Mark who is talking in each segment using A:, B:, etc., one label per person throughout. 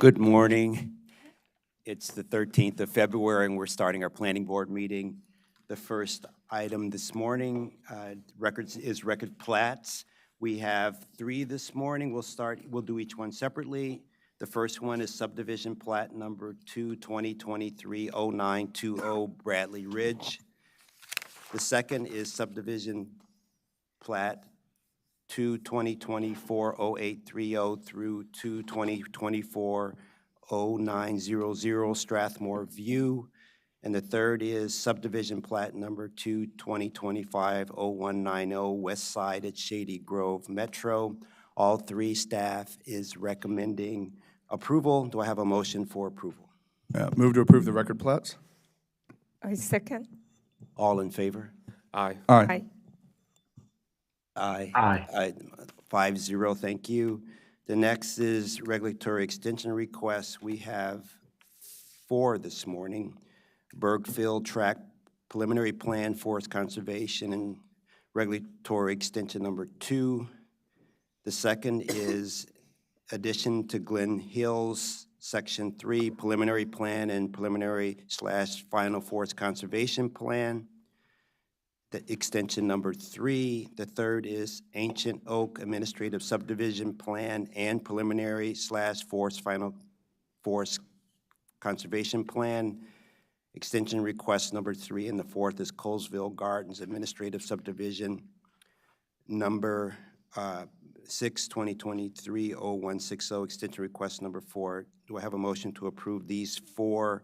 A: Good morning. It's the 13th of February, and we're starting our planning board meeting. The first item this morning is record plats. We have 3 this morning. We'll do each one separately. The first one is subdivision plat number 2/2023-0920 Bradley Ridge. The second is subdivision plat 2/2024-0830 through 2/2024-0900 Strathmore View. And the third is subdivision plat number 2/2025-0190 West Side at Shady Grove Metro. All 3 staff is recommending approval. Do I have a motion for approval?
B: Move to approve the record plats.
C: I second.
A: All in favor?
B: Aye.
C: Aye.
A: Aye. 5-0, thank you. The next is regulatory extension requests. We have 4 this morning. Bergfield Tract Preliminary Plan, Forest Conservation, and regulatory extension number 2. The second is addition to Glen Hills, Section 3, Preliminary Plan and Preliminary/Final Forest Conservation Plan. The extension number 3. The third is Ancient Oak Administrative Subdivision Plan and Preliminary/Final Forest Conservation Plan. Extension request number 3. And the fourth is Colesville Gardens Administrative Subdivision number 6/2023-0160. Extension request number 4. Do I have a motion to approve these 4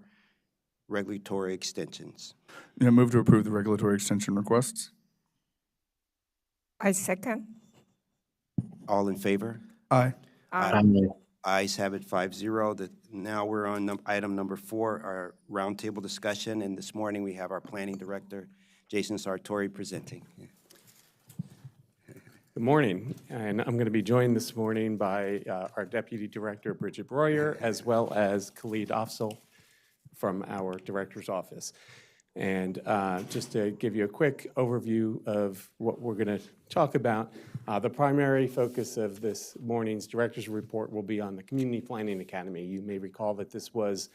A: regulatory extensions?
B: Move to approve the regulatory extension requests.
C: I second.
A: All in favor?
B: Aye.
A: Ayes have it, 5-0. Now we're on item number 4, our roundtable discussion. And this morning we have our planning director, Jason Sartori, presenting.
D: Good morning, and I'm going to be joined this morning by our Deputy Director, Bridget Breuer, as well as Khalid Afzal from our Director's Office. And just to give you a quick overview of what we're going to talk about, the primary focus of this morning's Director's Report will be on the Community Planning Academy. You may recall that this was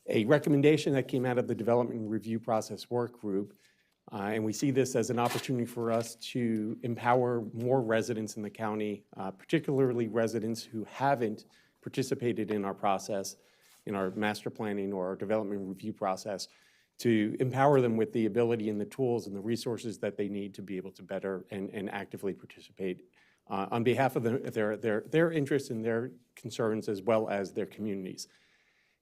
D: a recommendation that came out of the Development Review Process Work Group. And we see this as an opportunity for us to empower more residents in the county, particularly residents who haven't participated in our process, in our master planning or our development review process, to empower them with the ability and the tools and the resources that they need to be able to better and actively participate on behalf of their interests and their concerns as well as their communities.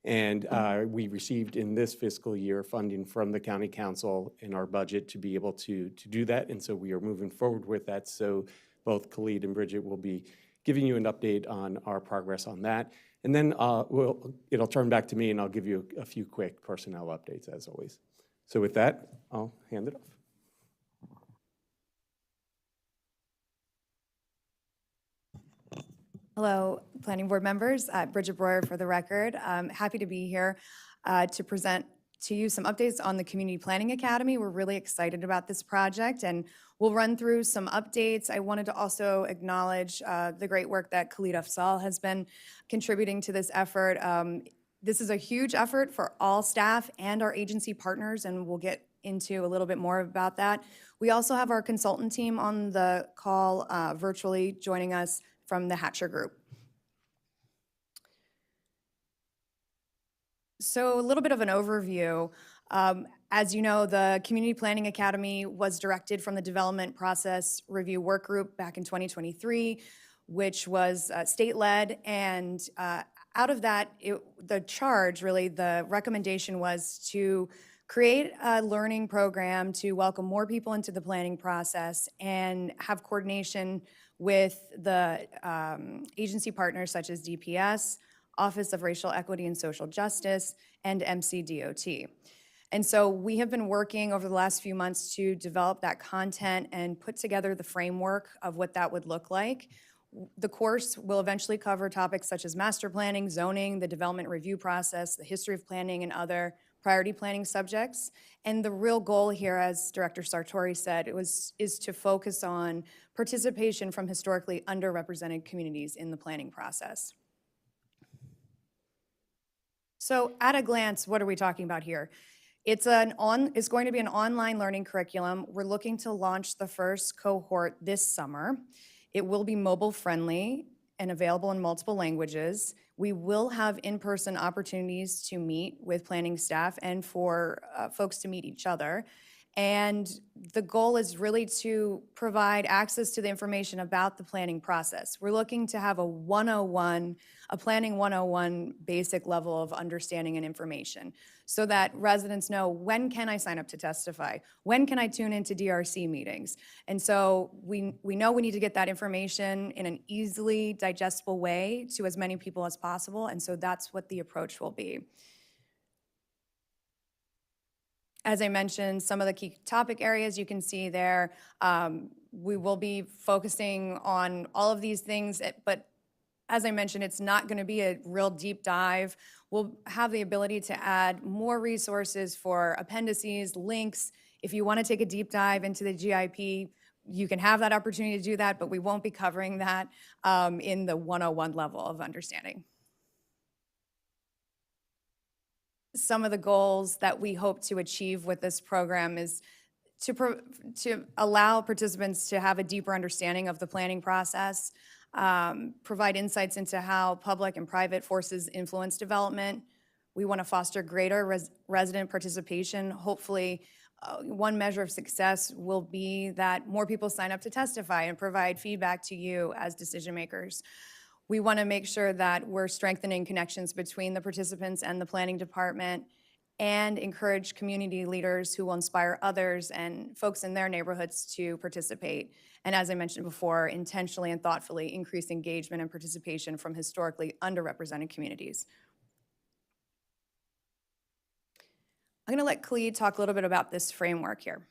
D: And we received in this fiscal year funding from the County Council in our budget to be able to do that. And so we are moving forward with that. So both Khalid and Bridget will be giving you an update on our progress on that. And then it'll turn back to me and I'll give you a few quick personnel updates as always. So with that, I'll hand it off.
E: Hello, Planning Board members. Bridget Breuer for the record. I'm happy to be here to present to you some updates on the Community Planning Academy. We're really excited about this project and we'll run through some updates. I wanted to also acknowledge the great work that Khalid Afzal has been contributing to this effort. This is a huge effort for all staff and our agency partners, and we'll get into a little bit more about that. We also have our consultant team on the call virtually joining us from the Hatcher Group. So a little bit of an overview. As you know, the Community Planning Academy was directed from the Development Process Review Work Group back in 2023, which was state-led, and out of that, the recommendation was to create a learning program to welcome more people into the planning process and have coordination with the agency partners such as DPS, Office of Racial Equity and Social Justice, and MCDOT. And so we have been working over the last few months to develop that content and put together the framework of what that would look like. The course will eventually cover topics such as master planning, zoning, the development review process, the history of planning, and other priority planning subjects. And the real goal here, as Director Sartori said, is to focus on participation from historically underrepresented communities in the planning process. So at a glance, what are we talking about here? It's going to be an online learning curriculum. We're looking to launch the first cohort this summer. It will be mobile friendly and available in multiple languages. We will have in-person opportunities to meet with planning staff and for folks to meet each other. And the goal is really to provide access to the information about the planning process. We're looking to have a planning 101 basic level of understanding and information so that residents know, when can I sign up to testify? When can I tune into DRC meetings? And so we know we need to get that information in an easily digestible way to as many people as possible, and so that's what the approach will be. As I mentioned, some of the key topic areas you can see there, we will be focusing on all of these things, but as I mentioned, it's not going to be a real deep dive. We'll have the ability to add more resources for appendices, links. If you want to take a deep dive into the GIP, you can have that opportunity to do that, but we won't be covering that in the 101 level of understanding. Some of the goals that we hope to achieve with this program is to allow participants to have a deeper understanding of the planning process, provide insights into how public and private forces influence development. We want to foster greater resident participation. Hopefully, one measure of success will be that more people sign up to testify and provide feedback to you as decision makers. We want to make sure that we're strengthening connections between the participants and the planning department and encourage community leaders who will inspire others and folks in their neighborhoods to participate. And as I mentioned before, intentionally and thoughtfully increase engagement and participation from historically underrepresented communities. I'm going to let Khalid talk a little bit about this framework here.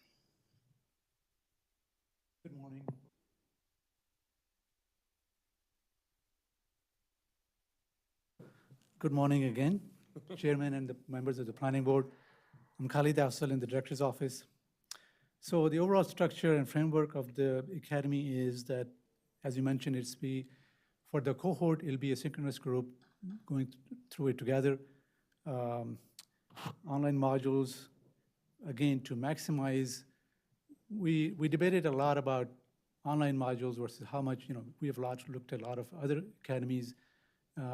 F: Good morning. Good morning again, Chairman and the members of the Planning Board. I'm Khalid Afzal in the Director's Office. So the overall structure and framework of the Academy is that, as you mentioned, for the cohort, it'll be a synchronous group going through it together. Online modules, again, to maximize. We debated a lot about online modules versus how much, we have looked at a lot of other academies.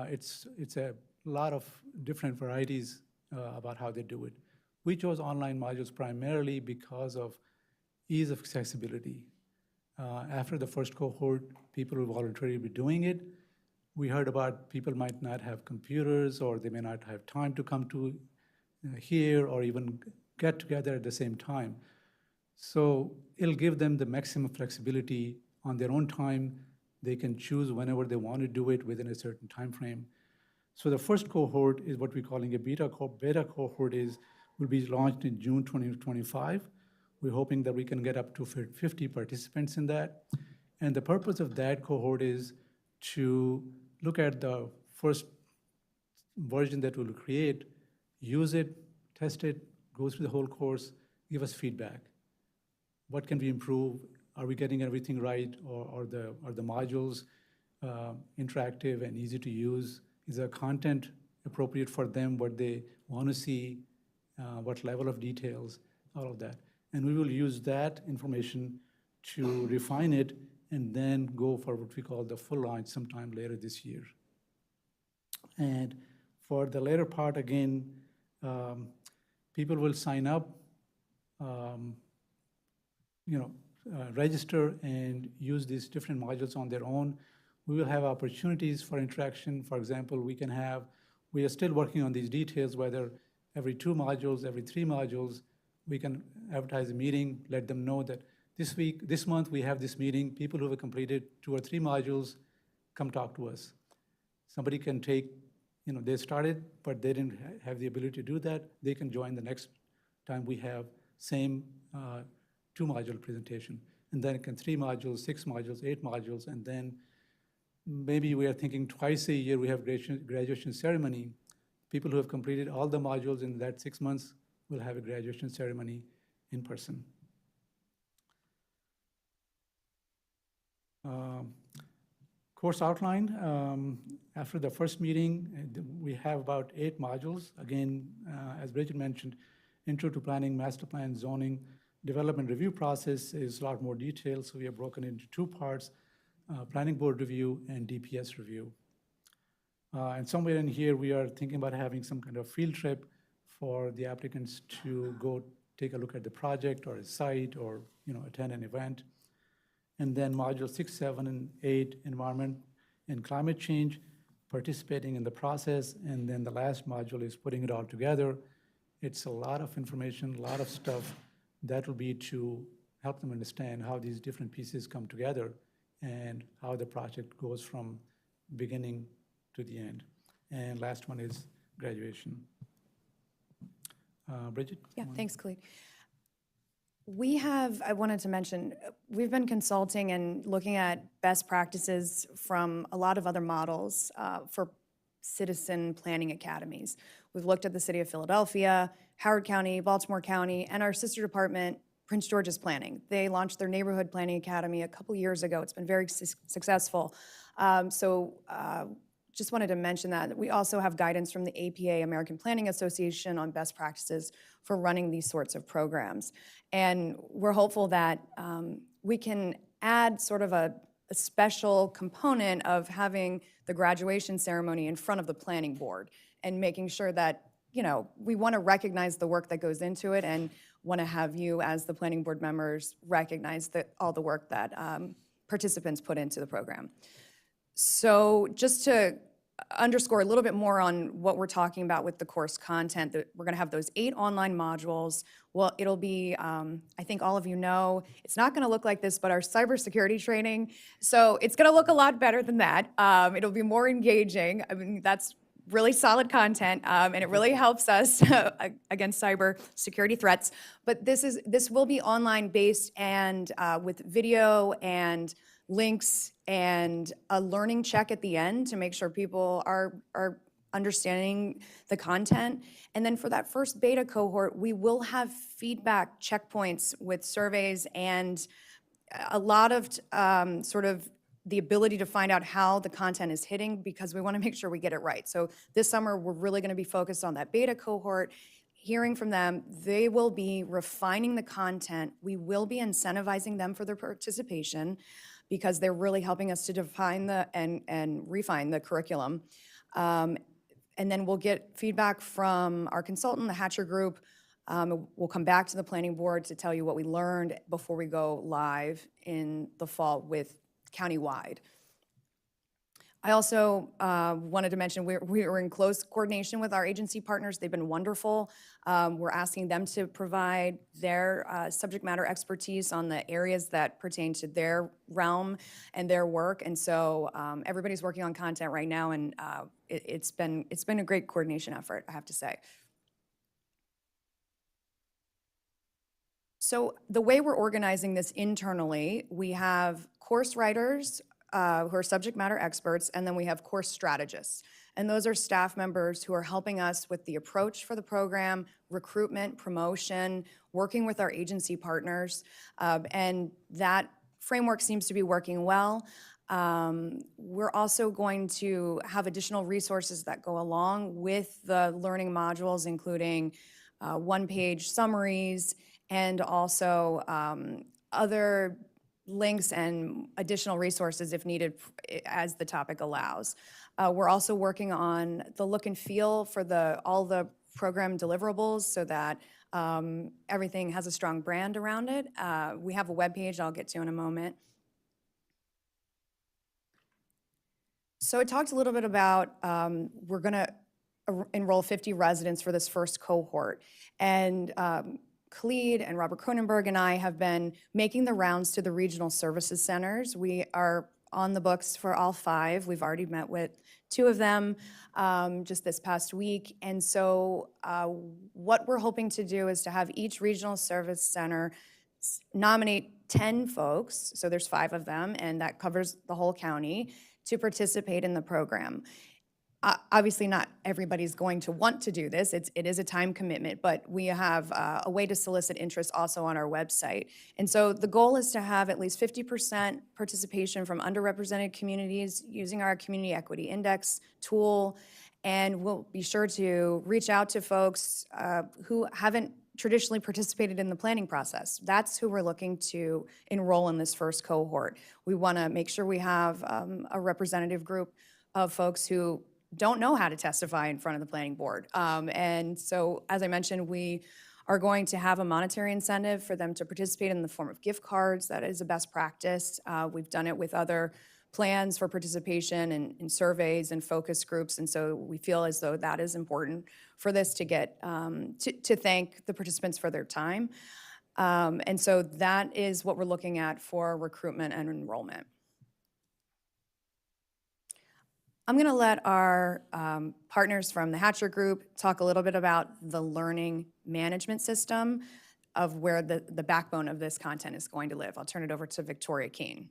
F: It's a lot of different varieties about how they do it. We chose online modules primarily because of ease of accessibility. After the first cohort, people will voluntarily be doing it. We heard about people might not have computers or they may not have time to come to here or even get together at the same time. So it'll give them the maximum flexibility on their own time. They can choose whenever they want to do it within a certain time frame. So the first cohort is what we're calling a beta cohort will be launched in June 2025. We're hoping that we can get up to 50 participants in that. And the purpose of that cohort is to look at the first version that we'll create, use it, test it, go through the whole course, give us feedback. What can we improve? Are we getting everything right? Or are the modules interactive and easy to use? Is the content appropriate for them, what they want to see, what level of details, all of that. And we will use that information to refine it and then go for what we call the full launch sometime later this year. And for the later part, again, people will sign up, register and use these different modules on their own. We will have opportunities for interaction. For example, we are still working on these details, whether every 2 modules, every 3 modules, we can advertise a meeting, let them know that this month we have this meeting, people who have completed 2 or 3 modules, come talk to us. Somebody can take, they started, but they didn't have the ability to do that. They can join the next time we have same 2-module presentation. And then it can 3 modules, 6 modules, 8 modules, and then maybe we are thinking twice a year we have graduation ceremony. People who have completed all the modules in that 6 months will have a graduation ceremony in person. Course outline, after the first meeting, we have about 8 modules. Again, as Bridget mentioned, intro to planning, master plan, zoning, development review process is a lot more detailed, so we have broken into 2 parts, planning board review and DPS review. And somewhere in here, we are thinking about having some kind of field trip for the applicants to go take a look at the project or a site or, attend an event. And then module 6, 7, and 8, environment and climate change, participating in the process. And then the last module is putting it all together. It's a lot of information, a lot of stuff that will be to help them understand how these different pieces come together and how the project goes from beginning to the end. And last one is graduation. Bridget?
E: Yeah, thanks, Khalid. I wanted to mention, we've been consulting and looking at best practices from a lot of other models for citizen planning academies. We've looked at the city of Philadelphia, Howard County, Baltimore County, and our sister department, Prince George's Planning. They launched their neighborhood planning academy a couple years ago. It's been very successful. Just wanted to mention that. We also have guidance from the APA, American Planning Association, on best practices for running these sorts of programs. And we're hopeful that we can add sort of a special component of having the graduation ceremony in front of the planning board and making sure that, we want to recognize the work that goes into it and want to have you as the planning board members recognize all the work that participants put into the program. So just to underscore a little bit more on what we're talking about with the course content, that we're going to have those 8 online modules. Well, it'll be, I think all of you know, it's not going to look like this, but our cybersecurity training. So it's going to look a lot better than that. It'll be more engaging. I mean, that's really solid content, and it really helps us against cyber security threats. But this will be online based and with video and links and a learning check at the end to make sure people are understanding the content. And then for that first beta cohort, we will have feedback checkpoints with surveys and a lot of sort of the ability to find out how the content is hitting, because we want to make sure we get it right. So this summer, we're really going to be focused on that beta cohort, hearing from them. They will be refining the content. We will be incentivizing them for their participation because they're really helping us to define and refine the curriculum. And then we'll get feedback from our consultant, the Hatcher Group. We'll come back to the planning board to tell you what we learned before we go live in the fall with countywide. I also wanted to mention we are in close coordination with our agency partners. They've been wonderful. We're asking them to provide their subject matter expertise on the areas that pertain to their realm and their work. And so everybody's working on content right now, and it's been a great coordination effort, I have to say. So the way we're organizing this internally, we have course writers who are subject matter experts, and then we have course strategists. And those are staff members who are helping us with the approach for the program, recruitment, promotion, working with our agency partners. And that framework seems to be working well. We're also going to have additional resources that go along with the learning modules, including one-page summaries and also other links and additional resources if needed as the topic allows. We're also working on the look and feel for all the program deliverables so that everything has a strong brand around it. We have a webpage I'll get to in a moment. So I talked a little bit about we're going to enroll 50 residents for this first cohort. And Khalid and Robert Cronenberg and I have been making the rounds to the regional services centers. We are on the books for all 5. We've already met with 2 of them just this past week. And so what we're hoping to do is to have each regional service center nominate 10 folks, so there's 5 of them, and that covers the whole county, to participate in the program. Obviously, not everybody's going to want to do this. It is a time commitment, but we have a way to solicit interest also on our website. And so the goal is to have at least 50% participation from underrepresented communities using our Community Equity Index tool. And we'll be sure to reach out to folks who haven't traditionally participated in the planning process. That's who we're looking to enroll in this first cohort. We want to make sure we have a representative group of folks who don't know how to testify in front of the planning board. And so, as I mentioned, we are going to have a monetary incentive for them to participate in the form of gift cards. That is a best practice. We've done it with other plans for participation in surveys and focus groups, and so we feel as though that is important for this to get to thank the participants for their time. And so that is what we're looking at for recruitment and enrollment. I'm going to let our partners from the Hatcher Group talk a little bit about the learning management system of where the backbone of this content is going to live. I'll turn it over to Victoria Keene.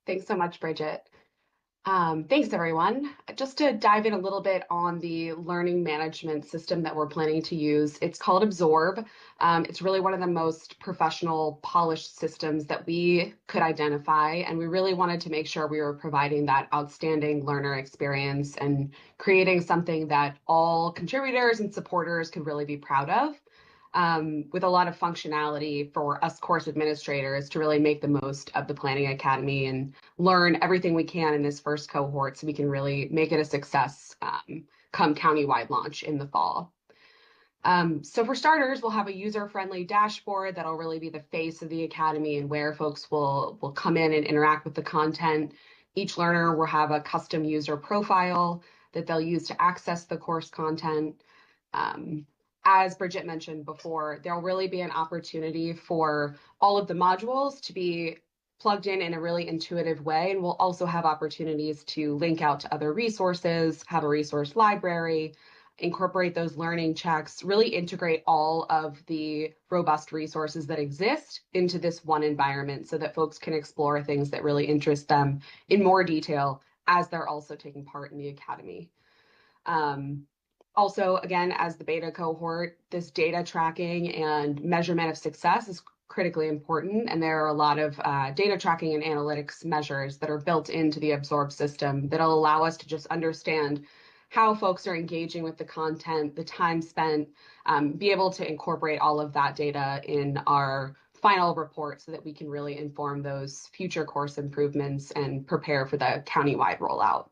G: Thanks so much, Bridget. Thanks, everyone. Just to dive in a little bit on the learning management system that we're planning to use, it's called Absorb. It's really one of the most professional, polished systems that we could identify, and we really wanted to make sure we were providing that outstanding learner experience and creating something that all contributors and supporters could really be proud of. With a lot of functionality for us course administrators to really make the most of the Planning Academy and learn everything we can in this first cohort so we can really make it a success come countywide launch in the fall. So for starters, we'll have a user-friendly dashboard that'll really be the face of the Academy and where folks will come in and interact with the content. Each learner will have a custom user profile that they'll use to access the course content. As Bridget mentioned before, there'll really be an opportunity for all of the modules to be plugged in a really intuitive way. And we'll also have opportunities to link out to other resources, have a resource library, incorporate those learning checks, really integrate all of the robust resources that exist into this one environment so that folks can explore things that really interest them in more detail as they're also taking part in the Academy. Also, again, as the beta cohort, this data tracking and measurement of success is critically important. And there are a lot of data tracking and analytics measures that are built into the Absorb system that'll allow us to just understand how folks are engaging with the content, the time spent, be able to incorporate all of that data in our final report so that we can really inform those future course improvements and prepare for the countywide rollout.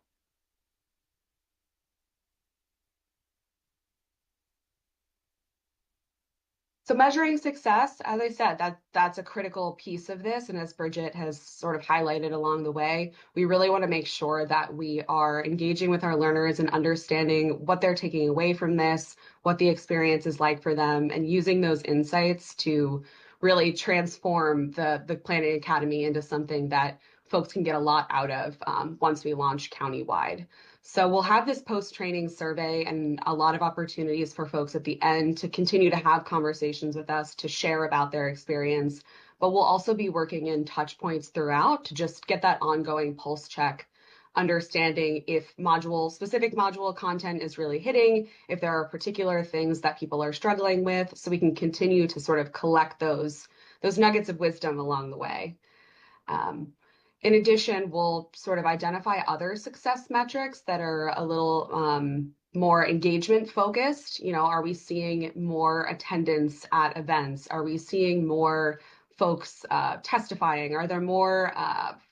G: So measuring success, as I said, that's a critical piece of this. And as Bridget has sort of highlighted along the way, we really want to make sure that we are engaging with our learners and understanding what they're taking away from this, what the experience is like for them, and using those insights to really transform the Planning Academy into something that folks can get a lot out of once we launch countywide. So we'll have this post-training survey and a lot of opportunities for folks at the end to continue to have conversations with us, to share about their experience. But we'll also be working in touch points throughout to just get that ongoing pulse check, understanding if specific module content is really hitting, if there are particular things that people are struggling with, so we can continue to sort of collect those nuggets of wisdom along the way. In addition, we'll sort of identify other success metrics that are a little more engagement focused. You know, are we seeing more attendance at events? Are we seeing more folks testifying? Are there more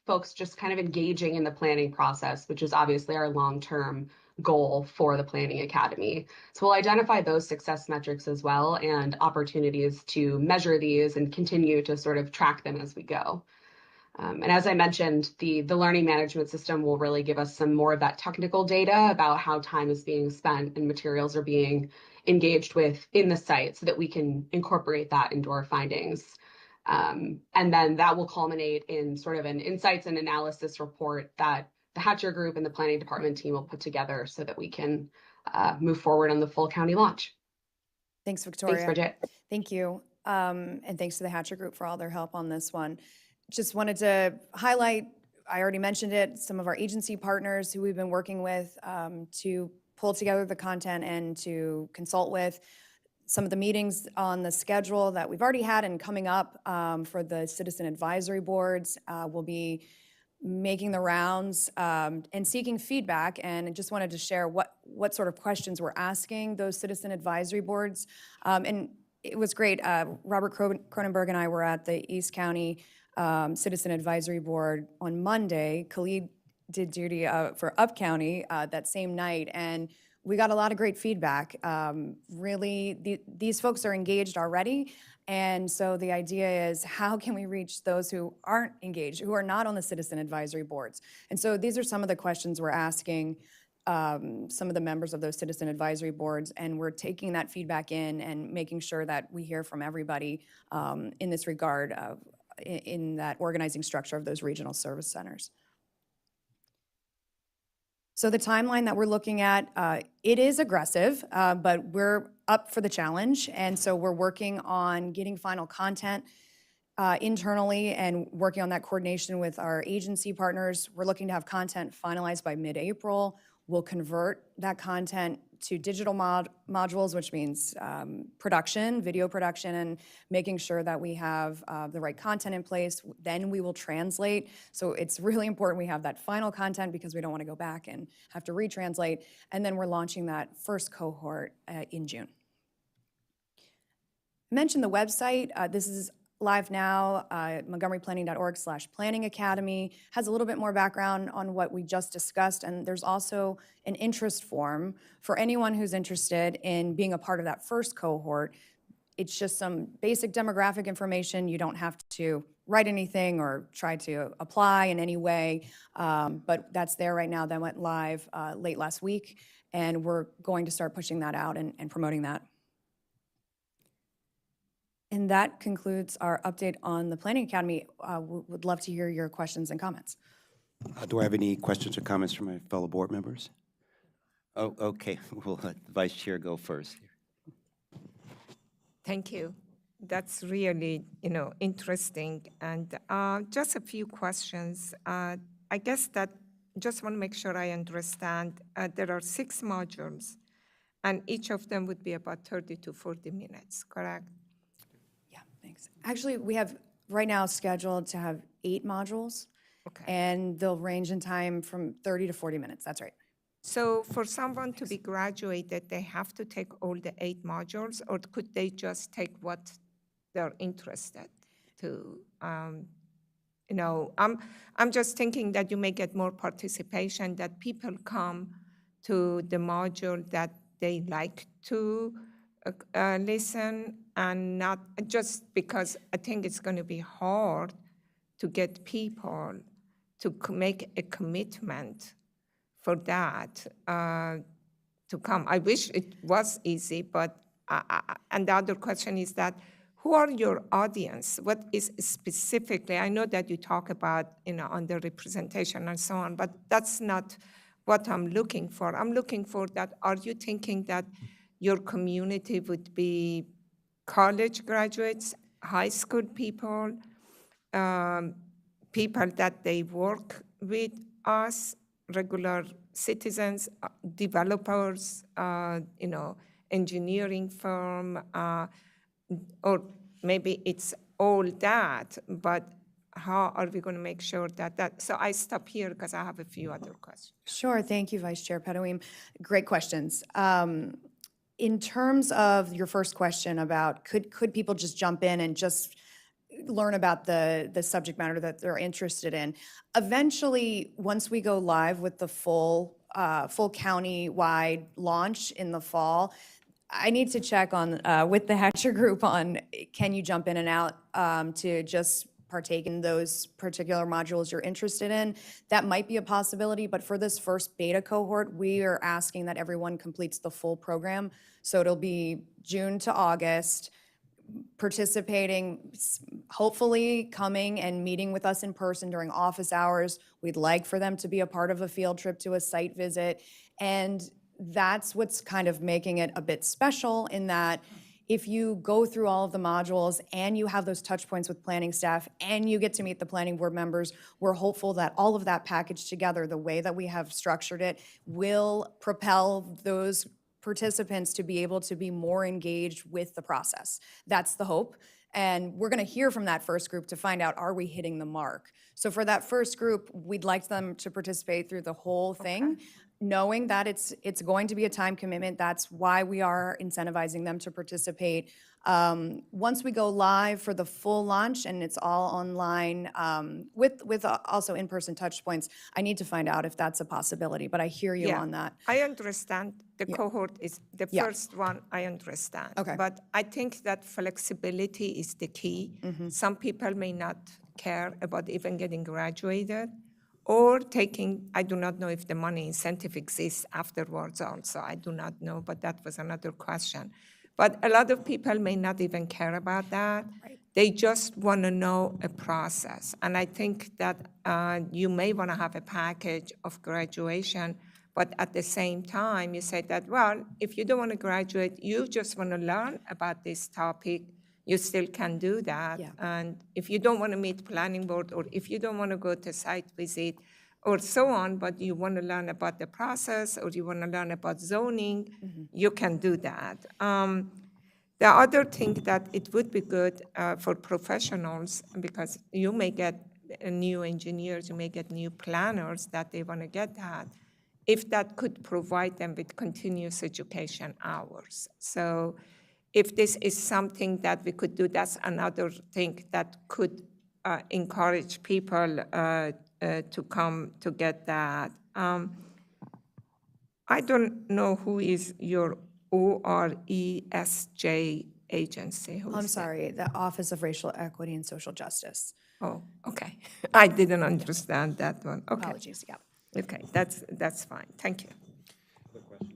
G: folks just kind of engaging in the planning process, which is obviously our long-term goal for the Planning Academy. So we'll identify those success metrics as well and opportunities to measure these and continue to sort of track them as we go. And as I mentioned, the learning management system will really give us some more of that technical data about how time is being spent and materials are being engaged with in the site so that we can incorporate that into our findings. And then that will culminate in sort of an insights and analysis report that the Hatcher Group and the planning department team will put together so that we can move forward on the full county launch.
E: Thanks, Victoria.
G: Thanks, Bridget.
E: Thank you. And thanks to the Hatcher Group for all their help on this one. Just wanted to highlight I already mentioned it, some of our agency partners who we've been working with to pull together the content and to consult with. Some of the meetings on the schedule that we've already had and coming up for the citizen advisory boards will be making the rounds and seeking feedback. And I just wanted to share what sort of questions we're asking those citizen advisory boards. And it was great. Robert Cronenberg and I were at the East County Citizen Advisory Board on Monday. Khalid did duty for Up County that same night, and we got a lot of great feedback. Really, these folks are engaged already, and so the idea is how can we reach those who aren't engaged, who are not on the citizen advisory boards? And so these are some of the questions we're asking some of the members of those citizen advisory boards, and we're taking that feedback in and making sure that we hear from everybody in this regard in that organizing structure of those regional service centers. So the timeline that we're looking at, it is aggressive, but we're up for the challenge. And so we're working on getting final content internally and working on that coordination with our agency partners. We're looking to have content finalized by mid-April. We'll convert that content to digital modules, which means production, video production, and making sure that we have the right content in place. Then we will translate. So it's really important we have that final content because we don't want to go back and have to retranslate. And then we're launching that first cohort in June. I mentioned the website. This is live now, montgomeryplanning.org/planning academy, has a little bit more background on what we just discussed, and there's also an interest form for anyone who's interested in being a part of that first cohort. It's just some basic demographic information. You don't have to write anything or try to apply in any way, but that's there right now. That went live late last week, and we're going to start pushing that out and promoting that. And that concludes our update on the Planning Academy. Would love to hear your questions and comments.
A: Do I have any questions or comments from my fellow board members? Oh, okay. We'll let the Vice Chair go first.
C: Thank you. That's really, interesting. And just a few questions. I guess that just want to make sure I understand. There are 6 modules, and each of them would be about 30 to 40 minutes, correct?
E: Yeah, thanks. Actually, we have right now scheduled to have 8 modules,
C: Okay.
E: and they'll range in time from 30 to 40 minutes. That's right.
C: So for someone to be graduated, they have to take all the 8 modules, or could they just take what they're interested to? I'm just thinking that you may get more participation, that people come to the module that they like to listen, and not just because I think it's going to be hard to get people to make a commitment for that to come. I wish it was easy, but, and the other question is that, who are your audience? What is specifically, I know that you talk about, underrepresentation and so on, but that's not what I'm looking for. I'm looking for that, are you thinking that your community would be college graduates, high school people, people that they work with us, regular citizens, developers, engineering firm, or maybe it's all that, but how are we going to make sure that, so I stop here because I have a few other questions.
E: Sure. Thank you, Vice Chair Pedoeem. Great questions. In terms of your first question about could people just jump in and just learn about the subject matter that they're interested in. Eventually, once we go live with the full county-wide launch in the fall, I need to check on with the Hatcher Group on can you jump in and out to just partake in those particular modules you're interested in. That might be a possibility, but for this first beta cohort, we are asking that everyone completes the full program. So it'll be June to August, participating, hopefully coming and meeting with us in person during office hours. We'd like for them to be a part of a field trip to a site visit. And that's what's kind of making it a bit special in that if you go through all of the modules and you have those touch points with planning staff and you get to meet the planning board members, we're hopeful that all of that packaged together, the way that we have structured it, will propel those participants to be able to be more engaged with the process. That's the hope. And we're going to hear from that first group to find out, are we hitting the mark? So for that first group, we'd like them to participate through the whole thing, knowing that it's going to be a time commitment. That's why we are incentivizing them to participate. Once we go live for the full launch and it's all online with also in-person touch points, I need to find out if that's a possibility, but I hear you on that.
C: I understand the cohort is the
E: Yeah.
C: first one, I understand.
E: Okay.
C: But I think that flexibility is the key. Some people may not care about even getting graduated or taking, I do not know if the money incentive exists afterwards also. I do not know, but that was another question. But a lot of people may not even care about that.
E: Right.
C: They just want to know a process. And I think that you may want to have a package of graduation, but at the same time, you say that, well, if you don't want to graduate, you just want to learn about this topic, you still can do that.
E: Yeah.
C: And if you don't want to meet planning board, or if you don't want to go to site visit, or so on, but you want to learn about the process, or you want to learn about zoning, you can do that. The other thing that it would be good for professionals, because you may get new engineers, you may get new planners that they want to get that, if that could provide them with continuous education hours. So if this is something that we could do, that's another thing that could encourage people to come to get that. I don't know who is your ORESJ agency. Who
E: I'm
C: is that?
E: sorry, the Office of Racial Equity and Social Justice.
C: Oh, okay. I didn't understand that one. Okay.
E: Apologies, yeah.
C: Okay, that's fine. Thank you.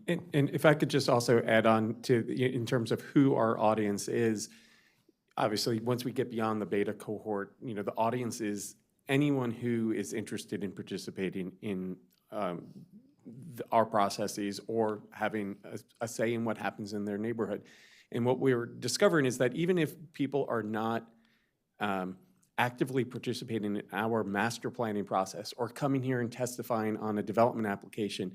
D: And if I could just also add on to, in terms of who our audience is, obviously, once we get beyond the beta cohort, the audience is anyone who is interested in participating in our processes or having a say in what happens in their neighborhood. And what we're discovering is that even if people are not actively participating in our master planning process or coming here and testifying on a development application,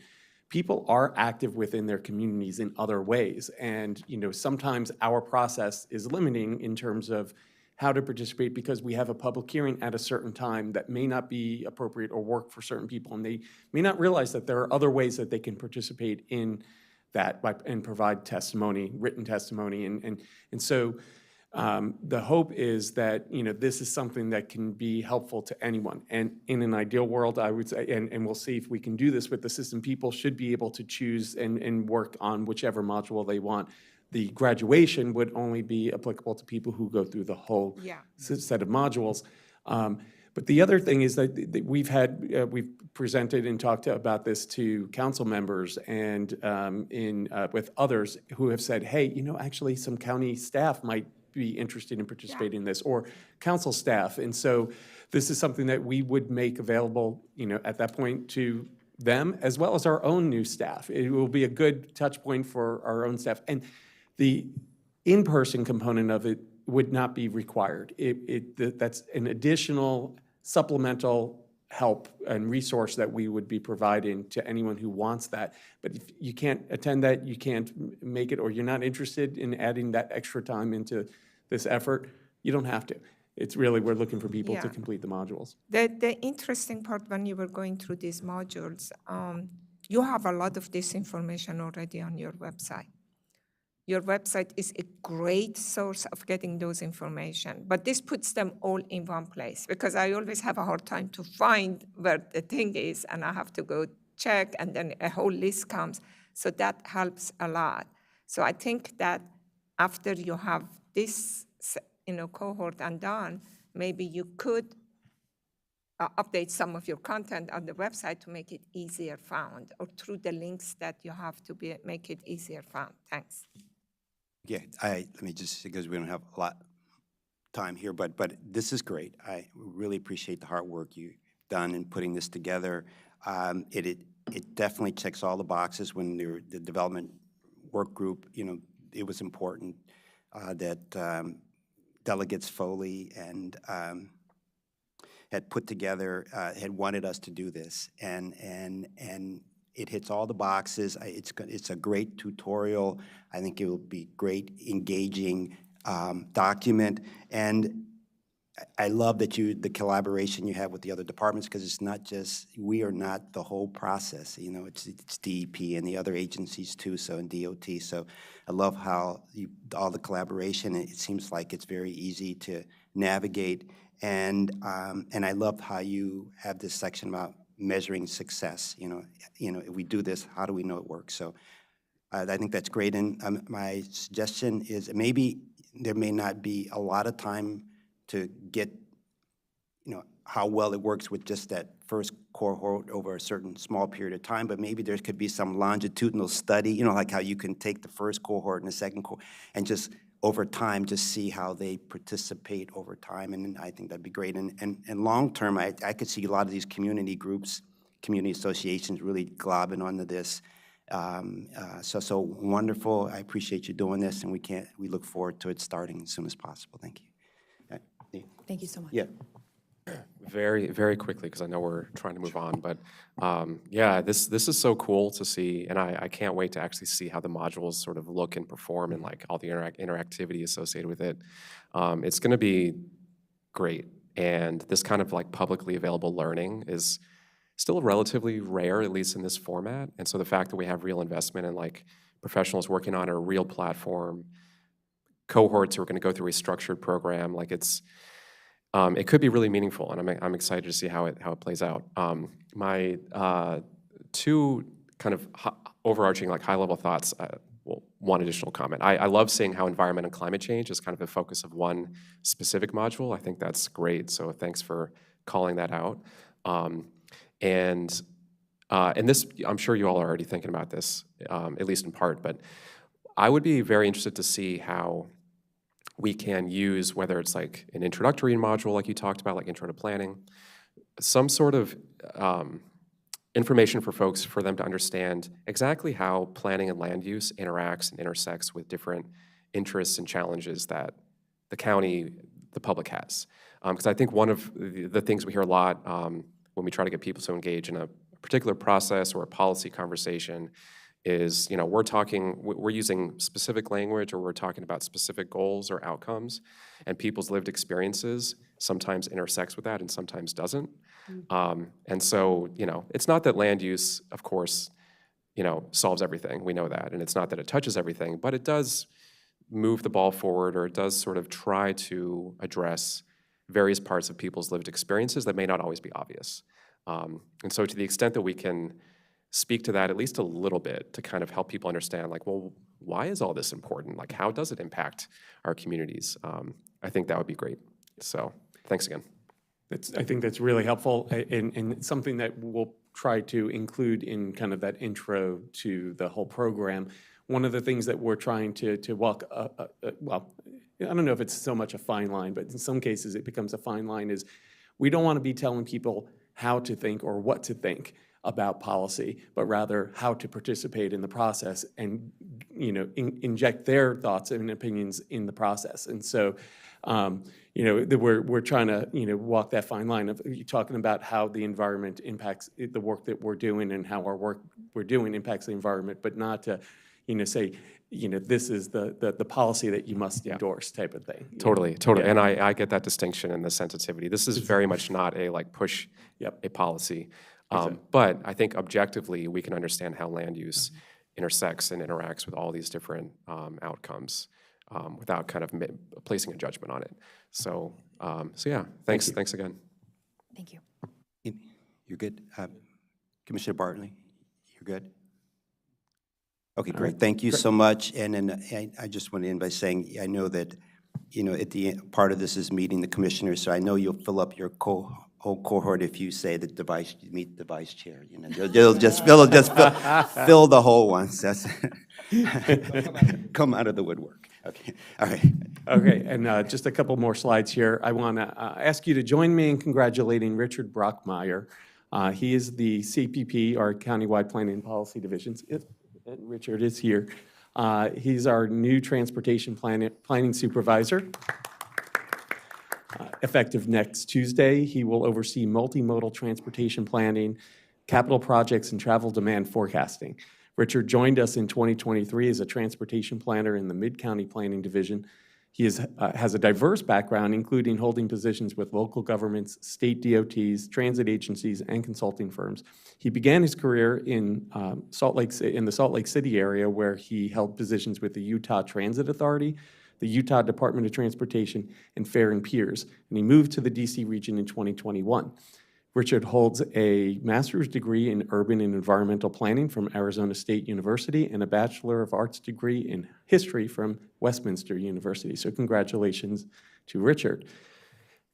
D: people are active within their communities in other ways. And sometimes our process is limiting in terms of how to participate because we have a public hearing at a certain time that may not be appropriate or work for certain people. And they may not realize that there are other ways that they can participate in that and provide testimony, written testimony. And so the hope is that, this is something that can be helpful to anyone. And in an ideal world, I would say, and we'll see if we can do this with the system, people should be able to choose and work on whichever module they want. The graduation would only be applicable to people who go through the whole set of modules. But the other thing is that we've presented and talked about this to council members and with others who have said, hey, actually some county staff might be interested in participating in this, or council staff. And so this is something that we would make available, at that point to them, as well as our own new staff. It will be a good touch point for our own staff. And the in-person component of it would not be required. That's an additional supplemental help and resource that we would be providing to anyone who wants that. But if you can't attend that, you can't make it, or you're not interested in adding that extra time into this effort, you don't have to. It's really, we're looking for people to complete the modules.
C: The interesting part when you were going through these modules, you have a lot of this information already on your website. Your website is a great source of getting those information, but this puts them all in one place because I always have a hard time to find where the thing is and I have to go check and then a whole list comes. So that helps a lot. So I think that after you have this, cohort and done, maybe you could update some of your content on the website to make it easier found, or through the links that you have to make it easier found. Thanks.
A: Yeah, let me just, because we don't have a lot time here, but this is great. I really appreciate the hard work you've done in putting this together. It definitely checks all the boxes. When the development work group, it was important that Delegates Foley and had put together, had wanted us to do this, and it hits all the boxes. It's a great tutorial. I think it will be great, engaging document, and I love that the collaboration you have with the other departments, because it's not just, we are not the whole process, you know, it's DEP and the other agencies too, so, and DOT, so I love how all the collaboration, it seems like it's very easy to navigate, and I love how you have this section about measuring success, you know, if we do this, how do we know it works? So I think that's great, and my suggestion is maybe there may not be a lot of time to get, you know, how well it works with just that first cohort over a certain small period of time, but maybe there could be some longitudinal study, you know, like how you can take the first cohort and the second cohort and just over time just see how they participate over time, and I think that'd be great. And long term, I could see a lot of these community groups, community associations really globbing onto this. So wonderful. I appreciate you doing this, and we look forward to it starting as soon as possible. Thank you.
E: Thank you so much.
A: Yeah.
H: Very, very quickly, because I know we're trying to move on, but yeah, this is so cool to see, and I can't wait to actually see how the modules sort of look and perform and like all the interactivity associated with it. It's going to be great, and this kind of like publicly available learning is still relatively rare, at least in this format, and so the fact that we have real investment and like professionals working on a real platform, cohorts who are going to go through a structured program, like it could be really meaningful, and I'm excited to see how it plays out. My two kind of overarching, like high-level thoughts. Well, one additional comment. I love seeing how environment and climate change is kind of the focus of one specific module. I think that's great. So thanks for calling that out. And this, I'm sure you all are already thinking about this, at least in part. But I would be very interested to see how we can use, whether it's like an introductory module like you talked about, like intro to planning, some sort of information for folks, for them to understand exactly how planning and land use interacts and intersects with different interests and challenges that the county, the public has. Because I think one of the things we hear a lot when we try to get people to engage in a particular process or a policy conversation is, you know, we're using specific language, or we're talking about specific goals or outcomes, and people's lived experiences sometimes intersects with that and sometimes doesn't. And so, you know, it's not that land use, of course, you know, solves everything. We know that. And it's not that it touches everything, but it does move the ball forward, or it does sort of try to address various parts of people's lived experiences that may not always be obvious. And so to the extent that we can speak to that at least a little bit to kind of help people understand, like, well, why is all this important? Like, how does it impact our communities? I think that would be great. So thanks again.
D: I think that's really helpful, and something that we'll try to include in kind of that intro to the whole program. One of the things that we're trying to walk, well, I don't know if it's so much a fine line, but in some cases it becomes a fine line, is we don't want to be telling people how to think or what to think about policy, but rather how to participate in the process and, you know, inject their thoughts and opinions in the process. And so, you know, we're trying to, you know, walk that fine line of you talking about how the environment impacts the work that we're doing, and how our work we're doing impacts the environment, but not to, you know, say, you know, this is the policy that you must endorse type of thing.
H: Totally.
D: Yeah.
H: And I get that distinction and the sensitivity. This is very much not a like push a policy. But I think objectively we can understand how land use intersects and interacts with all these different outcomes without kind of placing a judgment on it. So, yeah, thanks again.
E: Thank you.
A: You're good? Commissioner Bartley, you're good? Okay, great. Thank you so much. And then I just want to end by saying, I know that, you know, at the end, part of this is meeting the commissioners, so I know you'll fill up your whole cohort if you say that meet the vice chair. You know, you'll just fill the whole ones. That's come out of the woodwork. Okay, all right.
D: Okay, and just a couple more slides here. I want to ask you to join me in congratulating Richard Brockmeyer. He is the CPP, our Countywide Planning and Policy Divisions. Richard is here. He's our new transportation planning supervisor. Effective next Tuesday, he will oversee multimodal transportation planning, capital projects, and travel demand forecasting. Richard joined us in 2023 as a transportation planner in the Mid-County Planning Division. He has a diverse background, including holding positions with local governments, state DOTs, transit agencies, and consulting firms. He began his career in the Salt Lake City area, where he held positions with the Utah Transit Authority, the Utah Department of Transportation, and Fair and Piers, and he moved to the DC region in 2021. Richard holds a master's degree in urban and environmental planning from Arizona State University and a Bachelor of Arts degree in history from Westminster University. So congratulations to Richard.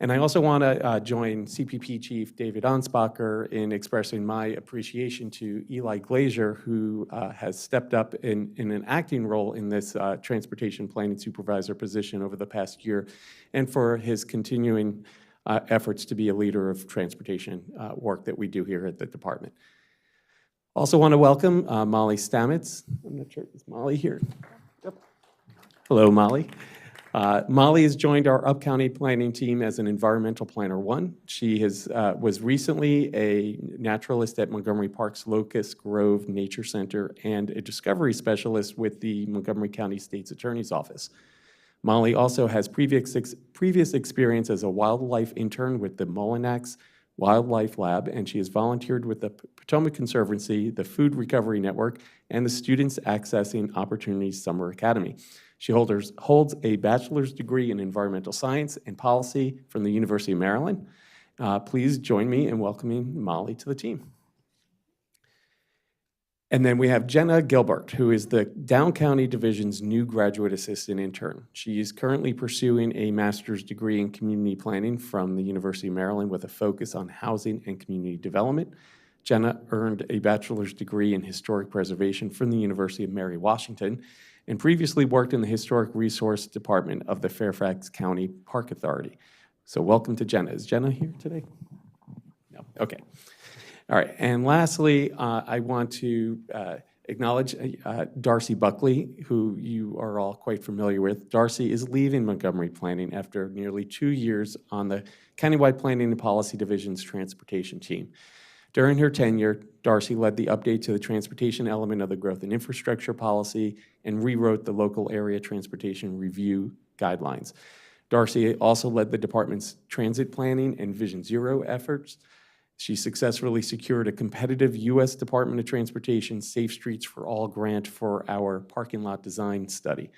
D: And I also want to join CPP Chief David Anspacher in expressing my appreciation to Eli Glazier, who has stepped up in an acting role in this transportation planning supervisor position over the past year, and for his continuing efforts to be a leader of transportation work that we do here at the department. Also want to welcome Molly Stamets. I'm not sure, is Molly here? Yep. Hello, Molly. Molly has joined our up-county planning team as an environmental planner 1. She was recently a naturalist at Montgomery Park's Locust Grove Nature Center and a discovery specialist with the Montgomery County State's Attorney's Office. Molly also has previous experience as a wildlife intern with the Mullinax Wildlife Lab, and she has volunteered with the Potomac Conservancy, the Food Recovery Network, and the Students Accessing Opportunities Summer Academy. She holds a bachelor's degree in environmental science and policy from the University of Maryland. Please join me in welcoming Molly to the team. And then we have Jenna Gilbert, who is the Down County Division's new graduate assistant intern. She is currently pursuing a master's degree in community planning from the University of Maryland with a focus on housing and community development. Jenna earned a bachelor's degree in historic preservation from the University of Mary Washington and previously worked in the Historic Resource Department of the Fairfax County Park Authority. So welcome to Jenna. Is Jenna here today? No, okay. All right, and lastly, I want to acknowledge Darcy Buckley, who you are all quite familiar with. Darcy is leaving Montgomery Planning after nearly 2 years on the Countywide Planning and Policy Division's transportation team. During her tenure, Darcy led the update to the transportation element of the growth and infrastructure policy and rewrote the local area transportation review guidelines. Darcy also led the department's transit planning and Vision Zero efforts. She successfully secured a competitive U.S. Department of Transportation Safe Streets for All grant for our parking lot design study.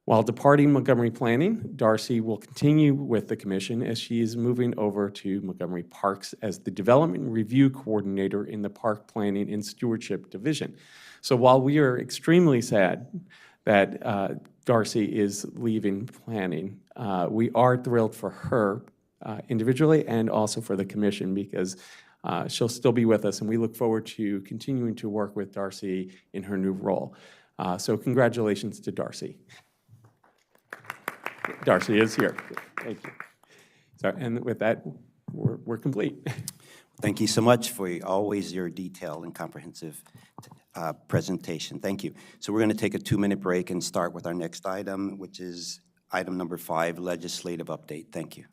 D: While departing Montgomery Planning, Darcy will continue with the commission as she is moving over to Montgomery Parks as the Development Review Coordinator in the Park Planning and Stewardship Division. So while we are extremely sad that Darcy is leaving planning, we are thrilled for her individually and also for the commission, because she'll still be with us, and we look forward to continuing to work with Darcy in her new role. So congratulations to Darcy. Darcy is here. Thank you. So, and with that, we're complete.
A: Thank you so much for always your detailed and comprehensive presentation. Thank you. So we're going to take a 2-minute break and start with our next item, which is item number 5, legislative update. Thank you.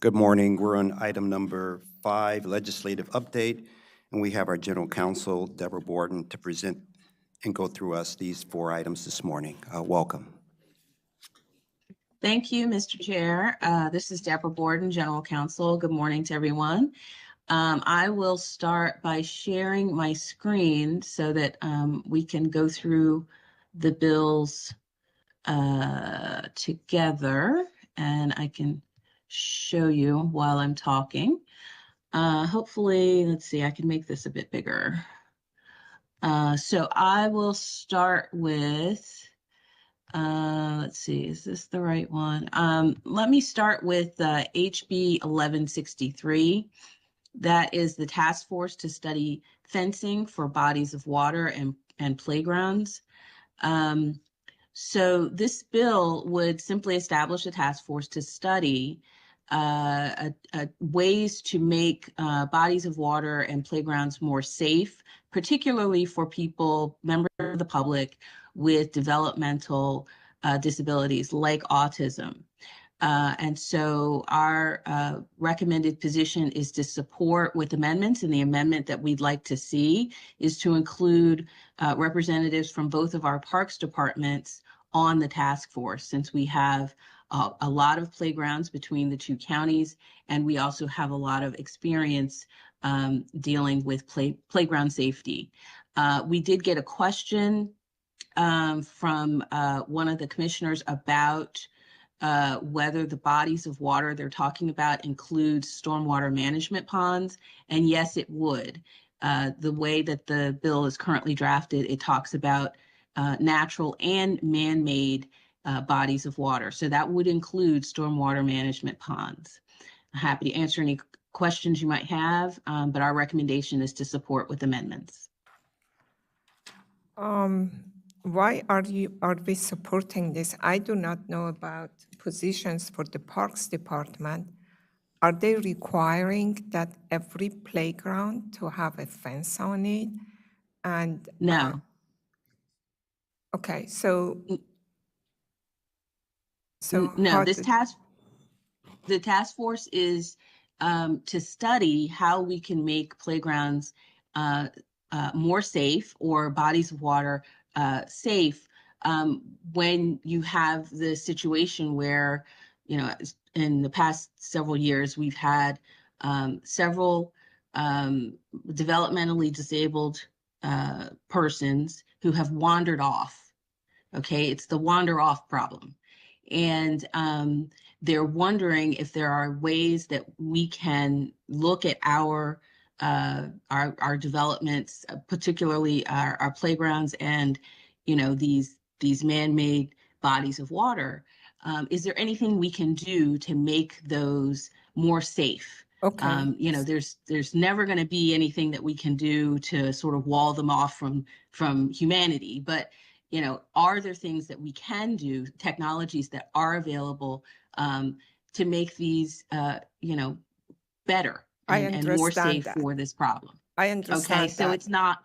A: Good morning. We're on item number 5, legislative update, and we have our general counsel, Deborah Borden, to present and go through us these 4 items this morning. Welcome.
I: Thank you, Mr. Chair. This is Deborah Borden, General Counsel. Good morning to everyone. I will start by sharing my screen so that we can go through the bills together, and I can show you while I'm talking. Hopefully, let's see, I can make this a bit bigger. So I will start with, let's see, is this the right one? Let me start with HB 1163. That is the task force to study fencing for bodies of water and playgrounds. So this bill would simply establish a task force to study ways to make bodies of water and playgrounds more safe, particularly for people, members of the public with developmental disabilities like autism. And so our recommended position is to support with amendments, and the amendment that we'd like to see is to include representatives from both of our parks departments on the task force, since we have a lot of playgrounds between the 2 counties, and we also have a lot of experience dealing with playground safety. We did get a question from one of the commissioners about whether the bodies of water they're talking about include stormwater management ponds, and yes, it would. The way that the bill is currently drafted, it talks about natural and man-made bodies of water. So that would include stormwater management ponds. I'm happy to answer any questions you might have, but our recommendation is to support with amendments.
C: Why are we supporting this? I do not know about positions for the Parks Department. Are they requiring that every playground to have a fence on it? And
I: No.
C: okay, so
I: No,
C: how
I: the task force is to study how we can make playgrounds more safe, or bodies of water safe, when you have the situation where, in the past several years, we've had several developmentally disabled persons who have wandered off. Okay, it's the wander off problem. And they're wondering if there are ways that we can look at our developments, particularly our playgrounds and these man-made bodies of water. Is there anything we can do to make those more safe?
C: okay.
I: There's never going to be anything that we can do to sort of wall them off from humanity, but are there things that we can do, technologies that are available to make these, better
C: I
I: and more
C: understand
I: safe
C: that.
I: for this problem?
C: I understand
I: Okay, so
C: that.
I: it's not,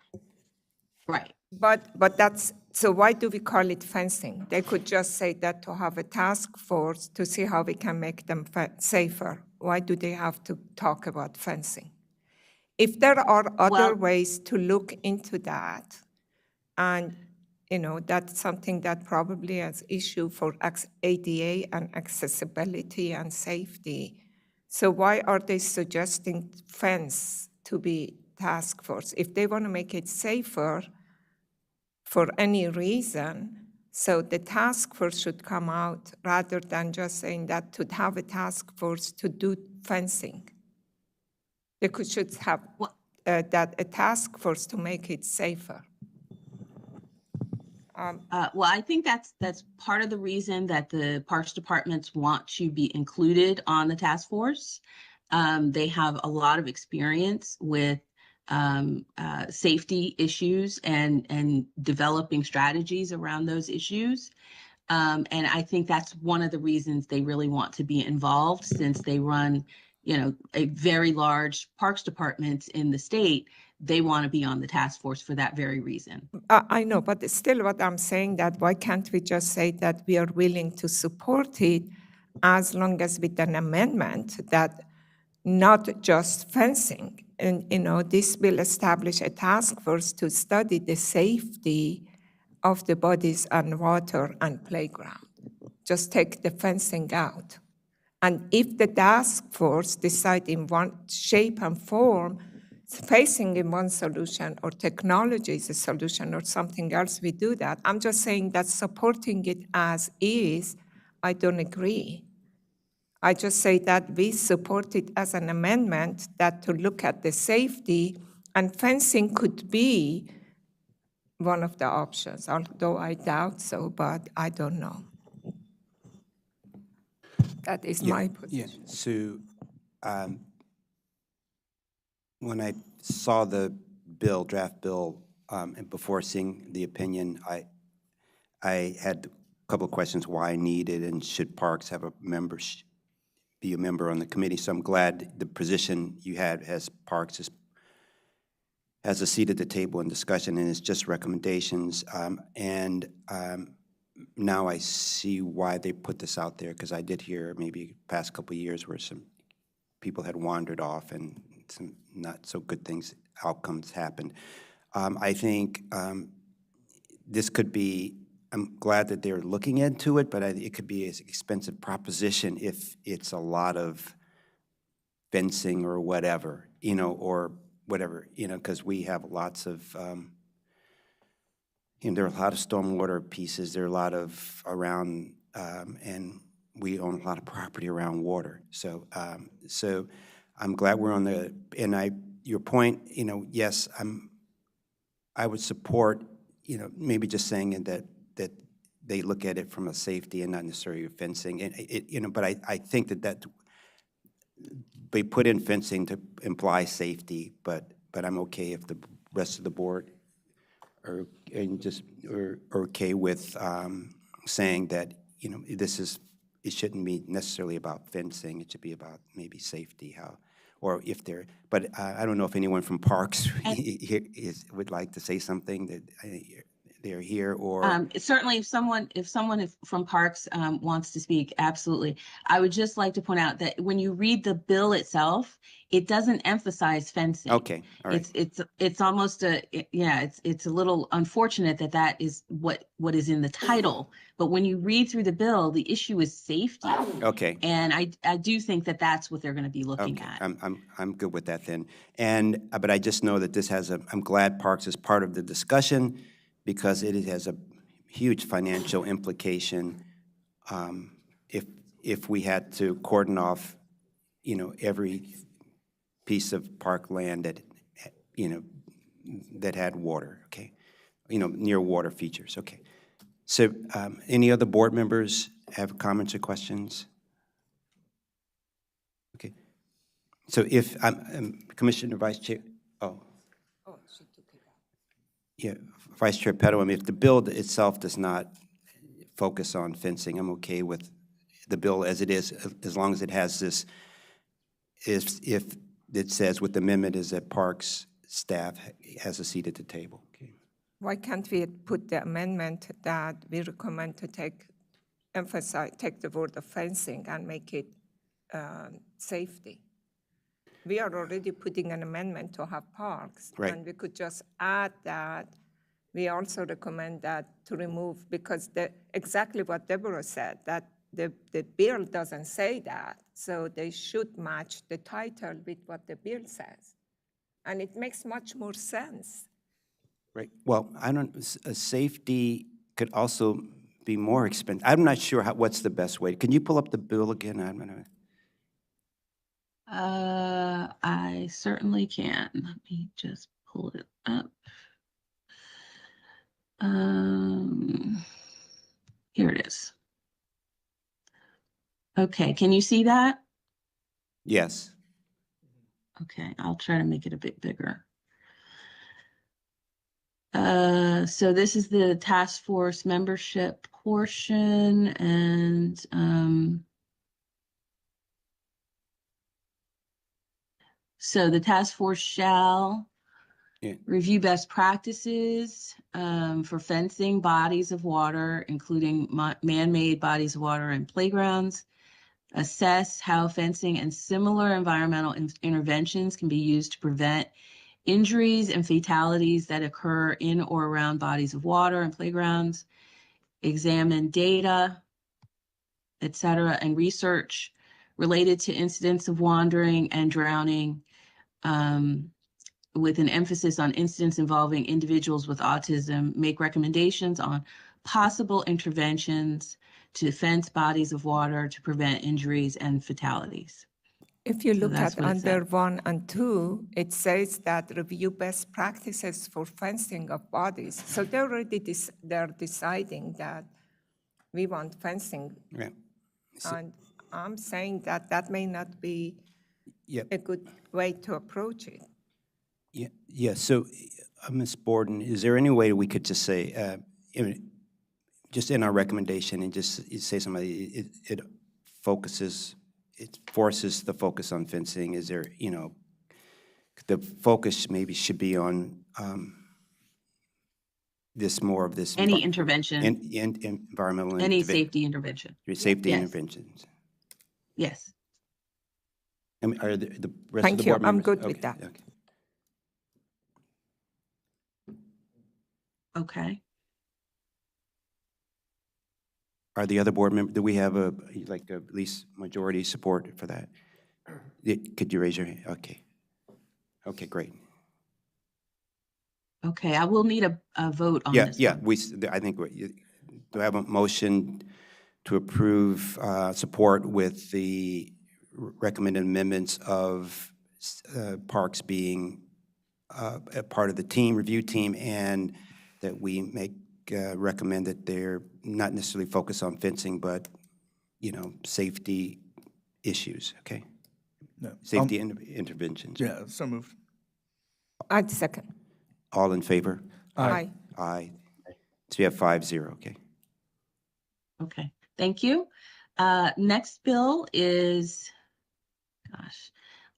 I: right.
C: But that's, so why do we call it fencing? They could just say that to have a task force to see how we can make them safer. Why do they have to talk about fencing? If there are other
I: Well-
C: ways to look into that, and that's something that probably is issue for ADA and accessibility and safety. So why are they suggesting fence to be task force? If they want to make it safer for any reason, so the task force should come out rather than just saying that to have a task force to do fencing. They should have that a task force to make it safer.
I: Well, I think that's part of the reason that the parks departments want to be included on the task force. They have a lot of experience with safety issues and developing strategies around those issues. And I think that's one of the reasons they really want to be involved, since they run, a very large parks department in the state. They want to be on the task force for that very reason.
C: I know, but still what I'm saying, that why can't we just say that we are willing to support it as long as with an amendment that not just fencing. And, this will establish a task force to study the safety of the bodies on water and playground. Just take the fencing out. And if the task force decide in one shape and form, facing in one solution or technology is a solution or something else, we do that. I'm just saying that supporting it as is, I don't agree. I just say that we support it as an amendment that to look at the safety, and fencing could be one of the options, although I doubt so, but I don't know. That is my position.
A: Yeah, so when I saw the bill, draft bill, and before seeing the opinion, I had a couple of questions why I need it, and should Parks have a member, be a member on the committee. So I'm glad the position you had as Parks has a seat at the table in discussion, and it's just recommendations. Now I see why they put this out there, because I did hear maybe past couple of years where some people had wandered off and some not so good things, outcomes happened. I think this could be, I'm glad that they're looking into it, but it could be an expensive proposition if it's a lot of fencing or whatever, or whatever, because we have lots of, there are a lot of stormwater pieces, there are a lot of around, and we own a lot of property around water. So I'm glad we're on your point, yes, I would support, maybe just saying that they look at it from a safety and not necessarily fencing, and but I think that they put in fencing to imply safety, but I'm okay if the rest of the board are okay with saying that, it shouldn't be necessarily about fencing, it should be about maybe safety, but I don't know if anyone from Parks would like to say something, that they're here, or...
I: Certainly, if someone from Parks wants to speak, absolutely. I would just like to point out that when you read the bill itself, it doesn't emphasize fencing.
A: Okay, all right.
I: It's almost it's a little unfortunate that is what is in the title. But when you read through the bill, the issue is safety.
A: Okay.
I: And I do think that that's what they're going to be looking at.
A: I'm good with that then. But I just know that this I'm glad Parks is part of the discussion, because it has a huge financial implication if we had to cordon off, every piece of park land that had water, okay? Near water features, okay. So any other board members have comments or questions? Okay. So if Commissioner Vice Chair, she took it out. Yeah, Vice Chair Petto, if the bill itself does not focus on fencing, I'm okay with the bill as it is, as long as it has this, if it says with the amendment is that Parks staff has a seat at the table. Okay.
C: Why can't we put the amendment that we recommend to take the word of fencing and make it safety? We are already putting an amendment to have parks.
A: Right.
C: And we could just add that. We also recommend that to remove, because exactly what Deborah said, that the bill doesn't say that. So they should match the title with what the bill says. And it makes much more sense.
A: Right. Well, safety could also be more expensive. I'm not sure what's the best way. Can you pull up the bill again?
I: I certainly can. Let me just pull it up. Here it is. Okay, can you see that?
A: Yes.
I: Okay, I'll try to make it a bit bigger. So this is the task force membership portion, and so the task force shall review best practices for fencing bodies of water, including man-made bodies of water and playgrounds, assess how fencing and similar environmental interventions can be used to prevent injuries and fatalities that occur in or around bodies of water and playgrounds, examine data, et cetera, and research related to incidents of wandering and drowning, with an emphasis on incidents involving individuals with autism, make recommendations on possible interventions to fence bodies of water to prevent injuries and fatalities.
C: If you
I: So
C: look
I: that's
C: at
I: what it
C: under
I: said.
C: 1 and 2, it says that review best practices for fencing of bodies. So they're deciding that we want fencing.
A: Yeah.
C: And I'm saying that that may not be
A: Yep.
C: a good way to approach it.
A: Yeah, so, Ms. Borden, is there any way we could just say, just in our recommendation and just say something, it focuses, it forces the focus on fencing? Is there, the focus maybe should be on more of this.
I: Any intervention,
A: Environmental.
I: any safety intervention.
A: Safety
I: Yes.
A: interventions.
I: Yes.
A: I mean, are the rest of
C: Thank
A: the
C: you.
A: board
C: I'm
A: members?
C: good with
A: Okay,
C: that.
A: okay.
I: Okay.
A: Are the other board members, do we have at least majority support for that? Could you raise your hand? Okay. Okay, great.
I: Okay, I will need a vote on
A: Yeah,
I: this
A: yeah,
I: one.
A: I think, do I have a motion to approve support with the recommended amendments of parks being a part of the review team, and that we recommend that they're not necessarily focused on fencing, but, safety issues, okay?
B: No.
A: Safety interventions.
B: Yeah, so moved.
C: I'd second.
A: All in favor?
C: Aye.
A: Aye. So you have 5-0, okay?
I: Okay, thank you. Next bill is,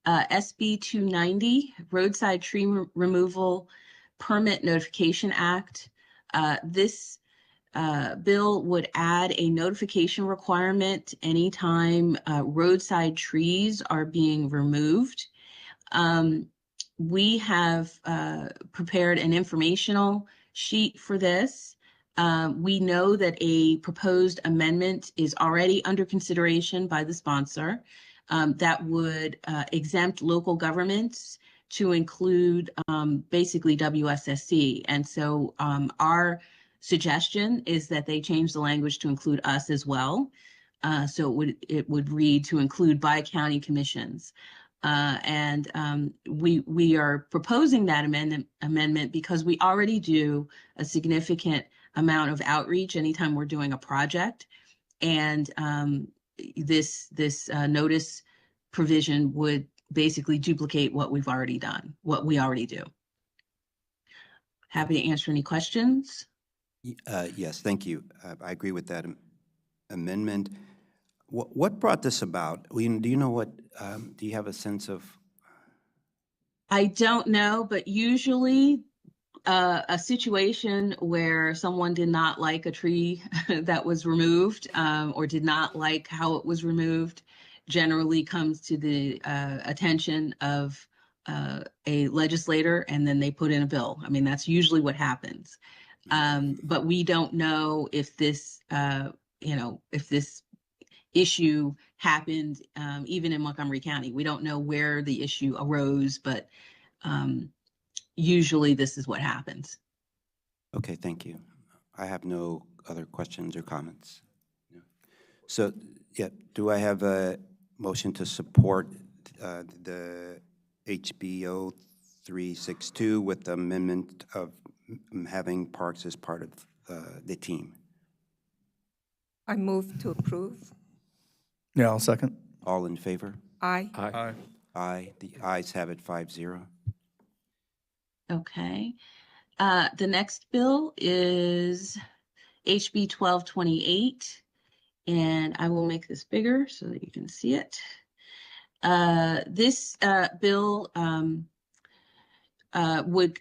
I: SB 290, Roadside Tree Removal Permit Notification Act. This bill would add a notification requirement anytime roadside trees are being removed. We have prepared an informational sheet for this. We know that a proposed amendment is already under consideration by the sponsor that would exempt local governments to include basically WSSC. And so our suggestion is that they change the language to include us as well. So it would read to include by county commissions. We are proposing that amendment because we already do a significant amount of outreach anytime we're doing a project. And this notice provision would basically duplicate what we've already done, what we already do. Happy to answer any questions.
A: Yes, thank you. I agree with that amendment. What brought this about? Do you know what, do you have a sense of?
I: I don't know, but usually a situation where someone did not like a tree that was removed or did not like how it was removed generally comes to the attention of a legislator, and then they put in a bill. I mean, that's usually what happens. But we don't know if this, if this issue happened even in Montgomery County. We don't know where the issue arose, but usually this is what happens.
A: Okay, thank you. I have no other questions or comments. No. So, yeah, do I have a motion to support the HBO 362 with the amendment of having parks as part of the team?
C: I move to approve.
B: Yeah, I'll second.
A: All in favor?
C: Aye.
B: Aye.
A: Aye. The ayes have it, 5-0.
I: Okay. The next bill is HB 1228, and I will make this bigger so that you can see it. This bill would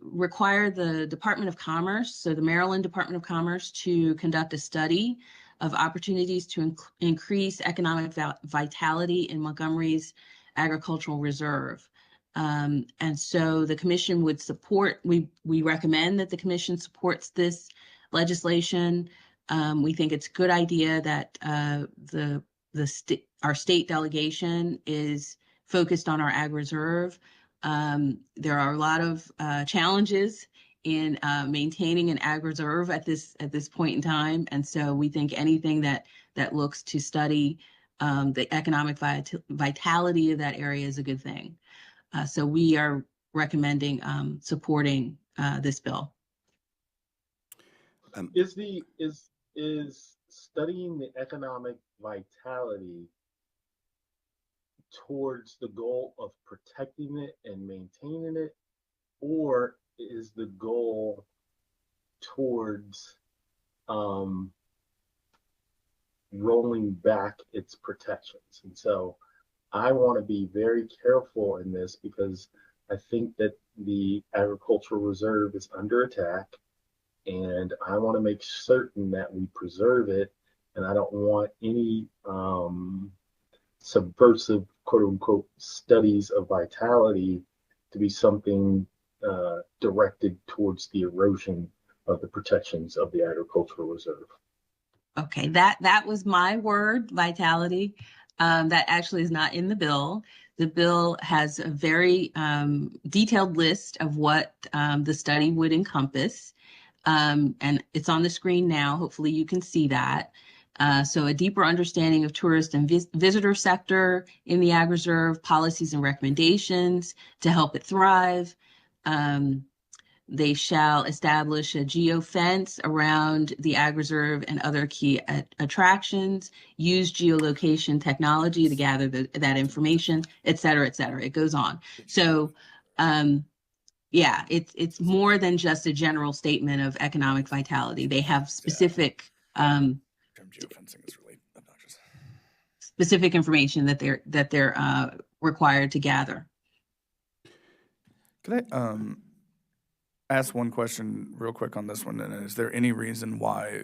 I: require the Department of Commerce, so the Maryland Department of Commerce, to conduct a study of opportunities to increase economic vitality in Montgomery's agricultural reserve. And so the commission would support, we recommend that the commission supports this legislation. We think it's a good idea that our state delegation is focused on our ag reserve. There are a lot of challenges in maintaining an ag reserve at this point in time, and so we think anything that looks to study the economic vitality of that area is a good thing. So we are recommending supporting this bill.
J: Is studying the economic vitality towards the goal of protecting it and maintaining it, or is the goal towards rolling back its protections? And so I want to be very careful in this because I think that the agricultural reserve is under attack, and I want to make certain that we preserve it, and I don't want any subversive, quote unquote, studies of vitality to be something directed towards the erosion of the protections of the agricultural reserve.
I: Okay, that was my word, vitality. That actually is not in the bill. The bill has a very detailed list of what the study would encompass. And it's on the screen now. Hopefully you can see that. So a deeper understanding of tourist and visitor sector in the ag reserve, policies and recommendations to help it thrive. They shall establish a geofence around the ag reserve and other key attractions, use geolocation technology to gather that information, et cetera, et cetera. It goes on. So, yeah, it's more than just a general statement of economic vitality. They have specific
B: Geofencing is really obnoxious.
I: specific information that they're required to gather.
B: Could I ask one question real quick on this one? And is there any reason why,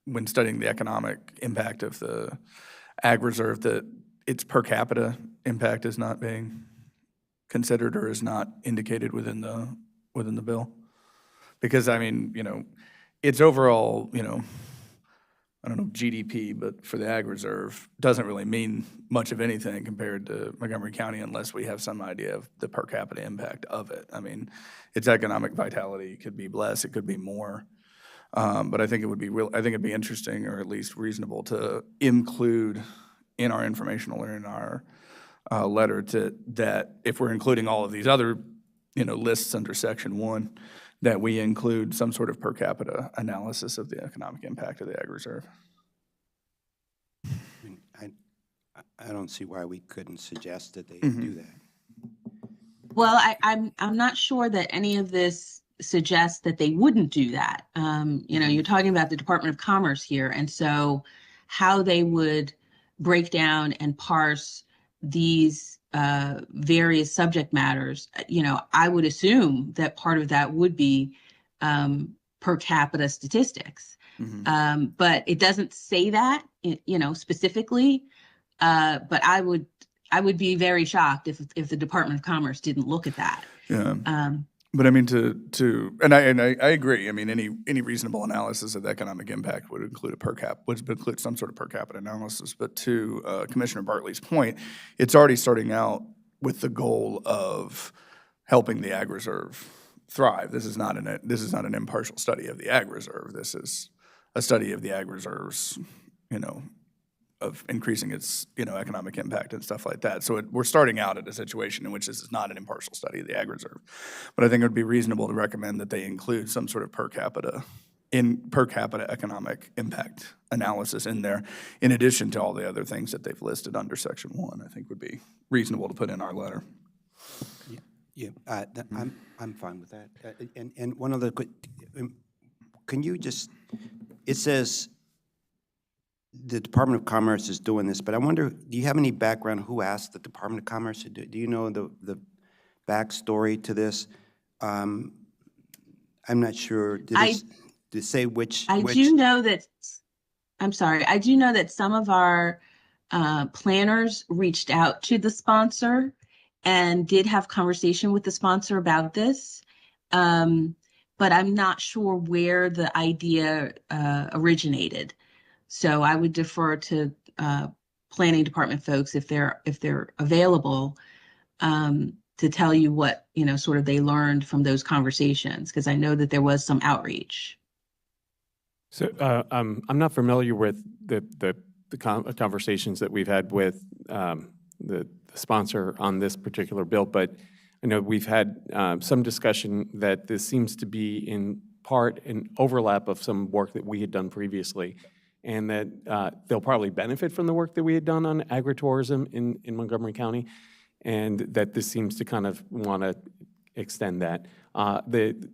B: when studying the economic impact of the ag reserve, that its per capita impact is not being considered or is not indicated within the bill? Because I mean, its overall, I don't know, GDP, but for the ag reserve doesn't really mean much of anything compared to Montgomery County unless we have some idea of the per capita impact of it. I mean, its economic vitality could be less, it could be more. But I think it would be I think it'd be interesting, or at least reasonable, to include in our informational or in our letter that if we're including all of these other, lists under Section 1, that we include some sort of per capita analysis of the economic impact of the ag reserve.
A: I don't see why we couldn't suggest that they do that.
I: Well, I'm not sure that any of this suggests that they wouldn't do that. You're talking about the Department of Commerce here, and so how they would break down and parse these various subject matters, I would assume that part of that would be per capita statistics. But it doesn't say that, specifically. But I would be very shocked if the Department of Commerce didn't look at that.
B: Yeah. But I mean, and I agree. I mean, any reasonable analysis of the economic impact would include would include some sort of per capita analysis. But to Commissioner Bartley's point, it's already starting out with the goal of helping the ag reserve thrive. This is not an impartial study of the ag reserve. This is a study of the ag reserve's, of increasing its, economic impact and stuff like that. So we're starting out at a situation in which this is not an impartial study of the ag reserve. But I think it would be reasonable to recommend that they include some sort of per capita economic impact analysis in there, in addition to all the other things that they've listed under Section 1. I think would be reasonable to put in our letter.
A: Yeah, I'm fine with that. And one other quick, can you just, it says the Department of Commerce is doing this, but I wonder, do you have any background who asked the Department of Commerce to do? Do you know the backstory to this? I'm not sure. Did it say which?
I: I do know that I'm sorry. I do know that some of our planners reached out to the sponsor and did have conversation with the sponsor about this. But I'm not sure where the idea originated. So I would defer to planning department folks if they're available to tell you what, sort of they learned from those conversations, because I know that there was some outreach.
D: So I'm not familiar with the conversations that we've had with the sponsor on this particular bill, but I know we've had some discussion that this seems to be in part an overlap of some work that we had done previously, and that they'll probably benefit from the work that we had done on agritourism in Montgomery County, and that this seems to kind of want to extend that. The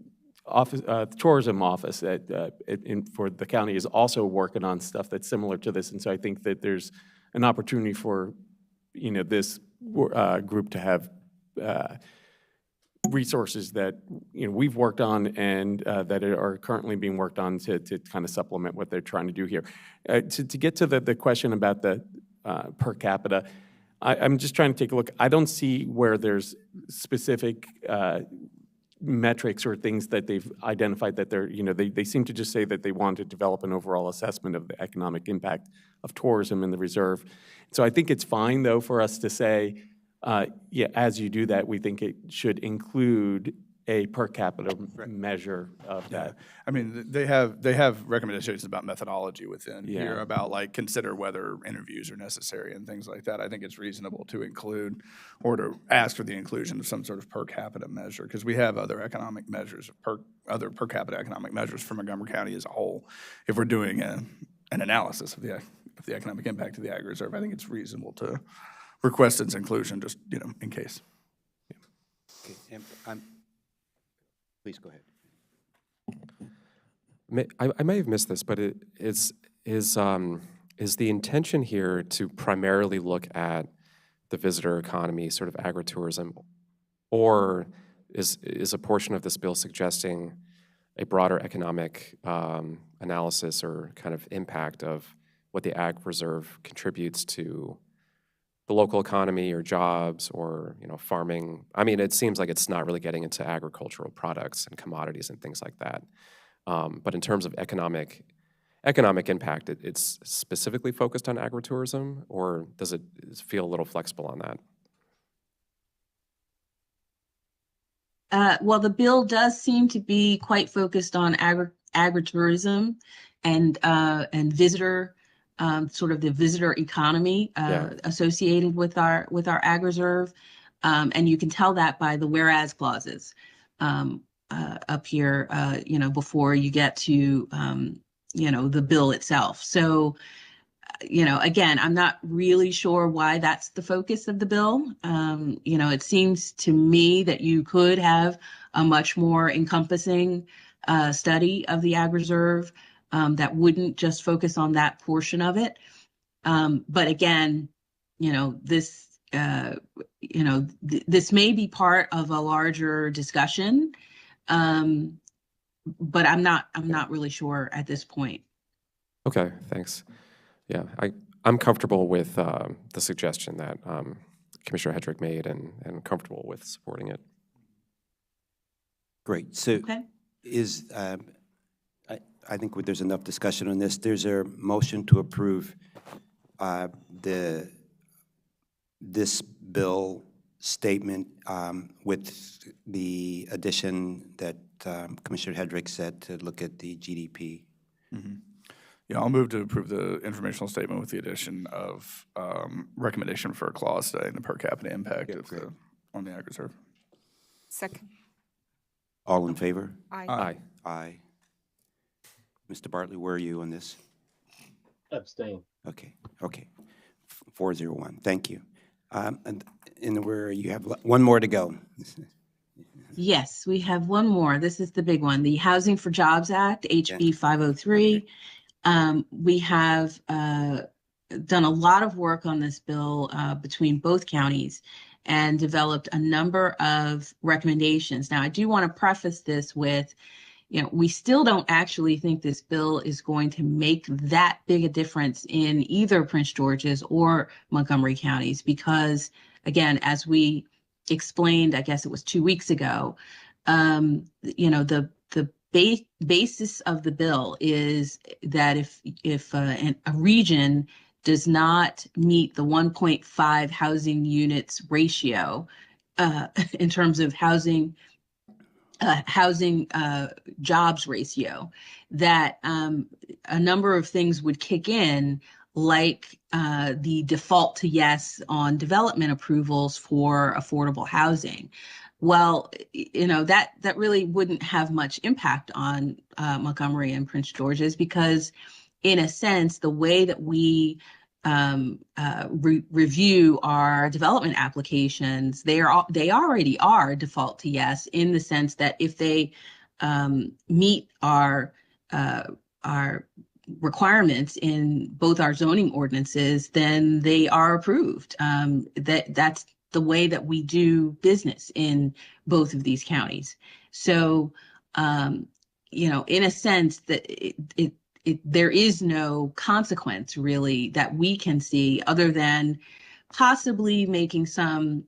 D: office, tourism office for the county is also working on stuff that's similar to this, and so I think that there's an opportunity for this group to have resources that we've worked on and that are currently being worked on to kind of supplement what they're trying to do here. To get to the question about the per capita, I'm just trying to take a look. I don't see where there's specific metrics or things that they've identified that they're, they seem to just say that they want to develop an overall assessment of the economic impact of tourism in the reserve. So I think it's fine, though, for us to say, yeah, as you do that, we think it should include a per capita measure of that.
B: I mean, they have recommendations about methodology within here
D: Yeah.
B: about like consider whether interviews are necessary and things like that. I think it's reasonable to include or to ask for the inclusion of some sort of per capita measure, because we have other economic measures, other per capita economic measures for Montgomery County as a whole. If we're doing an analysis of the economic impact of the Ag Reserve, I think it's reasonable to request its inclusion, just in case.
A: Okay, and please go ahead.
H: I may have missed this, but is the intention here to primarily look at the visitor economy, sort of agritourism, or is a portion of this bill suggesting a broader economic analysis or kind of impact of what the Ag Reserve contributes to the local economy or jobs or farming? I mean, it seems like it's not really getting into agricultural products and commodities and things like that. But in terms of economic impact, it's specifically focused on agritourism, or does it feel a little flexible on that?
I: Well, the bill does seem to be quite focused on agritourism and visitor, sort of the visitor economy associated with our Ag Reserve, and you can tell that by the whereas clauses up here, before you get to the bill itself. So, again, I'm not really sure why that's the focus of the bill. It seems to me that you could have a much more encompassing study of the Ag Reserve that wouldn't just focus on that portion of it. But again, this this may be part of a larger discussion, but I'm not really sure at this point.
H: Okay, thanks. Yeah, I'm comfortable with the suggestion that Commissioner Hedrick made and comfortable with supporting it.
A: Great. So
I: Okay.
A: I think there's enough discussion on this. There's a motion to approve this bill statement with the addition that Commissioner Hedrick said to look at the GDP.
B: Mm-hmm. Yeah, I'll move to approve the informational statement with the addition of recommendation for a clause studying the per capita impact on the Ag Reserve.
C: Second.
A: All in favor?
C: Aye.
H: Aye.
A: Aye. Mr. Bartley, where are you on this?
J: Abstain.
A: Okay. 401. Thank you. And where you have one more to go.
I: Yes, we have one more. This is the big one, the Housing for Jobs Act, HB 503. We have done a lot of work on this bill between both counties and developed a number of recommendations. Now, I do want to preface this with, we still don't actually think this bill is going to make that big a difference in either Prince George's or Montgomery counties because, again, as we explained, I guess it was 2 weeks ago, the basis of the bill is that if a region does not meet the 1.5 housing units ratio in terms of housing jobs ratio, that a number of things would kick in, like the default to yes on development approvals for affordable housing. Well, that really wouldn't have much impact on Montgomery and Prince George's because, in a sense, the way that we review our development applications, they already are default to yes, in the sense that if they meet our requirements in both our zoning ordinances, then they are approved. That's the way that we do business in both of these counties. So, in a sense, that there is no consequence really that we can see other than possibly making some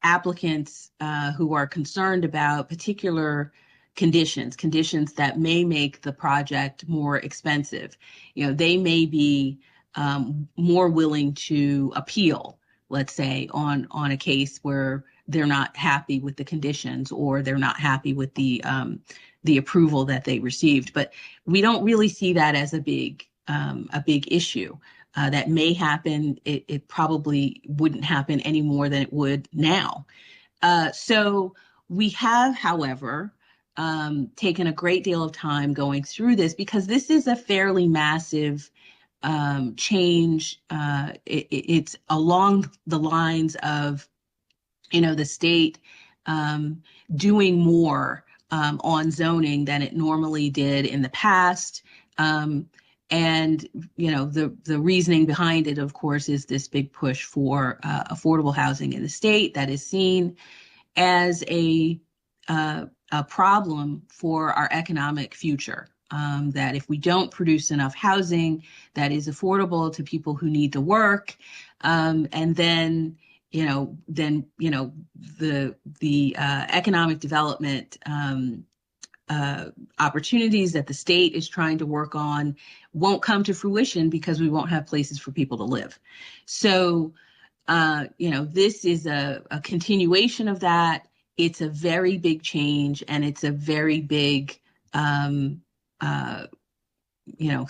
I: applicants who are concerned about particular conditions that may make the project more expensive. They may be more willing to appeal, let's say, on a case where they're not happy with the conditions or they're not happy with the approval that they received. But we don't really see that as a big issue. That may happen. It probably wouldn't happen any more than it would now. So we have, however, taken a great deal of time going through this because this is a fairly massive change. It's along the lines of, the state doing more on zoning than it normally did in the past. And, the reasoning behind it, of course, is this big push for affordable housing in the state that is seen as a problem for our economic future. That if we don't produce enough housing that is affordable to people who need to work, and then the economic development opportunities that the state is trying to work on won't come to fruition because we won't have places for people to live. So, this is a continuation of that. It's a very big change, and it's a very big,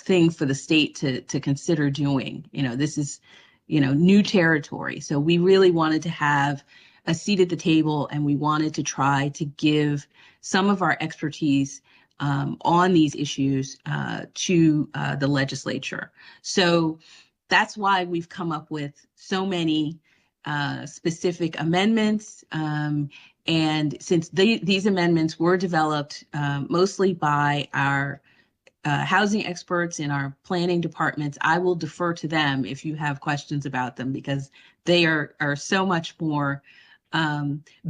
I: thing for the state to consider doing. This is, new territory. So we really wanted to have a seat at the table, and we wanted to try to give some of our expertise on these issues to the legislature. So that's why we've come up with so many specific amendments. And since these amendments were developed mostly by our housing experts in our planning departments, I will defer to them if you have questions about them because they are so much more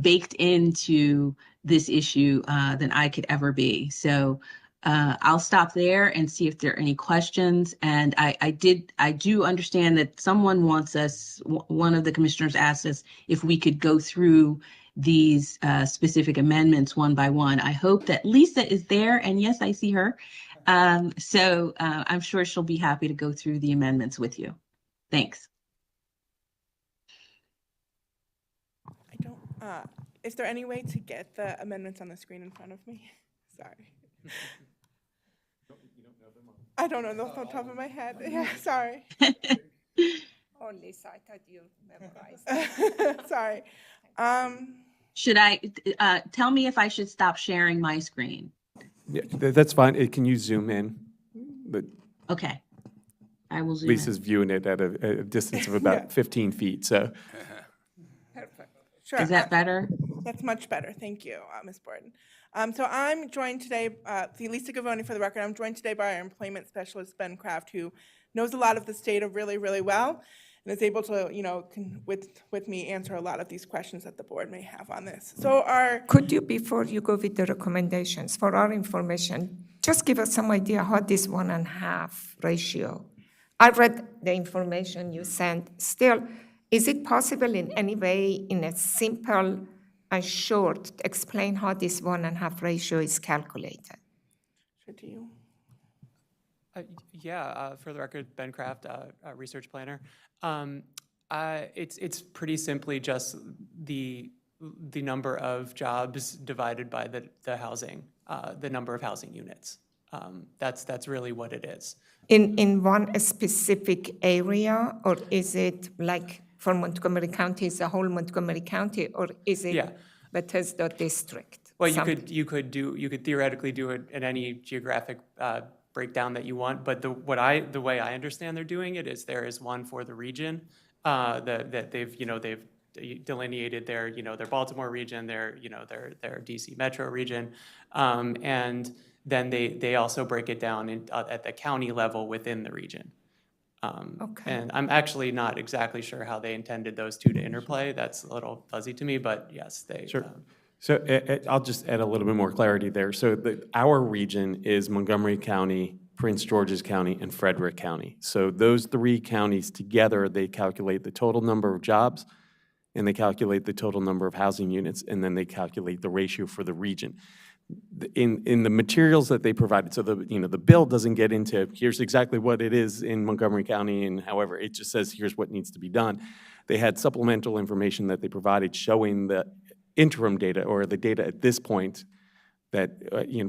I: baked into this issue than I could ever be. So I'll stop there and see if there are any questions. And I do understand that someone wants us, one of the commissioners asked us if we could go through these specific amendments one by one. I hope that Lisa is there, and yes, I see her. So I'm sure she'll be happy to go through the amendments with you. Thanks.
K: Is there any way to get the amendments on the screen in front of me? Sorry. I don't know them off the top of my head. Yeah, sorry.
C: Oh, Lisa, I thought you memorized.
K: Sorry.
I: Should I tell me if I should stop sharing my screen?
D: Yeah, that's fine. Can you zoom in? But
I: Okay. I will zoom in.
D: Lisa's viewing it at a distance of about 15 feet, so.
K: Perfect. Sure.
I: Is that better?
K: That's much better. Thank you, Ms. Borden. So I'm joined today, Lisa Gavoni for the record, I'm joined today by our employment specialist, Ben Kraft, who knows a lot of the data really, really well. and is able to, can, with me, answer a lot of these questions that the board may have on this. So
C: Could you, before you go with the recommendations, for our information, just give us some idea how this 1.5 ratio? I read the information you sent. Still, is it possible in any way, in a simple and short, to explain how this 1.5 ratio is calculated?
K: Sure, do you?
L: For the record, Ben Kraft, a research planner. It's pretty simply just the number of jobs divided by the housing, the number of housing units. That's really what it is.
C: In one specific area, or is it like for Montgomery County, is the whole Montgomery County, or is it
L: Yeah.
C: Bethesda district?
L: Well,
C: Something.
L: you could theoretically do it in any geographic breakdown that you want, but the way I understand they're doing it is there is one for the region that they've delineated their Baltimore region, their DC metro region, and then they also break it down at the county level within the region.
C: Okay.
L: And I'm actually not exactly sure how they intended those two to interplay. That's a little fuzzy to me, but yes, they.
D: Sure. So I'll just add a little bit more clarity there. So our region is Montgomery County, Prince George's County, and Frederick County. So those 3 counties together, they calculate the total number of jobs, and they calculate the total number of housing units, and then they calculate the ratio for the region. In the materials that they provided, so the bill doesn't get into here's exactly what it is in Montgomery County, and however, it just says here's what needs to be done. They had supplemental information that they provided showing the interim data, or the data at this point that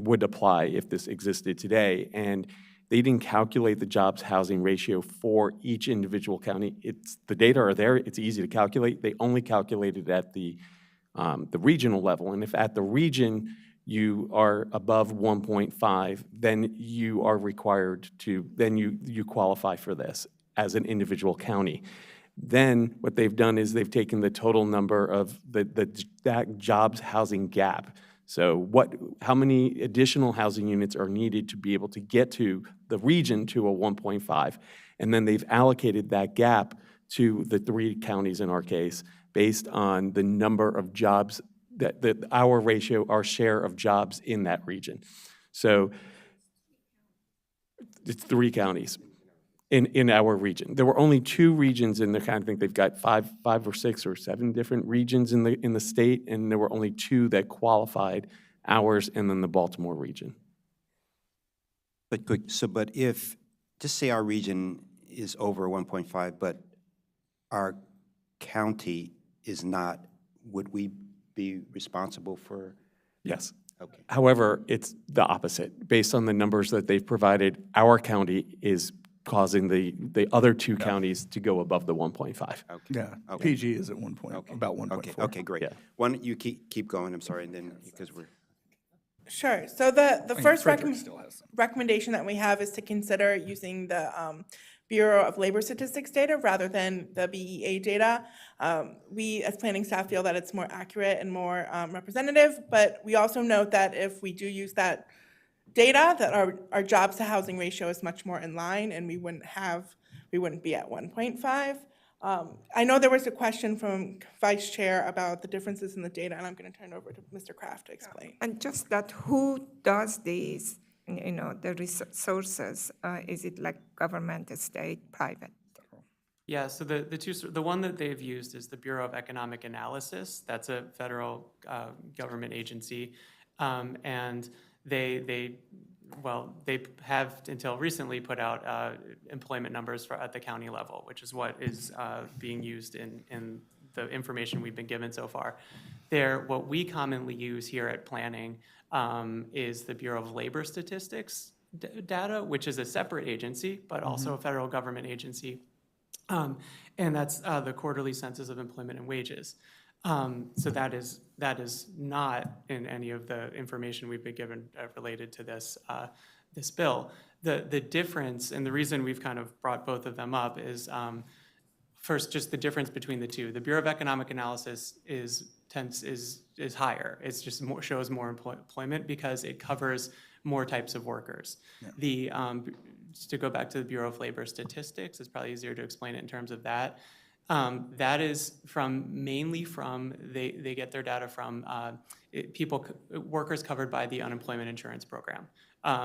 D: would apply if this existed today. And they didn't calculate the jobs housing ratio for each individual county. The data are there. It's easy to calculate. They only calculated at the regional level. And if at the region you are above 1.5, then you are required to, then you qualify for this as an individual county. Then what they've done is they've taken the total number of that jobs housing gap. So how many additional housing units are needed to be able to get to the region to a 1.5? And then they've allocated that gap to the 3 counties in our case based on the number of jobs that our ratio, our share of jobs in that region. So it's 3 counties in our region. There were only 2 regions in the kind of thing. They've got 5 or 6 or 7 different regions in the state, and there were only 2 that qualified, ours and then the Baltimore region.
A: But if, just say our region is over 1.5, but our county is not, would we be responsible for?
D: Yes.
A: Okay.
D: However, it's the opposite. Based on the numbers that they've provided, our county is causing the other 2 counties to go above the 1.5.
A: Okay.
B: Yeah,
A: Okay.
B: PG is at 1 point,
A: Okay.
B: about 1.4.
A: Okay, great.
D: Yeah.
A: Why don't you keep going, I'm sorry, and then, because we're.
K: Sure. So the first
B: Frederick still has some.
K: recommendation that we have is to consider using the Bureau of Labor Statistics data rather than the BEA data. We, as planning staff, feel that it's more accurate and more representative, but we also note that if we do use that data, that our jobs to housing ratio is much more in line, and we wouldn't be at 1.5. I know there was a question from Vice Chair about the differences in the data, and I'm going to turn it over to Mr. Kraft to explain.
C: And just that, who does these, the resources? Is it like government, state, private?
L: Yeah, so the one that they've used is the Bureau of Economic Analysis. That's a federal government agency, and they have until recently put out employment numbers at the county level, which is what is being used in the information we've been given so far. What we commonly use here at planning is the Bureau of Labor Statistics data, which is a separate agency, but also a federal government agency. And that's the quarterly census of employment and wages. So that is not in any of the information we've been given related to this bill. The difference, and the reason we've kind of brought both of them up is first just the difference between the 2. The Bureau of Economic Analysis is higher. It's just shows more employment because it covers more types of workers.
B: Yeah.
L: The just to go back to the Bureau of Labor Statistics, it's probably easier to explain it in terms of that. That is mainly from, they get their data from workers covered by the unemployment insurance program.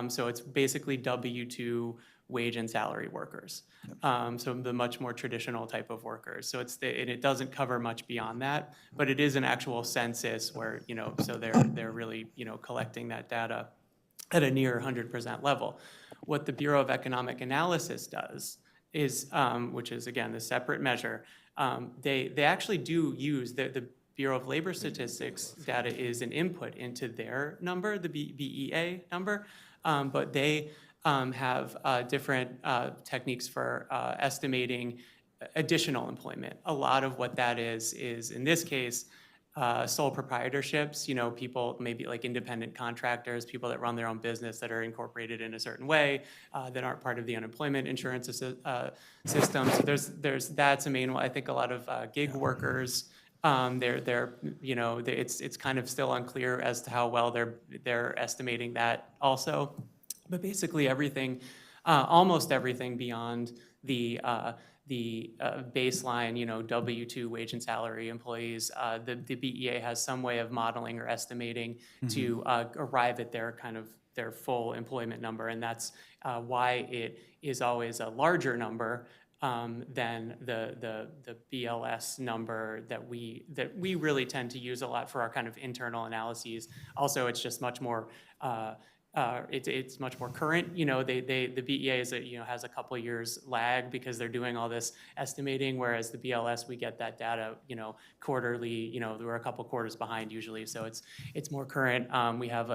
L: So it's basically W-2 wage and salary workers. So the much more traditional type of workers. So and it doesn't cover much beyond that, but it is an actual census where, so they're really, collecting that data at a near 100% level. What the Bureau of Economic Analysis does is, which is again, the separate measure, they actually do use the Bureau of Labor Statistics data is an input into their number, the BEA number, but they have different techniques for estimating additional employment. A lot of what that is in this case, sole proprietorships, people maybe like independent contractors, people that run their own business that are incorporated in a certain way, that aren't part of the unemployment insurance system. So that's a main one. I think a lot of gig workers, it's kind of still unclear as to how well they're estimating that also. But basically everything, almost everything beyond the baseline, W-2 wage and salary employees, the BEA has some way of modeling or estimating to arrive at their full employment number, and that's why it is always a larger number than the BLS number that we really tend to use a lot for our kind of internal analyses. Also, it's just much more. It's much more current. The BEA has a couple years lag because they're doing all this estimating, whereas the BLS, we get that data, quarterly. We're a couple quarters behind usually, so it's more current. We have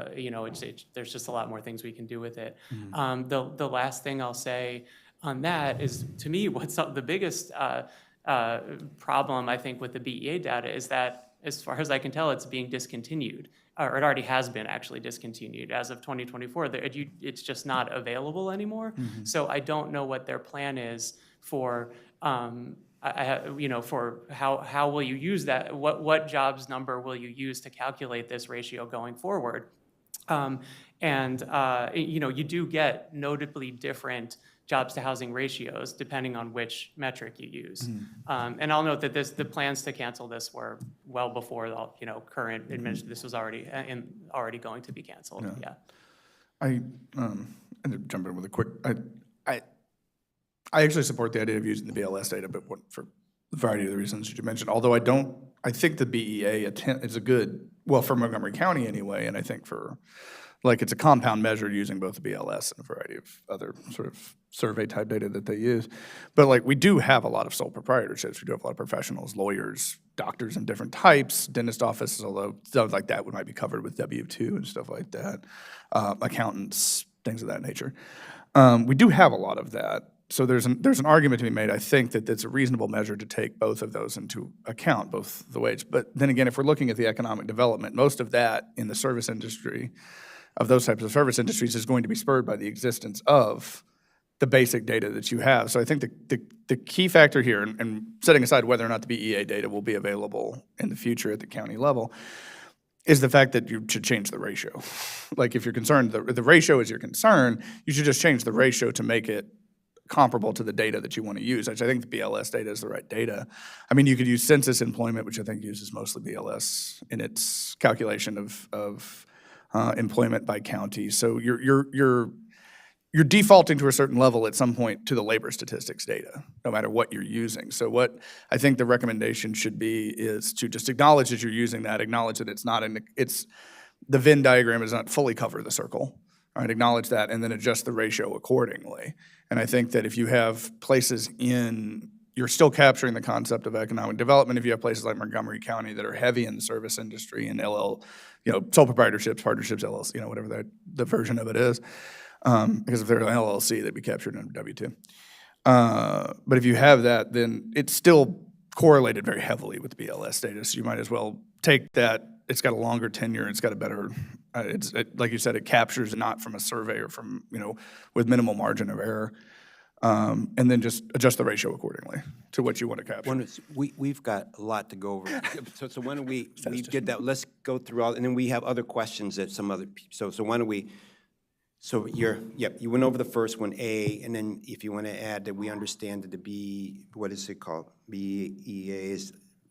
L: there's just a lot more things we can do with it. The last thing I'll say on that is, to me, what's the biggest problem I think with the BEA data is that, as far as I can tell, it's being discontinued. Or it already has been actually discontinued as of 2024. It's just not available anymore. So I don't know what their plan is for, for how will you use that? What jobs number will you use to calculate this ratio going forward? You do get notably different jobs to housing ratios depending on which metric you use. And I'll note that the plans to cancel this were well before the current administration. This was already going to be canceled. Yeah.
B: I jump in with a quick. I actually support the idea of using the BLS data, but for a variety of the reasons that you mentioned. Although I think the BEA is a good, well, for Montgomery County anyway, and I think it's a compound measure using both the BLS and a variety of other sort of survey type data that they use. But we do have a lot of sole proprietorships. We do have a lot of professionals, lawyers, doctors in different types, dentist offices, although stuff like that might be covered with W-2 and stuff like that, accountants, things of that nature. We do have a lot of that. So there's an argument to be made, I think, that it's a reasonable measure to take both of those into account, both the wage. But then again, if we're looking at the economic development, most of that in the service industry, of those types of service industries, is going to be spurred by the existence of the basic data that you have. So I think the key factor here, and setting aside whether or not the BEA data will be available in the future at the county level, is the fact that you should change the ratio. If you're concerned, the ratio is your concern, you should just change the ratio to make it comparable to the data that you want to use. I think the BLS data is the right data. I mean, you could use census employment, which I think uses mostly BLS in its calculation of employment by county. So you're defaulting to a certain level at some point to the labor statistics data, no matter what you're using. So what I think the recommendation should be is to just acknowledge that you're using that, acknowledge that the Venn diagram does not fully cover the circle. All right, acknowledge that, and then adjust the ratio accordingly. And I think that if you have places you're still capturing the concept of economic development. If you have places like Montgomery County that are heavy in the service industry and sole proprietorships, partnerships, LLC, whatever the version of it is, because if they're an LLC, they'd be captured under W-2. But if you have that, then it's still correlated very heavily with the BLS data. So you might as well take that. It's got a longer tenure. It's got a better. Like you said, it captures not from a survey or from with minimal margin of error. And then just adjust the ratio accordingly to what you want to capture.
A: We've got a lot to go over. So why don't we did that? Let's go through all, and then we have other questions that some other. So why don't we So you went over the first one, A, and then if you want to add that we understand that the B, what is it called? BEA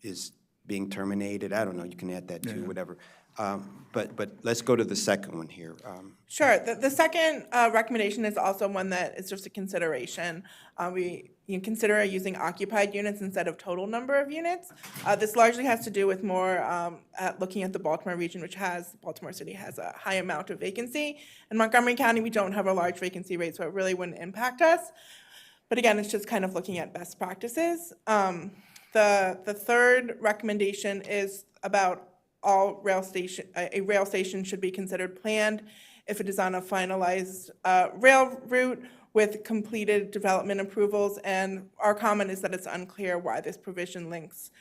A: is being terminated. I don't know, you can add that too, whatever. But let's go to the second one here.
K: Sure. The second recommendation is also one that is just a consideration. You consider using occupied units instead of total number of units. This largely has to do with more looking at the Baltimore region, Baltimore City has a high amount of vacancy. In Montgomery County, we don't have a large vacancy rate, so it really wouldn't impact us. But again, it's just kind of looking at best practices. The third recommendation is about a rail station should be considered planned if it is on a finalized rail route with completed development approvals. And our comment is that it's unclear why this provision links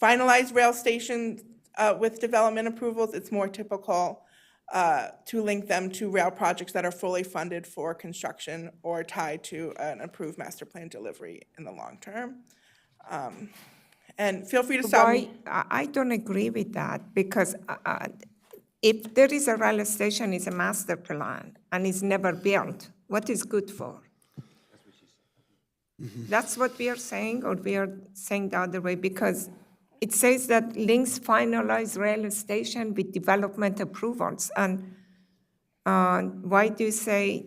K: finalized rail stations with development approvals. It's more typical to link them to rail projects that are fully funded for construction or tied to an approved master plan delivery in the long term. And feel free to stop me.
C: I don't agree with that, because if there is a rail station, it's a master plan, and it's never built, what is good for? That's what we are saying, or we are saying the other way? Because it says that links finalized rail station with development approvals. And why do you say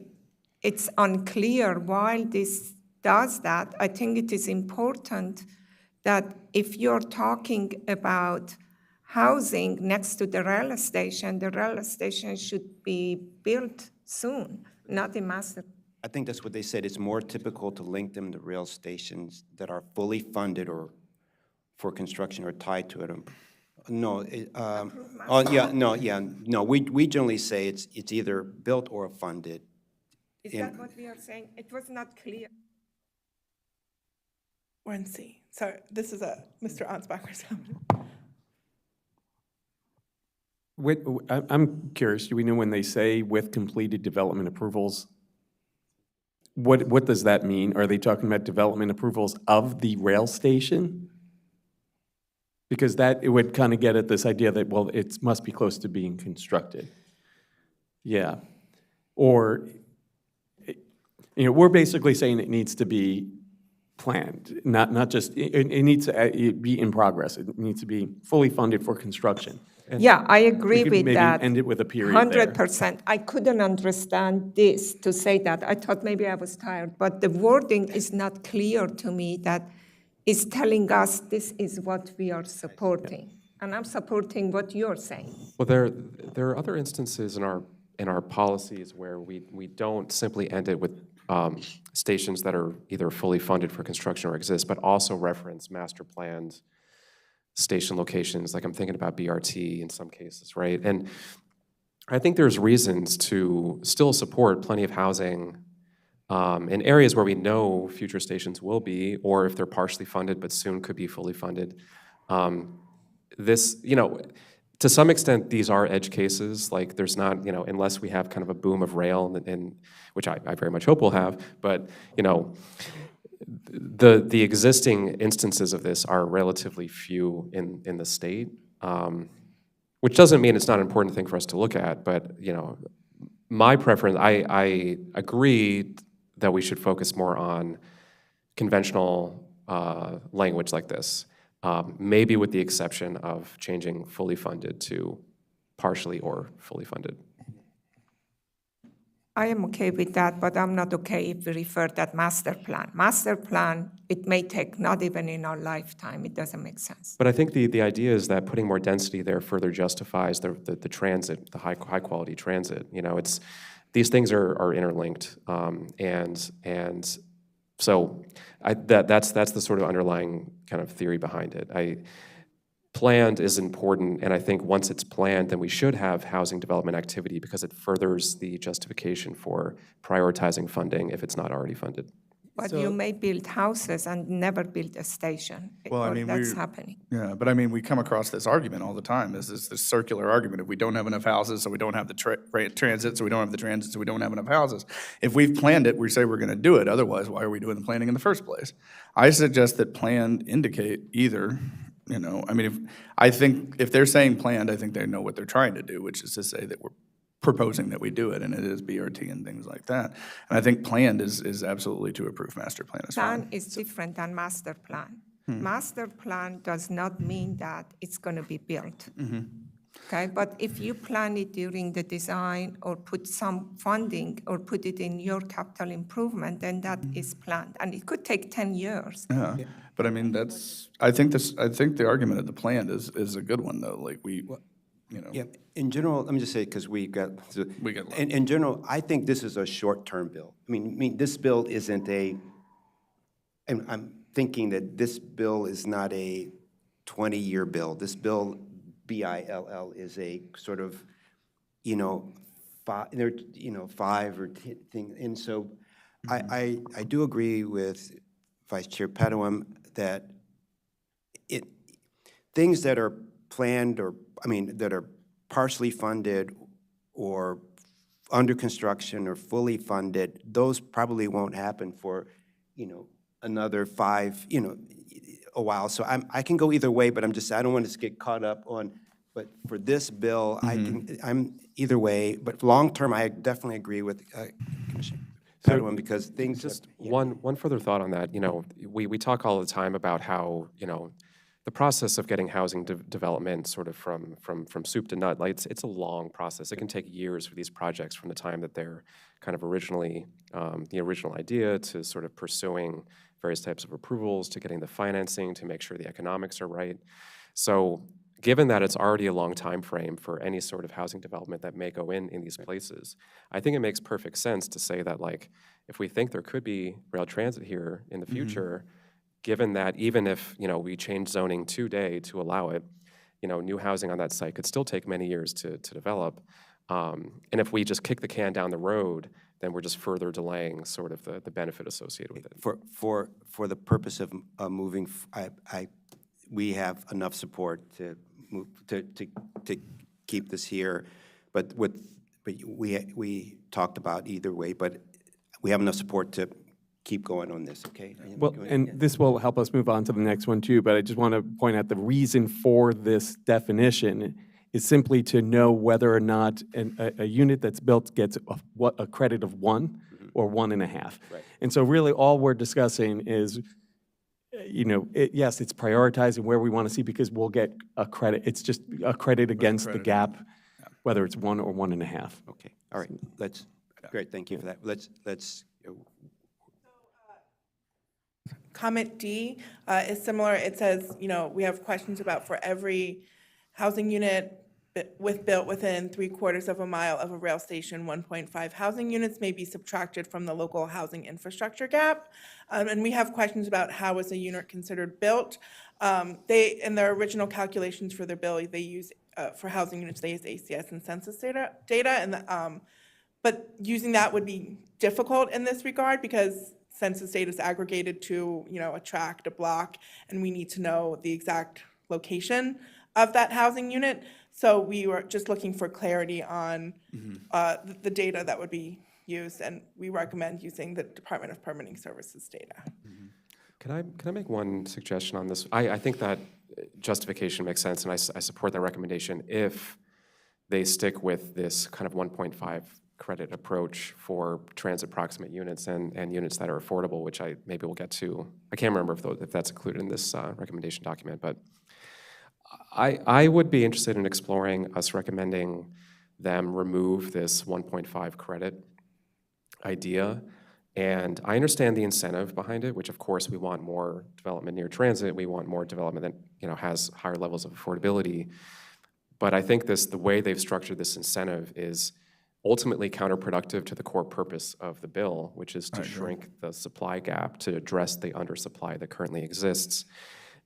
C: it's unclear why this does that? I think it is important that if you're talking about housing next to the rail station should be built soon, not a master.
A: I think that's what they said. It's more typical to link them to rail stations that are fully funded or for construction or tied to it. No, no. We generally say it's either built or funded.
C: Is that what we are saying? It was not clear.
K: We're in C. Sorry, this is Mr. Ansbacher's comment.
D: I'm curious, do we know when they say with completed development approvals, what does that mean? Are they talking about development approvals of the rail station? Because it would kind of get at this idea that, well, it must be close to being constructed. Yeah. Or, we're basically saying it needs to be planned, not just, it needs to be in progress. It needs to be fully funded for construction. And
C: yeah, I agree with
D: maybe
C: that.
D: End it with a period there.
C: 100%. I couldn't understand this to say that. I thought maybe I was tired, but the wording is not clear to me that is telling us this is what we are supporting. And I'm supporting what you're saying.
H: Well, there are other instances in our policies where we don't simply end it with stations that are either fully funded for construction or exist, but also reference master planned station locations. Like I'm thinking about BRT in some cases, right? And I think there's reasons to still support plenty of housing in areas where we know future stations will be, or if they're partially funded but soon could be fully funded. To some extent, these are edge cases. Like there's not, unless we have kind of a boom of rail, and which I very much hope we'll have, but, the existing instances of this are relatively few in the state, which doesn't mean it's not an important thing for us to look at, but, my preference, I agree that we should focus more on conventional language like this. Maybe with the exception of changing fully funded to partially or fully funded.
C: I am okay with that, but I'm not okay if we refer that master plan. Master plan, it may take not even in our lifetime. It doesn't make sense.
H: But I think the idea is that putting more density there further justifies the transit, the high quality transit. These things are interlinked, and so that's the sort of underlying kind of theory behind it. Planned is important, and I think once it's planned, then we should have housing development activity because it furthers the justification for prioritizing funding if it's not already funded.
C: But you may build houses and never build a station.
B: Well,
C: that's happening.
B: Yeah, but we come across this argument all the time. This is this circular argument. If we don't have enough houses, so we don't have the transit, so we don't have the transit, so we don't have enough houses. If we've planned it, we say we're going to do it. Otherwise, why are we doing the planning in the first place? I suggest that planned indicate either. I think if they're saying planned, I think they know what they're trying to do, which is to say that we're proposing that we do it, and it is BRT and things like that. And I think planned is absolutely to approve master plan is
C: Plan
B: fine.
C: is different than master plan. Master plan does not mean that it's going to be built. Okay, but if you plan it during the design or put some funding or put it in your capital improvement, then that is planned. And it could take 10 years.
B: Yeah, but I mean, I think the argument of the planned is a good one, though, like
A: Yeah, in general, let me just say, because we got in general, I think this is a short-term bill. I mean, this bill isn't and I'm thinking that this bill is not a 20-year bill. This bill, BILL, is a sort of, five or 10 thing. And so I do agree with Vice Chair Padawam that things that are planned that are partially funded or under construction or fully funded, those probably won't happen for, another a while. So I can go either way, but I don't want to get caught up on, but for this bill, I'm either way, but long-term, I definitely agree with Commissioner Padawam because things.
H: Just one further thought on that. We talk all the time about how, the process of getting housing development sort of from soup to nut, like it's a long process. It can take years for these projects from the time that they're kind of originally, the original idea to sort of pursuing various types of approvals, to getting the financing, to make sure the economics are right. So given that it's already a long time frame for any sort of housing development that may go in these places, I think it makes perfect sense to say that, like, if we think there could be rail transit here in the future, given that even if, we change zoning today to allow it, new housing on that site could still take many years to develop. And if we just kick the can down the road, then we're just further delaying sort of the benefit associated with it.
A: For the purpose of moving, we have enough support to move to keep this here, but we talked about either way, but we have enough support to keep going on this, okay?
D: Well, and this will help us move on to the next one too, but I just want to point out the reason for this definition is simply to know whether or not a unit that's built gets a credit of 1 or 1.5.
A: Right.
D: And so really all we're discussing is, yes, it's prioritizing where we want to see because we'll get a credit. It's just a credit against the gap, whether it's 1 or 1.5.
A: Okay, all right, great, thank you for that. Let's
K: Comment D is similar. It says, we have questions about for every housing unit built within 3/4 mile of a rail station, 1.5 housing units may be subtracted from the local housing infrastructure gap. And we have questions about how is a unit considered built. In their original calculations for their bill, they use, for housing units, they use ACS and census data, and but using that would be difficult in this regard because census data is aggregated to, a tract, a block, and we need to know the exact location of that housing unit. So we were just looking for clarity on the data that would be used, and we recommend using the Department of Permitting Services data.
H: Can I make one suggestion on this? I think that justification makes sense, and I support that recommendation if they stick with this kind of 1.5 credit approach for transit proximate units and units that are affordable, which maybe we'll get to. I can't remember if that's included in this recommendation document, but I would be interested in exploring us recommending them remove this 1.5 credit idea. And I understand the incentive behind it, which of course we want more development near transit. We want more development that has higher levels of affordability. But I think the way they've structured this incentive is ultimately counterproductive to the core purpose of the bill, which is to shrink the supply gap to address the undersupply that currently exists.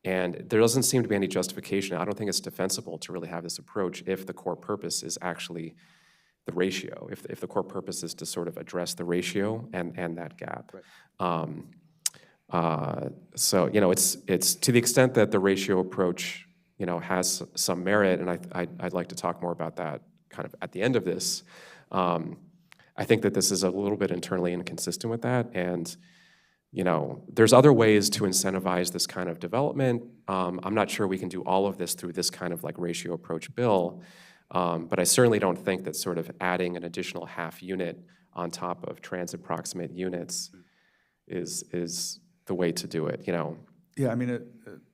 H: And there doesn't seem to be any justification. I don't think it's defensible to really have this approach if the core purpose is actually the ratio, if the core purpose is to sort of address the ratio and that gap. Right. So, it's to the extent that the ratio approach, has some merit, and I'd like to talk more about that kind of at the end of this. I think that this is a little bit internally inconsistent with that, and there's other ways to incentivize this kind of development. I'm not sure we can do all of this through this kind of like ratio approach bill, But I certainly don't think that sort of adding an additional half unit on top of transit proximate units is the way to do it, you know?
B: Yeah, I mean,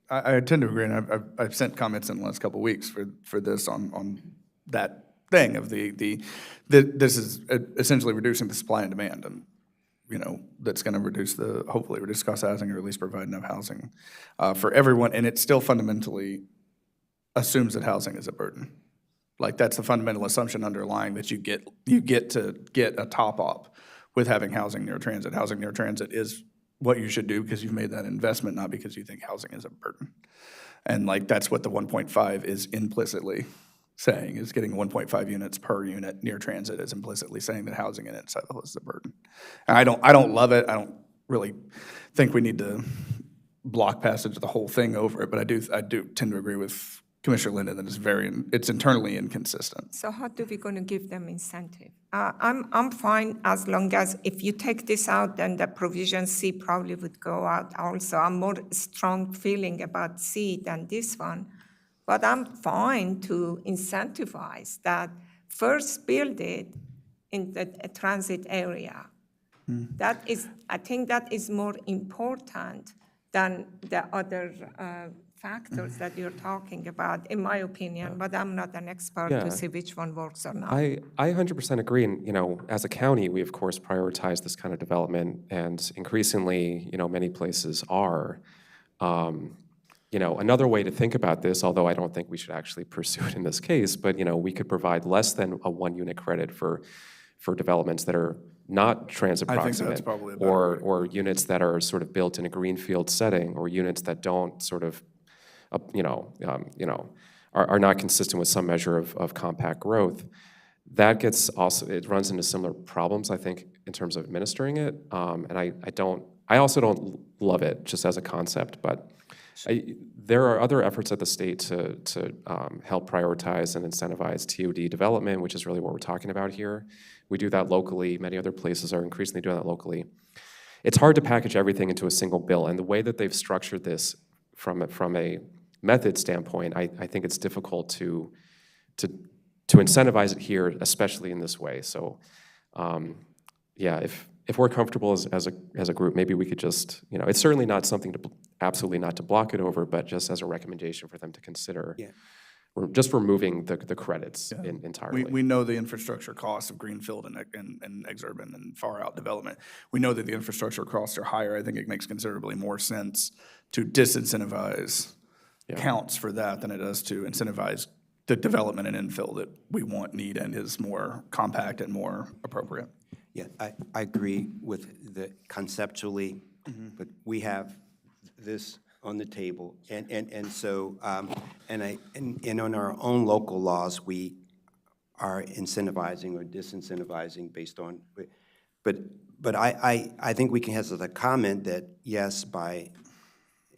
B: I tend to agree, and I've sent comments in the last couple of weeks for this on that thing of this is essentially reducing the supply and demand, and, you know, that's gonna hopefully reduce cost of housing, or at least provide enough housing for everyone, and it still fundamentally assumes that housing is a burden. Like, that's the fundamental assumption underlying that you get to get a top-up with having housing near transit. Housing near transit is what you should do because you've made that investment, not because you think housing is a burden. And like, that's what the 1.5 is implicitly saying, is getting 1.5 units per unit near transit is implicitly saying that housing in itself is a burden. And I don't love it. I don't really think we need to block passage the whole thing over it, but I do tend to agree with Commissioner Linden that it's internally inconsistent.
C: So how do we going to give them incentive? I'm fine as long as if you take this out, then the provision C probably would go out also. I'm more strong feeling about C than this one, but I'm fine to incentivize that first build it in the transit area. I think that is more important than the other factors that you're talking about, in my opinion, but I'm not an expert
H: Yeah.
C: to see which one works or not.
H: I 100% agree, and, you know, as a county, we of course prioritize this kind of development, and increasingly, you know, many places are. You know, another way to think about this, although I don't think we should actually pursue it in this case, but, you know, we could provide less than a 1-unit credit for developments that are not transit
B: I think that's
H: proximate,
B: probably a better way.
H: or units that are sort of built in a greenfield setting, or units that don't sort of, are not consistent with some measure of compact growth. That gets also, it runs into similar problems, I think, in terms of administering it. And I also don't love it just as a concept, but there are other efforts at the state to help prioritize and incentivize TOD development, which is really what we're talking about here. We do that locally. Many other places are increasingly doing that locally. It's hard to package everything into a single bill, and the way that they've structured this from a method standpoint, I think it's difficult to incentivize it here, especially in this way. So, yeah, if we're comfortable as a group, maybe we could just, you know, it's certainly not something to absolutely not to block it over, but just as a recommendation for them to consider.
A: Yeah.
H: We're just removing the credits entirely.
B: We know the infrastructure costs of greenfield and exurban and far out development. We know that the infrastructure costs are higher. I think it makes considerably more sense to disincentivize counts for that than it does to incentivize the development and infill that we want, need, and is more compact and more appropriate.
A: Yeah, I agree with the conceptually, but we have this on the table, and so and on our own local laws, we are incentivizing or disincentivizing based on, but I think we can have the comment that yes, by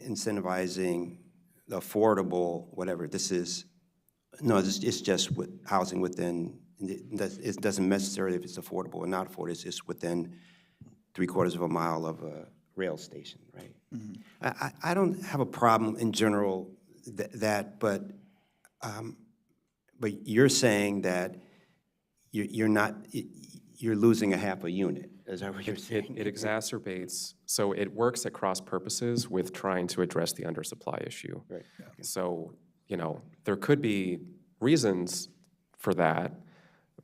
A: incentivizing the affordable whatever this is, no, it's just with housing within. It doesn't necessarily if it's affordable or not affordable. It's just within 3/4 of a mile of a rail station, right? I don't have a problem in general but you're saying that you're losing a half a unit. Is that what you're saying?
H: It exacerbates, so it works at cross purposes with trying to address the undersupply issue.
A: Right.
H: So, you know, there could be reasons for that,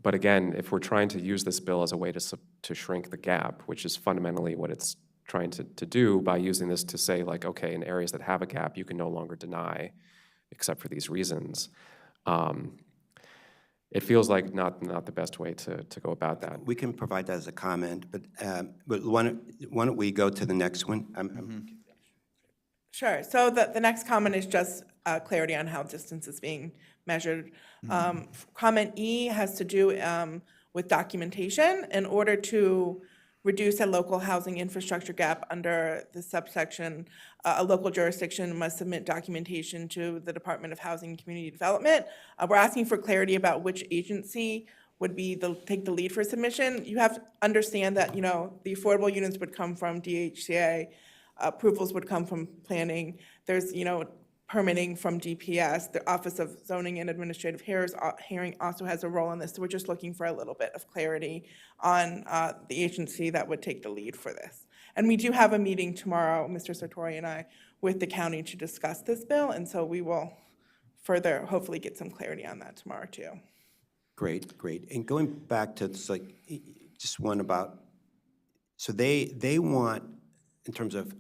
H: but again, if we're trying to use this bill as a way to shrink the gap, which is fundamentally what it's trying to do by using this to say, like, okay, in areas that have a gap, you can no longer deny except for these reasons. It feels like not the best way to go about that.
A: We can provide that as a comment, but why don't we go to the next one?
K: Sure. So the next comment is just clarity on how distance is being measured. Comment E has to do with documentation. In order to reduce a local housing infrastructure gap under the subsection, a local jurisdiction must submit documentation to the Department of Housing and Community Development. We're asking for clarity about which agency would take the lead for submission. You have to understand that, you know, the affordable units would come from DHCA, approvals would come from planning. There's, you know, permitting from DPS. The Office of Zoning and Administrative Hearing also has a role in this, so we're just looking for a little bit of clarity on the agency that would take the lead for this. And we do have a meeting tomorrow, Mr. Sartori and I, with the county to discuss this bill, and so we will further hopefully get some clarity on that tomorrow too.
A: Great, great. And going back to, it's like, just one about, so they want, in terms of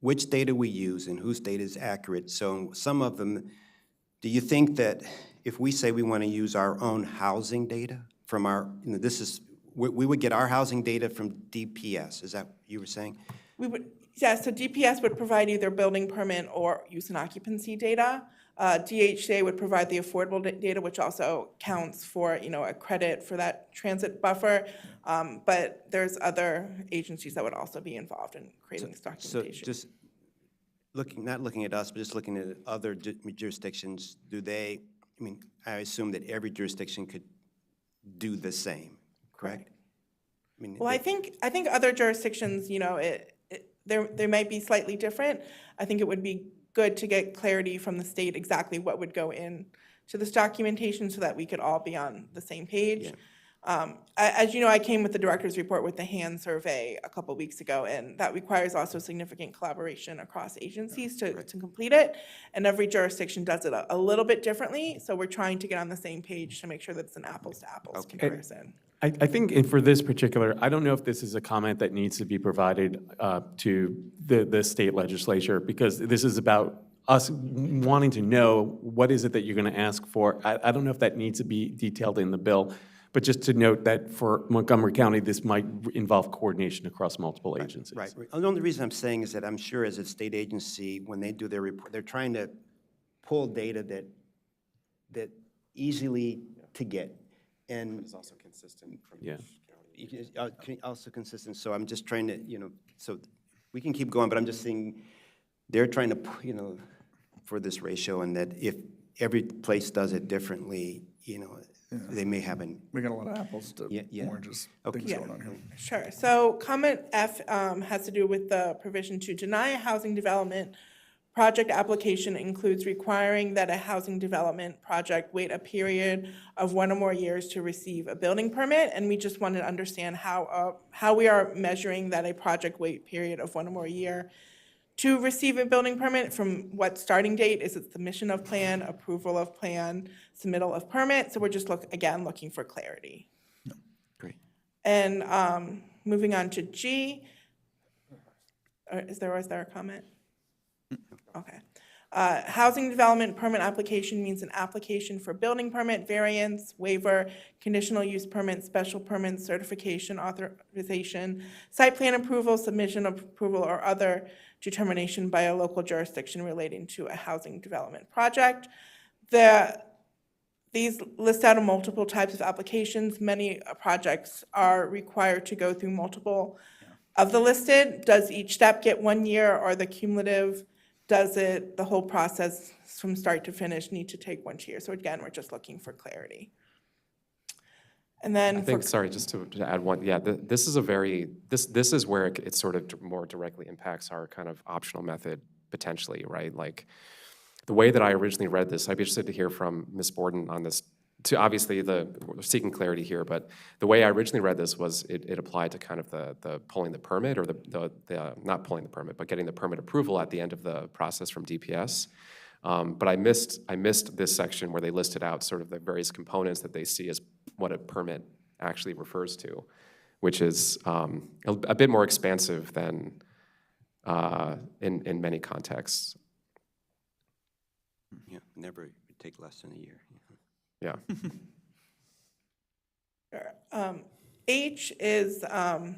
A: which data we use and whose data is accurate. So some of them, do you think that if we say we want to use our own housing data from our, this is, we would get our housing data from DPS, is that what you were saying?
K: We would, yeah, so DPS would provide either building permit or use and occupancy data. DHCA would provide the affordable data, which also counts for, a credit for that transit buffer. But there's other agencies that would also be involved in creating this documentation.
A: So just not looking at us, but just looking at other jurisdictions, I assume that every jurisdiction could do the same, correct?
K: Well, I think other jurisdictions, they might be slightly different. I think it would be good to get clarity from the state exactly what would go in to this documentation so that we could all be on the same page. As you know, I came with the director's report with the hand survey a couple weeks ago, and that requires also significant collaboration across agencies to complete it. And every jurisdiction does it a little bit differently, so we're trying to get on the same page to make sure that it's an apples-to-apples comparison.
D: I think for this particular, I don't know if this is a comment that needs to be provided to the state legislature, because this is about us wanting to know what is it that you're going to ask for. I don't know if that needs to be detailed in the bill, but just to note that for Montgomery County, this might involve coordination across multiple agencies.
A: Right. The only reason I'm saying is that I'm sure as a state agency, when they do their report, they're trying to pull data that easily to get. And
H: It's also consistent from
D: Yeah.
H: each county.
A: also consistent, so I'm just trying to, so we can keep going, but I'm just saying, they're trying to, for this ratio, and that if every place does it differently, they may have an.
B: We got a lot of apples to oranges things going on here.
K: Sure. So comment F has to do with the provision to deny a housing development project application includes requiring that a housing development project wait a period of 1 or more years to receive a building permit. And we just wanted to understand how we are measuring that a project wait period of 1 or more year to receive a building permit. From what starting date? Is it submission of plan, approval of plan, submittal of permit? So we're just looking for clarity.
A: Great.
K: And moving on to G, was there a comment? Okay. Housing development permit application means an application for building permit, variance, waiver, conditional use permit, special permit, certification, authorization, site plan approval, submission of approval, or other determination by a local jurisdiction relating to a housing development project. These list out multiple types of applications. Many projects are required to go through multiple of the listed. Does each step get 1 year, or the cumulative? Does the whole process from start to finish need to take 1 year? So again, we're just looking for clarity. And then
H: I think, sorry, just to add one, this is this is where it sort of more directly impacts our kind of optional method potentially, right? Like, the way that I originally read this, I'd be interested to hear from Ms. Borden on this, to obviously we're seeking clarity here, but the way I originally read this was it applied to kind of the pulling the permit, or the not pulling the permit, but getting the permit approval at the end of the process from DPS. But I missed this section where they listed out sort of the various components that they see as what a permit actually refers to, which is a bit more expansive than in many contexts.
A: Yeah, never would take less than a year.
H: Yeah.
K: Sure. H is the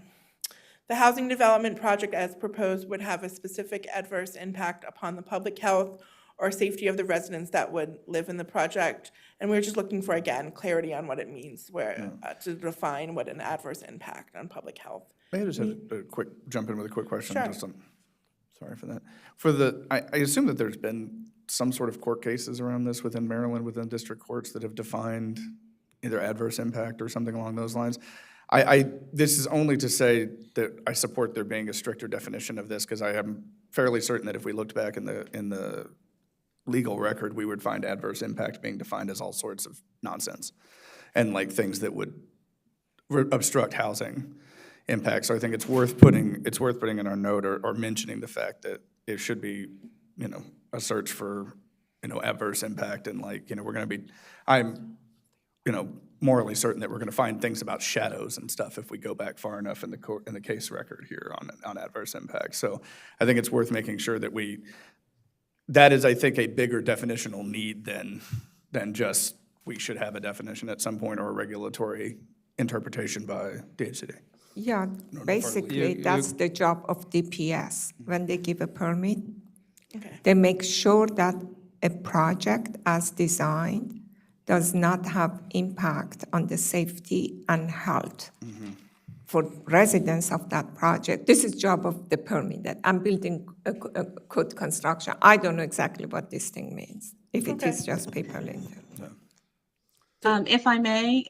K: housing development project as proposed would have a specific adverse impact upon the public health or safety of the residents that would live in the project. And we're just looking for, again, clarity on what it means, to define what an adverse impact on public health.
B: May I just have a quick, jump in with a quick question?
K: Sure.
B: Sorry for that. I assume that there's been some sort of court cases around this within Maryland, within district courts, that have defined either adverse impact or something along those lines. This is only to say that I support there being a stricter definition of this, because I am fairly certain that if we looked back in the legal record, we would find adverse impact being defined as all sorts of nonsense and like things that would obstruct housing impacts. So I think it's worth putting in our note or mentioning the fact that it should be, a search for, adverse impact and like, we're gonna be, I'm, morally certain that we're gonna find things about shadows and stuff if we go back far enough in the case record here on adverse impact. So I think it's worth making sure that that is, I think, a bigger definitional need than just we should have a definition at some point or a regulatory interpretation by DHCD.
C: Yeah, basically, that's the job of DPS. When they give a permit, they make sure that a project as designed does not have impact on the safety and health for residents of that project. This is job of the permit, that I'm building a code construction. I don't know exactly what this thing means, if it is just paper linter.
I: If I may,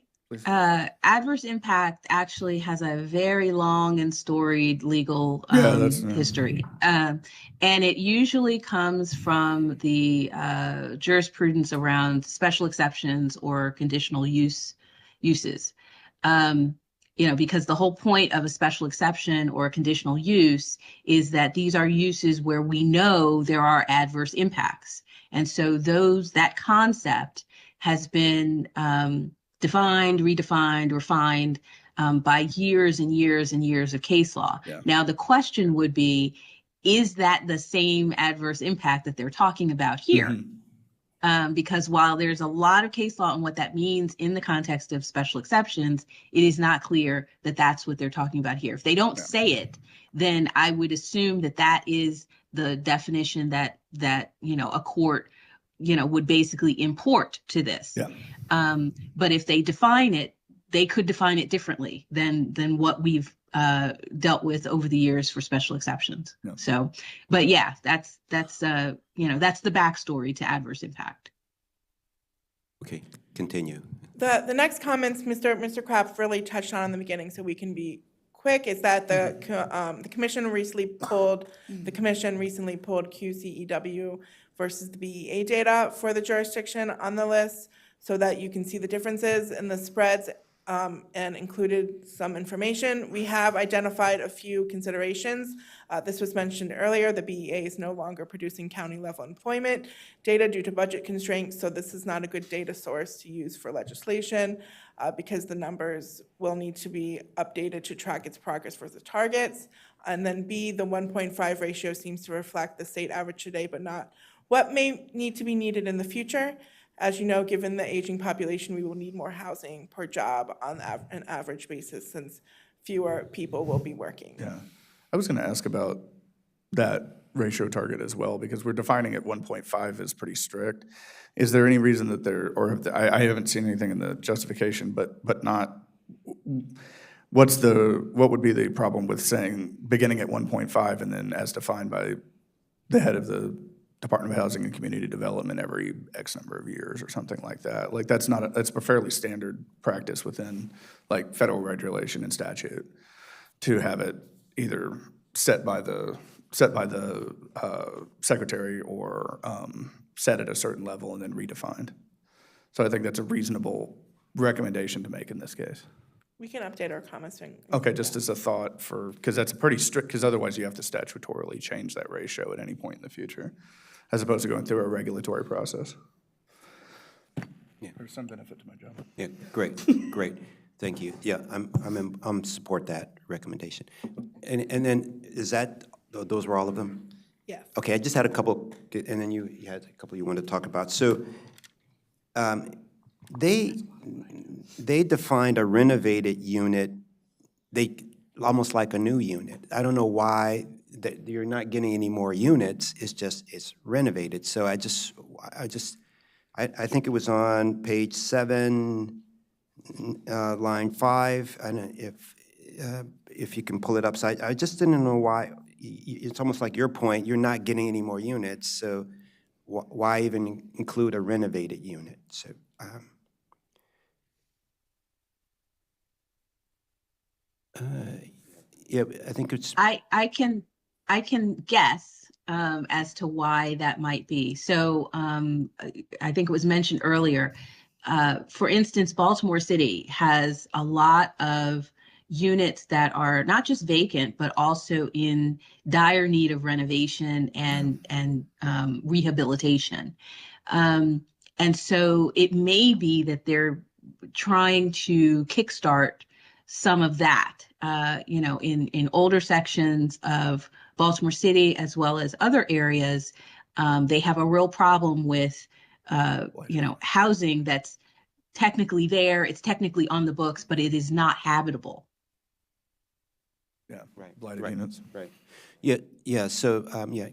I: adverse impact actually has a very long and storied legal history. And it usually comes from the jurisprudence around special exceptions or conditional uses. Because the whole point of a special exception or a conditional use is that these are uses where we know there are adverse impacts. And so that concept has been defined, redefined, refined by years and years and years of case law. Yeah. Now, the question would be, is that the same adverse impact that they're talking about here? Mm-hmm. Because while there's a lot of case law on what that means in the context of special exceptions, it is not clear that that's what they're talking about here. If they don't say it, then I would assume that is the definition that a court would basically import to this. Yeah. But if they define it, they could define it differently than what we've dealt with over the years for special exceptions. Yeah. So, but yeah, that's the backstory to adverse impact.
A: Okay, continue.
K: The next comments Mr. Kraft really touched on in the beginning, so we can be quick, is that the commission recently pulled QCEW versus the BEA data for the jurisdiction on the list, so that you can see the differences in the spreads and included some information. We have identified a few considerations. This was mentioned earlier. The BEA is no longer producing county-level employment data due to budget constraints, so this is not a good data source to use for legislation because the numbers will need to be updated to track its progress for the targets. And then B, the 1.5 ratio seems to reflect the state average today, but not what may need to be needed in the future. As you know, given the aging population, we will need more housing per job on an average basis, since fewer people will be working.
B: Yeah, I was going to ask about that ratio target as well, because we're defining it 1.5 as pretty strict. Is there any reason that I haven't seen anything in the justification, but not, what would be the problem with saying beginning at 1.5 and then as defined by the head of the Department of Housing and Community Development every X number of years or something like that? Like that's a fairly standard practice within like federal regulation and statute to have it either set by the secretary or set at a certain level and then redefined. So I think that's a reasonable recommendation to make in this case.
K: We can update our comments.
B: Okay, just as a thought because that's pretty strict, because otherwise you have to statutorily change that ratio at any point in the future, as opposed to going through a regulatory process.
A: Yeah.
B: There's some benefit to my job.
A: Yeah, great, great. Thank you. Yeah, I'm support that recommendation. And then those were all of them?
K: Yes.
A: Okay, I just had a couple, and then you had a couple you wanted to talk about. So they defined a renovated unit, almost like a new unit. I don't know why that you're not getting any more units. It's renovated. So I think it was on page 7, line 5. And if you can pull it up, so I just didn't know why. It's almost like your point. You're not getting any more units. So why even include a renovated unit? So. Yeah, I think it's.
I: I can guess as to why that might be. So I think it was mentioned earlier. For instance, Baltimore City has a lot of units that are not just vacant, but also in dire need of renovation and rehabilitation. And so it may be that they're trying to kickstart some of that, in older sections of Baltimore City as well as other areas. They have a real problem with, housing that's technically there, it's technically on the books, but it is not habitable.
B: Yeah,
A: Right,
B: blighted
A: right,
B: units.
A: right. Yeah, so,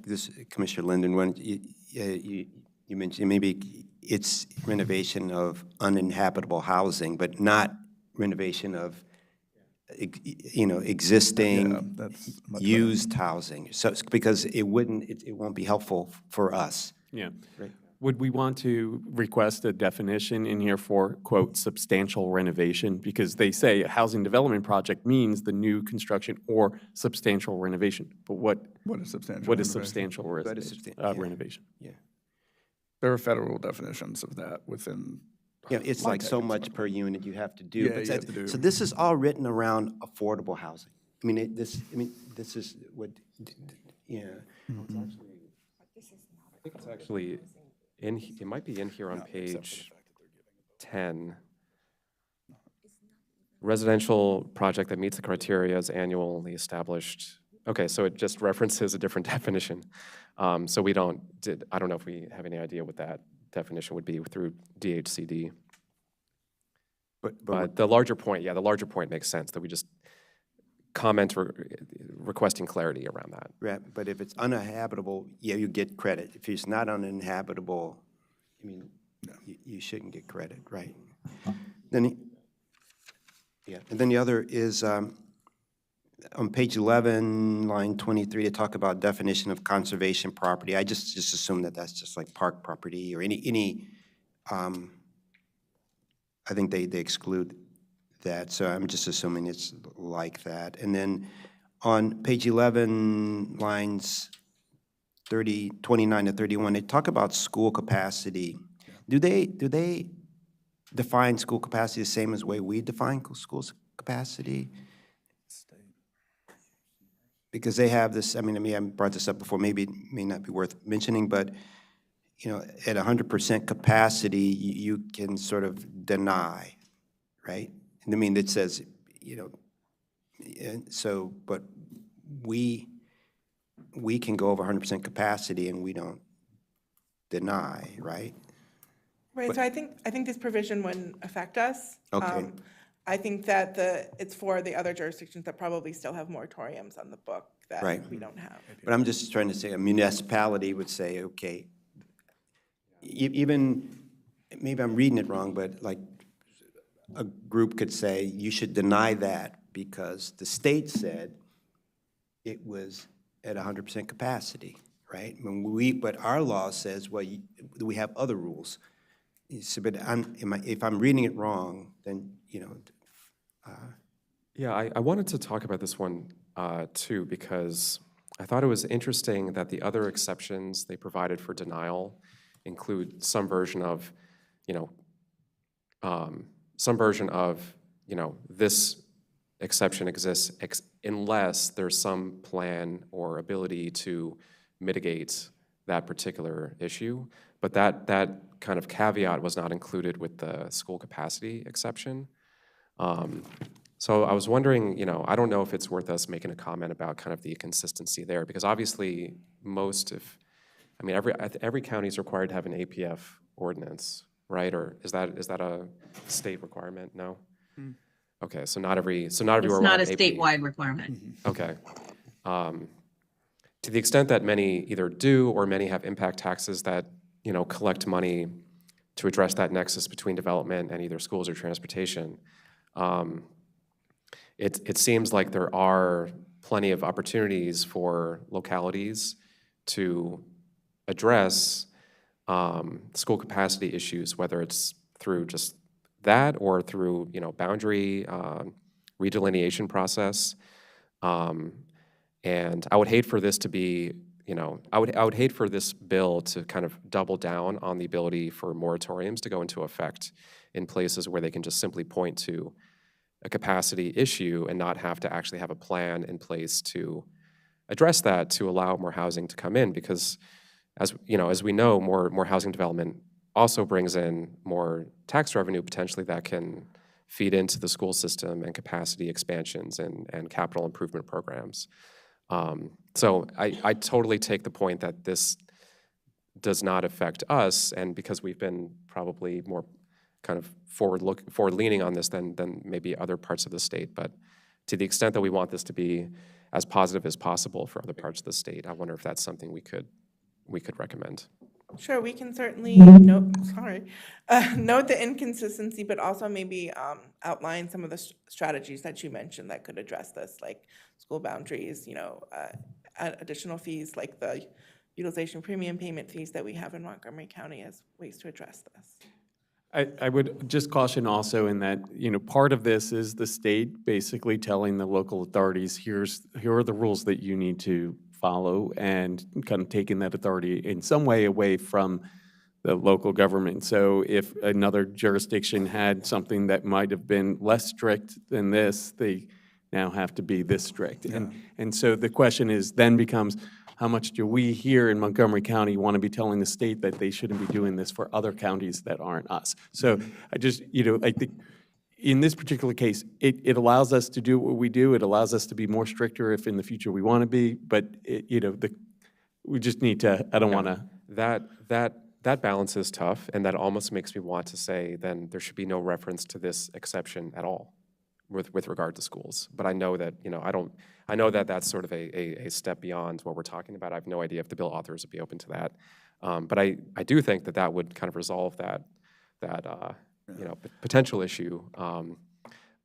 A: this, Commissioner Linden, when you mentioned maybe it's renovation of uninhabitable housing, but not renovation of, existing
B: that's much better.
A: used housing. So, because it won't be helpful for us.
D: Yeah.
A: Right.
D: Would we want to request a definition in here for, quote, substantial renovation? Because they say a housing development project means the new construction or substantial renovation. But what
B: What is substantial?
D: is
B: renovation?
D: substantial
A: What is yeah.
D: renovation?
A: Yeah.
B: There are federal definitions of that within.
A: Yeah, it's like so
B: context.
A: much per unit you have to do.
B: Yeah,
A: but
B: you have to do.
A: So this is all written around affordable housing. This is what, yeah.
H: I think it's actually it might be in here on page 10. Residential project that meets the criteria is annually established. Okay, so it just references a different definition. So I don't know if we have any idea what that definition would be through DHCD. But the larger point makes sense, that we just comment requesting clarity around that.
A: Right, but if it's uninhabitable, yeah, you get credit. If it's not uninhabitable, you shouldn't get credit, right? Then, and then the other is, on page 11, line 23, they talk about definition of conservation property. I just assume that that's just like park property or any I think they exclude that, so I'm just assuming it's like that. And then on page 11, lines 29 to 31, they talk about school capacity. Do they define school capacity the same as the way we define school capacity? Because they have this, I brought this up before, maybe it may not be worth mentioning, but at 100% capacity, you can sort of deny, right? And it says, and so, but we can go over 100% capacity and we don't deny, right?
K: Right, so I think this provision wouldn't affect us.
A: Okay.
K: I think that it's for the other jurisdictions that probably still have moratoriums on the book that
A: Right.
K: we don't have.
A: But I'm just trying to say, a municipality would say, okay, even, maybe I'm reading it wrong, but like a group could say, you should deny that because the state said it was at 100% capacity, right? But our law says, well, we have other rules. So, but if I'm reading it wrong, then,
H: Yeah, I wanted to talk about this one too, because I thought it was interesting that the other exceptions they provided for denial include some version of, this exception exists unless there's some plan or ability to mitigate that particular issue. But that kind of caveat was not included with the school capacity exception. So I was wondering, I don't know if it's worth us making a comment about kind of the consistency there, because obviously every county is required to have an APF ordinance, right? Or is that a state requirement? No? Okay, so not everywhere.
I: It's not a
H: will have AP.
I: statewide requirement.
H: Okay. To the extent that many either do or many have impact taxes that, collect money to address that nexus between development and either schools or transportation, it seems like there are plenty of opportunities for localities to address school capacity issues, whether it's through just that or through, boundary redelineation process. And I would hate for this to be I would hate for this bill to kind of double down on the ability for moratoriums to go into effect in places where they can just simply point to a capacity issue and not have to actually have a plan in place to address that, to allow more housing to come in, because as we know, more housing development also brings in more tax revenue potentially that can feed into the school system and capacity expansions and capital improvement programs. So I totally take the point that this does not affect us, and because we've been probably more kind of forward-leaning on this than maybe other parts of the state. But to the extent that we want this to be as positive as possible for other parts of the state, I wonder if that's something we could recommend.
K: Sure, we can certainly note the inconsistency, but also maybe outline some of the strategies that you mentioned that could address this, like school boundaries, additional fees, like the utilization premium payment fees that we have in Montgomery County as ways to address this.
D: I would just caution also in that, part of this is the state basically telling the local authorities, here are the rules that you need to follow, and kind of taking that authority in some way away from the local government. So if another jurisdiction had something that might have been less strict than this, they now have to be this strict.
B: Yeah.
D: And so the question then becomes, how much do we here in Montgomery County want to be telling the state that they shouldn't be doing this for other counties that aren't us? So I just, I think in this particular case, it allows us to do what we do. It allows us to be more stricter if in the future we want to be, but we just need to, I don't want to.
H: That balance is tough, and that almost makes me want to say then there should be no reference to this exception at all with regard to schools. But I know that, I know that that's sort of a step beyond what we're talking about. I have no idea if the bill authors would be open to that. But I do think that would kind of resolve that potential issue.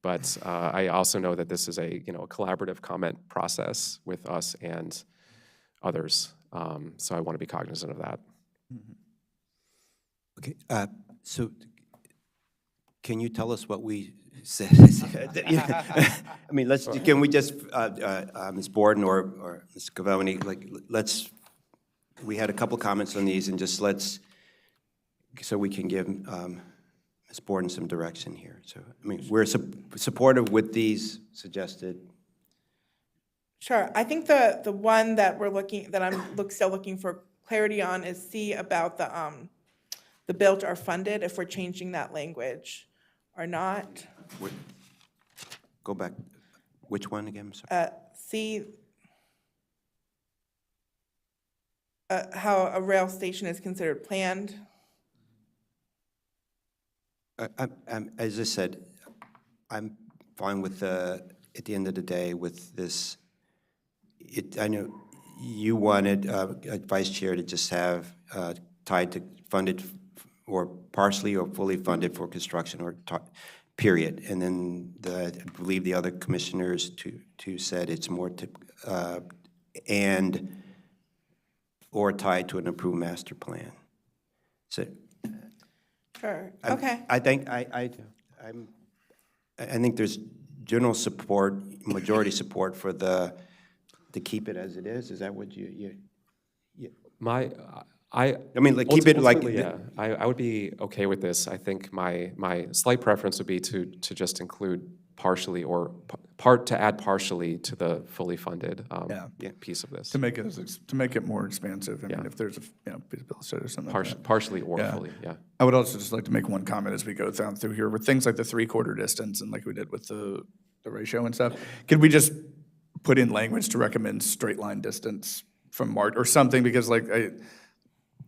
H: But I also know that this is a collaborative comment process with us and others. So I want to be cognizant of that.
A: Okay, so can you tell us what we said? I mean, can we just, Ms. Borden or Ms. Cavoni, we had a couple comments on these, and just so we can give Ms. Borden some direction here. So, I mean, we're supportive with these suggested.
K: Sure, I think the one that I'm still looking for clarity on is C, about the built or funded, if we're changing that language or not.
A: Go back. Which one again? Sorry.
K: C, how a rail station is considered planned.
A: As I said, I'm fine with at the end of the day with this. I know you wanted Vice Chair to just have tied to funded or partially or fully funded for construction or period. And then I believe the other commissioners too said it's more or tied to an approved master plan. So.
K: Sure. Okay.
A: I think there's general support, majority support for to keep it as it is. Is that what you?
H: I
A: mean, keep it like.
H: Yeah, I would be okay with this. I think my slight preference would be to just include partially or to add partially to the fully funded piece of this.
B: To make it more expansive. I mean, if there's a piece of bill said or something like that.
H: Partially or fully, yeah.
B: I would also just like to make one comment as we go down through here with things like the 3/4 distance and like we did with the ratio and stuff. Could we just put in language to recommend straight line distance from Mart or something? Because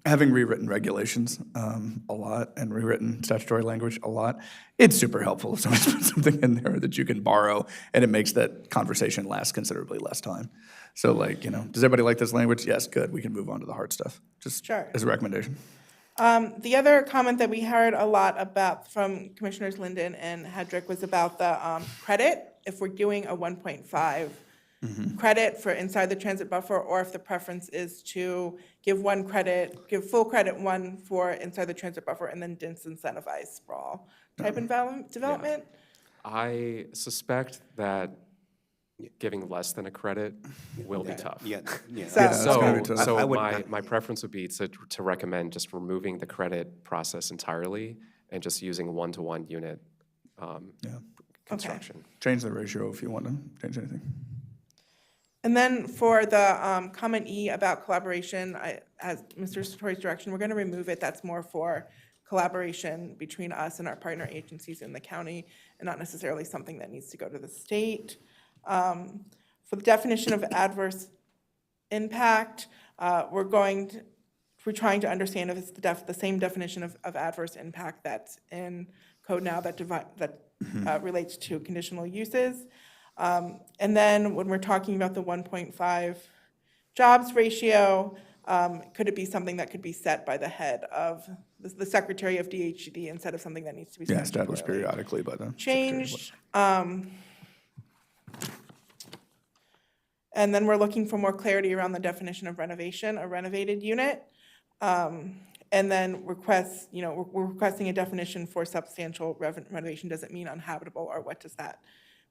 B: having rewritten regulations a lot and rewritten statutory language a lot, it's super helpful if someone's put something in there that you can borrow and it makes that conversation last considerably less time. So does everybody like this language? Yes, good. We can move on to the hard stuff. Just as a recommendation.
K: The other comment that we heard a lot about from Commissioners Linden and Hedrick was about the credit. If we're doing a 1.5 credit for inside the transit buffer, or if the preference is to give full credit one for inside the transit buffer and then disincentivize sprawl type development.
H: I suspect that giving less than a credit will be tough.
A: Yeah, yeah.
K: So-
B: Yeah, it's gonna be
H: So,
B: tough.
H: so
A: I would-
H: my preference would be to recommend just removing the credit process entirely and just using one-to-one unit construction.
B: Change the ratio if you want to change anything.
K: And then for the comment E about collaboration, as Mr. Sartori's direction, we're going to remove it. That's more for collaboration between us and our partner agencies in the county, and not necessarily something that needs to go to the state. For the definition of adverse impact, we're trying to understand if it's the same definition of adverse impact that's in code now that relates to conditional uses. And then when we're talking about the 1.5 jobs ratio, could it be something that could be set by the head of the Secretary of DHCD instead of something that needs to be
B: Yeah, established
K: statutorily
B: periodically by the
K: changed? And then we're looking for more clarity around the definition of renovation, a renovated unit. And then we're requesting a definition for substantial renovation. Does it mean uninhabitable, or what does that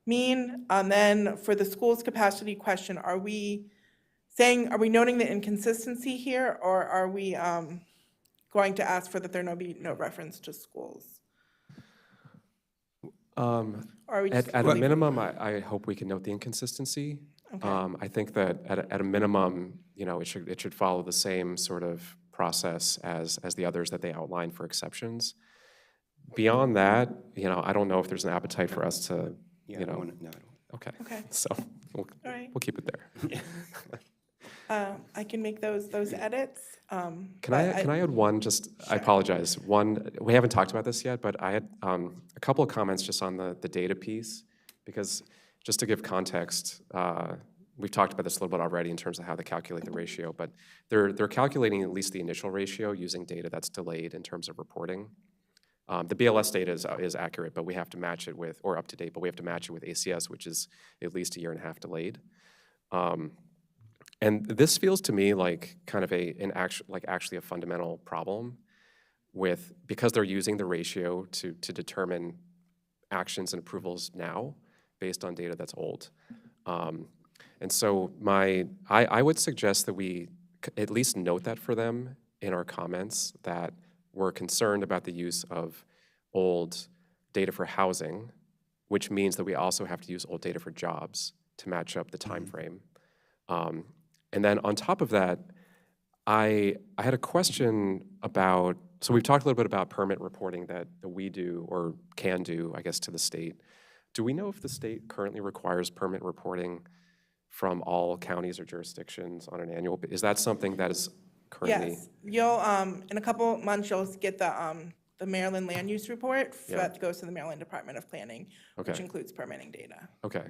K: mean? And then for the school's capacity question, are we noting the inconsistency here, or are we going to ask for that there be no reference to schools? Or are we just
H: At a
K: leaving-
H: minimum, I hope we can note the inconsistency. I think that at a minimum, it should follow the same sort of process as the others that they outline for exceptions. Beyond that, I don't know if there's an appetite for us to,
A: Yeah, I don't wanna- no, I don't.
K: Okay.
H: So we'll
K: All right.
H: keep it there.
K: I can make those edits.
H: Can I add one, I apologize, we haven't talked about this yet, but I had a couple of comments just on the data piece, because just to give context, we've talked about this a little bit already in terms of how they calculate the ratio, but they're calculating at least the initial ratio using data that's delayed in terms of reporting. The BLS data is accurate, but we have to match it with, or up to date, but we have to match it with ACS, which is at least a year and a half delayed. And this feels to me like kind of actually a fundamental problem because they're using the ratio to determine actions and approvals now based on data that's old. And so I would suggest that we at least note that for them in our comments, that we're concerned about the use of old data for housing, which means that we also have to use old data for jobs to match up the time frame. And then on top of that, I had a question about, so we've talked a little bit about permit reporting that we do or can do, I guess, to the state. Do we know if the state currently requires permit reporting from all counties or jurisdictions on an annual? Is that something that is currently?
K: Yes, you'll, in a couple months, you'll get the Maryland Land Use Report that goes to the Maryland Department of Planning, which
H: Okay.
K: includes permitting data.
H: Okay.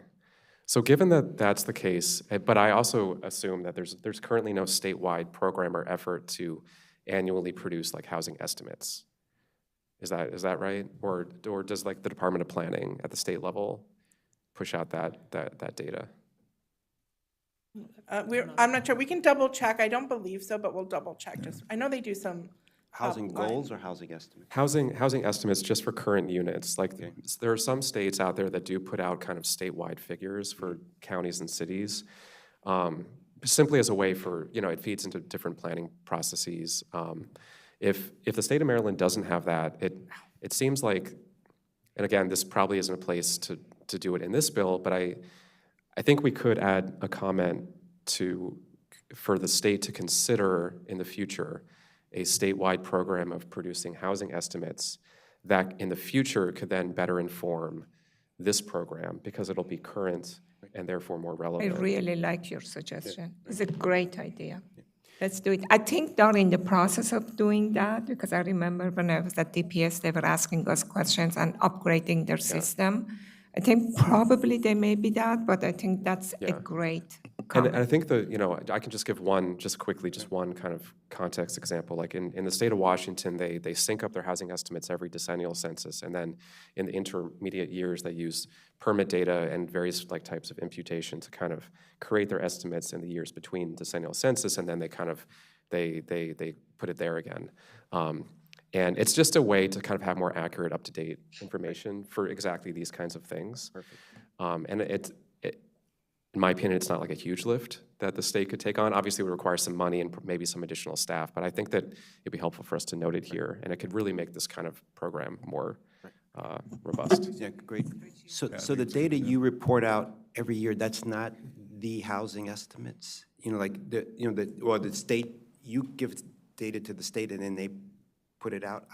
H: So given that that's the case, but I also assume that there's currently no statewide program or effort to annually produce like housing estimates. Is that right? Or does like the Department of Planning at the state level push out that data?
K: I'm not sure, we can double check, I don't believe so, but we'll double check, I know they do some.
A: Housing
K: line.
A: goals or housing estimates?
H: Housing estimates just for current units. Like there are some states out there that do put out kind of statewide figures for counties and cities, simply as a way for, it feeds into different planning processes. If the state of Maryland doesn't have that, it seems like, and again, this probably isn't a place to do it in this bill, but I think we could add a comment for the state to consider in the future a statewide program of producing housing estimates that in the future could then better inform this program because it'll be current and therefore more
C: I
H: relevant.
C: really like your suggestion. It's a great idea. Let's do it. I think they're in the process of doing that, because I remember when I was at DPS, they were asking us questions and upgrading their system. I think probably they may be that, but I think that's a great
H: And
C: comment.
H: I think I can just give one kind of context example. Like in the state of Washington, they sync up their housing estimates every decennial census, and then in the intermediate years, they use permit data and various types of imputation to kind of create their estimates in the years between decennial census, and then they put it there again. And it's just a way to kind of have more accurate, up-to-date information for exactly these kinds of things. Perfect. And in my opinion, it's not like a huge lift that the state could take on. Obviously, it would require some money and maybe some additional staff, but I think that it'd be helpful for us to note it here, and it could really make this kind of program more robust.
A: Yeah, great. So the data you report out every year, that's not the housing estimates? Like, the state, you give data to the state and then they put it out?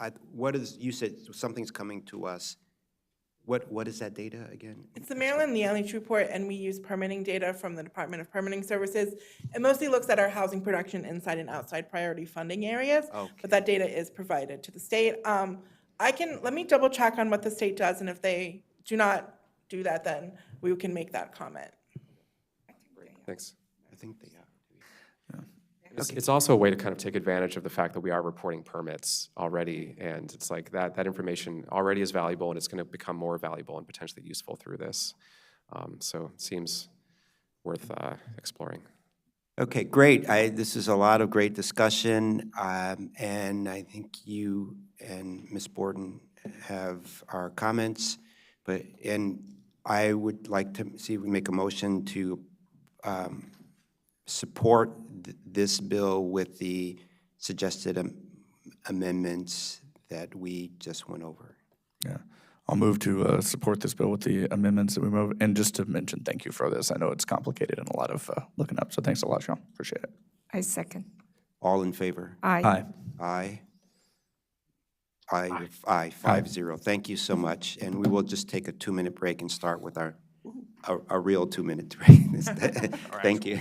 A: You said something's coming to us. What is that data again?
K: It's the Maryland Land Use Report, and we use permitting data from the Department of Permitting Services. It mostly looks at our housing production inside and outside priority funding areas, but that data is provided to the state. Let me double check on what the state does, and if they do not do that, then we can make that comment.
H: Thanks.
A: I think they are.
H: It's also a way to kind of take advantage of the fact that we are reporting permits already, and it's like that information already is valuable, and it's going to become more valuable and potentially useful through this. So it seems worth exploring.
A: Okay, great. This is a lot of great discussion, and I think you and Ms. Borden have our comments, and I would like to see if we make a motion to support this bill with the suggested amendments that we just went over.
B: Yeah, I'll move to support this bill with the amendments that we move. And just to mention, thank you for this. I know it's complicated and a lot of looking up, so thanks a lot, Sean. Appreciate it.
C: I second.
A: All in favor?
C: Aye.
B: Aye.
A: Aye, 5-0. Thank you so much. And we will just take a 2-minute break and start with our real 2-minute break. Thank you.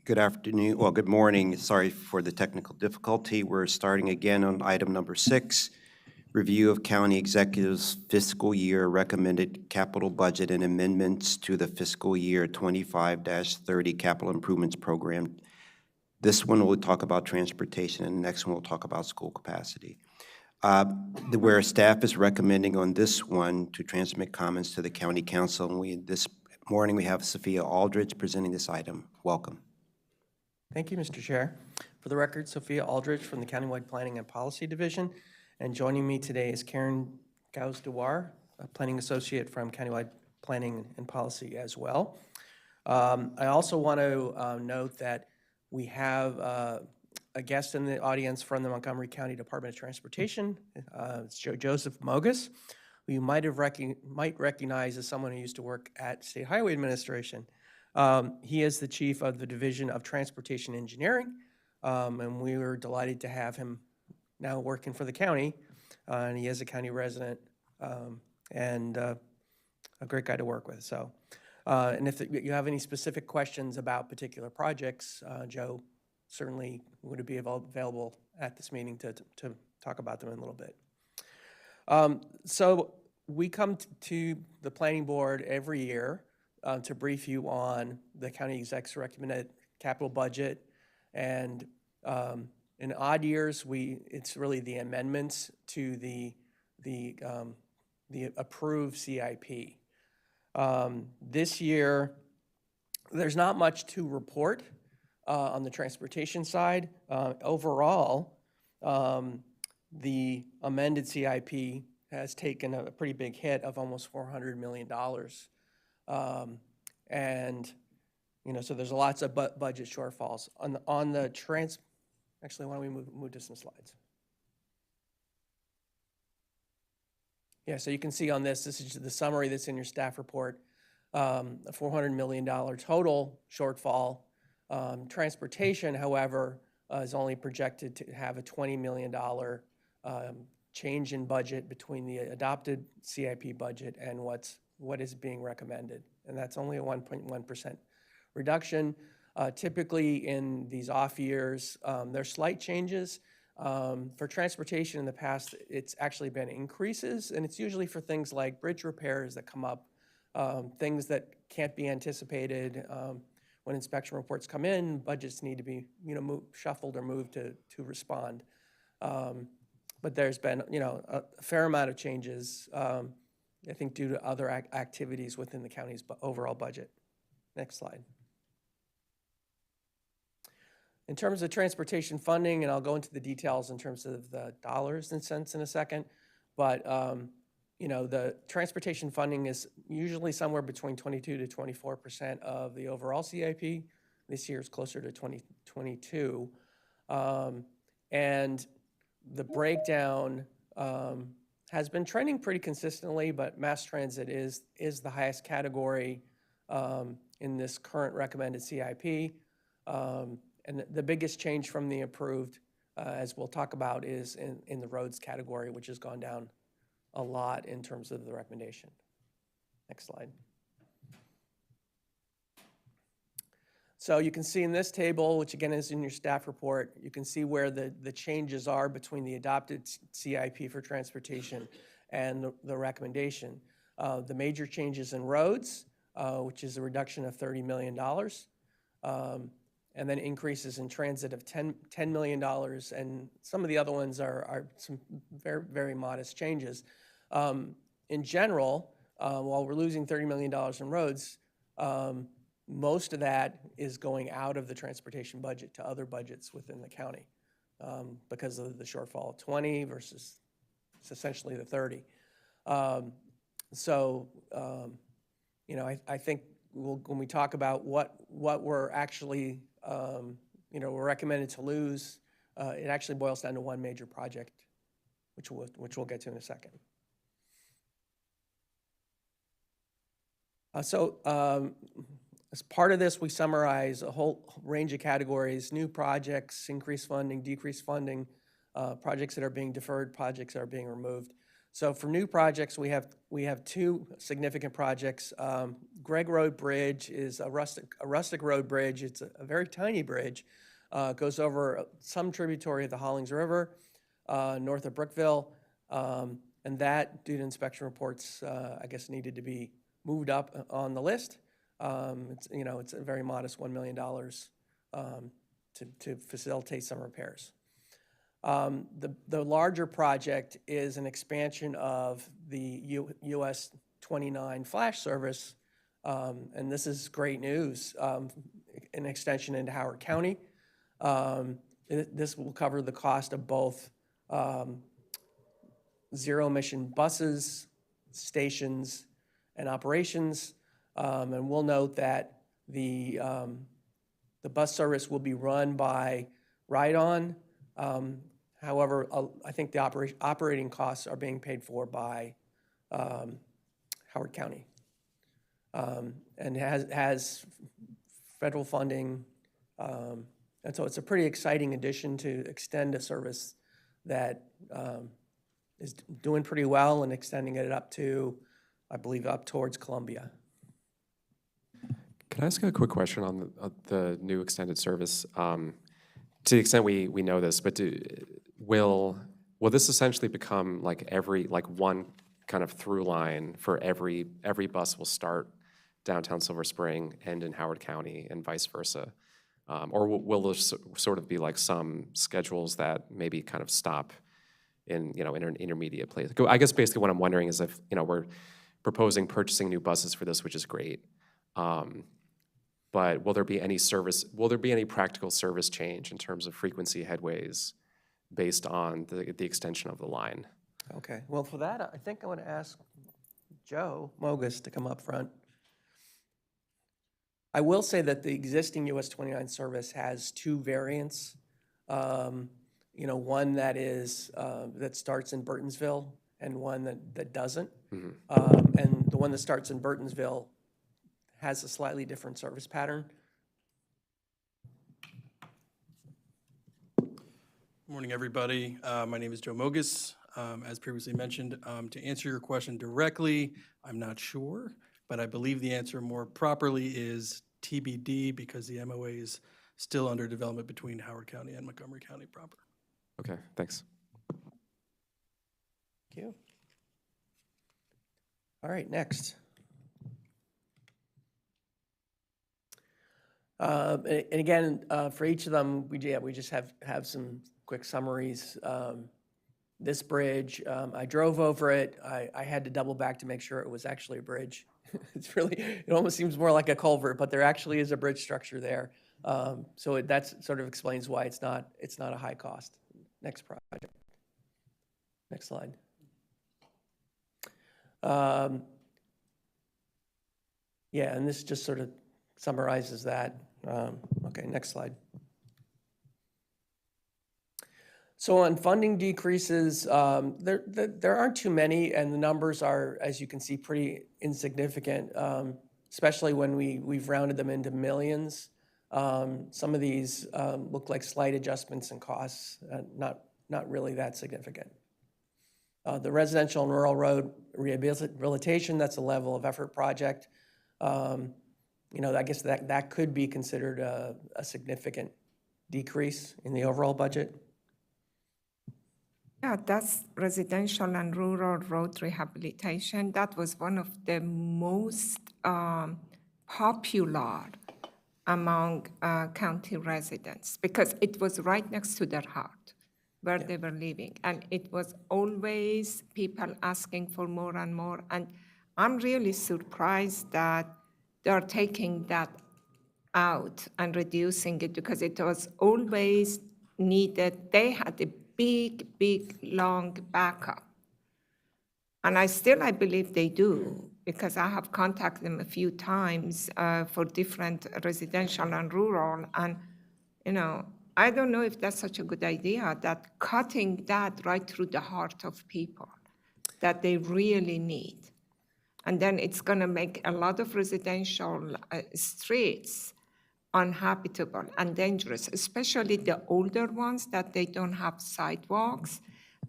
A: Good afternoon, well, good morning. Sorry for the technical difficulty. We're starting again on item number 6, review of county executive's fiscal year recommended capital budget and amendments to the fiscal year 25-30 capital improvements program. This one will talk about transportation, and the next one will talk about school capacity. Where staff is recommending on this one to transmit comments to the county council, and this morning we have Sophia Aldridge presenting this item. Welcome.
M: Thank you, Mr. Chair. For the record, Sophia Aldridge from the Countywide Planning and Policy Division, and joining me today is Karen Gauss-Dewar, a Planning Associate from Countywide Planning and Policy as well. I also want to note that we have a guest in the audience from the Montgomery County Department of Transportation. It's Joseph Mogus, who you might recognize as someone who used to work at State Highway Administration. He is the chief of the Division of Transportation Engineering, and we were delighted to have him now working for the county, and he is a county resident and a great guy to work with. So, and if you have any specific questions about particular projects, Joe certainly would be available at this meeting to talk about them in a little bit. So we come to the planning board every year to brief you on the county exec's recommended capital budget, and in odd years, it's really the amendments to the approved CIP. This year, there's not much to report on the transportation side. Overall, the amended CIP has taken a pretty big hit of almost $400 million. And, you know, so there's lots of budget shortfalls. Actually, why don't we move to some slides? Yeah, so you can see on this is the summary that's in your staff report, a $400 million total shortfall. Transportation, however, is only projected to have a $20 million change in budget between the adopted CIP budget and what is being recommended. And that's only a 1.1% reduction. Typically in these off years, there's slight changes. For transportation in the past, it's actually been increases, and it's usually for things like bridge repairs that come up, things that can't be anticipated. When inspection reports come in, budgets need to be, shuffled or moved to respond. But there's been, a fair amount of changes, I think, due to other activities within the county's overall budget. Next slide. In terms of transportation funding, and I'll go into the details in terms of the dollars and cents in a second, but the transportation funding is usually somewhere between 22 to 24% of the overall CIP. This year is closer to 22. And the breakdown has been trending pretty consistently, but mass transit is the highest category in this current recommended CIP. And the biggest change from the approved, as we'll talk about, is in the roads category, which has gone down a lot in terms of the recommendation. Next slide. So you can see in this table, which again is in your staff report, you can see where the changes are between the adopted CIP for transportation and the recommendation. The major changes in roads, which is a reduction of $30 million. And then increases in transit of $10 million, and some of the other ones are some very, very modest changes. In general, while we're losing $30 million in roads, most of that is going out of the transportation budget to other budgets within the county because of the shortfall of 20 versus essentially the 30. I think when we talk about what we're actually we're recommended to lose, it actually boils down to one major project, which we'll get to in a second. As part of this, we summarize a whole range of categories: new projects, increased funding, decreased funding, projects that are being deferred, projects that are being removed. So for new projects, we have two significant projects. Gregg Road Bridge is a rustic road bridge. It's a very tiny bridge. Goes over some tributary of the Hollings River, north of Brookville. And that, due to inspection reports, I guess needed to be moved up on the list. It's a very modest $1 million to facilitate some repairs. The larger project is an expansion of the US 29 flash service, and this is great news, an extension into Howard County. This will cover the cost of both zero-emission buses, stations, and operations. And we'll note that the bus service will be run by Ride-On. However, I think the operating costs are being paid for by Howard County. And has federal funding. And so it's a pretty exciting addition to extend a service that is doing pretty well and extending it up to, I believe, up towards Columbia.
H: Can I ask a quick question on the new extended service? To the extent we know this, but will this essentially become like one kind of through line for every bus will start downtown Silver Spring, end in Howard County, and vice versa? Or will there sort of be like some schedules that maybe kind of stop in an intermediate place? I guess basically what I'm wondering is if we're proposing purchasing new buses for this, which is great. But will there be any practical service change in terms of frequency headways based on the extension of the line?
M: Okay, well, for that, I think I want to ask Joe Mogus to come up front. I will say that the existing US 29 service has two variants. One that that starts in Burtonsville and one that doesn't. Mm-hmm. And the one that starts in Burtonsville has a slightly different service pattern.
N: Good morning, everybody. My name is Joe Mogus. As previously mentioned, to answer your question directly, I'm not sure, but I believe the answer more properly is TBD because the MOA is still under development between Howard County and Montgomery County proper.
H: Okay, thanks.
M: Thank you. All right, next. And again, for each of them, we just have some quick summaries. This bridge, I drove over it. I had to double back to make sure it was actually a bridge. It almost seems more like a culvert, but there actually is a bridge structure there. So that sort of explains why it's not a high cost. Next project. Next slide. Yeah, and this just sort of summarizes that. Okay, next slide. So on funding decreases, there aren't too many, and the numbers are, as you can see, pretty insignificant, especially when we've rounded them into millions. Some of these look like slight adjustments in costs, not really that significant. The residential and rural road rehabilitation, that's a level of effort project. I guess that could be considered a significant decrease in the overall budget.
C: Yeah, that's residential and rural road rehabilitation. That was one of the most popular among county residents because it was right next to their heart where they were living. And it was always people asking for more and more. And I'm really surprised that they're taking that out and reducing it because it was always needed. They had a big, long backup. And I believe they do because I have contacted them a few times for different residential and rural. And, I don't know if that's such a good idea, that cutting that right through the heart of people that they really need. And then it's going to make a lot of residential streets uninhabitable and dangerous, especially the older ones that they don't have sidewalks.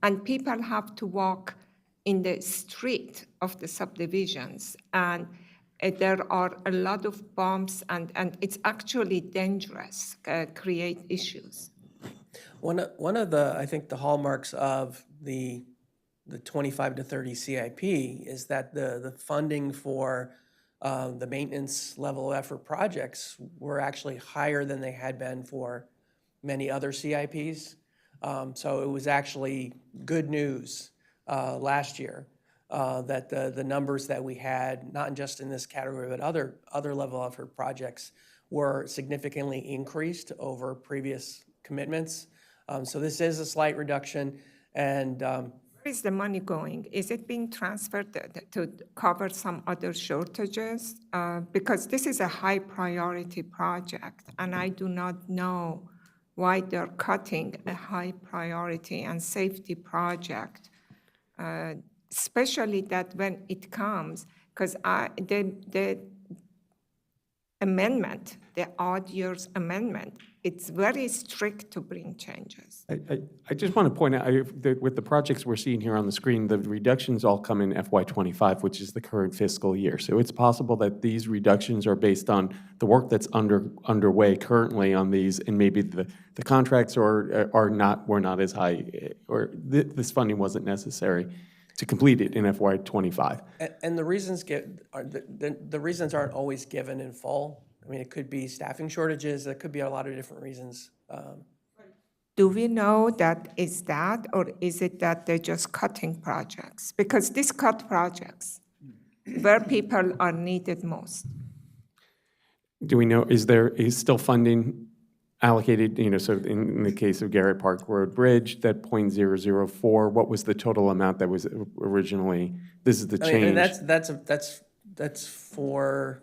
C: And people have to walk in the street of the subdivisions, and there are a lot of bumps, and it's actually dangerous, create issues.
M: One of the, I think the hallmarks of the 25 to 30 CIP is that the funding for the maintenance level of effort projects were actually higher than they had been for many other CIPs. So it was actually good news last year that the numbers that we had, not just in this category, but other level of effort projects were significantly increased over previous commitments. So this is a slight reduction, and
C: Where is the money going? Is it being transferred to cover some other shortages? Because this is a high priority project, and I do not know why they're cutting a high priority and safety project, especially that when it comes, because the amendment, the odd years amendment, it's very strict to bring changes.
D: I just want to point out, with the projects we're seeing here on the screen, the reductions all come in FY '25, which is the current fiscal year. So it's possible that these reductions are based on the work that's underway currently on these, and maybe the contracts were not as high, or this funding wasn't necessary to complete it in FY '25.
M: And the reasons the reasons aren't always given in full. I mean, it could be staffing shortages. It could be a lot of different reasons.
C: Do we know that is that, or is it that they're just cutting projects? Because these cut projects, where people are needed most.
D: Do we know, is still funding allocated, so in the case of Garrett Park Road Bridge, that .004, what was the total amount that was originally, this is the change?
M: That's for,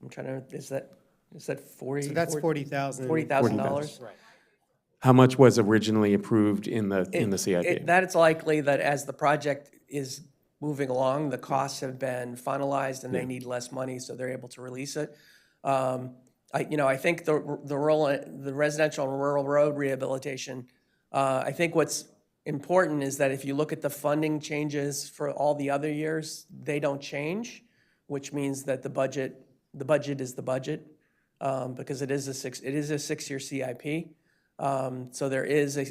M: I'm trying to, is that 40?
O: So that's $40,000.
M: $40,000?
O: Right.
D: How much was originally approved in the CIP?
M: That it's likely that as the project is moving along, the costs have been finalized and they need less money, so they're able to release it. I think the residential and rural road rehabilitation, I think what's important is that if you look at the funding changes for all the other years, they don't change, which means that the budget is the budget, because it is a 6-year CIP. So there is a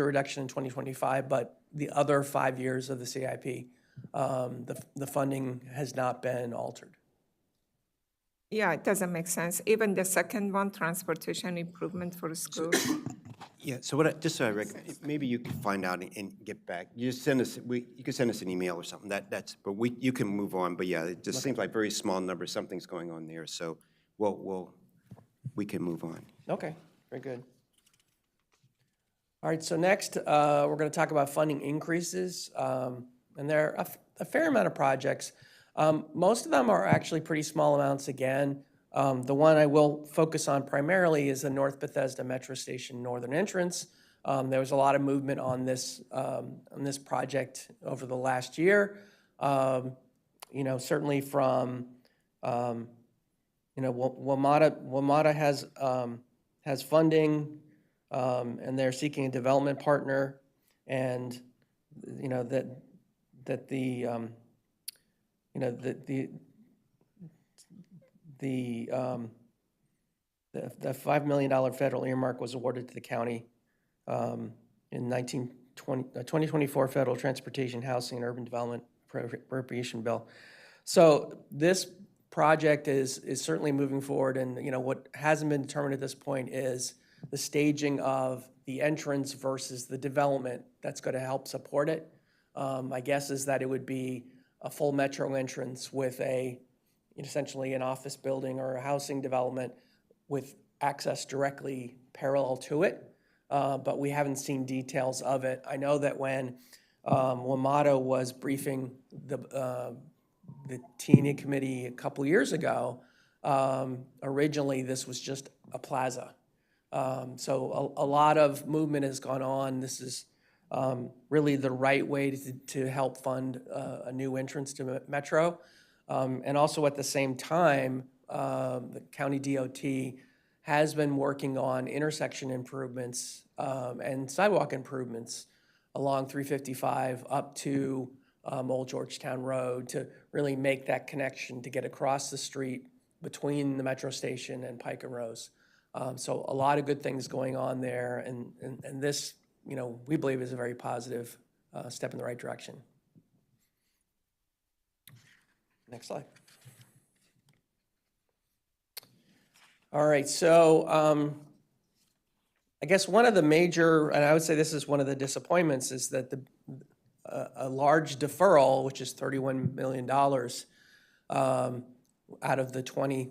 M: reduction in 2025, but the other 5 years of the CIP, the funding has not been altered.
C: Yeah, it doesn't make sense. Even the second one, transportation improvement for schools.
A: Yeah, so maybe you could find out and get back. You just send us, you can send us an email or something. You can move on. But yeah, it just seems like very small numbers. Something's going on there. So we can move on.
M: Okay, very good. All right, so next we're going to talk about funding increases, and there are a fair amount of projects. Most of them are actually pretty small amounts again. The one I will focus on primarily is the North Bethesda Metro Station Northern Entrance. There was a lot of movement on this project over the last year. Certainly from WMATA has funding, and they're seeking a development partner, and the $5 million federal earmark was awarded to the county in 2024 Federal Transportation, Housing, and Urban Development Appropriation Bill. So this project is certainly moving forward, and what hasn't been determined at this point is the staging of the entrance versus the development that's going to help support it. My guess is that it would be a full metro entrance with essentially an office building or a housing development with access directly parallel to it, but we haven't seen details of it. I know that when WMATA was briefing the TNA committee a couple years ago, originally this was just a plaza. So a lot of movement has gone on. This is really the right way to help fund a new entrance to Metro. And also at the same time, the county DOT has been working on intersection improvements and sidewalk improvements along 355 up to Old Georgetown Road to really make that connection to get across the street between the metro station and Pike and Rose. So a lot of good things going on there, and this, we believe is a very positive step in the right direction. Next slide. All right, so I guess one of the major, and I would say this is one of the disappointments, is that a large deferral, which is $31 million out of the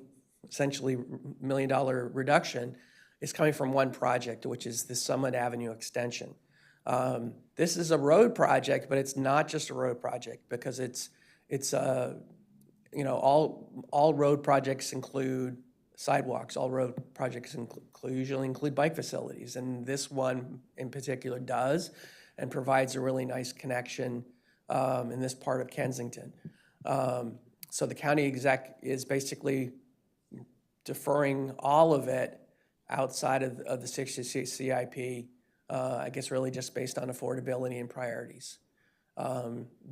M: essentially $20 million reduction, is coming from one project, which is the Summit Avenue extension. This is a road project, but it's not just a road project because it's all road projects include sidewalks. All road projects usually include bike facilities, and this one in particular does, and provides a really nice connection in this part of Kensington. So the county exec is basically deferring all of it outside of the 60 CIP, I guess really just based on affordability and priorities.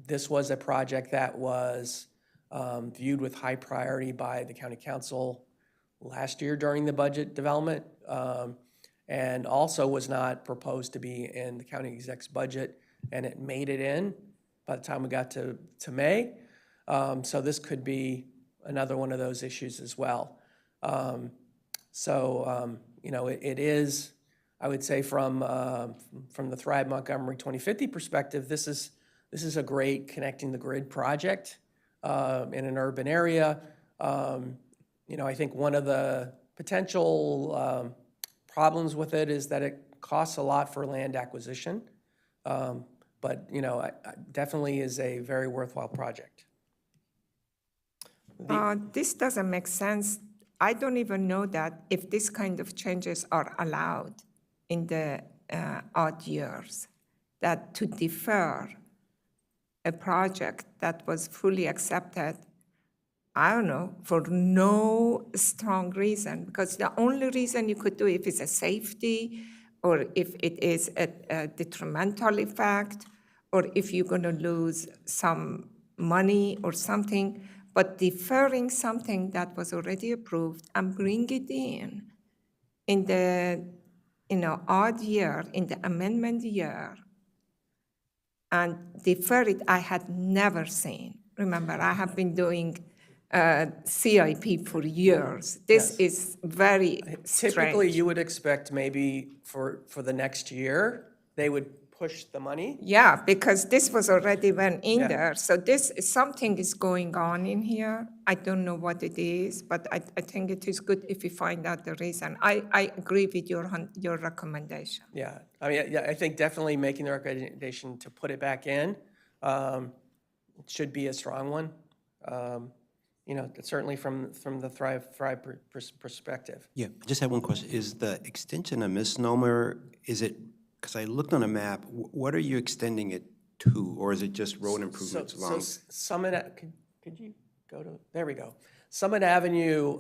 M: This was a project that was viewed with high priority by the county council last year during the budget development, and also was not proposed to be in the county exec's budget, and it made it in by the time we got to May. So this could be another one of those issues as well. It is, I would say from the Thrive Montgomery 2050 perspective, this is a great connecting the grid project in an urban area. I think one of the potential problems with it is that it costs a lot for land acquisition, but definitely is a very worthwhile project.
C: This doesn't make sense. I don't even know that if this kind of changes are allowed in the odd years, that to defer a project that was fully accepted, I don't know, for no strong reason, because the only reason you could do it if it's a safety, or if it is a detrimental effect, or if you're going to lose some money or something. But deferring something that was already approved and bring it in the odd year, in the amendment year, and defer it, I had never seen. Remember, I have been doing CIP for years. This is very strange.
M: Typically, you would expect maybe for the next year, they would push the money.
C: Yeah, because this was already went in there. So something is going on in here. I don't know what it is, but I think it is good if we find out the reason. I agree with your recommendation.
M: Yeah, I think definitely making the recommendation to put it back in should be a strong one. Certainly from the Thrive perspective.
A: Yeah, I just have one question. Is the extension a misnomer? Is it, because I looked on a map, what are you extending it to? Or is it just road improvements along?
M: So Summit, could you go to, there we go. Summit Avenue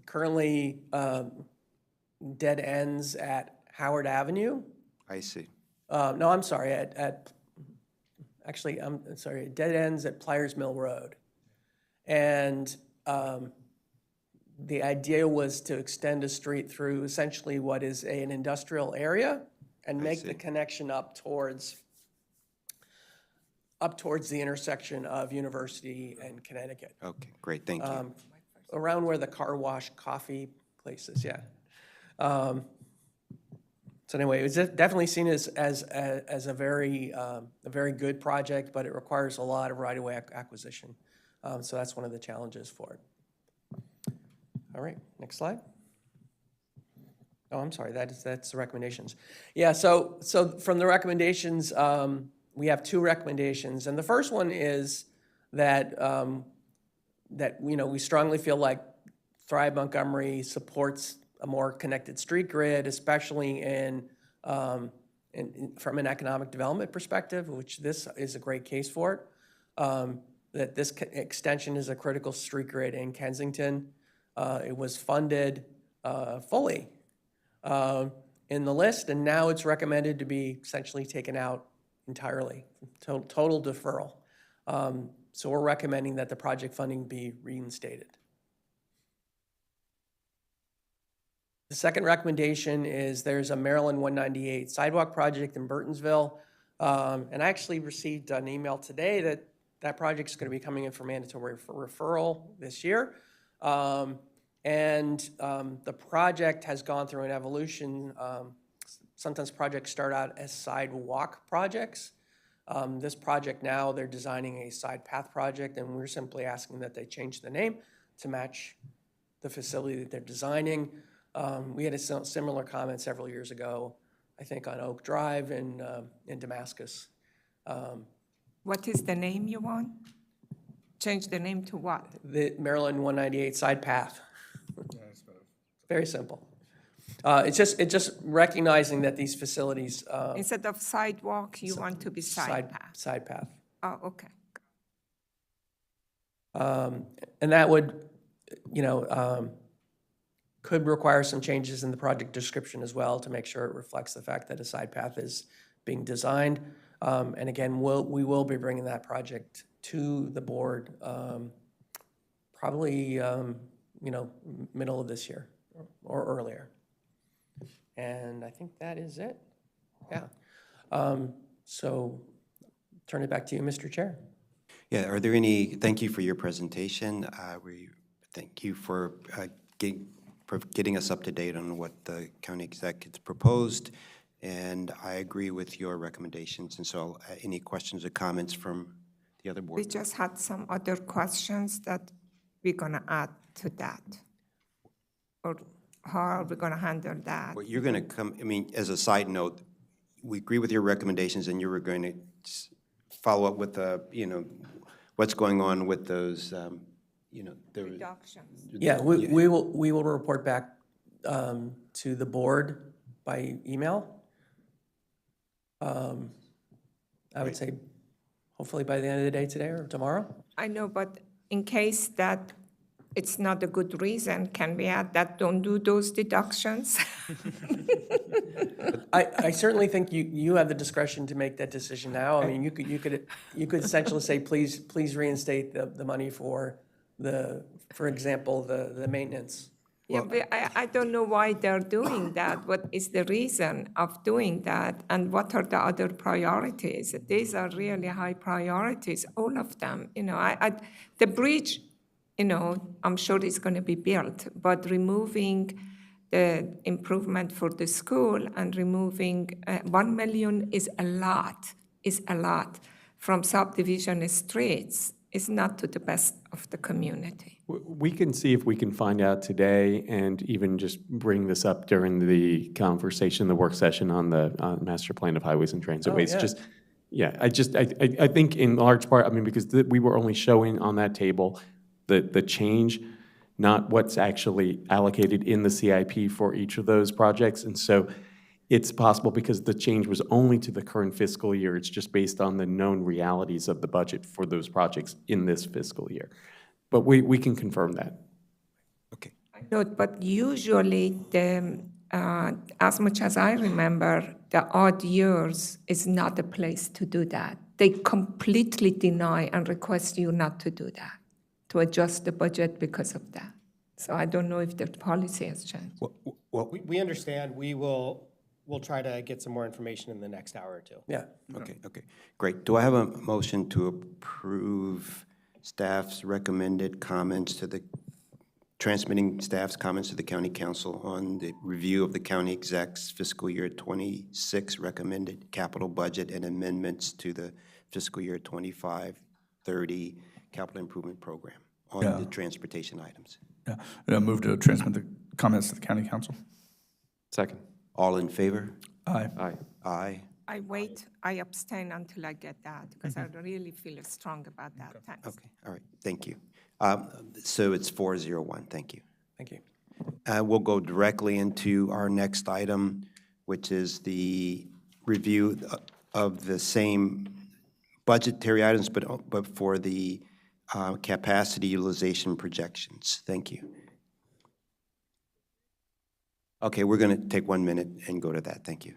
M: currently dead ends at Howard Avenue.
A: I see.
M: No, I'm sorry, I'm sorry, it dead ends at Pliers Mill Road. And the idea was to extend a street through essentially what is an industrial area and make the connection up towards the intersection of University and Connecticut.
A: Okay, great, thank you.
M: Around where the car wash coffee place is, yeah. So anyway, it was definitely seen as a very good project, but it requires a lot of right-of-way acquisition. So that's one of the challenges for it. All right, next slide. Oh, I'm sorry, that's the recommendations. Yeah, so from the recommendations, we have two recommendations. And the first one is that, we strongly feel like Thrive Montgomery supports a more connected street grid, especially from an economic development perspective, which this is a great case for it. That this extension is a critical street grid in Kensington. It was funded fully in the list, and now it's recommended to be essentially taken out entirely, total deferral. So we're recommending that the project funding be reinstated. The second recommendation is there's a Maryland 198 sidewalk project in Burtonsville. And I actually received an email today that that project's going to be coming in for mandatory referral this year. The project has gone through an evolution. Sometimes projects start out as sidewalk projects. This project now, they're designing a side path project, and we're simply asking that they change the name to match the facility that they're designing. We had a similar comment several years ago, I think on Oak Drive in Damascus.
C: What is the name you want? Change the name to what?
M: The Maryland 198 side path. Very simple. It's just recognizing that these facilities.
C: Instead of sidewalk, you want to be side path?
M: Side path.
C: Oh, okay.
M: And that would, could require some changes in the project description as well to make sure it reflects the fact that a side path is being designed. And again, we will be bringing that project to the board probably, middle of this year or earlier. And I think that is it. Yeah. So turn it back to you, Mr. Chair.
A: Yeah, thank you for your presentation. We thank you for getting us up to date on what the county exec has proposed, and I agree with your recommendations. And so any questions or comments from the other board?
C: We just had some other questions that we're going to add to that. Or how are we going to handle that?
A: Well, you're going to come, as a side note, we agree with your recommendations, and you were going to follow up with, what's going on with those,
C: Reductions.
M: Yeah, we will report back to the board by email. I would say hopefully by the end of the day today or tomorrow.
C: I know, but in case that it's not a good reason, can we add that don't do those deductions?
M: I certainly think you have the discretion to make that decision now. I mean, you could essentially say, please reinstate the money for example, the maintenance.
C: Yeah, but I don't know why they're doing that. What is the reason of doing that? And what are the other priorities? These are really high priorities, all of them. The bridge, I'm sure it's going to be built, but removing the improvement for the school and removing 1 million is a lot from subdivision streets. Is not to the best of the community.
D: We can see if we can find out today and even just bring this up during the conversation, the work session on the master plan of highways and transit-ways. I think in large part, because we were only showing on that table the change, not what's actually allocated in the CIP for each of those projects. And so it's possible because the change was only to the current fiscal year. It's just based on the known realities of the budget for those projects in this fiscal year. But we can confirm that.
A: Okay.
C: I know, but usually, as much as I remember, the odd years is not the place to do that. They completely deny and request you not to do that, to adjust the budget because of that. So I don't know if the policy has changed.
A: Well,
O: We understand. We'll try to get some more information in the next hour or two.
M: Yeah.
A: okay, great. Do I have a motion to approve staff's recommended comments transmitting staff's comments to the county council on the review of the county exec's fiscal year 26 recommended capital budget and amendments to the fiscal year 25-30 capital improvement program on the transportation items?
B: Yeah, move to transmit the comments to the county council.
H: Second.
A: All in favor?
B: Aye.
H: Aye.
A: Aye.
C: I abstain until I get that because I really feel strong about that. Thanks.
A: Okay, all right, thank you. So it's 401, thank you.
M: Thank you.
A: We'll go directly into our next item, which is the review of the same budgetary items, but for the capacity utilization projections. Thank you. Okay, we're going to take 1 minute and go to that. Thank you.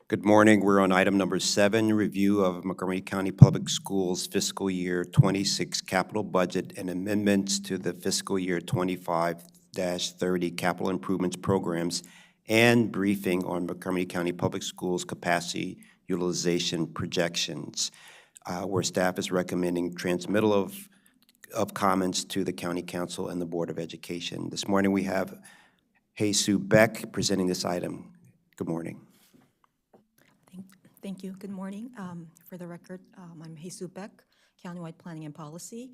A: Good morning. We're on item number 7, review of Montgomery County Public Schools fiscal year 26 capital budget and amendments to the fiscal year 25-30 capital improvements programs and briefing on Montgomery County Public Schools capacity utilization projections, where staff is recommending transmittal of comments to the County Council and the Board of Education. This morning we have Jesus Beck presenting this item. Good morning.
P: Thank you. Good morning. For the record, I'm Jesus Beck, Countywide Planning and Policy.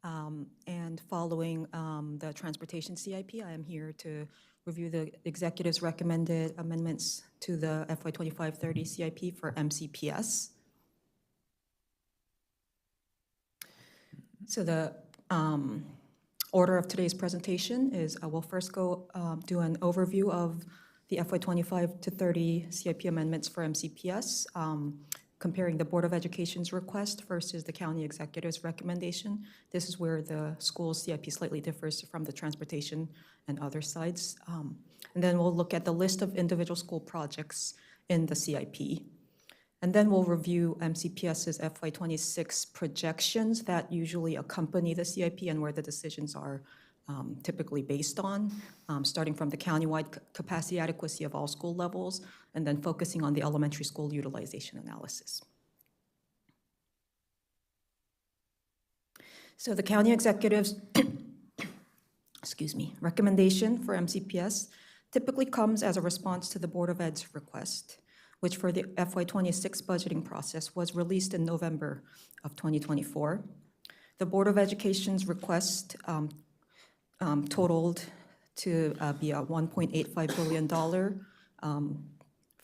P: And following the Transportation CIP, I am here to review the executive's recommended amendments to the FY25-30 CIP for MCPS. So the order of today's presentation is I will first go do an overview of the FY25-30 CIP amendments for MCPS, comparing the Board of Education's request versus the County Executive's recommendation. This is where the school's CIP slightly differs from the transportation and other sides. And then we'll look at the list of individual school projects in the CIP. And then we'll review MCPS's FY26 projections that usually accompany the CIP and where the decisions are typically based on, starting from the countywide capacity adequacy of all school levels, and then focusing on the elementary school utilization analysis. So the county executive's recommendation for MCPS typically comes as a response to the Board of Ed's request, which for the FY26 budgeting process was released in November of 2024. The Board of Education's request totaled to be a $1.85 billion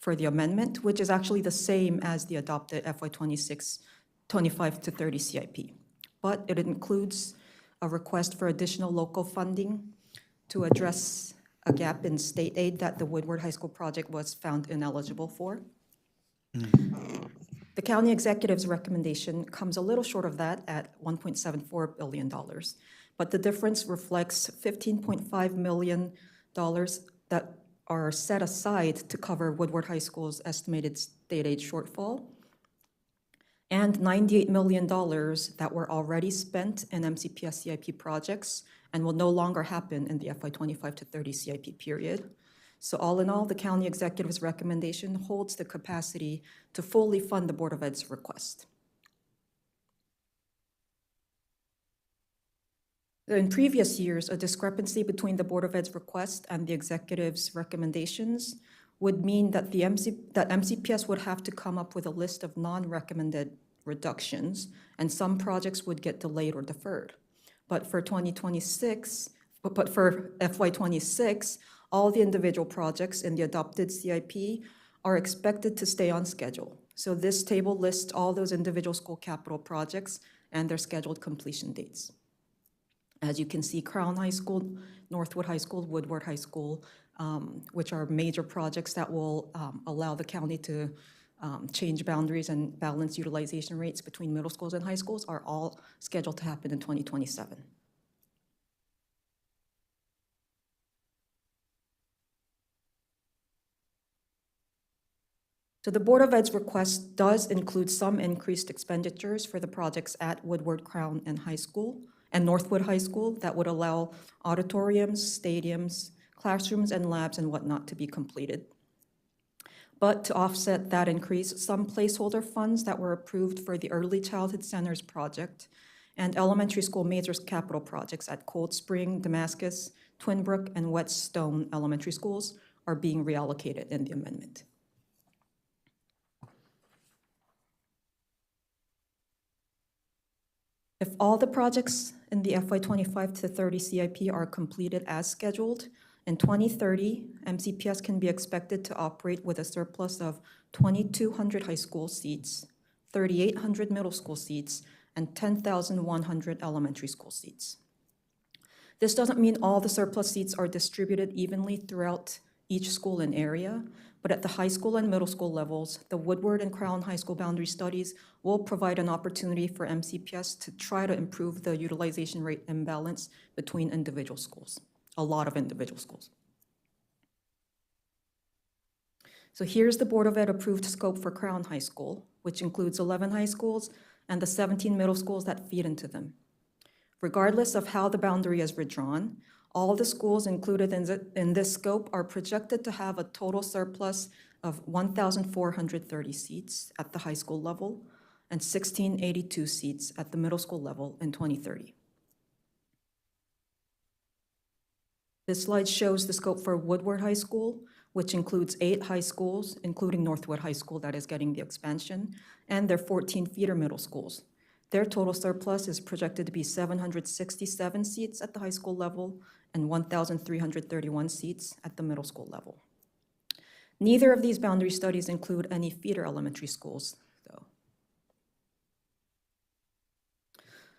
P: for the amendment, which is actually the same as the adopted FY26 25-30 CIP. But it includes a request for additional local funding to address a gap in state aid that the Woodward High School project was found ineligible for. The county executive's recommendation comes a little short of that at $1.74 billion. But the difference reflects $15.5 million that are set aside to cover Woodward High School's estimated state aid shortfall, and $98 million that were already spent in MCPS CIP projects and will no longer happen in the FY25-30 CIP period. So all in all, the county executive's recommendation holds the capacity to fully fund the Board of Ed's request. In previous years, a discrepancy between the Board of Ed's request and the executive's recommendations would mean that MCPS would have to come up with a list of non-recommended reductions, and some projects would get delayed or deferred. But for FY26, all the individual projects in the adopted CIP are expected to stay on schedule. So this table lists all those individual school capital projects and their scheduled completion dates. As you can see, Crown High School, Northwood High School, Woodward High School, which are major projects that will allow the county to change boundaries and balance utilization rates between middle schools and high schools, are all scheduled to happen in 2027. So the Board of Ed's request does include some increased expenditures for the projects at Woodward, Crown, and High School, and Northwood High School that would allow auditoriums, stadiums, classrooms, and labs and whatnot to be completed. But to offset that increase, some placeholder funds that were approved for the Early Childhood Centers project and elementary school major capital projects at Cold Spring, Damascus, Twinbrook, and Whetstone elementary schools are being reallocated in the amendment. If all the projects in the FY25-30 CIP are completed as scheduled, in 2030, MCPS can be expected to operate with a surplus of 2,200 high school seats, 3,800 middle school seats, and 10,100 elementary school seats. This doesn't mean all the surplus seats are distributed evenly throughout each school and area, but at the high school and middle school levels, the Woodward and Crown High School boundary studies will provide an opportunity for MCPS to try to improve the utilization rate imbalance between individual schools, a lot of individual schools. So here's the Board of Ed approved scope for Crown High School, which includes 11 high schools and the 17 middle schools that feed into them. Regardless of how the boundary is redrawn, all the schools included in this scope are projected to have a total surplus of 1,430 seats at the high school level and 1,682 seats at the middle school level in 2030. This slide shows the scope for Woodward High School, which includes 8 high schools, including Northwood High School that is getting the expansion, and their 14 feeder middle schools. Their total surplus is projected to be 767 seats at the high school level and 1,331 seats at the middle school level. Neither of these boundary studies include any feeder elementary schools, though.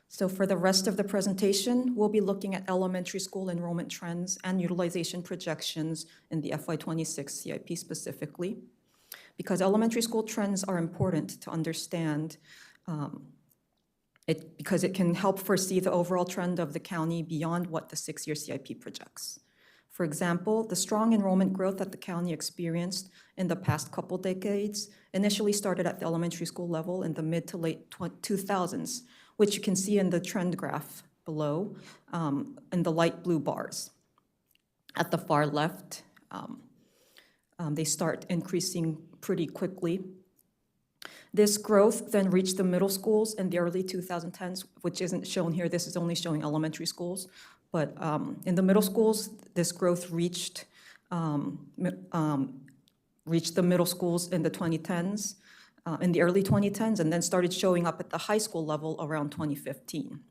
P: So for the rest of the presentation, we'll be looking at elementary school enrollment trends and utilization projections in the FY26 CIP specifically, because elementary school trends are important to understand because it can help foresee the overall trend of the county beyond what the 6-year CIP projects. For example, the strong enrollment growth that the county experienced in the past couple decades initially started at the elementary school level in the mid to late 2000s, which you can see in the trend graph below in the light blue bars. At the far left, they start increasing pretty quickly. This growth then reached the middle schools in the early 2010s, which isn't shown here. This is only showing elementary schools. But in the middle schools, this growth reached the middle schools in the 2010s, in the early 2010s, and then started showing up at the high school level around 2015.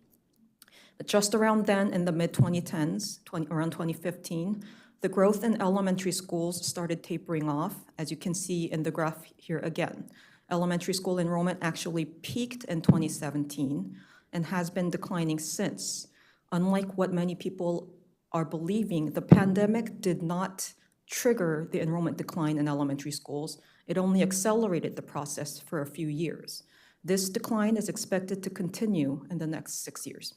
P: But just around then, in the mid-2010s, around 2015, the growth in elementary schools started tapering off, as you can see in the graph here again. Elementary school enrollment actually peaked in 2017 and has been declining since. Unlike what many people are believing, the pandemic did not trigger the enrollment decline in elementary schools. It only accelerated the process for a few years. This decline is expected to continue in the next 6 years.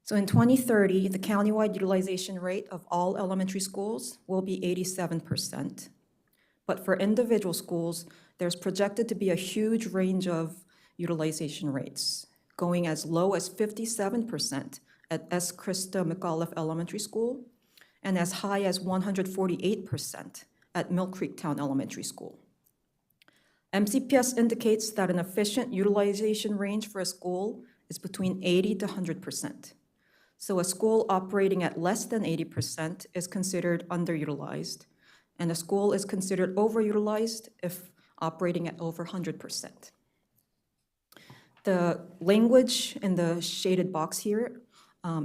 P: So in 2030, the countywide utilization rate of all elementary schools will be 87%. But for individual schools, there's projected to be a huge range of utilization rates, going as low as 57% at S. Krista McAuliffe Elementary School and as high as 148% at Mill Creek Town Elementary School. MCPS indicates that an efficient utilization range for a school is between 80 to 100%. So a school operating at less than 80% is considered underutilized, and a school is considered overutilized if operating at over 100%. The language in the shaded box here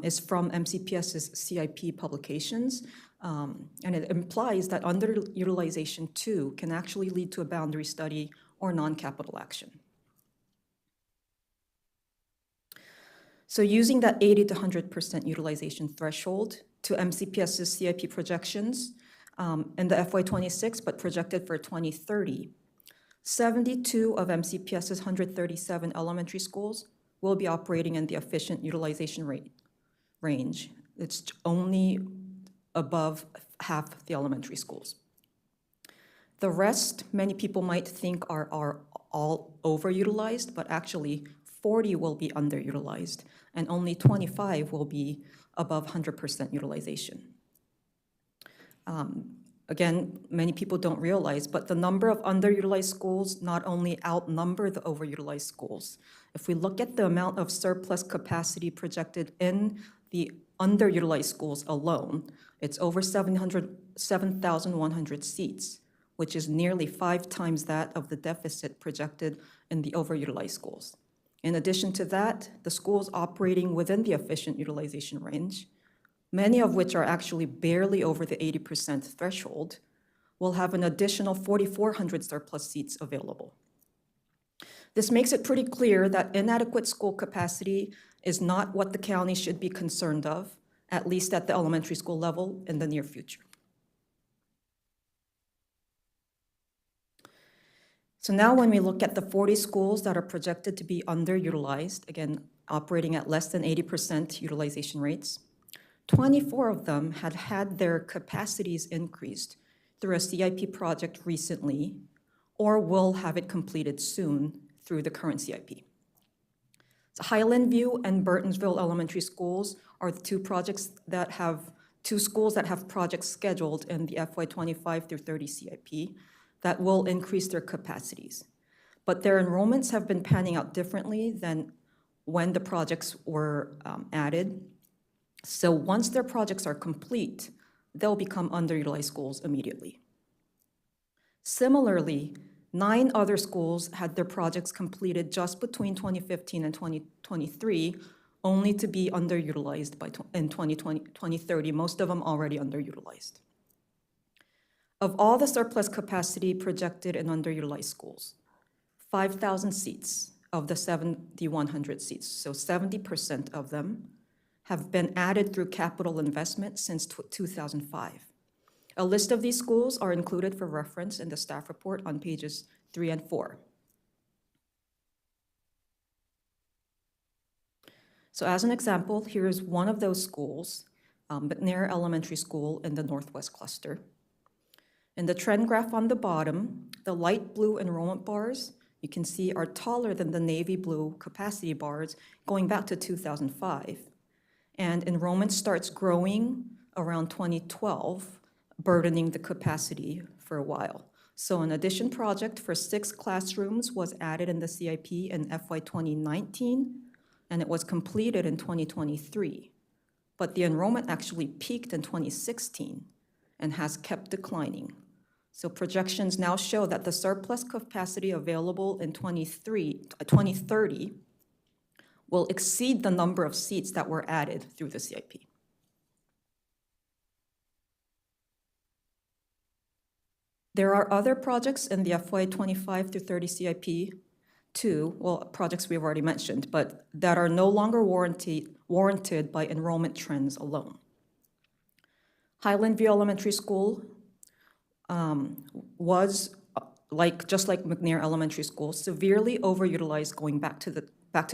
P: is from MCPS's CIP publications, and it implies that underutilization too can actually lead to a boundary study or non-capital action. So using that 80 to 100% utilization threshold to MCPS's CIP projections in the FY26, but projected for 2030, 72 of MCPS's 137 elementary schools will be operating in the efficient utilization rate range. It's only above half the elementary schools. The rest, many people might think are all overutilized, but actually 40 will be underutilized, and only 25 will be above 100% utilization. Again, many people don't realize, but the number of underutilized schools not only outnumber the overutilized schools. If we look at the amount of surplus capacity projected in the underutilized schools alone, it's over 7,100 seats, which is nearly 5 times that of the deficit projected in the overutilized schools. In addition to that, the schools operating within the efficient utilization range, many of which are actually barely over the 80% threshold, will have an additional 4,400 surplus seats available. This makes it pretty clear that inadequate school capacity is not what the county should be concerned of, at least at the elementary school level in the near future. So now when we look at the 40 schools that are projected to be underutilized, again, operating at less than 80% utilization rates, 24 of them had had their capacities increased through a CIP project recently or will have it completed soon through the current CIP. So Highland View and Burtonsville Elementary Schools are the two schools that have projects scheduled in the FY25 through 30 CIP that will increase their capacities. But their enrollments have been panning out differently than when the projects were added. So once their projects are complete, they'll become underutilized schools immediately. Similarly, 9 other schools had their projects completed just between 2015 and 2023, only to be underutilized in 2030, most of them already underutilized. Of all the surplus capacity projected in underutilized schools, 5,000 seats of the 7,100 seats, so 70% of them, have been added through capital investment since 2005. A list of these schools are included for reference in the staff report on pages 3 and 4. So as an example, here is one of those schools, McNair Elementary School in the Northwest Cluster. In the trend graph on the bottom, the light blue enrollment bars you can see are taller than the navy blue capacity bars going back to 2005. And enrollment starts growing around 2012, burdening the capacity for a while. So an addition project for 6 classrooms was added in the CIP in FY 2019, and it was completed in 2023. But the enrollment actually peaked in 2016 and has kept declining. So projections now show that the surplus capacity available in 2030 will exceed the number of seats that were added through the CIP. There are other projects in the FY 25 through 30 CIP too, well, projects we've already mentioned, but that are no longer warranted by enrollment trends alone. Highland View Elementary School was, just like McNair Elementary School, severely overutilized going back to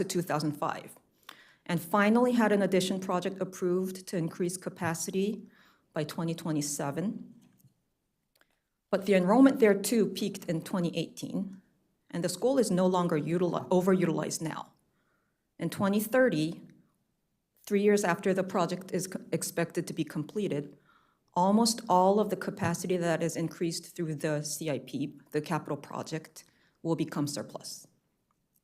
P: 2005, and finally had an addition project approved to increase capacity by 2027. But the enrollment there too peaked in 2018, and the school is no longer overutilized now. In 2030, 3 years after the project is expected to be completed, almost all of the capacity that is increased through the CIP, the capital project, will become surplus.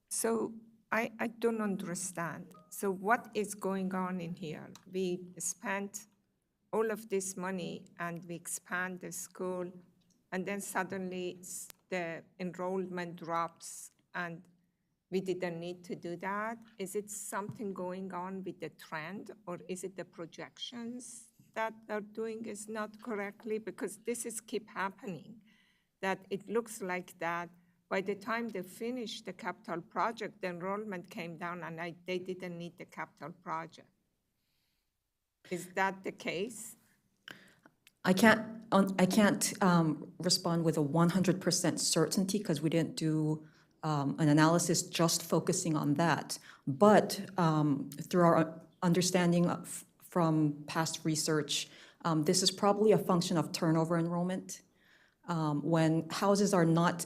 C: So I don't understand. So what is going on in here? We spent all of this money and we expand the school, and then suddenly the enrollment drops and we didn't need to do that? Is it something going on with the trend, or is it the projections that they're doing is not correctly? Because this is keep happening, that it looks like that by the time they finish the capital project, the enrollment came down and they didn't need the capital project. Is that the case?
P: I can't respond with a 100% certainty because we didn't do an analysis just focusing on that. But through our understanding from past research, this is probably a function of turnover enrollment. When houses are not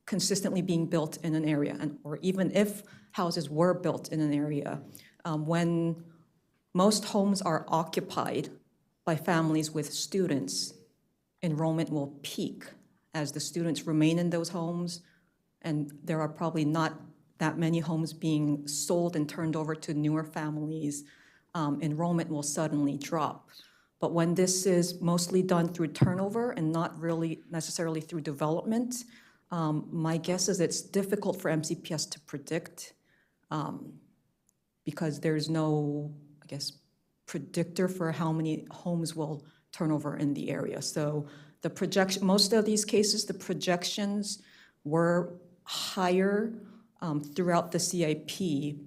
P: consistently being built in an area, or even if houses were built in an area, when most homes are occupied by families with students, enrollment will peak as the students remain in those homes, and there are probably not that many homes being sold and turned over to newer families. Enrollment will suddenly drop. But when this is mostly done through turnover and not really necessarily through development, my guess is it's difficult for MCPS to predict because there's no, I guess, predictor for how many homes will turn over in the area. So the projection, most of these cases, the projections were higher throughout the CIP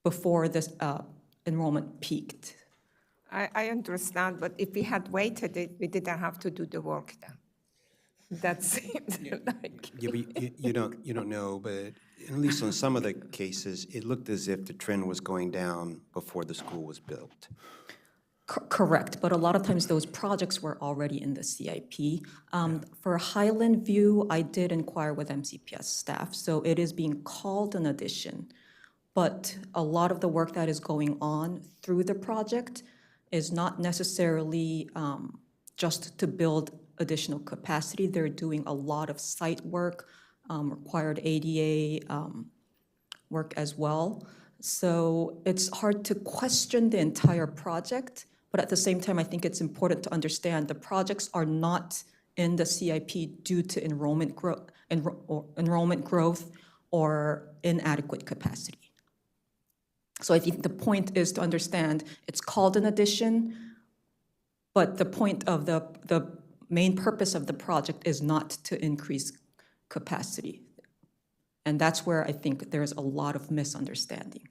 P: before this enrollment peaked.
C: I understand, but if we had waited, we didn't have to do the work then. That seems like.
A: Yeah, but you don't know, but at least on some of the cases, it looked as if the trend was going down before the school was built.
P: Correct, but a lot of times those projects were already in the CIP. For Highland View, I did inquire with MCPS staff, so it is being called an addition. But a lot of the work that is going on through the project is not necessarily just to build additional capacity. They're doing a lot of site work, required ADA work as well. So it's hard to question the entire project, but at the same time, I think it's important to understand the projects are not in the CIP due to enrollment growth or inadequate capacity. So I think the point is to understand it's called an addition, but the point of the main purpose of the project is not to increase capacity. And that's where I think there's a lot of misunderstanding.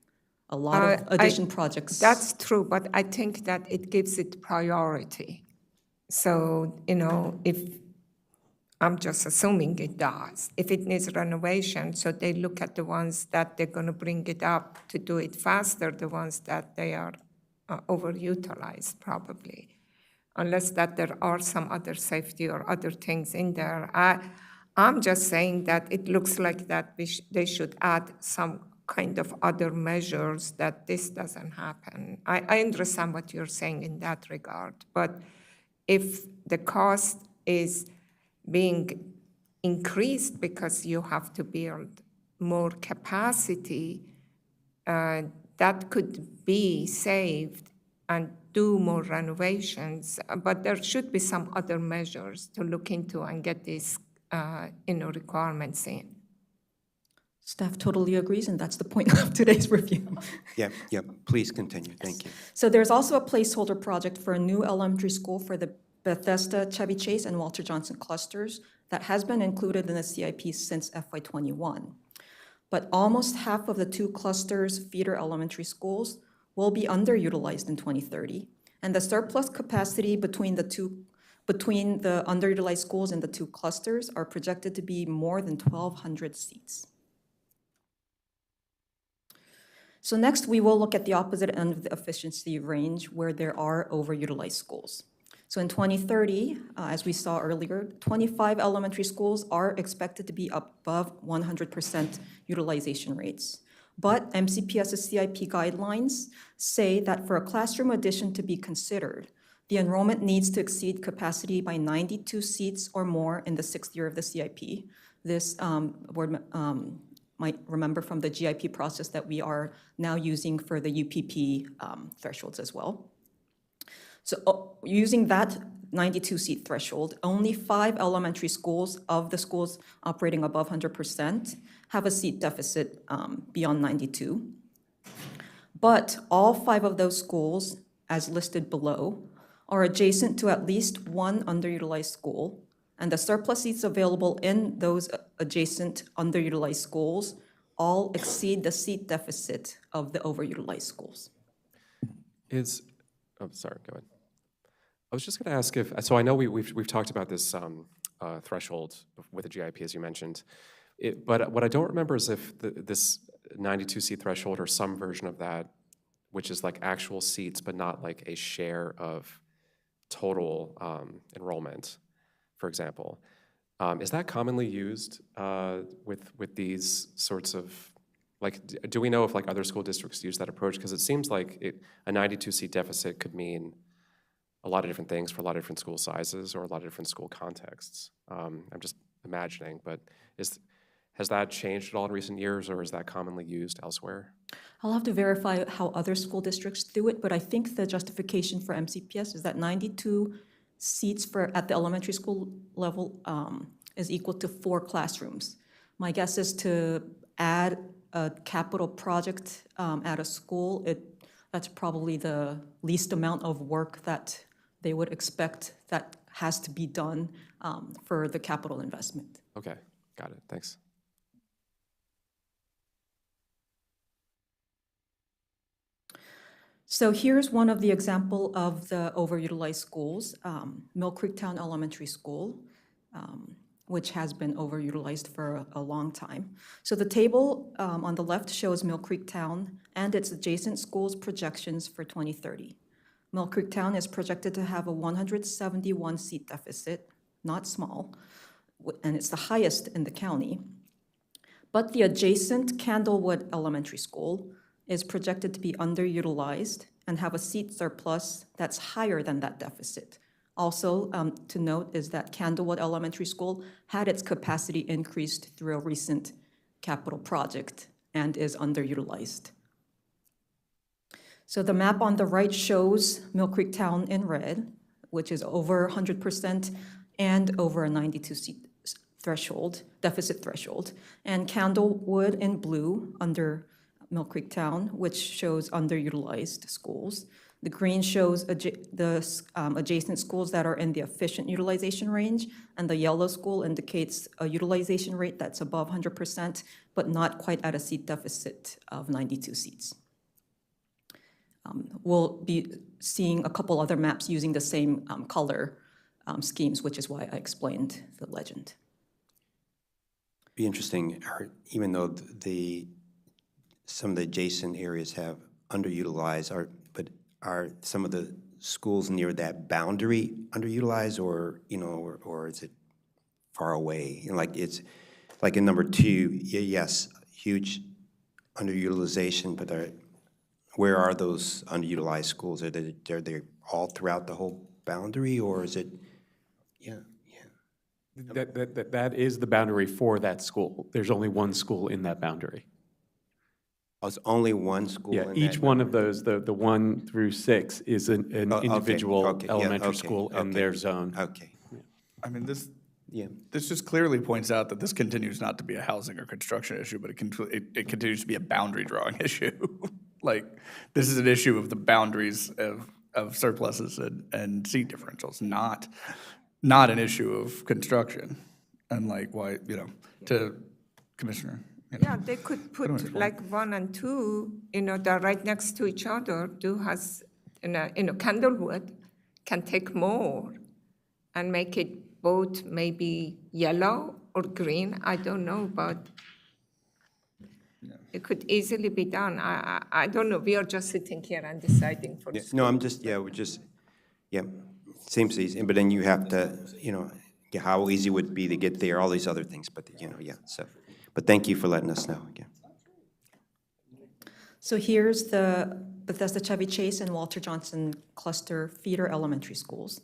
P: A lot of addition projects.
C: That's true, but I think that it gives it priority. So, if I'm just assuming it does. If it needs renovation, so they look at the ones that they're going to bring it up to do it faster, the ones that they are overutilized probably, unless that there are some other safety or other things in there. I'm just saying that it looks like that they should add some kind of other measures that this doesn't happen. I understand what you're saying in that regard, but if the cost is being increased because you have to build more capacity, that could be saved and do more renovations, but there should be some other measures to look into and get these requirements in.
P: Staff totally agrees, and that's the point of today's review.
A: Yeah, please continue, thank you.
P: So there's also a placeholder project for a new elementary school for the Bethesda, Chevy Chase, and Walter Johnson clusters that has been included in the CIP since FY21. But almost half of the two clusters feeder elementary schools will be underutilized in 2030, and the surplus capacity between the underutilized schools and the two clusters are projected to be more than 1,200 seats. So next, we will look at the opposite end of the efficiency range where there are overutilized schools. So in 2030, as we saw earlier, 25 elementary schools are expected to be above 100% utilization rates. But MCPS's CIP guidelines say that for a classroom addition to be considered, the enrollment needs to exceed capacity by 92 seats or more in the 6th year of the CIP. This board might remember from the GIP process that we are now using for the UPP thresholds as well. So using that 92-seat threshold, only 5 elementary schools of the schools operating above 100% have a seat deficit beyond 92. But all 5 of those schools, as listed below, are adjacent to at least one underutilized school, and the surplus seats available in those adjacent underutilized schools all exceed the seat deficit of the overutilized schools.
H: Sorry, go ahead. I was just going to ask so I know we've talked about this threshold with the GIP, as you mentioned, but what I don't remember is if this 92-seat threshold or some version of that, which is like actual seats, but not like a share of total enrollment, for example. Is that commonly used with these sorts of, like, do we know if like other school districts use that approach? Because it seems like a 92-seat deficit could mean a lot of different things for a lot of different school sizes or a lot of different school contexts. I'm just imagining, but has that changed at all in recent years, or is that commonly used elsewhere?
P: I'll have to verify how other school districts do it, but I think the justification for MCPS is that 92 seats at the elementary school level is equal to 4 classrooms. My guess is to add a capital project at a school, that's probably the least amount of work that they would expect that has to be done for the capital investment.
H: Okay, got it, thanks.
P: So here's one of the example of the overutilized schools, Mill Creek Town Elementary School. which has been overutilized for a long time. So the table on the left shows Mill Creek Town and its adjacent schools' projections for 2030. Mill Creek Town is projected to have a 171-seat deficit, not small, and it's the highest in the county. But the adjacent Candlewood Elementary School is projected to be underutilized and have a seat surplus that's higher than that deficit. Also, to note is that Candlewood Elementary School had its capacity increased through a recent capital project and is underutilized. So the map on the right shows Mill Creek Town in red, which is over 100% and over a 92-seat threshold, deficit threshold, and Candlewood in blue under Mill Creek Town, which shows underutilized schools. The green shows adjacent schools that are in the efficient utilization range, and the yellow school indicates a utilization rate that's above 100%, but not quite at a seat deficit of 92 seats. We'll be seeing a couple other maps using the same color schemes, which is why I explained the legend.
A: Be interesting, even though some of the adjacent areas have underutilized, but are some of the schools near that boundary underutilized, or or is it far away? Like it's like in number 2, yes, huge underutilization, but where are those underutilized schools? Are they all throughout the whole boundary, or is it? Yeah.
D: That is the boundary for that school. There's only one school in that boundary.
A: Oh, it's only one school.
D: Yeah,
A: in
D: each
A: that
D: one of those, the 1 through 6, is an
A: okay,
D: individual
A: okay, yeah,
D: elementary
A: okay,
D: school in
A: okay,
D: their zone.
A: Okay.
B: I mean, this
A: Yeah.
B: This just clearly points out that this continues not to be a housing or construction issue, but it continues to be a boundary drawing issue. Like, this is an issue of the boundaries of surpluses and seat differentials, not an issue of construction. And like, why, to Commissioner.
C: Yeah, they could put like 1 and 2, they're right next to each other. Candlewood can take more and make it both maybe yellow or green. I don't know, but it could easily be done. I don't know. We are just sitting here and deciding for
A: Yeah, no, I'm just, seems easy, but then you have to, how easy would it be to get there, all these other things, but, so. But thank you for letting us know again.
P: So here's the Bethesda Chevy Chase and Walter Johnson Cluster feeder elementary schools.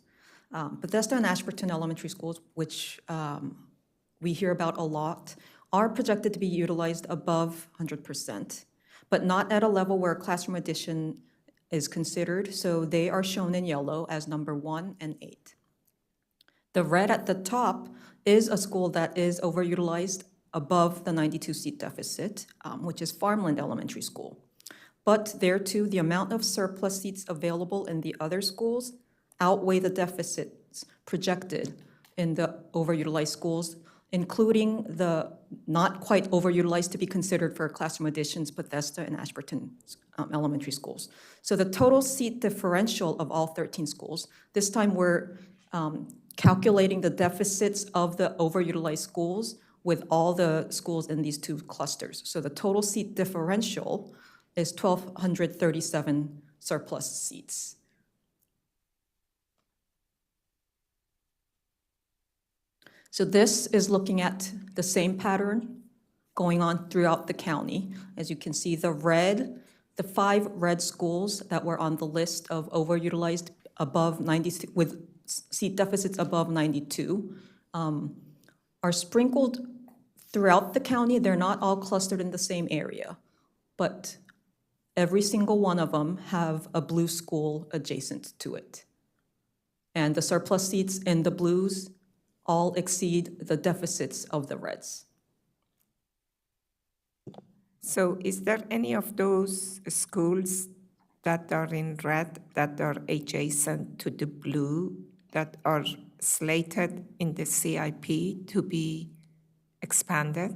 P: Bethesda and Ashburton elementary schools, which we hear about a lot, are projected to be utilized above 100%, but not at a level where classroom addition is considered. So they are shown in yellow as number 1 and 8. The red at the top is a school that is overutilized above the 92-seat deficit, which is Farmland Elementary School. But there too, the amount of surplus seats available in the other schools outweigh the deficits projected in the overutilized schools, including the not quite overutilized to be considered for classroom additions, Bethesda and Ashburton elementary schools. So the total seat differential of all 13 schools, this time we're calculating the deficits of the overutilized schools with all the schools in these 2 clusters. So the total seat differential is 1,237 surplus seats. So this is looking at the same pattern going on throughout the county. As you can see, the 5 red schools that were on the list of overutilized above 90, with seat deficits above 92, are sprinkled throughout the county. They're not all clustered in the same area, but every single one of them have a blue school adjacent to it. And the surplus seats in the blues all exceed the deficits of the reds.
C: So is there any of those schools that are in red that are adjacent to the blue that are slated in the CIP to be expanded?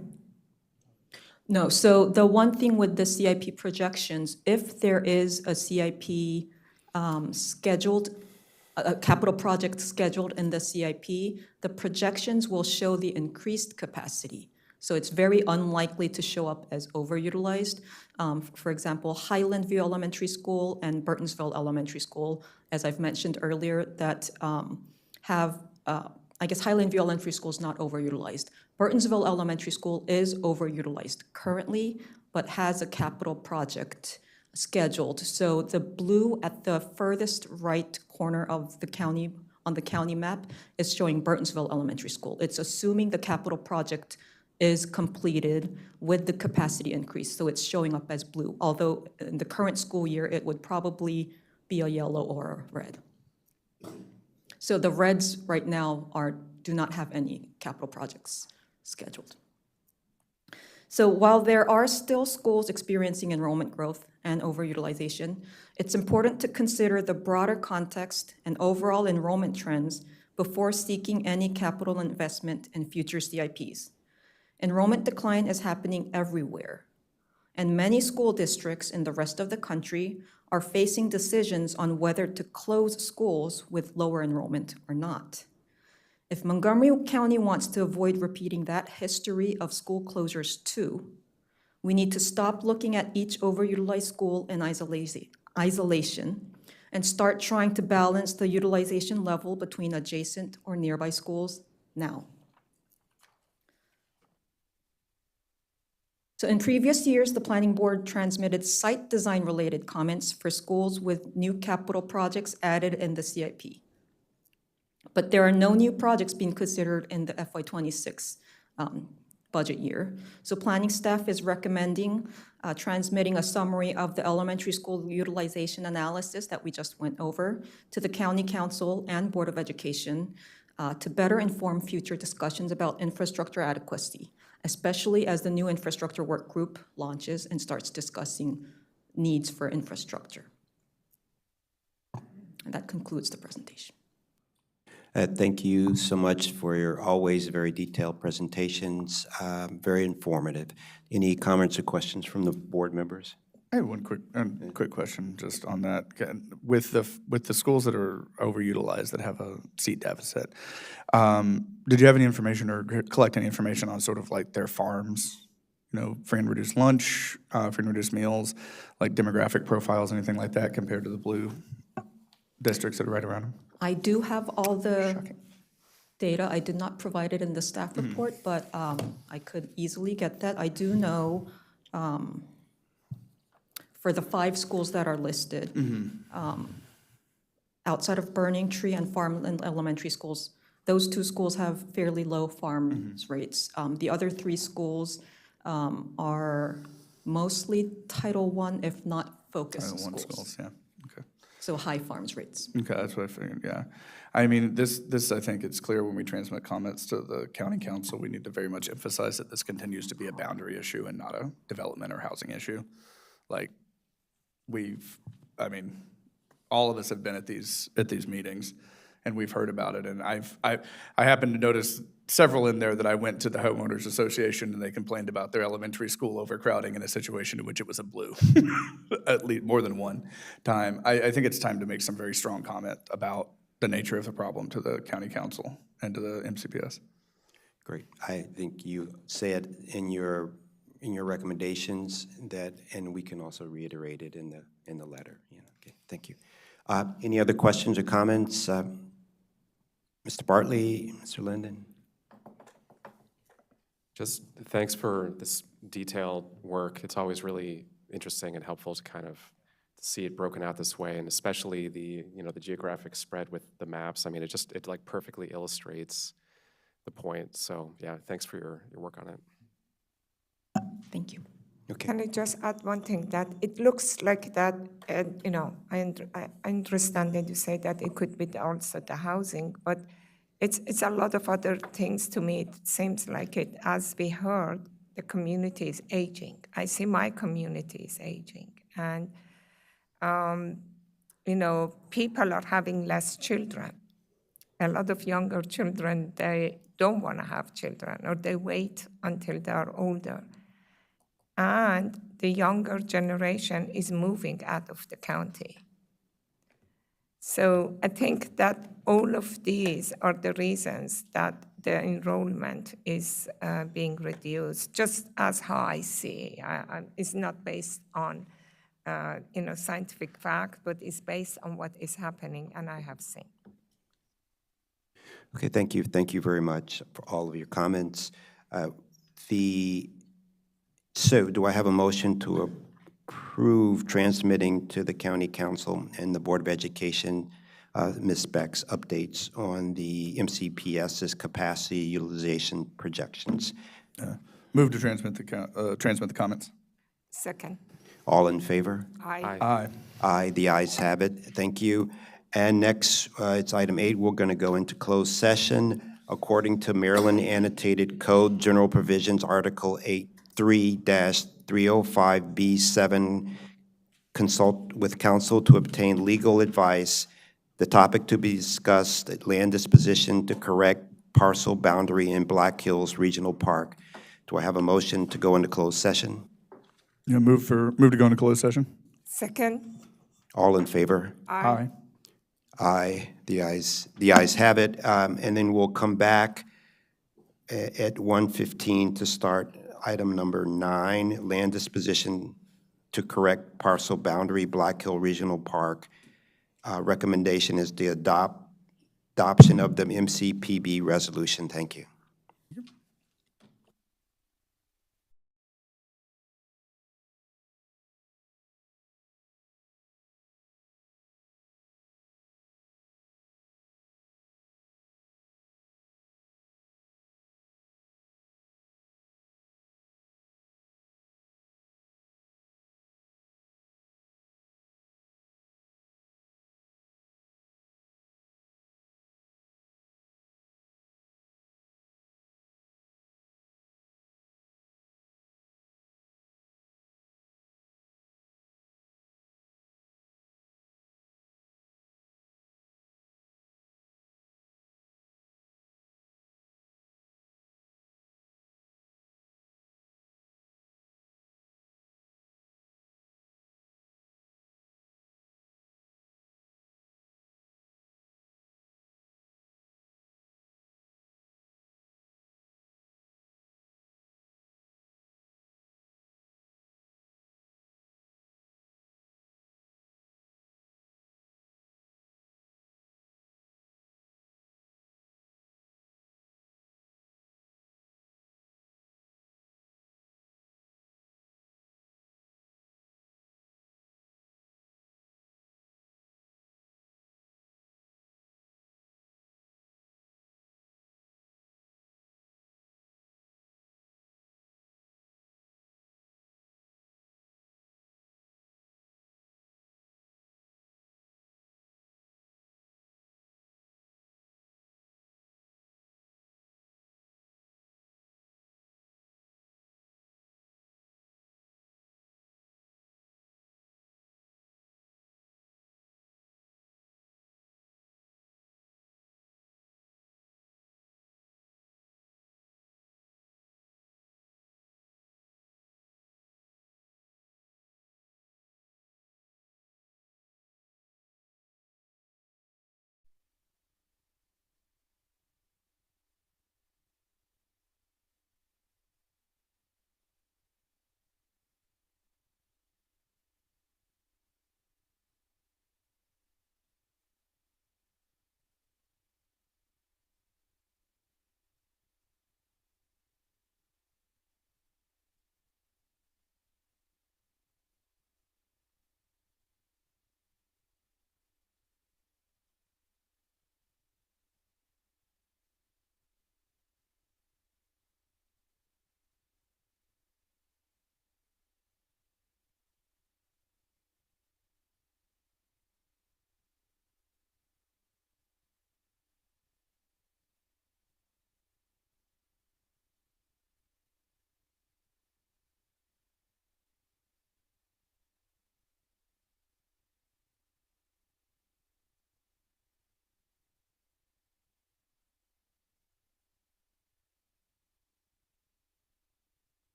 P: No, so the one thing with the CIP projections, if there is a CIP scheduled a capital project scheduled in the CIP, the projections will show the increased capacity. So it's very unlikely to show up as overutilized. For example, Highland View Elementary School and Burtonsville Elementary School, as I've mentioned earlier, that I guess Highland View Elementary School is not overutilized. Burtonsville Elementary School is overutilized currently, but has a capital project scheduled. So the blue at the furthest right corner of the county, on the county map, is showing Burtonsville Elementary School. It's assuming the capital project is completed with the capacity increase, so it's showing up as blue, although in the current school year, it would probably be a yellow or a red. So the reds right now do not have any capital projects scheduled. So while there are still schools experiencing enrollment growth and overutilization, it's important to consider the broader context and overall enrollment trends before seeking any capital investment in future CIPs. Enrollment decline is happening everywhere, and many school districts in the rest of the country are facing decisions on whether to close schools with lower enrollment or not. If Montgomery County wants to avoid repeating that history of school closures too, we need to stop looking at each overutilized school in isolation and start trying to balance the utilization level between adjacent or nearby schools now. So in previous years, the planning board transmitted site design-related comments for schools with new capital projects added in the CIP. But there are no new projects being considered in the FY26 budget year. So planning staff is recommending transmitting a summary of the elementary school utilization analysis that we just went over to the County Council and Board of Education to better inform future discussions about infrastructure adequacy, especially as the new infrastructure work group launches and starts discussing needs for infrastructure. And that concludes the presentation.
A: Thank you so much for your always very detailed presentations, very informative. Any comments or questions from the board members?
B: I have one quick question just on that. With the schools that are overutilized, that have a seat deficit, did you have any information or collect any information on sort of like their farms, free and reduced lunch, free and reduced meals, like demographic profiles, anything like that compared to the blue districts that are right around them?
P: I do have all the data. I did not provide it in the staff report, but I could easily get that. I do know for the 5 schools that are listed, outside of Burning Tree and Farmland Elementary Schools, those 2 schools have fairly low farms rates. The other 3 schools are mostly Title I, if not focus schools.
B: Title I schools, yeah. Okay.
P: So high farms rates.
B: Okay, that's what I figured, yeah. I mean, this I think it's clear when we transmit comments to the county council, we need to very much emphasize that this continues to be a boundary issue and not a development or housing issue. Like, all of us have been at these meetings, and we've heard about it, and I happened to notice several in there that I went to the homeowners association, and they complained about their elementary school overcrowding in a situation in which it was a blue, at least more than one time. I think it's time to make some very strong comment about the nature of the problem to the county council and to the MCPS.
A: Great. I think you said in your recommendations that, and we can also reiterate it in the letter. Okay, thank you. Any other questions or comments? Mr. Bartley, Mr. Linden?
H: Just thanks for this detailed work. It's always really interesting and helpful to kind of see it broken out this way, and especially the geographic spread with the maps. I mean, it like perfectly illustrates the point. So yeah, thanks for your work on it.
P: Thank you.
A: Okay.
C: Can I just add one thing, that it looks like that, I understand that you say that it could be also the housing, but it's a lot of other things to me. It seems like it, as we heard, the community is aging. I see my community is aging, and people are having less children. A lot of younger children, they don't want to have children, or they wait until they are older. And the younger generation is moving out of the county. So I think that all of these are the reasons that the enrollment is being reduced, just as how I see. It's not based on scientific fact, but it's based on what is happening and I have seen.
A: Okay, thank you. Thank you very much for all of your comments. So do I have a motion to approve transmitting to the County Council and the Board of Education Ms. Beck's updates on the MCPS's capacity utilization projections?
B: Move to transmit the comments.
C: Second.
A: All in favor?
C: Aye.
B: Aye.
A: Aye, the ayes have it. Thank you. And next, it's item 8. We're going to go into closed session. According to Maryland Annotated Code, General Provisions, Article 83-305B7, consult with counsel to obtain legal advice. The topic to be discussed, land disposition to correct parcel boundary in Black Hills Regional Park. Do I have a motion to go into closed session?
B: Move to go into closed session.
C: Second.
A: All in favor?
B: Aye.
A: Aye, the ayes have it. And then we'll come back at 1:15 to start item number 9, land disposition to correct parcel boundary, Black Hill Regional Park. Recommendation is the adoption of the MCPB resolution. Thank you.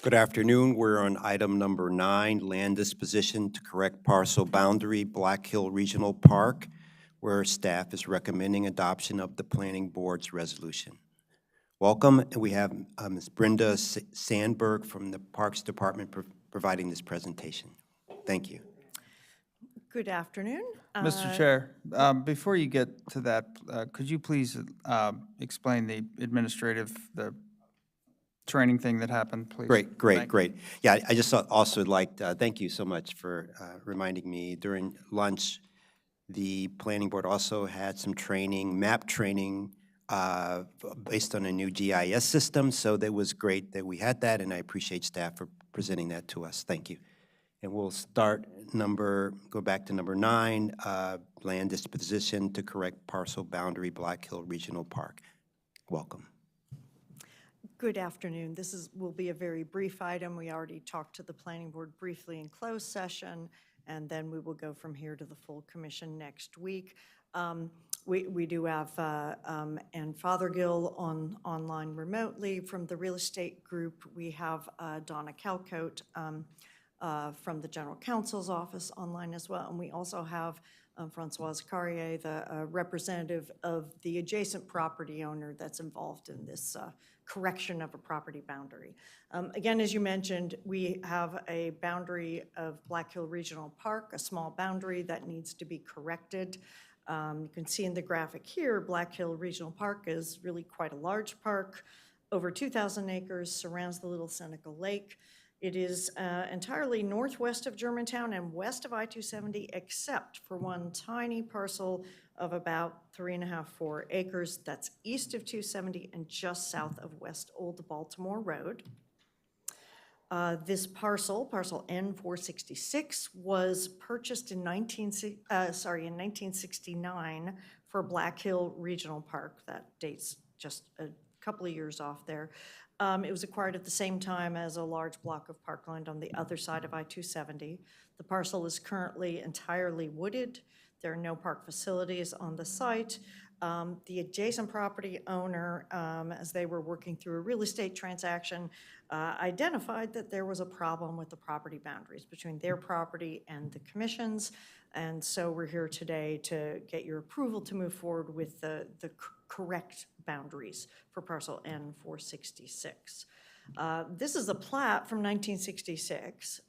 A: Good afternoon. We're on item number 9, land disposition to correct parcel boundary, Black Hill Regional Park, where staff is recommending adoption of the planning board's resolution. Welcome. And we have Ms. Brenda Sandberg from the Parks Department providing this presentation. Thank you.
Q: Good afternoon.
R: Mr. Chair, before you get to that, could you please explain the training thing that happened, please?
A: Great. Yeah, I just also like, thank you so much for reminding me. During lunch, the planning board also had some training, map training, based on a new GIS system, so that was great that we had that, and I appreciate staff for presenting that to us. Thank you. And we'll go back to number 9, land disposition to correct parcel boundary, Black Hill Regional Park. Welcome.
Q: Good afternoon. This will be a very brief item. We already talked to the planning board briefly in closed session, and then we will go from here to the full commission next week. We do have Ann Fothergill online remotely from the real estate group. We have Donna Calcote from the general counsel's office online as well. And we also have Francoise Carrier, the representative of the adjacent property owner that's involved in this correction of a property boundary. Again, as you mentioned, we have a boundary of Black Hill Regional Park, a small boundary that needs to be corrected. You can see in the graphic here, Black Hill Regional Park is really quite a large park, over 2,000 acres, surrounds the Little Seneca Lake. It is entirely northwest of Germantown and west of I-270, except for one tiny parcel of about 3.5–4 acres that's east of 270 and just south of West Old Baltimore Road. This parcel N466, was purchased in 1969 for Black Hill Regional Park. That dates just a couple of years off there. It was acquired at the same time as a large block of parkland on the other side of I-270. The parcel is currently entirely wooded. There are no park facilities on the site. The adjacent property owner, as they were working through a real estate transaction, identified that there was a problem with the property boundaries between their property and the commission's. And so we're here today to get your approval to move forward with the correct boundaries for parcel N466. This is a plat from 1966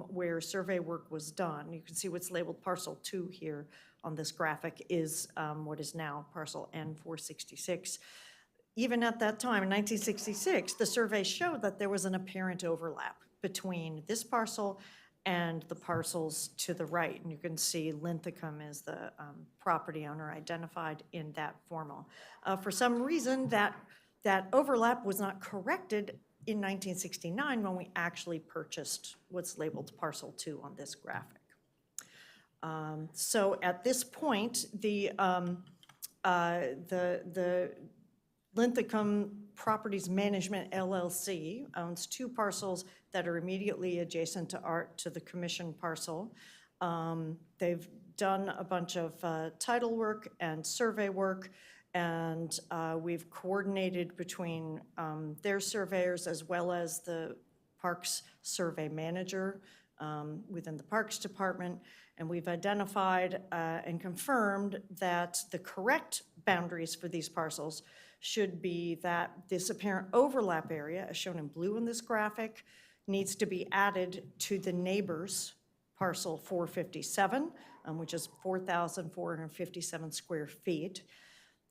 Q: where survey work was done. You can see what's labeled parcel 2 here on this graphic is what is now parcel N466. Even at that time, in 1966, the survey showed that there was an apparent overlap between this parcel and the parcels to the right. And you can see Linthicum is the property owner identified in that formal. For some reason, that overlap was not corrected in 1969 when we actually purchased what's labeled parcel 2 on this graphic. So at this point, the Linthicum Properties Management LLC owns 2 parcels that are immediately adjacent to the commission parcel. They've done a bunch of title work and survey work, and we've coordinated between their surveyors as well as the Parks Survey Manager within the Parks Department, and we've identified and confirmed that the correct boundaries for these parcels should be that this apparent overlap area, as shown in blue in this graphic, needs to be added to the neighbor's parcel 457, which is 4,457 square feet.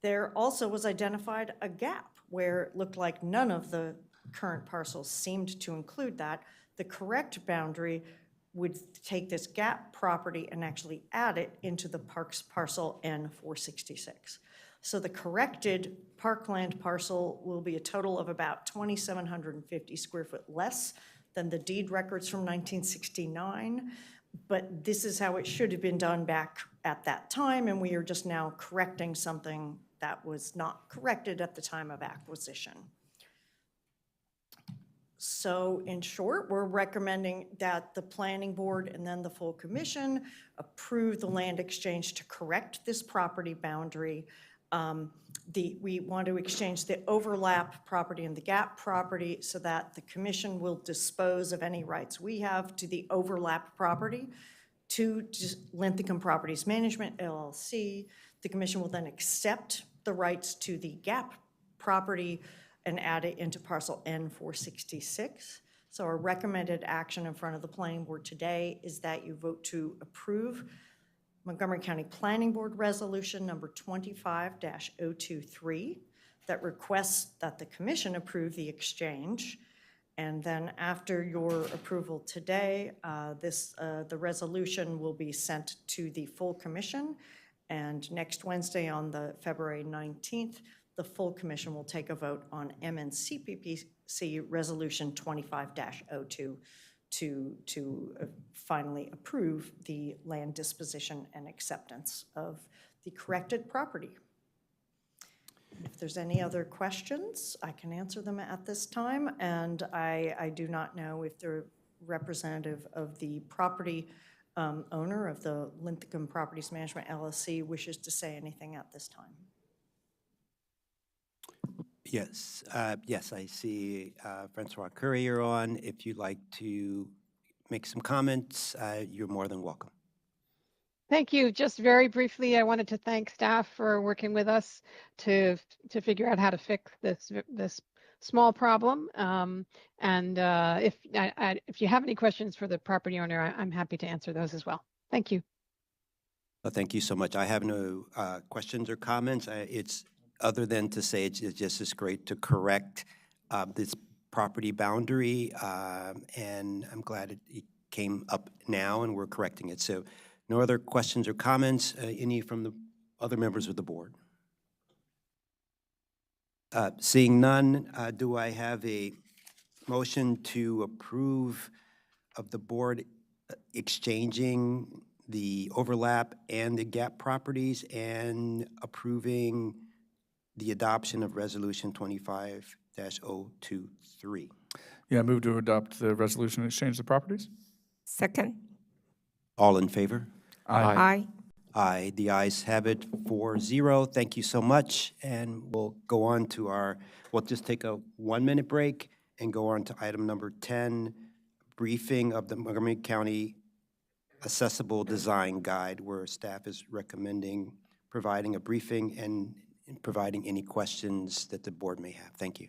Q: There also was identified a gap where it looked like none of the current parcels seemed to include that. The correct boundary would take this gap property and actually add it into the parks parcel N466. So the corrected parkland parcel will be a total of about 2,750 square foot less than the deed records from 1969. But this is how it should have been done back at that time, and we are just now correcting something that was not corrected at the time of acquisition. So in short, we're recommending that the planning board and then the full commission approve the land exchange to correct this property boundary. We want to exchange the overlap property and the gap property so that the commission will dispose of any rights we have to the overlap property to just Linthicum Properties Management LLC. The commission will then accept the rights to the gap property and add it into parcel N466. So our recommended action in front of the planning board today is that you vote to approve Montgomery County Planning Board Resolution number 25-023 that requests that the commission approve the exchange. And then after your approval today, the resolution will be sent to the full commission. And next Wednesday on the February 19th, the full commission will take a vote on MNCPPC Resolution 25-02 to finally approve the land disposition and acceptance of the corrected property. If there's any other questions, I can answer them at this time. And I do not know if the representative of the property owner of the Linthicum Properties Management LLC wishes to say anything at this time.
A: Yes, yes, I see Francois Courier on. If you'd like to make some comments, you're more than welcome.
S: Thank you. Just very briefly, I wanted to thank staff for working with us to figure out how to fix this small problem. If you have any questions for the property owner, I'm happy to answer those as well. Thank you.
A: Thank you so much. I have no questions or comments. It's other than to say it's just as great to correct this property boundary, and I'm glad it came up now and we're correcting it. So no other questions or comments, any from the other members of the board? Seeing none, do I have a motion to approve of the board exchanging the overlap and the gap properties and approving the adoption of Resolution 25-023?
B: Yeah, I move to adopt the resolution and exchange the properties.
C: Second.
A: All in favor?
B: Aye.
C: Aye.
A: Aye. The ayes have it 4-0. Thank you so much. And we'll go on to we'll just take a 1-minute break and go on to item number 10, briefing of the Montgomery County Accessible Design Guide, where staff is recommending providing a briefing and providing any questions that the board may have. Thank you.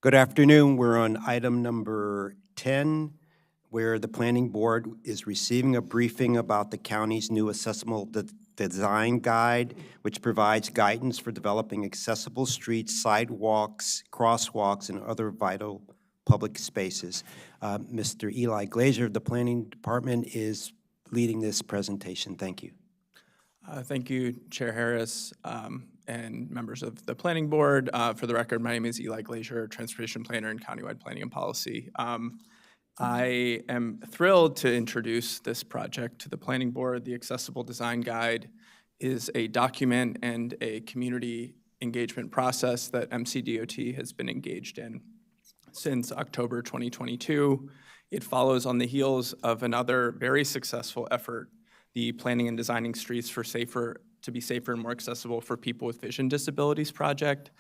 A: Good afternoon. We're on item number 10, where the planning board is receiving a briefing about the county's new accessible design guide, which provides guidance for developing accessible streets, sidewalks, crosswalks, and other vital public spaces. Mr. Eli Glazer of the Planning Department is leading this presentation. Thank you.
B: Thank you, Chair Harris, and members of the Planning Board. For the record, my name is Eli Glazer, Transportation Planner in Countywide Planning and Policy. I am thrilled to introduce this project to the Planning Board. The Accessible Design Guide is a document and a community engagement process that MCDOT has been engaged in since October 2022. It follows on the heels of another very successful effort, the Planning and Designing Streets to be safer and more accessible for people with vision disabilities project.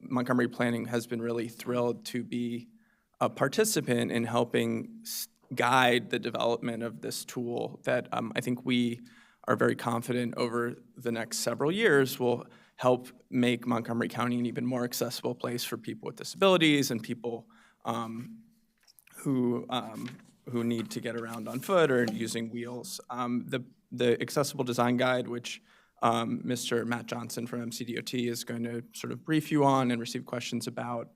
B: Montgomery Planning has been really thrilled to be a participant in helping guide the development of this tool that I think we are very confident over the next several years will help make Montgomery County an even more accessible place for people with disabilities and people who need to get around on foot or using wheels. The Accessible Design Guide, which Mr. Matt Johnson from MCDOT is going to sort of brief you on and receive questions about,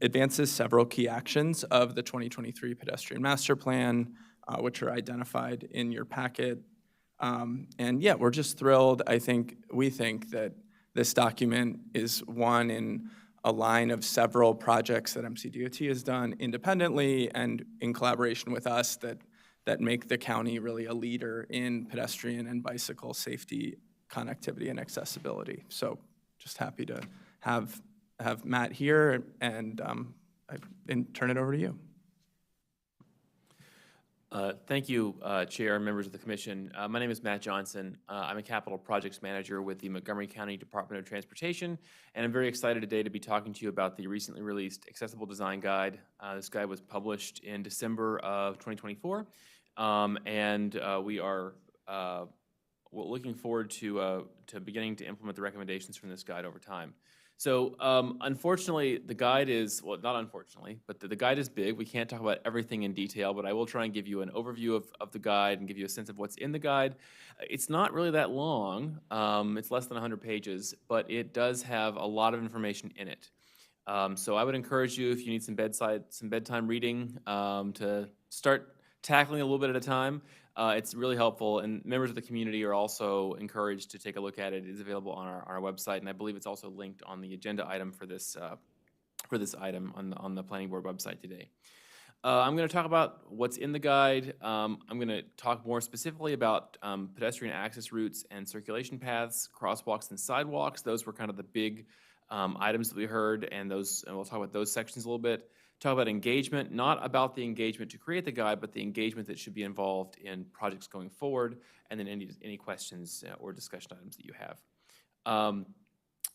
B: advances several key actions of the 2023 Pedestrian Master Plan, which are identified in your packet. And yeah, we're just thrilled. We think that this document is one in a line of several projects that MCDOT has done independently and in collaboration with us that make the county really a leader in pedestrian and bicycle safety, connectivity, and accessibility. So just happy to have Matt here and turn it over to you.
T: Thank you, Chair and members of the Commission. My name is Matt Johnson. I'm a Capital Projects Manager with the Montgomery County Department of Transportation, and I'm very excited today to be talking to you about the recently released Accessible Design Guide. This guide was published in December of 2024, and we are looking forward to beginning to implement the recommendations from this guide over time. So unfortunately, the guide is, well, not unfortunately, but the guide is big. We can't talk about everything in detail, but I will try and give you an overview of the guide and give you a sense of what's in the guide. It's not really that long. It's less than 100 pages, but it does have a lot of information in it. So I would encourage you, if you need some bedtime reading, to start tackling a little bit at a time. It's really helpful, and members of the community are also encouraged to take a look at it. It is available on our website, and I believe it's also linked on the agenda item for this item on the Planning Board website today. I'm going to talk about what's in the guide. I'm going to talk more specifically about pedestrian access routes and circulation paths, crosswalks and sidewalks. Those were kind of the big items that we heard, and we'll talk about those sections a little bit. Talk about engagement, not about the engagement to create the guide, but the engagement that should be involved in projects going forward, and then any questions or discussion items that you have.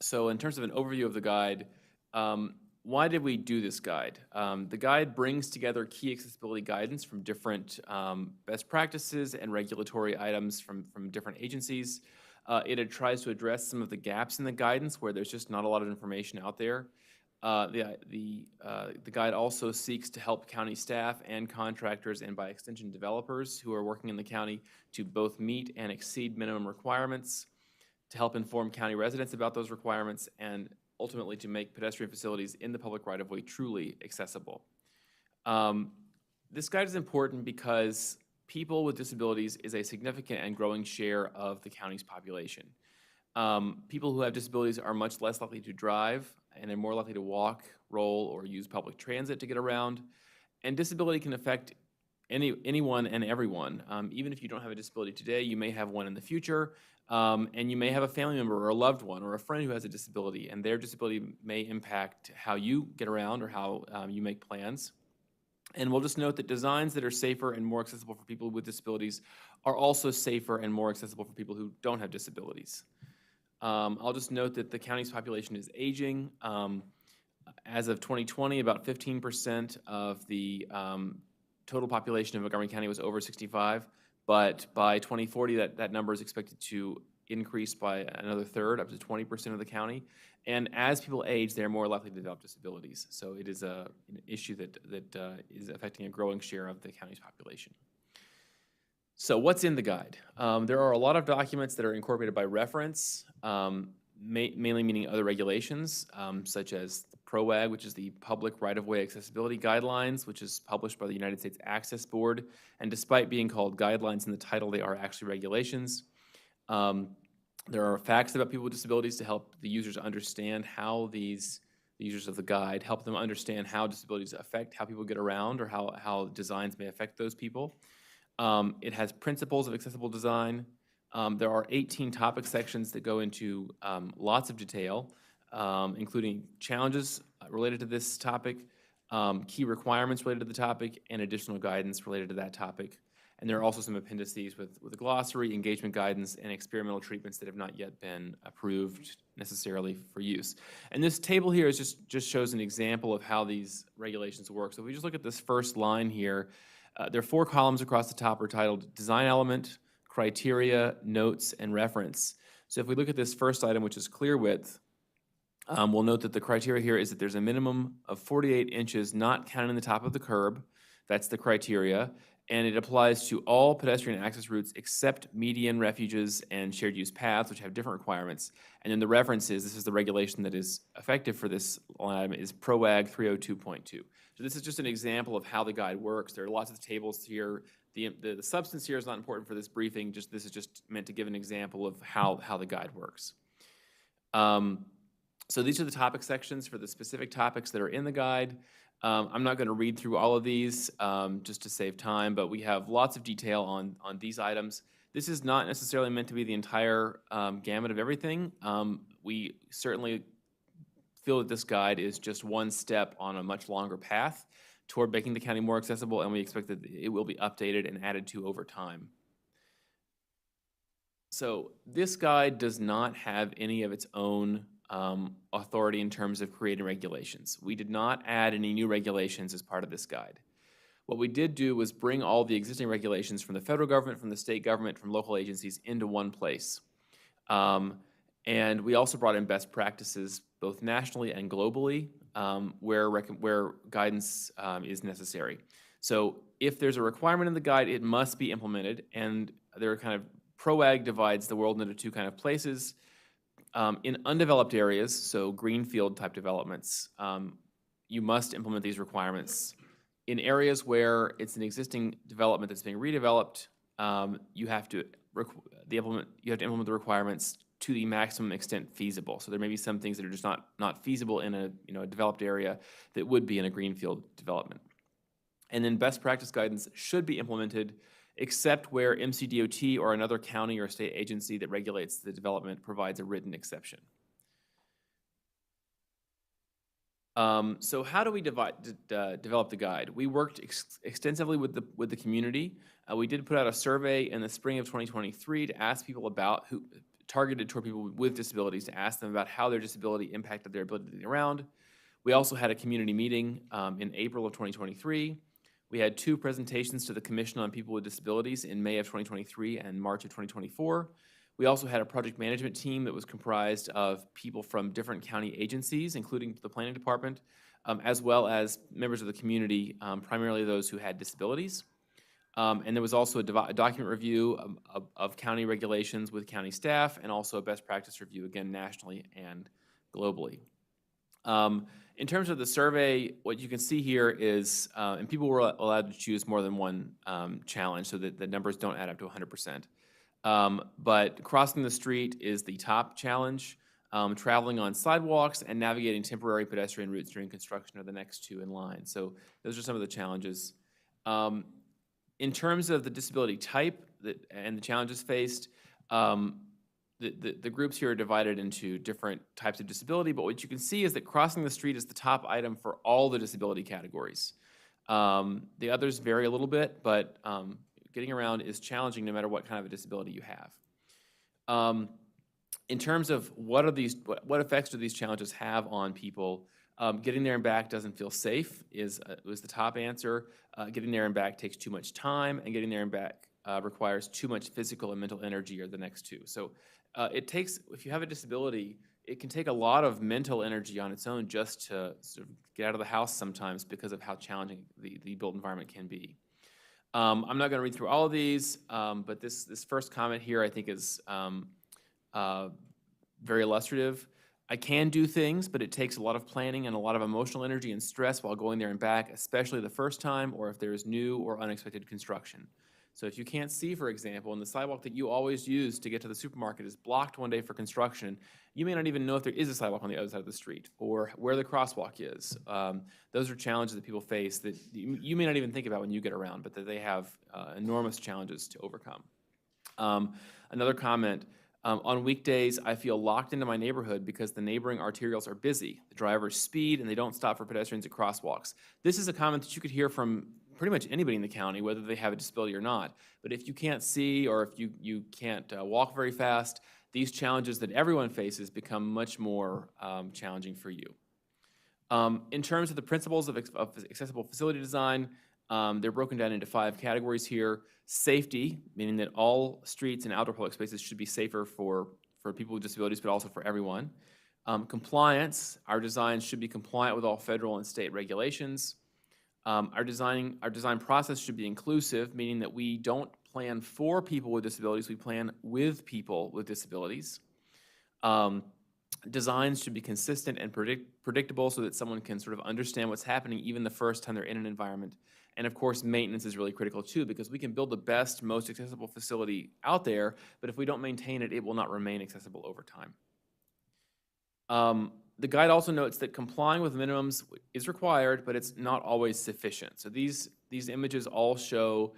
T: So in terms of an overview of the guide, why did we do this guide? The guide brings together key accessibility guidance from different best practices and regulatory items from different agencies. It tries to address some of the gaps in the guidance where there's just not a lot of information out there. The guide also seeks to help county staff and contractors, and by extension developers who are working in the county, to both meet and exceed minimum requirements, to help inform county residents about those requirements, and ultimately to make pedestrian facilities in the public right-of-way truly accessible. This guide is important because people with disabilities is a significant and growing share of the county's population. People who have disabilities are much less likely to drive, and they're more likely to walk, roll, or use public transit to get around. And disability can affect anyone and everyone. Even if you don't have a disability today, you may have one in the future, and you may have a family member or a loved one or a friend who has a disability, and their disability may impact how you get around or how you make plans. And we'll just note that designs that are safer and more accessible for people with disabilities are also safer and more accessible for people who don't have disabilities. I'll just note that the county's population is aging. As of 2020, about 15% of the total population of Montgomery County was over 65, but by 2040, that number is expected to increase by another third, up to 20% of the county. And as people age, they're more likely to develop disabilities. So it is an issue that is affecting a growing share of the county's population. So what's in the guide? There are a lot of documents that are incorporated by reference, mainly meaning other regulations, such as the PROAG, which is the Public Right-of-Way Accessibility Guidelines, which is published by the United States Access Board. And despite being called guidelines in the title, they are actually regulations. There are facts about people with disabilities to help the users understand how the users of the guide help them understand how disabilities affect how people get around or how designs may affect those people. It has principles of accessible design, There are 18 topic sections that go into lots of detail, including challenges related to this topic, key requirements related to the topic, and additional guidance related to that topic. And there are also some appendices with a glossary, engagement guidance, and experimental treatments that have not yet been approved necessarily for use. And this table here is just shows an example of how these regulations work. So if we just look at this first line here, there are 4 columns across the top are titled Design Element, Criteria, Notes, and Reference. So if we look at this first item, which is clear width, we'll note that the criteria here is that there's a minimum of 48 inches not counting the top of the curb. That's the criteria. And it applies to all pedestrian access routes except median, refuges, and shared use paths, which have different requirements. And then the reference is, this is the regulation that is effective for this line item, is PROAG 302.2. So this is just an example of how the guide works. There are lots of tables here. The substance here is not important for this briefing. This is just meant to give an example of how the guide works. So these are the topic sections for the specific topics that are in the guide. I'm not going to read through all of these just to save time, but we have lots of detail on these items. This is not necessarily meant to be the entire gamut of everything. We certainly feel that this guide is just one step on a much longer path toward making the county more accessible, and we expect that it will be updated and added to over time. So this guide does not have any of its own authority in terms of creating regulations. We did not add any new regulations as part of this guide. What we did do was bring all the existing regulations from the federal government, from the state government, from local agencies into one place. And we also brought in best practices both nationally and globally where guidance is necessary. So if there's a requirement in the guide, it must be implemented, and there are kind of PROAG divides the world into 2 kind of places. In undeveloped areas, so greenfield type developments, you must implement these requirements. In areas where it's an existing development that's being redeveloped, you have to implement the requirements to the maximum extent feasible. So there may be some things that are just not feasible in a developed area that would be in a greenfield development. And then best practice guidance should be implemented except where MCDOT or another county or state agency that regulates the development provides a written exception. So how do we develop the guide? We worked extensively with the community. We did put out a survey in the spring of 2023 to ask people about targeted toward people with disabilities, to ask them about how their disability impacted their ability to get around. We also had a community meeting in April of 2023. We had 2 presentations to the Commission on People with Disabilities in May of 2023 and March of 2024. We also had a project management team that was comprised of people from different county agencies, including the planning department, as well as members of the community, primarily those who had disabilities. And there was also a document review of county regulations with county staff, and also a best practice review, again, nationally and globally. In terms of the survey, what you can see here is, and people were allowed to choose more than one challenge, so that the numbers don't add up to 100%. But crossing the street is the top challenge. Traveling on sidewalks and navigating temporary pedestrian routes during construction are the next 2 in line. So those are some of the challenges. In terms of the disability type and the challenges faced, the groups here are divided into different types of disability, but what you can see is that crossing the street is the top item for all the disability categories. The others vary a little bit, but getting around is challenging no matter what kind of a disability you have. In terms of what effects do these challenges have on people, getting there and back doesn't feel safe was the top answer. Getting there and back takes too much time, and getting there and back requires too much physical and mental energy are the next 2. So if you have a disability, it can take a lot of mental energy on its own just to sort of get out of the house sometimes because of how challenging the built environment can be. I'm not going to read through all of these, but this first comment here I think is very illustrative. I can do things, but it takes a lot of planning and a lot of emotional energy and stress while going there and back, especially the first time or if there is new or unexpected construction. So if you can't see, for example, and the sidewalk that you always use to get to the supermarket is blocked one day for construction, you may not even know if there is a sidewalk on the other side of the street or where the crosswalk is. Those are challenges that people face that you may not even think about when you get around, but that they have enormous challenges to overcome. Another comment, on weekdays, I feel locked into my neighborhood because the neighboring arterials are busy. The drivers speed and they don't stop for pedestrians at crosswalks. This is a comment that you could hear from pretty much anybody in the county, whether they have a disability or not. But if you can't see or if you can't walk very fast, these challenges that everyone faces become much more challenging for you. In terms of the principles of accessible facility design, they're broken down into 5 categories here. Safety, meaning that all streets and outdoor public spaces should be safer for people with disabilities, but also for everyone. Compliance, our designs should be compliant with all federal and state regulations. Our design process should be inclusive, meaning that we don't plan for people with disabilities, we plan with people with disabilities. Designs should be consistent and predictable so that someone can sort of understand what's happening even the first time they're in an environment. And of course, maintenance is really critical too, because we can build the best, most accessible facility out there, but if we don't maintain it, it will not remain accessible over time. The guide also notes that complying with minimums is required, but it's not always sufficient. So these images all show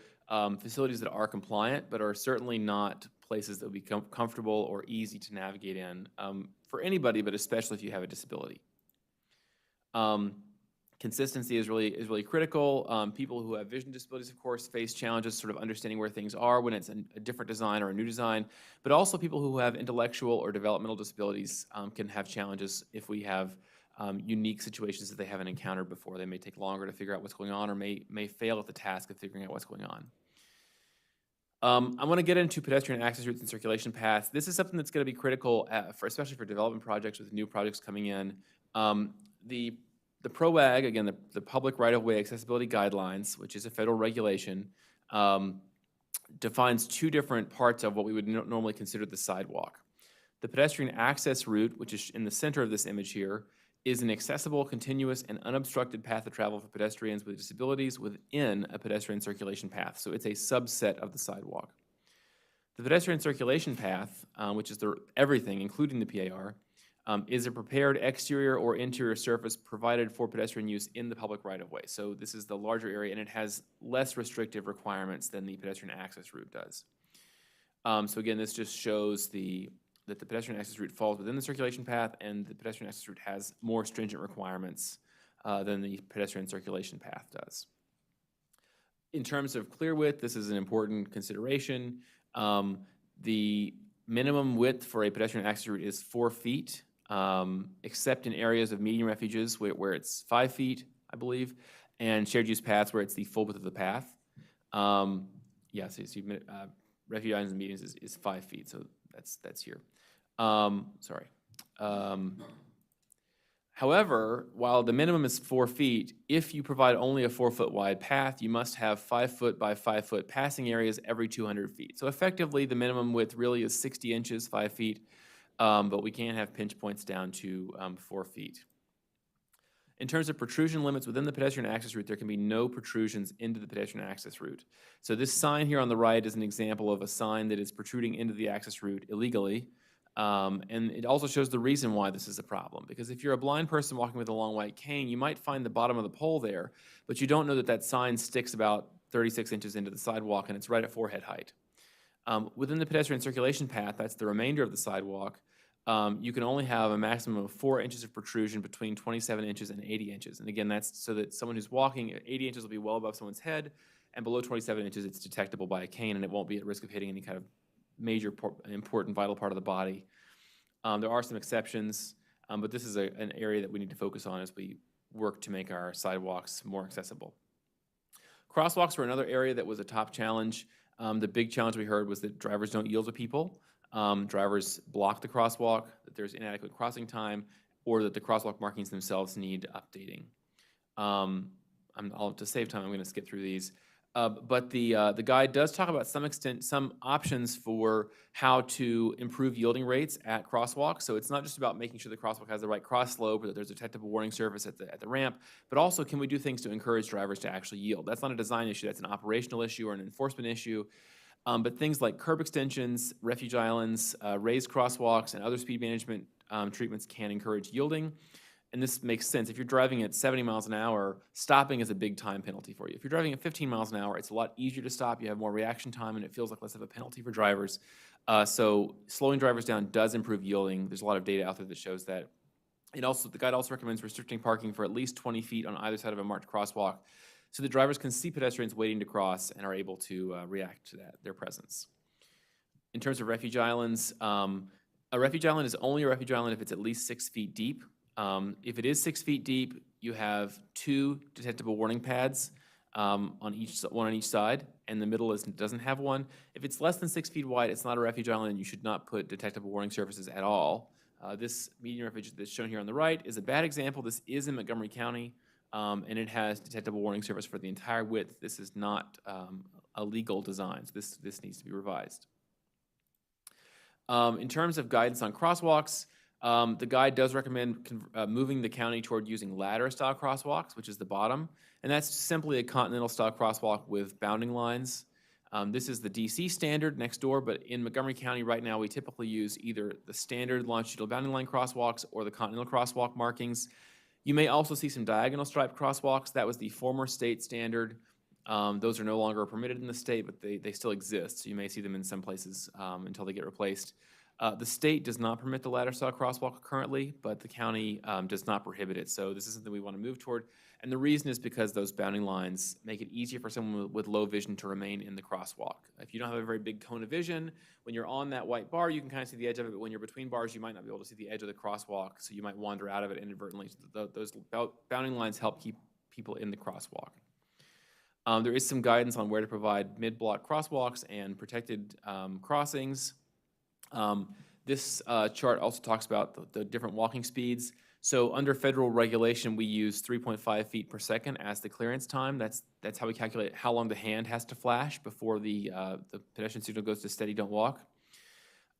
T: facilities that are compliant, but are certainly not places that would be comfortable or easy to navigate in for anybody, but especially if you have a disability. Consistency is really critical. People who have vision disabilities, of course, face challenges sort of understanding where things are when it's a different design or a new design, but also people who have intellectual or developmental disabilities can have challenges if we have unique situations that they haven't encountered before. They may take longer to figure out what's going on or may fail at the task of figuring out what's going on. I want to get into pedestrian access routes and circulation paths. This is something that's going to be critical, especially for development projects with new projects coming in. The PROAG, again, the Public Right-of-Way Accessibility Guidelines, which is a federal regulation, defines 2 different parts of what we would normally consider the sidewalk. The pedestrian access route, which is in the center of this image here, is an accessible, continuous, and unobstructed path of travel for pedestrians with disabilities within a pedestrian circulation path. So it's a subset of the sidewalk. The pedestrian circulation path, which is everything, including the PAR, is a prepared exterior or interior surface provided for pedestrian use in the public right-of-way. So this is the larger area, and it has less restrictive requirements than the pedestrian access route does. So again, this just shows that the pedestrian access route falls within the circulation path, and the pedestrian access route has more stringent requirements than the pedestrian circulation path does. In terms of clear width, this is an important consideration. The minimum width for a pedestrian access route is 4 feet. Except in areas of median refuges where it's 5 feet, I believe, and shared use paths where it's the full width of the path. Refuge islands and medians is 5 feet, so that's here. However, while the minimum is 4 feet, if you provide only a 4-foot wide path, you must have 5-foot by 5-foot passing areas every 200 feet. So effectively, the minimum width really is 60 inches, 5 feet. But we can have pinch points down to 4 feet. In terms of protrusion limits within the pedestrian access route, there can be no protrusions into the pedestrian access route. So this sign here on the right is an example of a sign that is protruding into the access route illegally. And it also shows the reason why this is a problem. Because if you're a blind person walking with a long white cane, you might find the bottom of the pole there, but you don't know that that sign sticks about 36 inches into the sidewalk and it's right at forehead height. Within the pedestrian circulation path, that's the remainder of the sidewalk, you can only have a maximum of 4 inches of protrusion between 27 inches and 80 inches. And again, that's so that someone who's walking at 80 inches will be well above someone's head, and below 27 inches, it's detectable by a cane, and it won't be at risk of hitting any kind of major important vital part of the body. There are some exceptions, but this is an area that we need to focus on as we work to make our sidewalks more accessible. Crosswalks were another area that was a top challenge. The big challenge we heard was that drivers don't yield to people. Drivers block the crosswalk, that there's inadequate crossing time, or that the crosswalk markings themselves need updating. To save time, I'm going to skip through these. But the guide does talk about some options for how to improve yielding rates at crosswalks. So it's not just about making sure the crosswalk has the right cross slope or that there's a detectable warning surface at the ramp, but also can we do things to encourage drivers to actually yield? That's not a design issue, that's an operational issue or an enforcement issue. But things like curb extensions, refuge islands, raised crosswalks, and other speed management treatments can encourage yielding. and this makes sense, if you're driving at 70 miles an hour, stopping is a big time penalty for you. If you're driving at 15 miles an hour, it's a lot easier to stop. You have more reaction time, and it feels like less of a penalty for drivers. So slowing drivers down does improve yielding. There's a lot of data out there that shows that. The guide also recommends restricting parking for at least 20 feet on either side of a marked crosswalk, so the drivers can see pedestrians waiting to cross and are able to react to their presence. In terms of refuge islands, a refuge island is only a refuge island if it's at least 6 feet deep. If it is 6 feet deep, you have 2 detectable warning pads, one on each side, and the middle doesn't have one. If it's less than 6 feet wide, it's not a refuge island, and you should not put detectable warning surfaces at all. This median refuge that's shown here on the right is a bad example. This is in Montgomery County, and it has detectable warning surface for the entire width. This is not a legal design, so this needs to be revised. In terms of guidance on crosswalks, the guide does recommend moving the county toward using ladder-style crosswalks, which is the bottom, and that's simply a continental-style crosswalk with bounding lines. This is the DC standard next door, but in Montgomery County right now, we typically use either the standard longitudinal bounding line crosswalks or the continental crosswalk markings. You may also see some diagonal striped crosswalks. That was the former state standard. Those are no longer permitted in the state, but they still exist. So you may see them in some places until they get replaced. The state does not permit the ladder-style crosswalk currently, but the county does not prohibit it. So this is something we want to move toward. And the reason is because those bounding lines make it easier for someone with low vision to remain in the crosswalk. If you don't have a very big cone of vision, when you're on that white bar, you can kind of see the edge of it, but when you're between bars, you might not be able to see the edge of the crosswalk, so you might wander out of it inadvertently. So those bounding lines help keep people in the crosswalk. There is some guidance on where to provide mid-block crosswalks and protected crossings. This chart also talks about the different walking speeds. So under federal regulation, we use 3.5 feet per second as the clearance time. That's how we calculate how long the hand has to flash before the pedestrian signal goes to steady, don't walk.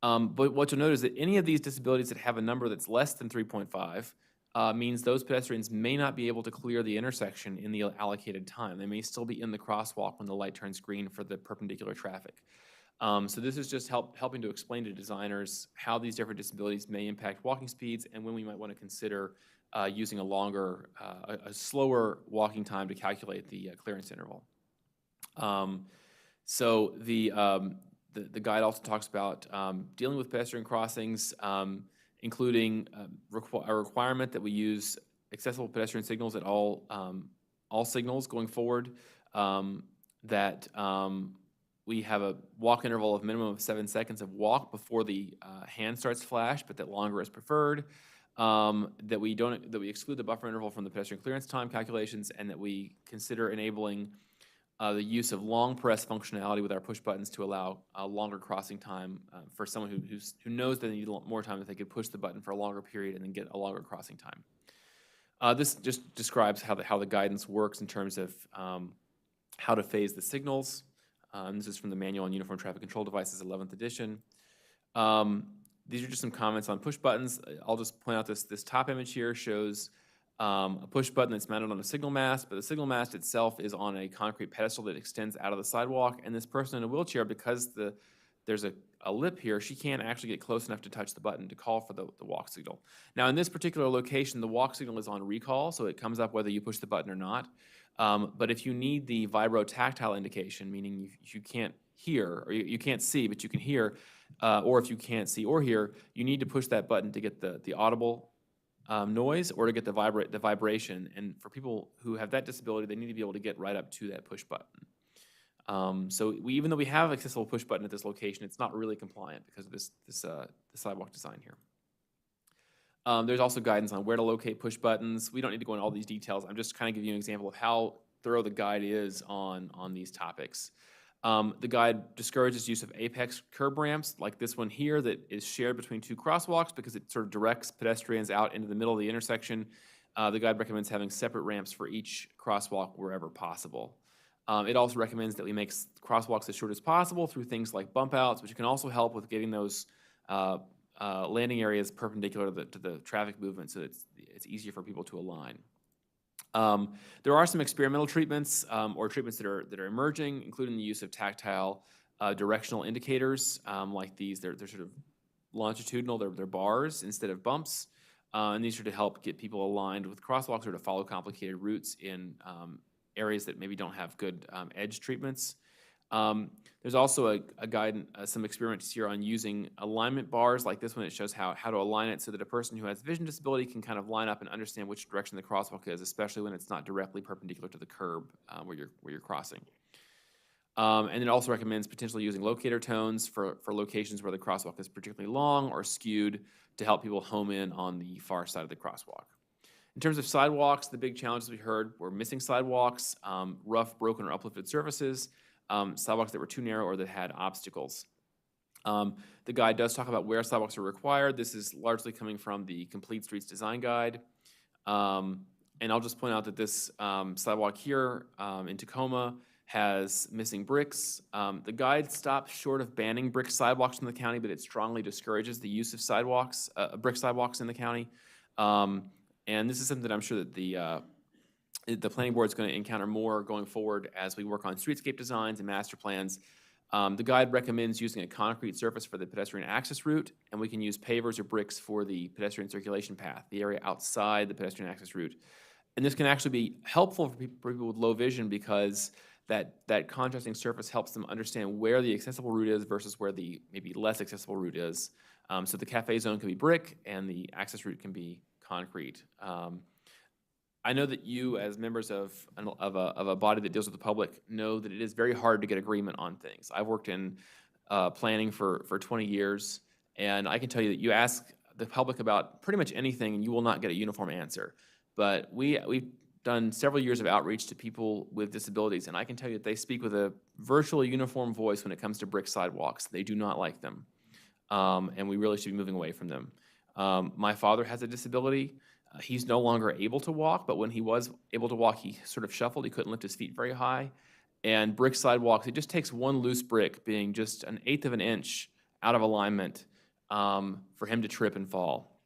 T: But what you'll notice is that any of these disabilities that have a number that's less than 3.5 means those pedestrians may not be able to clear the intersection in the allocated time. They may still be in the crosswalk when the light turns green for the perpendicular traffic. So this is just helping to explain to designers how these different disabilities may impact walking speeds and when we might want to consider using a slower walking time to calculate the clearance interval. So the guide also talks about dealing with pedestrian crossings, including a requirement that we use accessible pedestrian signals at all signals going forward, that we have a walk interval of minimum of 7 seconds of walk before the hand starts to flash, but that longer is preferred. That we exclude the buffer interval from the pedestrian clearance time calculations, and that we consider enabling the use of long press functionality with our push buttons to allow a longer crossing time for someone who knows they need more time, that they could push the button for a longer period and then get a longer crossing time. This just describes how the guidance works in terms of how to phase the signals. This is from the Manual on Uniform Traffic Control Devices, 11th edition. These are just some comments on push buttons. I'll just point out this top image here shows a push button that's mounted on a signal mast, but the signal mast itself is on a concrete pedestal that extends out of the sidewalk, and this person in a wheelchair, because there's a lip here, she can't actually get close enough to touch the button to call for the walk signal. Now, in this particular location, the walk signal is on recall, so it comes up whether you push the button or not. But if you need the vibro-tactile indication, meaning you can't hear, or you can't see, but you can hear, or if you can't see or hear, you need to push that button to get the audible noise or to get the vibration. And for people who have that disability, they need to be able to get right up to that push button. So even though we have accessible push button at this location, it's not really compliant because of the sidewalk design here. There's also guidance on where to locate push buttons. We don't need to go into all these details. I'm just kind of giving you an example of how thorough the guide is on these topics. The guide discourages use of apex curb ramps like this one here that is shared between two crosswalks because it sort of directs pedestrians out into the middle of the intersection. The guide recommends having separate ramps for each crosswalk wherever possible. It also recommends that we make crosswalks as short as possible through things like bump outs, which can also help with getting those landing areas perpendicular to the traffic movement, so it's easier for people to align. There are some experimental treatments or treatments that are emerging, including the use of tactile directional indicators like these. They're sort of longitudinal. They're bars instead of bumps. And these are to help get people aligned with crosswalks or to follow complicated routes in areas that maybe don't have good edge treatments. There's also a guide, some experiments here on using alignment bars like this one. It shows how to align it so that a person who has vision disability can kind of line up and understand which direction the crosswalk is, especially when it's not directly perpendicular to the curb where you're crossing. And it also recommends potentially using locator tones for locations where the crosswalk is particularly long or skewed to help people home in on the far side of the crosswalk. In terms of sidewalks, the big challenges we heard were missing sidewalks, rough, broken, or uplifted surfaces, sidewalks that were too narrow or that had obstacles. The guide does talk about where sidewalks are required. This is largely coming from the Complete Streets Design Guide. And I'll just point out that this sidewalk here in Tacoma has missing bricks. The guide stops short of banning brick sidewalks in the county, but it strongly discourages the use of sidewalks, brick sidewalks in the county. And this is something that I'm sure that the planning board is going to encounter more going forward as we work on streetscape designs and master plans. The guide recommends using a concrete surface for the pedestrian access route, and we can use pavers or bricks for the pedestrian circulation path, the area outside the pedestrian access route. And this can actually be helpful for people with low vision because that contrasting surface helps them understand where the accessible route is versus where the maybe less accessible route is. So the cafe zone can be brick and the access route can be concrete. I know that you, as members of a body that deals with the public, know that it is very hard to get agreement on things. I've worked in planning for 20 years, and I can tell you that you ask the public about pretty much anything and you will not get a uniform answer. But we've done several years of outreach to people with disabilities, and I can tell you that they speak with a virtually uniform voice when it comes to brick sidewalks. They do not like them, and we really should be moving away from them. My father has a disability. He's no longer able to walk, but when he was able to walk, he sort of shuffled. He couldn't lift his feet very high. And brick sidewalks, it just takes one loose brick being just 1/8 of an inch out of alignment for him to trip and fall.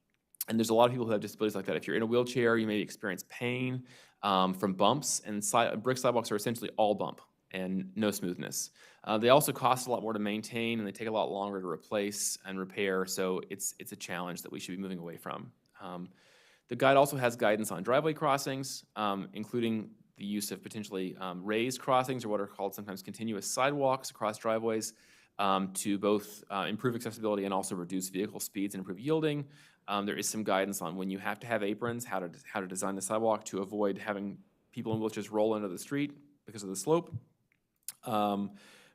T: And there's a lot of people who have disabilities like that. If you're in a wheelchair, you may experience pain from bumps, and brick sidewalks are essentially all bump and no smoothness. They also cost a lot more to maintain, and they take a lot longer to replace and repair, so it's a challenge that we should be moving away from. The guide also has guidance on driveway crossings, including the use of potentially raised crossings, or what are called sometimes continuous sidewalks across driveways, to both improve accessibility and also reduce vehicle speeds and improve yielding. There is some guidance on when you have to have aprons, how to design the sidewalk to avoid having people in wheelchairs roll into the street because of the slope.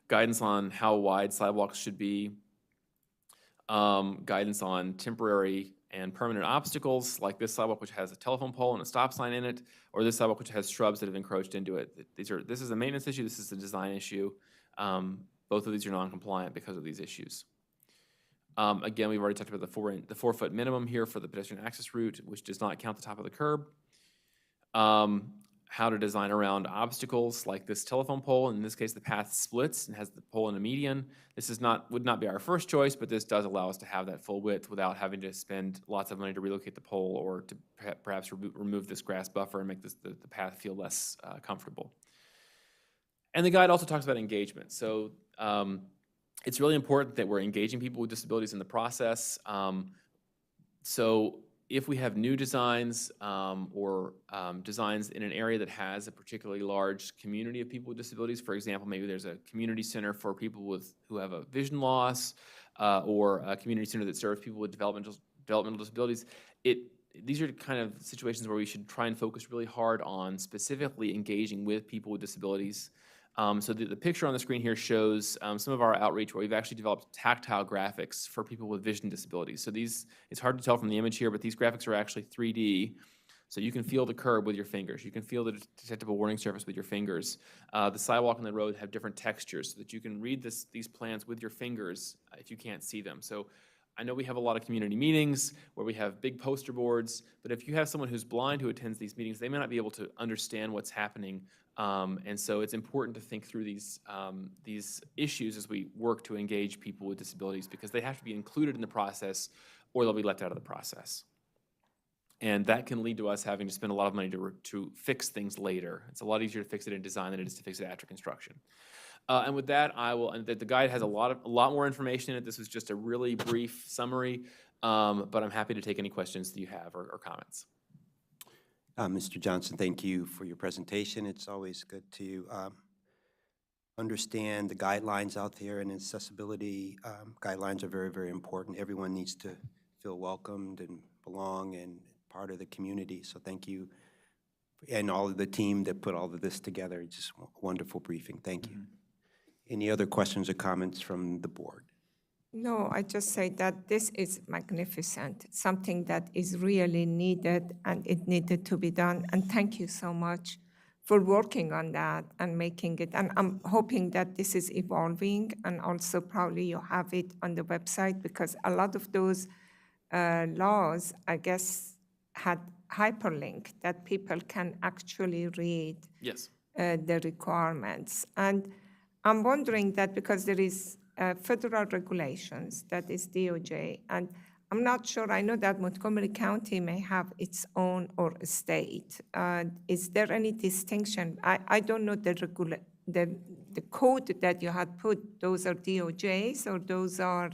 T: Guidance on how wide sidewalks should be. Guidance on temporary and permanent obstacles, like this sidewalk which has a telephone pole and a stop sign in it, or this sidewalk which has shrubs that have encroached into it. This is a maintenance issue, this is a design issue. Both of these are non-compliant because of these issues. Again, we've already talked about the 4-foot minimum here for the pedestrian access route, which does not count the top of the curb. How to design around obstacles like this telephone pole. In this case, the path splits and has the pole in a median. This would not be our first choice, but this does allow us to have that full width without having to spend lots of money to relocate the pole or to perhaps remove this grass buffer and make the path feel less comfortable. And the guide also talks about engagement. So it's really important that we're engaging people with disabilities in the process. So if we have new designs or designs in an area that has a particularly large community of people with disabilities, for example, maybe there's a community center for people who have a vision loss, or a community center that serves people with developmental disabilities, these are kind of situations where we should try and focus really hard on specifically engaging with people with disabilities. So the picture on the screen here shows some of our outreach where we've actually developed tactile graphics for people with vision disabilities. So it's hard to tell from the image here, but these graphics are actually 3D. So you can feel the curb with your fingers. You can feel the detectable warning surface with your fingers. The sidewalk and the road have different textures so that you can read these plans with your fingers if you can't see them. So I know we have a lot of community meetings where we have big poster boards, but if you have someone who's blind who attends these meetings, they may not be able to understand what's happening. And so it's important to think through these issues as we work to engage people with disabilities, because they have to be included in the process or they'll be left out of the process. And that can lead to us having to spend a lot of money to fix things later. It's a lot easier to fix it in design than it is to fix it after construction. And with that, the guide has a lot more information in it. This is just a really brief summary. but I'm happy to take any questions that you have or comments.
A: Mr. Johnson, thank you for your presentation. It's always good to understand the guidelines out there, and accessibility guidelines are very, very important. Everyone needs to feel welcomed and belong and part of the community. So thank you, and all of the team that put all of this together. Just wonderful briefing. Thank you. Any other questions or comments from the board?
C: No, I just say that this is magnificent, something that is really needed and it needed to be done. And thank you so much for working on that and making it. And I'm hoping that this is evolving, and also probably you have it on the website, because a lot of those laws, I guess, had hyperlink that people can actually read
T: Yes.
C: the requirements. And I'm wondering that because there is federal regulations, that is DOJ, and I'm not sure, I know that Montgomery County may have its own or a state. Is there any distinction? I don't know the code that you had put, those are DOJs or those are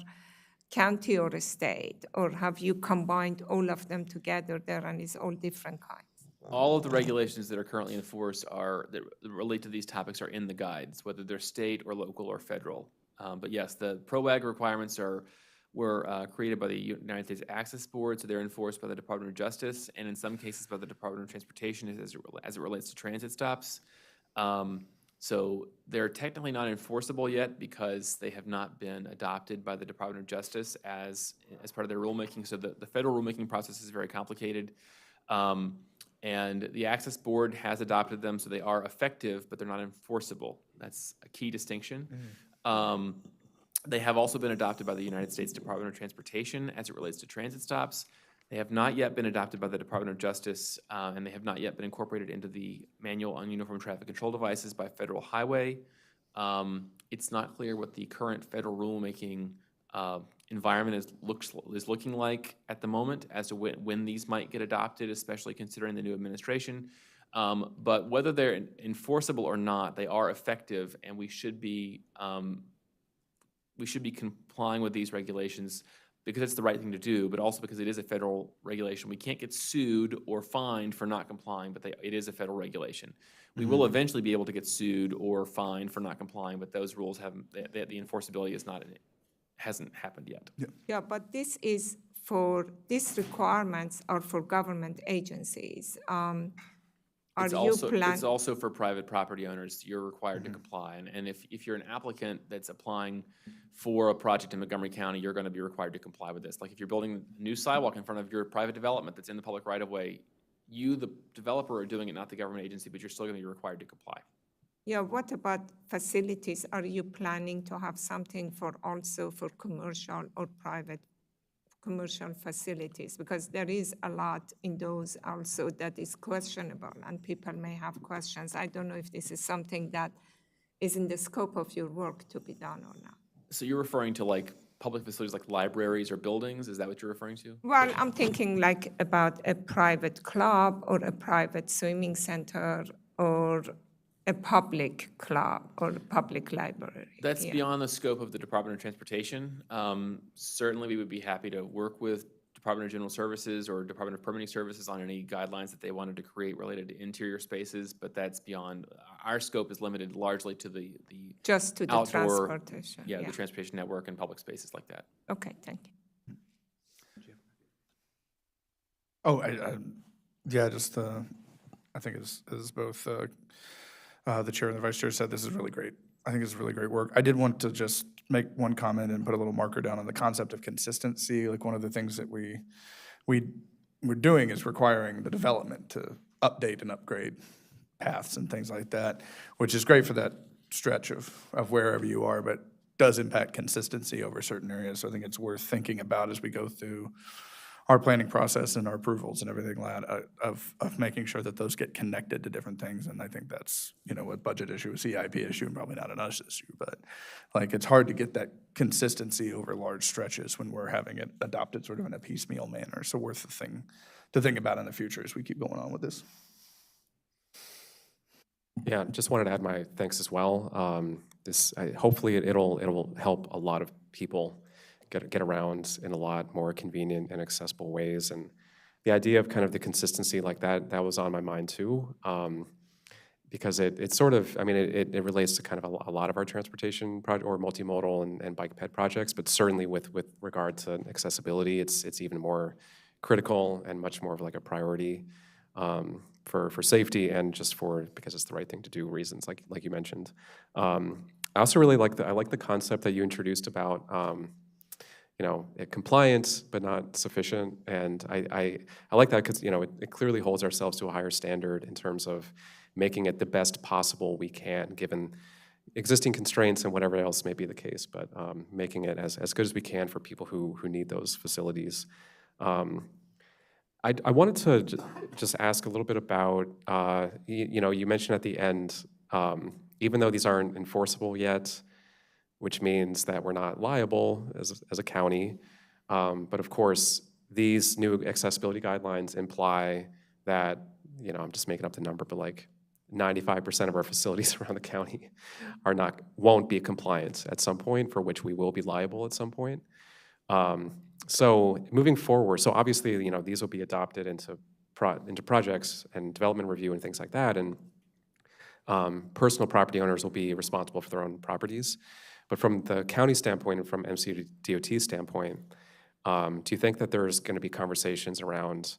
C: county or a state, or have you combined all of them together there and it's all different kinds?
T: All of the regulations that are currently in force that relate to these topics are in the guides, whether they're state or local or federal. But yes, the PROAG requirements were created by the United States Access Board, so they're enforced by the Department of Justice, and in some cases by the Department of Transportation as it relates to transit stops. So they're technically not enforceable yet because they have not been adopted by the Department of Justice as part of their rulemaking. So the federal rulemaking process is very complicated. And the Access Board has adopted them, so they are effective, but they're not enforceable. That's a key distinction. They have also been adopted by the United States Department of Transportation as it relates to transit stops. They have not yet been adopted by the Department of Justice, and they have not yet been incorporated into the Manual on Uniform Traffic Control Devices by Federal Highway. It's not clear what the current federal rulemaking environment is looking like at the moment as to when these might get adopted, especially considering the new administration. But whether they're enforceable or not, they are effective, and we should be complying with these regulations because it's the right thing to do, but also because it is a federal regulation. We can't get sued or fined for not complying, but it is a federal regulation. We will eventually be able to get sued or fined for not complying, but those rules haven't, the enforceability hasn't happened yet.
C: Yeah, but these requirements are for government agencies.
T: It's also for private property owners. You're required to comply. And if you're an applicant that's applying for a project in Montgomery County, you're going to be required to comply with this. Like if you're building a new sidewalk in front of your private development that's in the public right-of-way, you, the developer, are doing it, not the government agency, but you're still going to be required to comply.
C: Yeah, what about facilities? Are you planning to have something also for commercial or private commercial facilities? Because there is a lot in those also that is questionable, and people may have questions. I don't know if this is something that is in the scope of your work to be done or not.
T: So you're referring to like public facilities like libraries or buildings? Is that what you're referring to?
C: Well, I'm thinking like about a private club or a private swimming center or a public club or a public library.
T: That's beyond the scope of the Department of Transportation. Certainly, we would be happy to work with Department of General Services or Department of Permitting Services on any guidelines that they wanted to create related to interior spaces, but that's beyond, our scope is limited largely to the
C: just to the
T: outdoor,
C: transportation.
T: the transportation network and public spaces like that.
C: Okay, thank you.
B: Oh, I think as both the chair and the vice chair said, this is really great. I think it's really great work. I did want to just make one comment and put a little marker down on the concept of consistency. Like one of the things that we're doing is requiring the development to update and upgrade paths and things like that, which is great for that stretch of wherever you are, but does impact consistency over certain areas. So I think it's worth thinking about as we go through our planning process and our approvals and everything like that, of making sure that those get connected to different things. And I think that's, a budget issue, a CIP issue, and probably not an us issue. But like, it's hard to get that consistency over large stretches when we're having it adopted sort of in a piecemeal manner. So worth the thing to think about in the future as we keep going on with this.
H: Yeah, just wanted to add my thanks as well. Hopefully it'll help a lot of people get around in a lot more convenient and accessible ways. And the idea of kind of the consistency like that was on my mind too. Because it sort of, I mean, it relates to kind of a lot of our transportation or multimodal and bike ped projects, but certainly with regard to accessibility, it's even more critical and much more of like a priority for safety and just because it's the right thing to do reasons like you mentioned. I also really like the concept that you introduced about compliant but not sufficient, and I like that because it clearly holds ourselves to a higher standard in terms of making it the best possible we can, given existing constraints and whatever else may be the case, but making it as good as we can for people who need those facilities. I wanted to just ask a little bit about, you mentioned at the end, even though these aren't enforceable yet, which means that we're not liable as a county, but of course, these new accessibility guidelines imply that, I'm just making up the number, but like 95% of our facilities around the county won't be compliant at some point, for which we will be liable at some point. So moving forward, so obviously, these will be adopted into projects and development review and things like that, and personal property owners will be responsible for their own properties. But from the county standpoint and from MCDOT's standpoint, do you think that there's going to be conversations around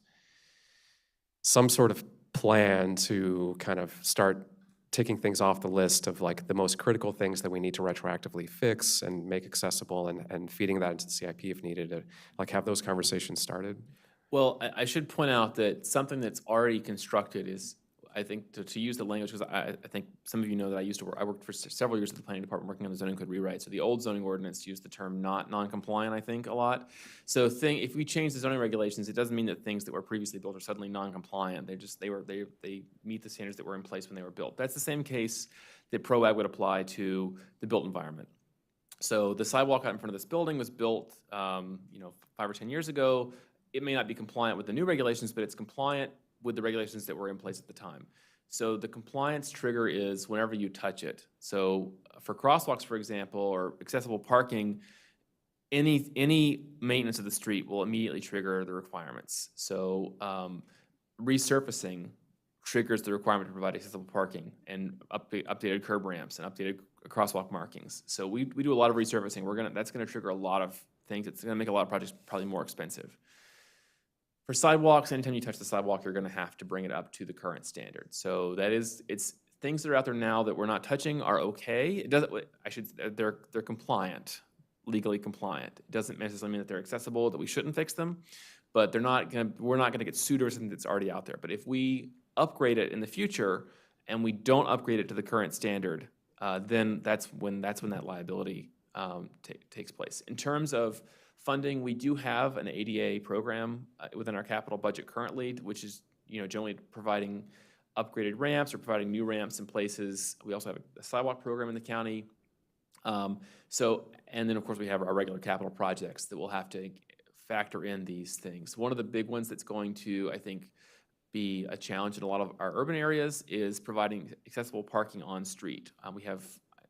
H: some sort of plan to kind of start taking things off the list of like the most critical things that we need to retroactively fix and make accessible and feeding that into the CIP if needed, to like have those conversations started?
T: Well, I should point out that something that's already constructed is, I think, to use the language, because I think some of you know that I worked for several years at the planning department working on the zoning code rewrite. So the old zoning ordinance used the term not non-compliant, I think, a lot. So if we change the zoning regulations, it doesn't mean that things that were previously built are suddenly non-compliant. They meet the standards that were in place when they were built. That's the same case that PROAG would apply to the built environment. So the sidewalk out in front of this building was built 5 or 10 years ago. It may not be compliant with the new regulations, but it's compliant with the regulations that were in place at the time. So the compliance trigger is whenever you touch it. So for crosswalks, for example, or accessible parking, any maintenance of the street will immediately trigger the requirements. So resurfacing triggers the requirement to provide accessible parking and updated curb ramps and updated crosswalk markings. So we do a lot of resurfacing. That's gonna trigger a lot of things. It's gonna make a lot of projects probably more expensive. For sidewalks, anytime you touch the sidewalk, you're gonna have to bring it up to the current standard. So it's things that are out there now that we're not touching are okay. They're compliant, legally compliant. It doesn't necessarily mean that they're accessible, that we shouldn't fix them, but we're not gonna get sued over something that's already out there. But if we upgrade it in the future and we don't upgrade it to the current standard, then that's when that liability takes place. In terms of funding, we do have an ADA program within our capital budget currently, which is generally providing upgraded ramps or providing new ramps in places. We also have a sidewalk program in the county. And then of course we have our regular capital projects that will have to factor in these things. One of the big ones that's going to, I think, be a challenge in a lot of our urban areas is providing accessible parking on street. I'm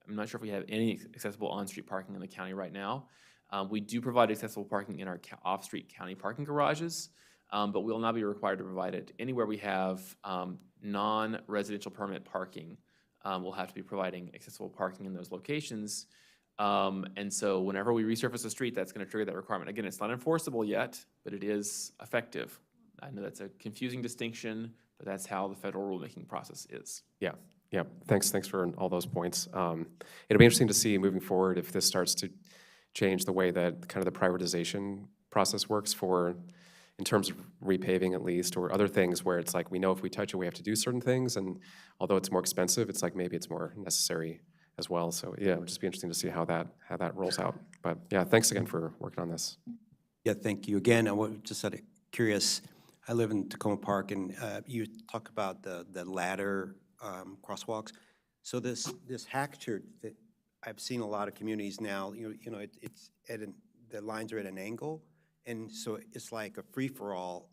T: not sure if we have any accessible on-street parking in the county right now. We do provide accessible parking in our off-street county parking garages, but we will not be required to provide it anywhere we have non-residential permit parking. We'll have to be providing accessible parking in those locations. And so whenever we resurface a street, that's going to trigger that requirement. Again, it's not enforceable yet, but it is effective. I know that's a confusing distinction, but that's how the federal rulemaking process is.
H: Yeah. Thanks for all those points. It'll be interesting to see moving forward if this starts to change the way that kind of the prioritization process works in terms of repaving at least, or other things where it's like we know if we touch it, we have to do certain things, and although it's more expensive, it's like maybe it's more necessary as well. So yeah, it'll just be interesting to see how that rolls out. But yeah, thanks again for working on this.
A: Yeah, thank you again. I was just curious. I live in Tacoma Park, and you talk about the ladder crosswalks. So this hackture that I've seen a lot of communities now, it's the lines are at an angle, and so it's like a free for all.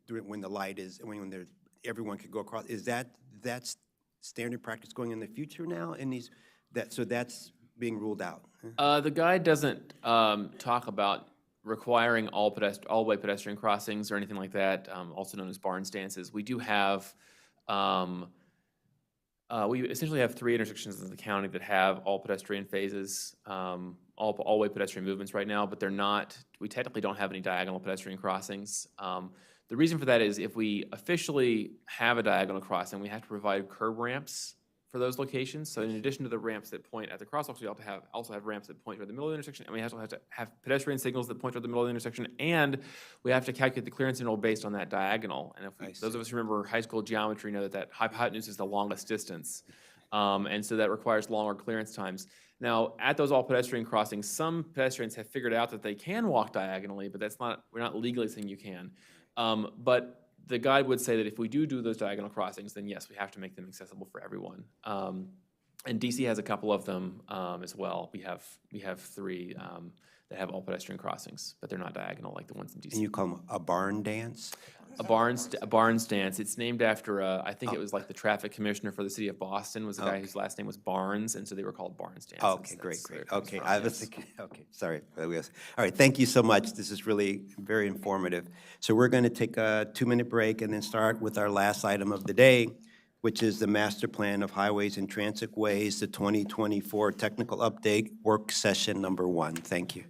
A: When the light is when everyone could go across. Is that's standard practice going in the future now? So that's being ruled out?
T: The guide doesn't talk about requiring all-way pedestrian crossings or anything like that, also known as barn stances. We do have, we essentially have 3 intersections in the county that have all pedestrian phases, all-way pedestrian movements right now, but they're not, we technically don't have any diagonal pedestrian crossings. The reason for that is if we officially have a diagonal crossing, we have to provide curb ramps for those locations. So in addition to the ramps that point at the crosswalks, we also have ramps that point toward the middle of the intersection, and we also have to have pedestrian signals that point toward the middle of the intersection, and we have to calculate the clearance interval based on that diagonal. And if those of us who remember high school geometry know that hypotenuse is the longest distance. And so that requires longer clearance times. Now, at those all pedestrian crossings, some pedestrians have figured out that they can walk diagonally, but we're not legally saying you can. But the guide would say that if we do those diagonal crossings, then yes, we have to make them accessible for everyone. And DC has a couple of them as well. We have 3 that have all pedestrian crossings, but they're not diagonal like the ones in DC.
A: And you call them a barn dance?
T: A barn stance. It's named after I think it was like the traffic commissioner for the city of Boston was a guy whose last name was Barnes, and so they were called barn stances.
A: Okay, great. Okay, I was thinking, okay, sorry. All right, thank you so much. This is really very informative. So we're going to take a 2-minute break and then start with our last item of the day, which is the Master Plan of Highways and Transit Ways, the 2024 Technical Update Work Session number 1. Thank you.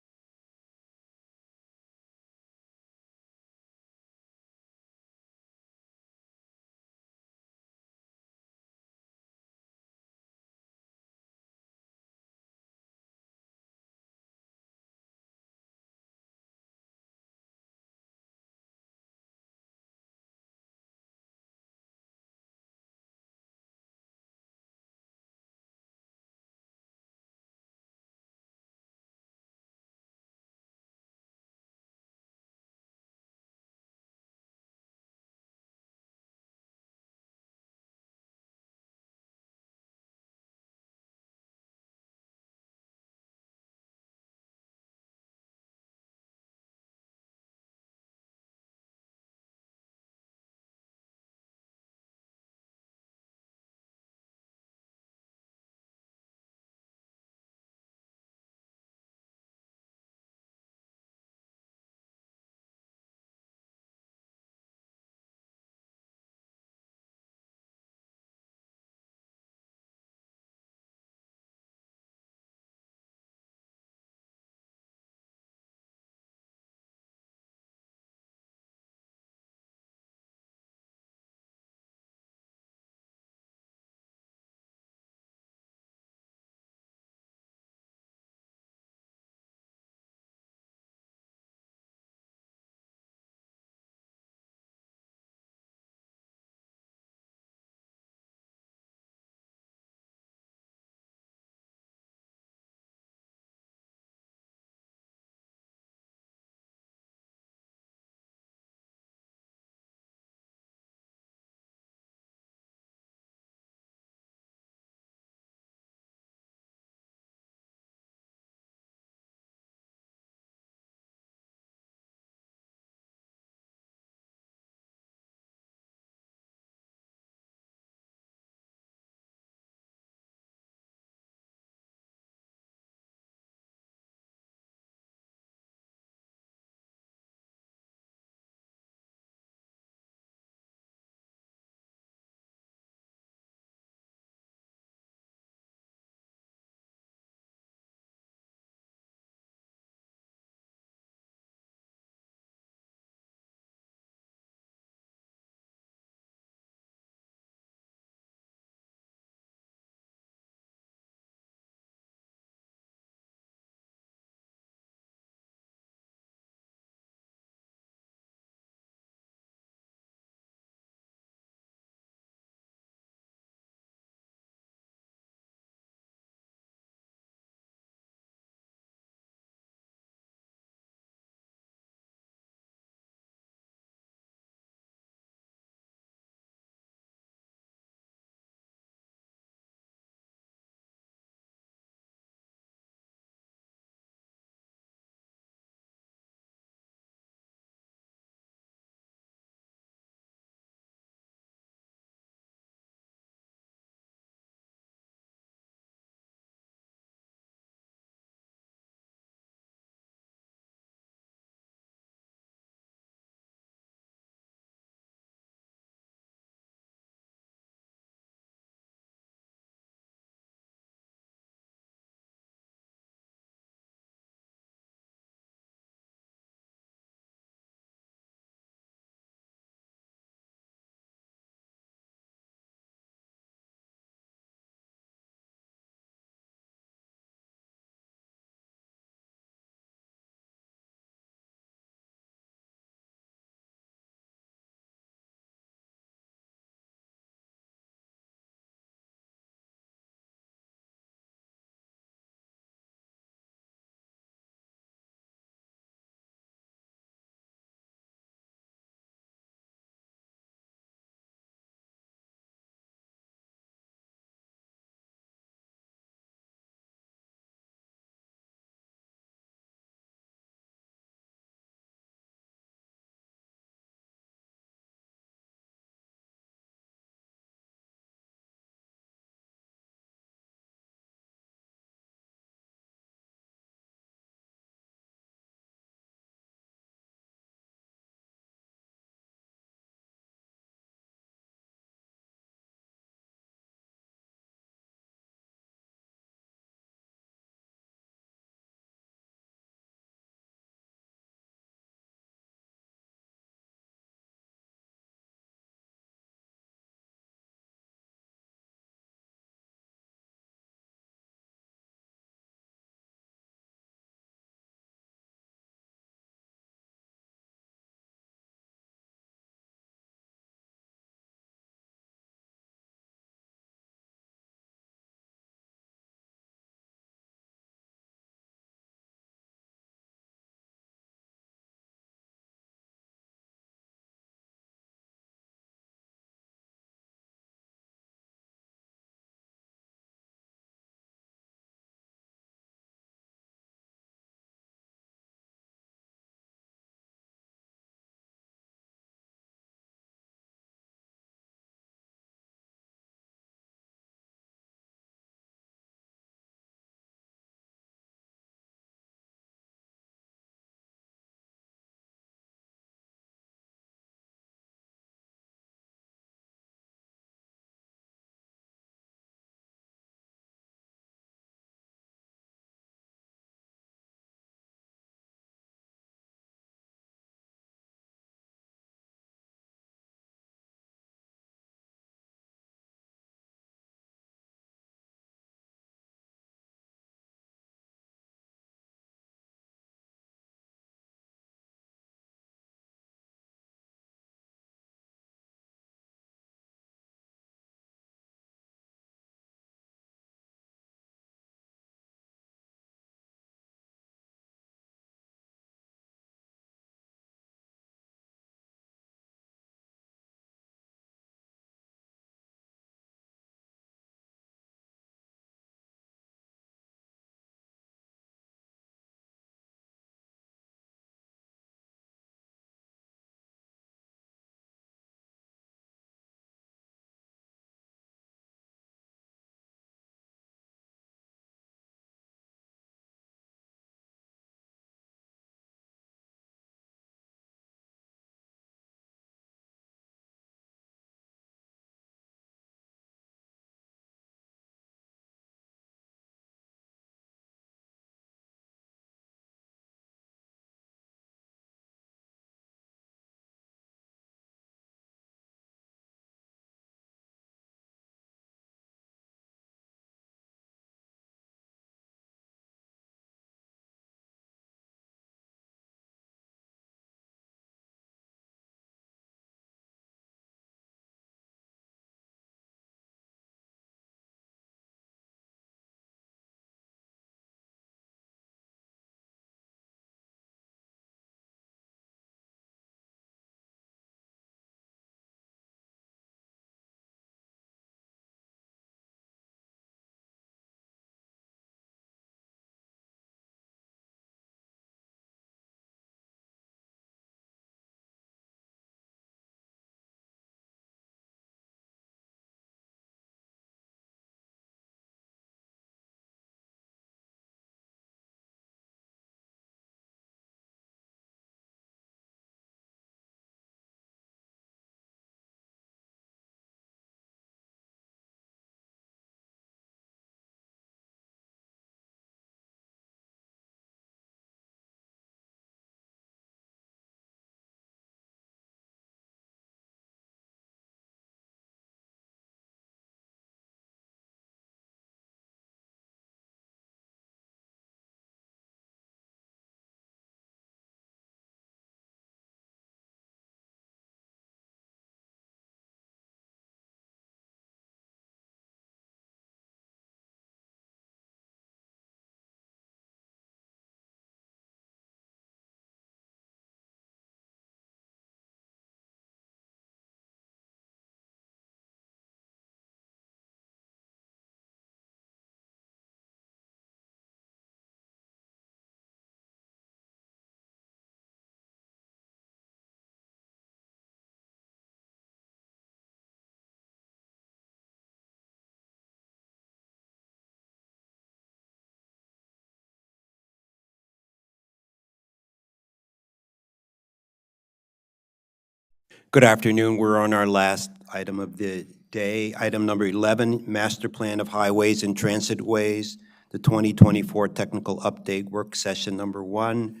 A: Good afternoon. We're on our last item of the day. Item number 11, Master Plan of Highways and Transitways, the 2024 Technical Update Work Session number 1,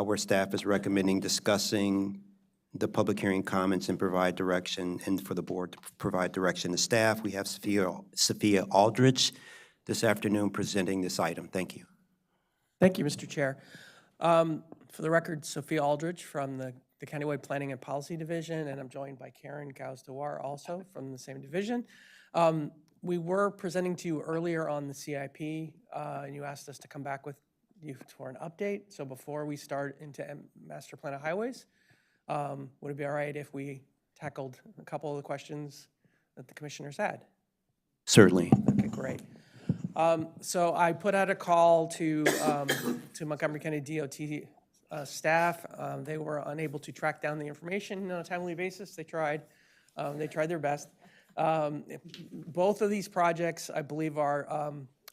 A: where staff is recommending discussing the public hearing comments and provide direction, and for the board to provide direction to staff. We have Sophia Aldrich this afternoon presenting this item. Thank you.
M: Thank you, Mr. Chair. For the record, Sophia Aldrich from the Countywide Planning and Policy Division, and I'm joined by Karen Gauss-Dewar also from the same division. We were presenting to you earlier on the CIP, and you asked us to come back with you for an update. So before we start into Master Plan of Highways, would it be all right if we tackled a couple of the questions that the commissioners had?
A: Certainly.
M: Okay, great. So I put out a call to Montgomery County DOT staff. They were unable to track down the information on a timely basis. They tried their best. Both of these projects, I believe, are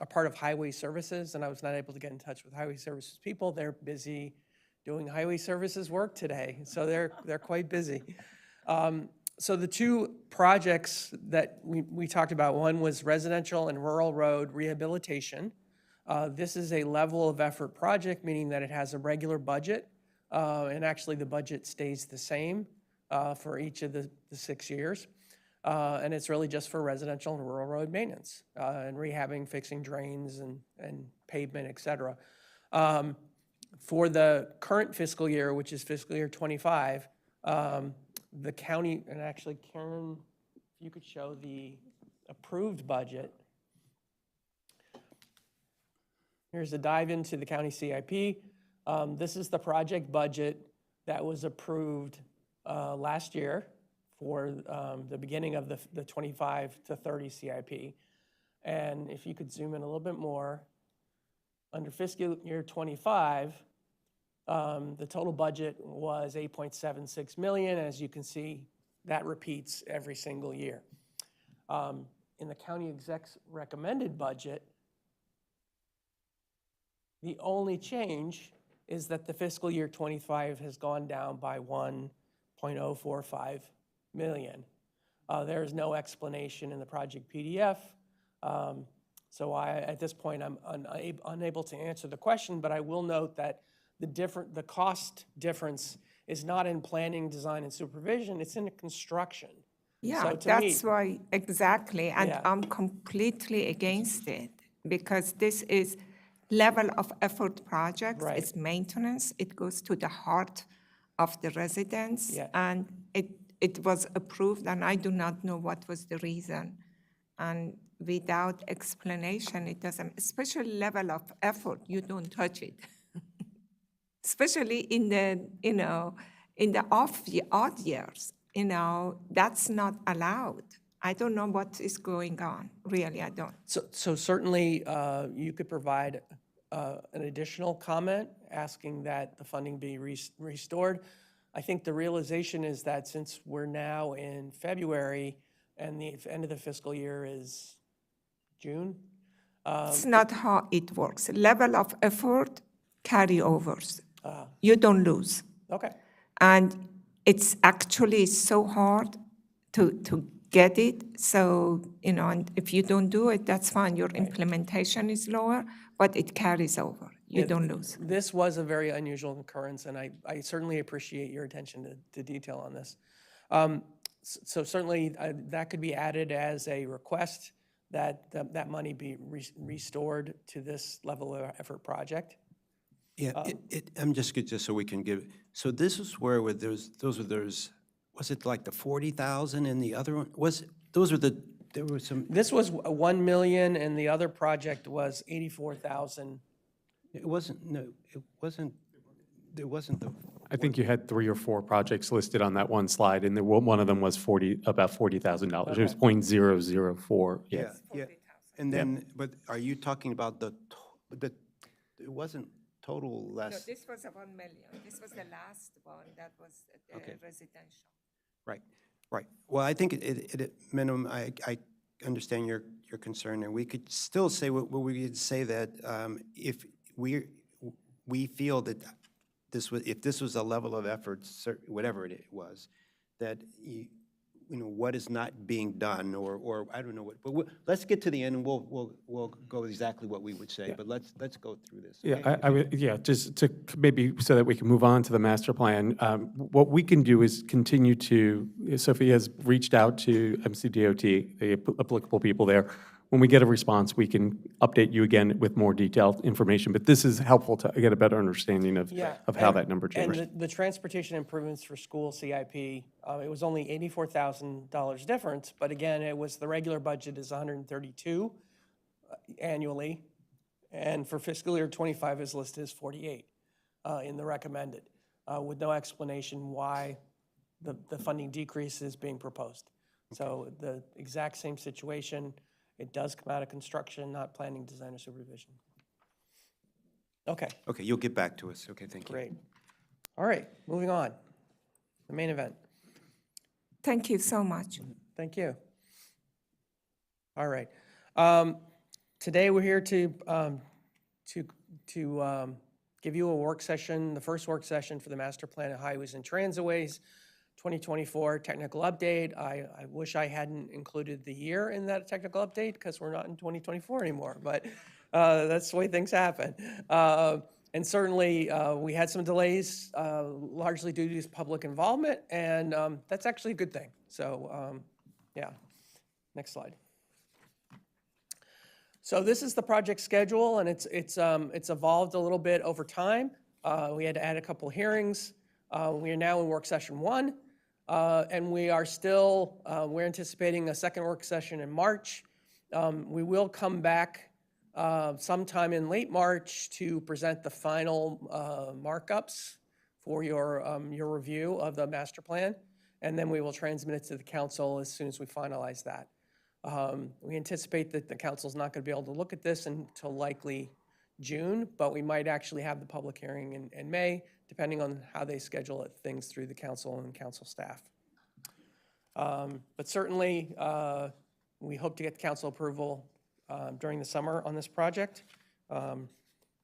M: a part of Highway Services, and I was not able to get in touch with Highway Services people. They're busy doing Highway Services work today, so they're quite busy. So the two projects that we talked about, one was residential and rural road rehabilitation. This is a level of effort project, meaning that it has a regular budget, and actually the budget stays the same for each of the 6 years. And it's really just for residential and rural road maintenance and rehabbing, fixing drains and pavement, et cetera. For the current fiscal year, which is fiscal year 25, the county, and actually Karen, if you could show the approved budget. Here's a dive into the county CIP. This is the project budget that was approved last year for the beginning of the 25 to 30 CIP. And if you could zoom in a little bit more, under fiscal year 25, the total budget was $8.76 million. As you can see, that repeats every single year. In the county exec's recommended budget, the only change is that the fiscal year 25 has gone down by $1.045 million. There is no explanation in the project PDF. So at this point, I'm unable to answer the question, but I will note that the cost difference is not in planning, design, and supervision, it's in the construction.
C: Yeah,
M: So to
C: that's
M: me,
C: why, exactly, and
M: Yeah.
C: I'm completely against it, because this is level of effort projects,
M: Right.
C: it's maintenance, it goes to the heart of the residents,
M: Yeah.
C: and it was approved, and I do not know what was the reason. And without explanation, it doesn't, especially level of effort, you don't touch it. Especially in the, in the odd years, that's not allowed. I don't know what is going on, really, I don't.
M: So certainly, you could provide an additional comment asking that the funding be restored. I think the realization is that since we're now in February and the end of the fiscal year is June.
C: It's not how it works. Level of effort, carryovers. You don't lose.
M: Okay.
C: And it's actually so hard to get it. So, and if you don't do it, that's fine. Your implementation is lower, but it carries over. You don't lose.
M: This was a very unusual occurrence, and I certainly appreciate your attention to detail on this. So certainly, that could be added as a request that that money be restored to this level of effort project.
A: Yeah, I'm just so we can give, so this is where was it like the 40,000 and the other one? There were some.
M: This was 1 million and the other project was 84,000.
A: There wasn't the.
D: I think you had 3 or 4 projects listed on that one slide, and one of them was about $40,000. It was .004.
A: Yeah. And then, but are you talking about it wasn't total less?
C: No, this was a 1 million. This was the last one that was residential.
A: Right. Well, I think at minimum, I understand your concern, and we could still say what we could say that if we feel that if this was a level of effort, whatever it was, what is not being done, or I don't know what, but let's get to the end and we'll go exactly what we would say, but let's go through this.
D: Yeah,
A: okay?
D: I would, yeah, just to maybe so that we can move on to the master plan. What we can do is continue to, Sophie has reached out to MCDOT, the applicable people there. When we get a response, we can update you again with more detailed information, but this is helpful to get a better understanding of how that number changed.
M: And the transportation improvements for school CIP, it was only $84,000 difference, but again, it was the regular budget is 132 annually, and for fiscal year 25 is listed as 48 in the recommended, with no explanation why the funding decrease is being proposed. So the exact same situation. It does come out of construction, not planning, design, or supervision. Okay.
A: Okay, you'll get back to us. Okay, thank you.
M: Great. All right, moving on. The main event.
C: Thank you so much.
M: Thank you. All right. Today we're here to give you a work session, the first work session for the Master Plan of Highways and Transitways 2024 technical update. I wish I hadn't included the year in that technical update because we're not in 2024 anymore, but that's the way things happen. And certainly we had some delays, largely due to public involvement, and that's actually a good thing. So yeah, next slide. So this is the project schedule, and it's evolved a little bit over time. We had to add a couple hearings. We are now in work session 1. And we are still, we're anticipating a second work session in March. We will come back sometime in late March to present the final markups for your review of the master plan. And then we will transmit it to the council as soon as we finalize that. We anticipate that the council's not going to be able to look at this until likely June, but we might actually have the public hearing in May, depending on how they schedule things through the council and council staff. But certainly, we hope to get council approval during the summer on this project.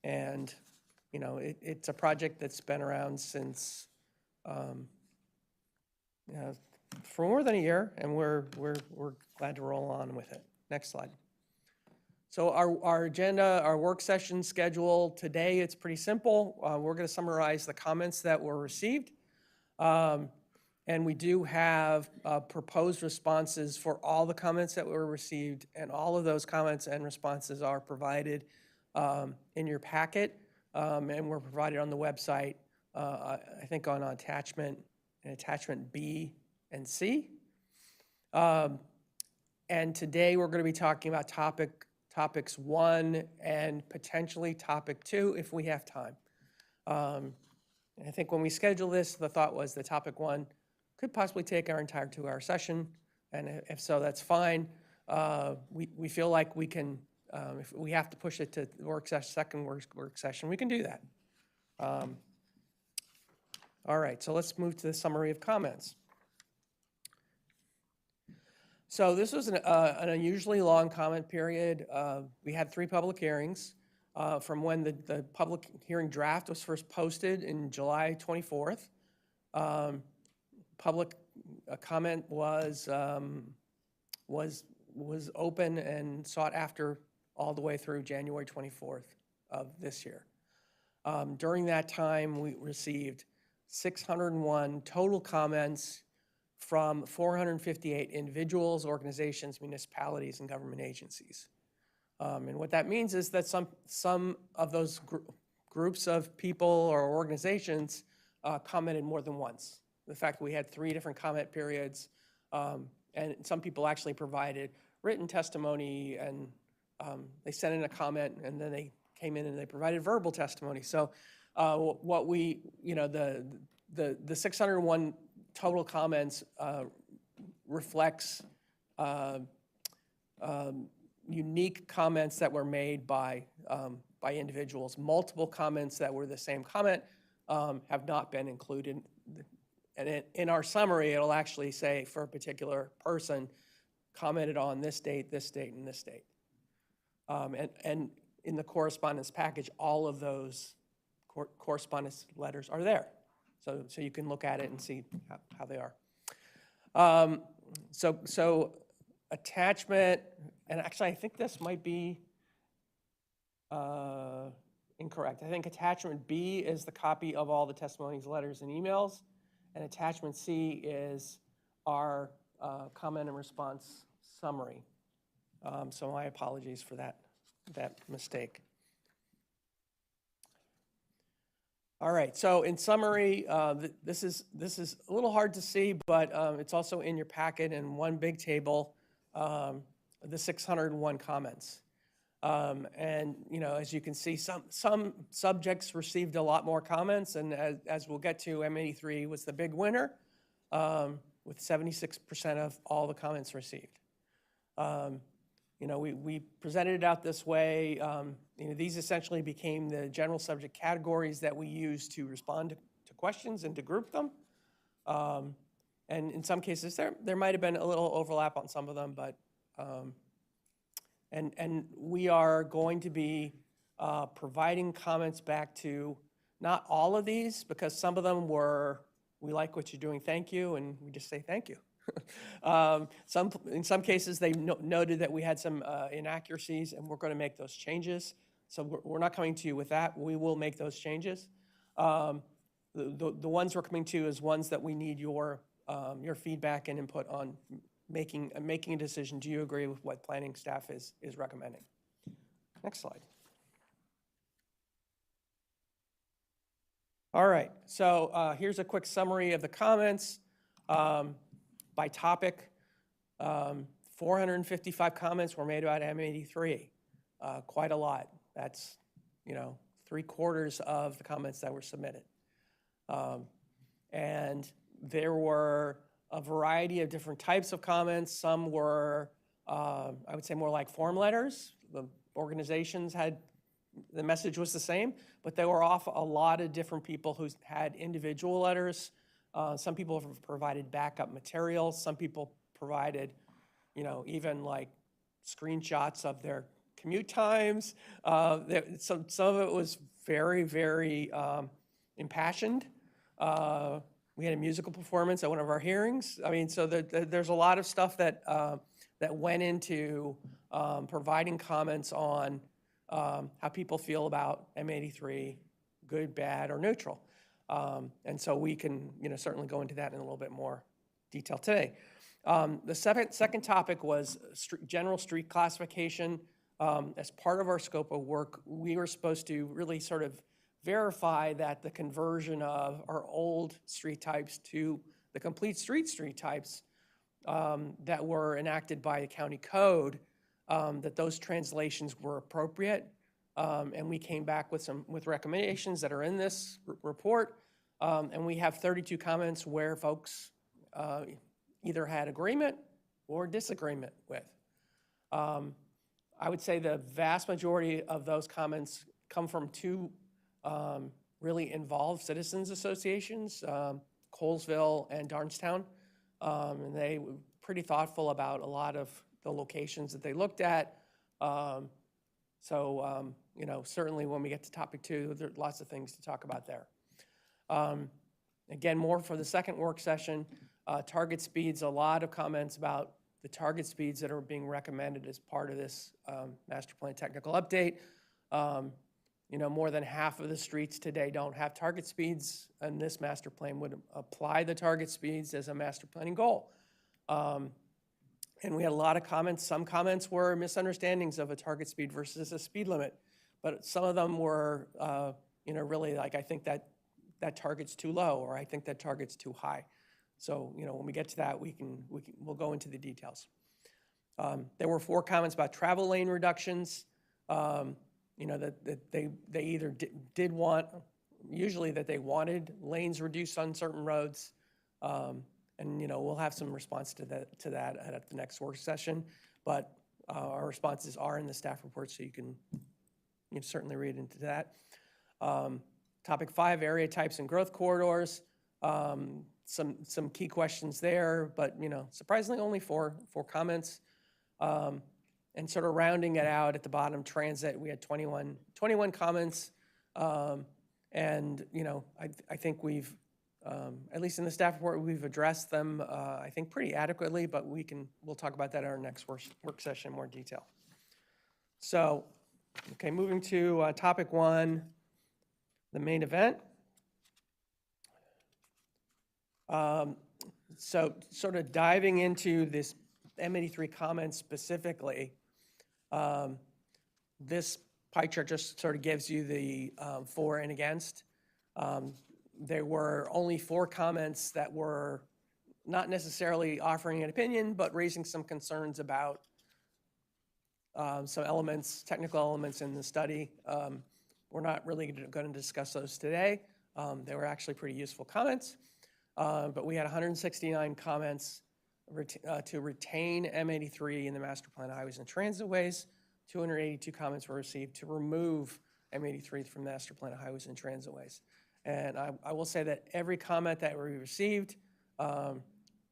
M: And, you know, it's a project that's been around since, for more than a year, and we're glad to roll on with it. Next slide. So our agenda, our work session schedule today, it's pretty simple. We're going to summarize the comments that were received. And we do have proposed responses for all the comments that were received, and all of those comments and responses are provided in your packet, and were provided on the website, I think on attachment B and C. And today we're going to be talking about topics 1 and potentially topic 2 if we have time. I think when we scheduled this, the thought was that topic 1 could possibly take our entire 2-hour session, and if so, that's fine. We feel like we can, if we have to push it to the second work session, we can do that. All right, so let's move to the summary of comments. So this was an unusually long comment period. We had 3 public hearings from when the public hearing draft was first posted in July 24th. Public comment was open and sought after all the way through January 24th of this year. During that time, we received 601 total comments from 458 individuals, organizations, municipalities, and government agencies. And what that means is that some of those groups of people or organizations commented more than once. The fact that we had 3 different comment periods, and some people actually provided written testimony, and they sent in a comment, and then they came in and they provided verbal testimony. So what we, you know, the 601 total comments reflects unique comments that were made by individuals. Multiple comments that were the same comment have not been included. And in our summary, it'll actually say for a particular person commented on this date, and this date. And in the correspondence package, all of those correspondence letters are there. So you can look at it and see how they are. So attachment, and actually, I think this might be incorrect. I think attachment B is the copy of all the testimonies, letters, and emails, and attachment C is our comment and response summary. So my apologies for that mistake. All right, so in summary, this is a little hard to see, but it's also in your packet in one big table, the 601 comments. And, you know, as you can see, some subjects received a lot more comments, and as we'll get to, M83 was the big winner with 76% of all the comments received. You know, we presented it out this way. You know, these essentially became the general subject categories that we use to respond to questions and to group them. And in some cases, there might have been a little overlap on some of them, but and we are going to be providing comments back to not all of these, because some of them were, we like what you're doing, thank you, and we just say thank you. In some cases, they noted that we had some inaccuracies, and we're going to make those changes. So we're not coming to you with that. We will make those changes. The ones we're coming to is ones that we need your feedback and input on making a decision. Do you agree with what planning staff is recommending? Next slide. All right, so here's a quick summary of the comments. By topic, 455 comments were made about M83, quite a lot. That's, you know, 3/4 of the comments that were submitted. And there were a variety of different types of comments. Some were, I would say, more like form letters. The organizations had, the message was the same, but there were a lot of different people who had individual letters. Some people have provided backup materials. Some people provided, you know, even like screenshots of their commute times. Some of it was very, very impassioned. We had a musical performance at one of our hearings. I mean, so there's a lot of stuff that went into providing comments on how people feel about M83, good, bad, or neutral. And so we can, you know, certainly go into that in a little bit more detail today. The second topic was general street classification. As part of our scope of work, we were supposed to really sort of verify that the conversion of our old street types to the complete street types that were enacted by the county code, that those translations were appropriate. And we came back with recommendations that are in this report. And we have 32 comments where folks either had agreement or disagreement with. I would say the vast majority of those comments come from two really involved citizens associations, Colesville and Darnestown. And they were pretty thoughtful about a lot of the locations that they looked at. You know, certainly when we get to topic 2, there are lots of things to talk about there. Again, more for the second work session. Target speeds, a lot of comments about the target speeds that are being recommended as part of this master plan technical update. You know, more than half of the streets today don't have target speeds, and this master plan would apply the target speeds as a master planning goal. And we had a lot of comments. Some comments were misunderstandings of a target speed versus a speed limit, but some of them were, you know, really like, I think that target's too low, or I think that target's too high. So, you know, when we get to that, we'll go into the details. There were 4 comments about travel lane reductions. You know, that they either did want, usually that they wanted lanes reduced on certain roads. And, you know, we'll have some response to that at the next work session. But our responses are in the staff report, so you can certainly read into that. Topic 5, area types and growth corridors. Some key questions there, but, you know, surprisingly only 4 comments. And sort of rounding it out at the bottom, transit, we had 21 comments. And, you know, I think we've At least in the staff report, we've addressed them, I think, pretty adequately, but we'll talk about that in our next work session in more detail. So, okay, moving to topic 1, the main event. So sort of diving into this M83 comments specifically, this pie chart just sort of gives you the for and against. There were only 4 comments that were not necessarily offering an opinion, but raising some concerns about some elements, technical elements in the study. We're not really going to discuss those today. They were actually pretty useful comments, but we had 169 comments to retain M83 in the master plan of highways and transitways. 282 comments were received to remove M83 from the master plan of highways and transitways. And I will say that every comment that we received,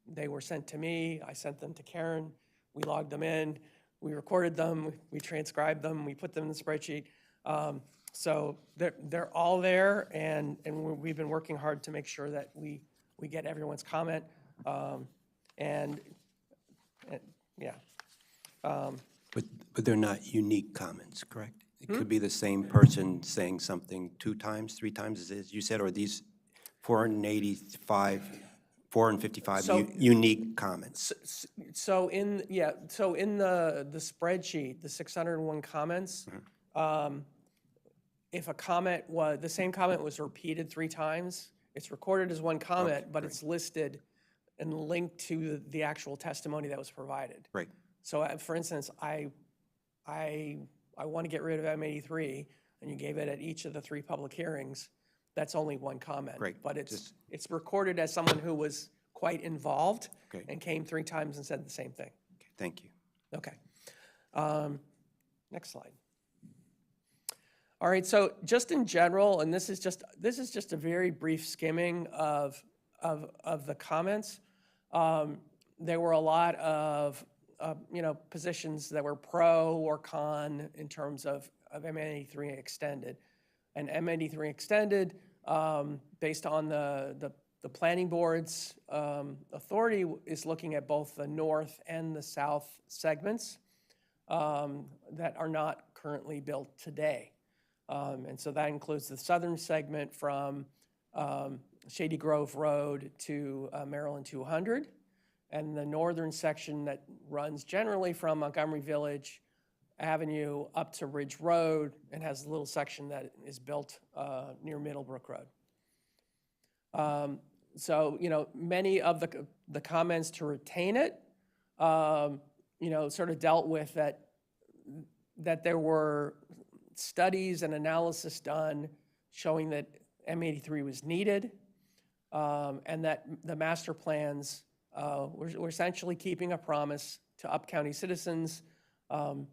M: they were sent to me. I sent them to Karen. We logged them in. We recorded them. We transcribed them. We put them in the spreadsheet. So they're all there, and we've been working hard to make sure that we get everyone's comment. Yeah.
A: But they're not unique comments, correct? It could be the same person saying something 2 times, 3 times, as you said, or these 455 unique comments.
M: So in the spreadsheet, the 601 comments, if a comment was, the same comment was repeated 3 times, it's recorded as one comment, but it's listed and linked to the actual testimony that was provided.
A: Right.
M: So for instance, I want to get rid of M83, and you gave it at each of the 3 public hearings, that's only one comment.
A: Right.
M: But it's recorded as someone who was quite involved and came 3 times and said the same thing.
A: Okay, thank you.
M: Okay. Next slide. All right, so just in general, and this is just a very brief skimming of the comments. There were a lot of positions that were pro or con in terms of M83 extended. And M83 extended, based on the planning board's authority, is looking at both the north and the south segments that are not currently built today. And so that includes the southern segment from Shady Grove Road to Maryland 200, and the northern section that runs generally from Montgomery Village Avenue up to Ridge Road and has a little section that is built near Middlebrook Road. So, many of the comments to retain it, sort of dealt with that there were studies and analysis done showing that M83 was needed, and that the master plans were essentially keeping a promise to up-county citizens, and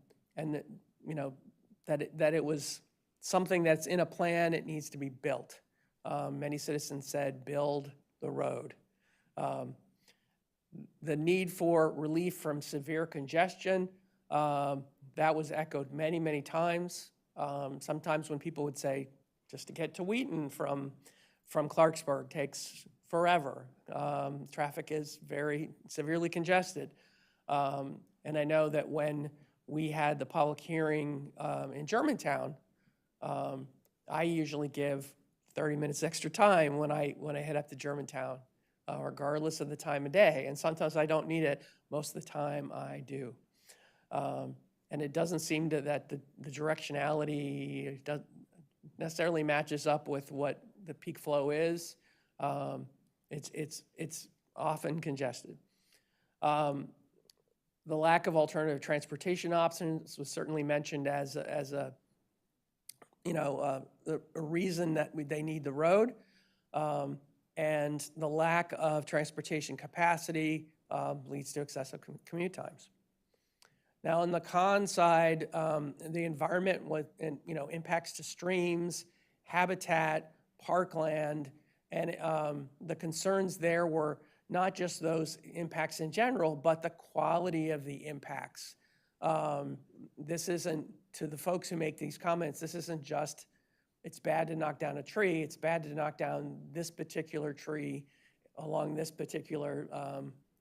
M: that it was something that's in a plan, it needs to be built. Many citizens said, build the road. The need for relief from severe congestion, that was echoed many, many times. Sometimes when people would say, just to get to Wheaton from Clarksburg takes forever. Traffic is very severely congested. And I know that when we had the public hearing in Germantown, I usually give 30 minutes extra time when I head up to Germantown, regardless of the time of day. And sometimes I don't need it. Most of the time I do. And it doesn't seem that the directionality necessarily matches up with what the peak flow is. It's often congested. The lack of alternative transportation options was certainly mentioned as a reason that they need the road, and the lack of transportation capacity leads to excessive commute times. Now, on the con side, the environment impacts to streams, habitat, parkland, and the concerns there were not just those impacts in general, but the quality of the impacts. This isn't, to the folks who make these comments, this isn't just it's bad to knock down a tree, it's bad to knock down this particular tree along this particular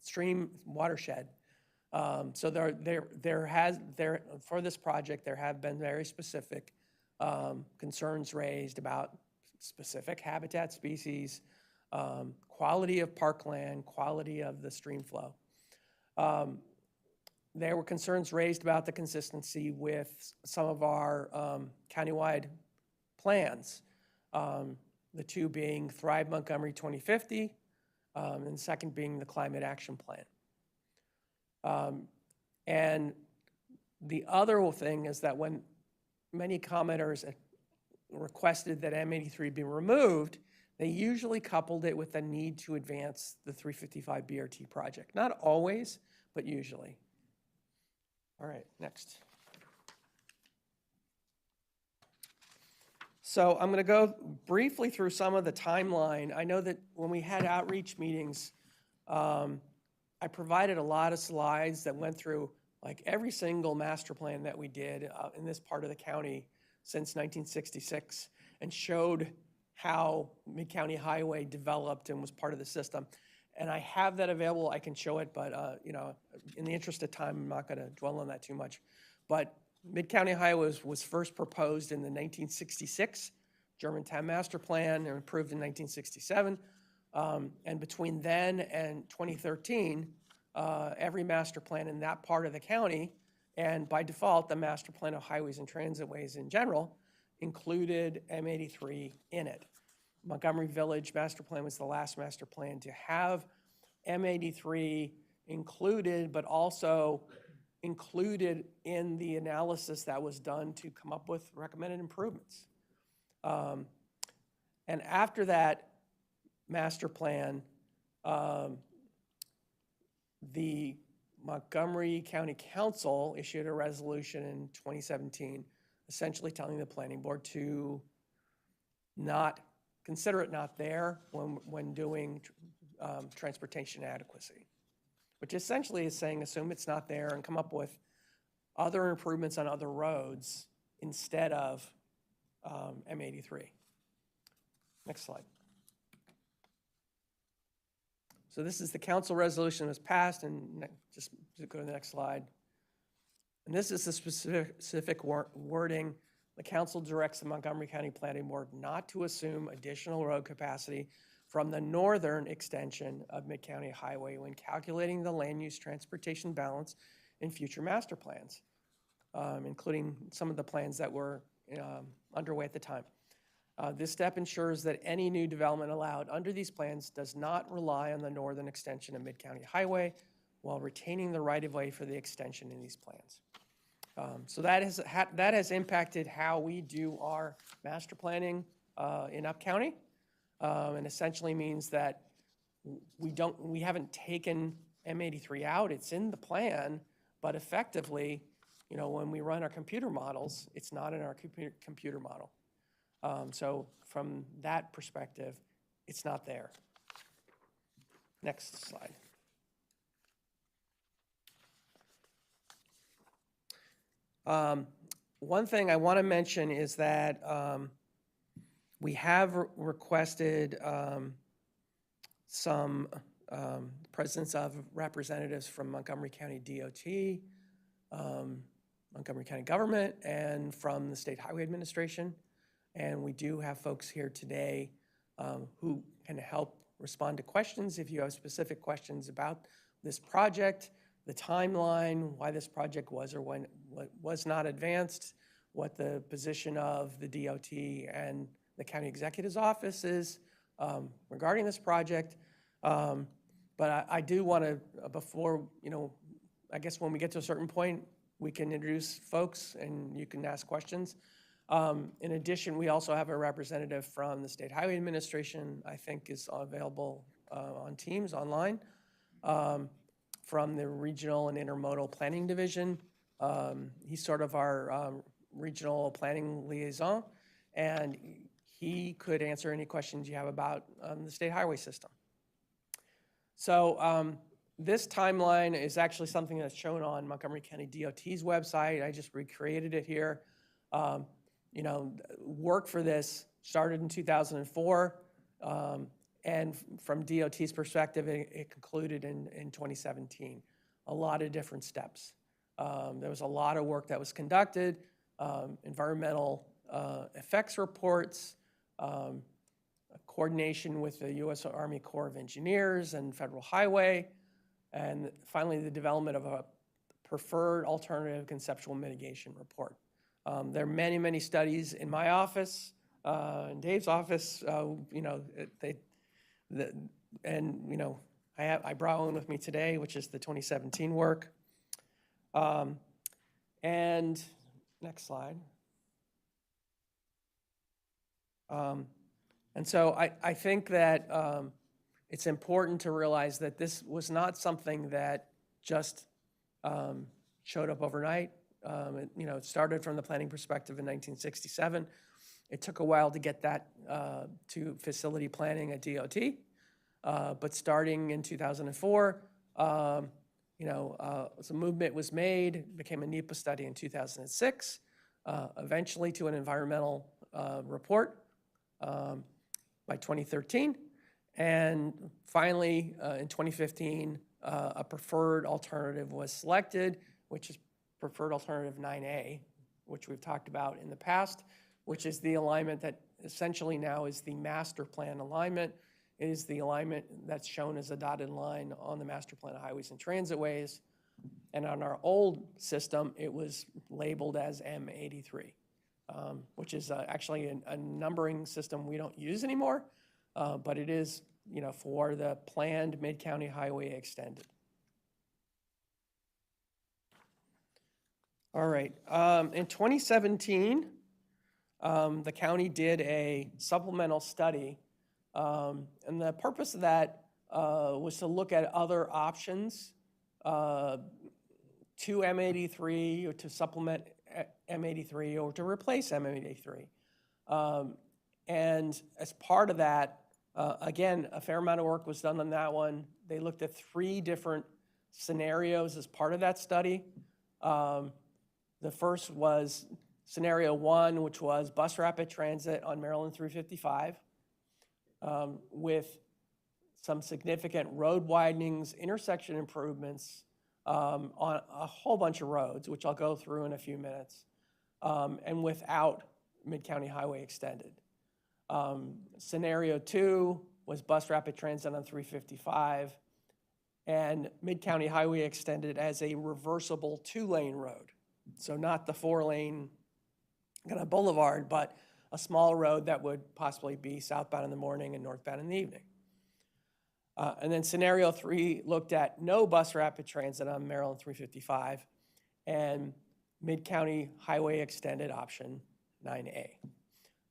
M: stream watershed. So for this project, there have been very specific concerns raised about specific habitat species, quality of parkland, quality of the stream flow. There were concerns raised about the consistency with some of our countywide plans, the two being Thrive Montgomery 2050, and the second being the Climate Action Plan. And the other thing is that when many commenters requested that M83 be removed, they usually coupled it with the need to advance the 355 BRT project. Not always, but usually. All right, next. So I'm going to go briefly through some of the timeline. I know that when we had outreach meetings, I provided a lot of slides that went through like every single master plan that we did in this part of the county since 1966 and showed how Mid-County Highway developed and was part of the system. And I have that available. I can show it, but you know, in the interest of time, I'm not going to dwell on that too much. But Mid-County Highway was first proposed in the 1966 Germantown Master Plan and approved in 1967. And between then and 2013, every master plan in that part of the county, and by default, the master plan of highways and transitways in general, included M83 in it. Montgomery Village Master Plan was the last master plan to have M83 included, but also included in the analysis that was done to come up with recommended improvements. And after that master plan, the Montgomery County Council issued a resolution in 2017, essentially telling the planning board to not consider it not there when doing transportation adequacy, which essentially is saying assume it's not there and come up with other improvements on other roads instead of M83. Next slide. So this is the council resolution that was passed, and just go to the next slide. And this is the specific wording. The council directs the Montgomery County Planning Board not to assume additional road capacity from the northern extension of Mid-County Highway when calculating the land use transportation balance in future master plans, including some of the plans that were underway at the time. This step ensures that any new development allowed under these plans does not rely on the northern extension of Mid-County Highway while retaining the right-of-way for the extension in these plans. So that has impacted how we do our master planning in Up County, and essentially means that we haven't taken M83 out. It's in the plan, but effectively, you know, when we run our computer models, it's not in our computer model. So from that perspective, it's not there. Next slide. One thing I want to mention is that we have requested some presence of representatives from Montgomery County DOT, Montgomery County government, and from the State Highway Administration. And we do have folks here today who can help respond to questions if you have specific questions about this project, the timeline, why this project was or when was not advanced, what the position of the DOT and the county executive's office is regarding this project. But I do want to, before, you know, I guess when we get to a certain point, we can introduce folks and you can ask questions. In addition, we also have a representative from the State Highway Administration, I think is available on Teams online, from the Regional and Intermodal Planning Division. He's sort of our regional planning liaison, and he could answer any questions you have about the state highway system. So this timeline is actually something that's shown on Montgomery County DOT's website. I just recreated it here. work for this started in 2004, and from DOT's perspective, it concluded in 2017. A lot of different steps. There was a lot of work that was conducted, environmental effects reports, coordination with the U.S. Army Corps of Engineers and Federal Highway, and finally the development of a preferred alternative conceptual mitigation report. There are many, many studies in my office, in Dave's office, I brought one with me today, which is the 2017 work. And next slide. And so I think that it's important to realize that this was not something that just showed up overnight. It started from the planning perspective in 1967. It took a while to get that to facility planning at DOT. But starting in 2004, some movement was made, became a NEPA study in 2006, eventually to an environmental report by 2013. And finally, in 2015, a preferred alternative was selected, which is preferred alternative 9A, which we've talked about in the past, which is the alignment that essentially now is the master plan alignment. It is the alignment that's shown as a dotted line on the master plan of highways and transitways. And on our old system, it was labeled as M83, which is actually a numbering system we don't use anymore, but it is, for the planned Mid-County Highway Extended. All right, in 2017, the county did a supplemental study, and the purpose of that was to look at other options to M83 or to supplement M83 or to replace M83. And as part of that, again, a fair amount of work was done on that one. They looked at 3 different scenarios as part of that study. The first was scenario 1, which was bus rapid transit on Maryland 355 with some significant road widenings, intersection improvements on a whole bunch of roads, which I'll go through in a few minutes, and without Mid-County Highway Extended. Scenario 2 was bus rapid transit on 355 and Mid-County Highway Extended as a reversible 2-lane road. So not the 4-lane kind of boulevard, but a small road that would possibly be southbound in the morning and northbound in the evening. And then scenario 3 looked at no bus rapid transit on Maryland 355 and Mid-County Highway Extended option 9A.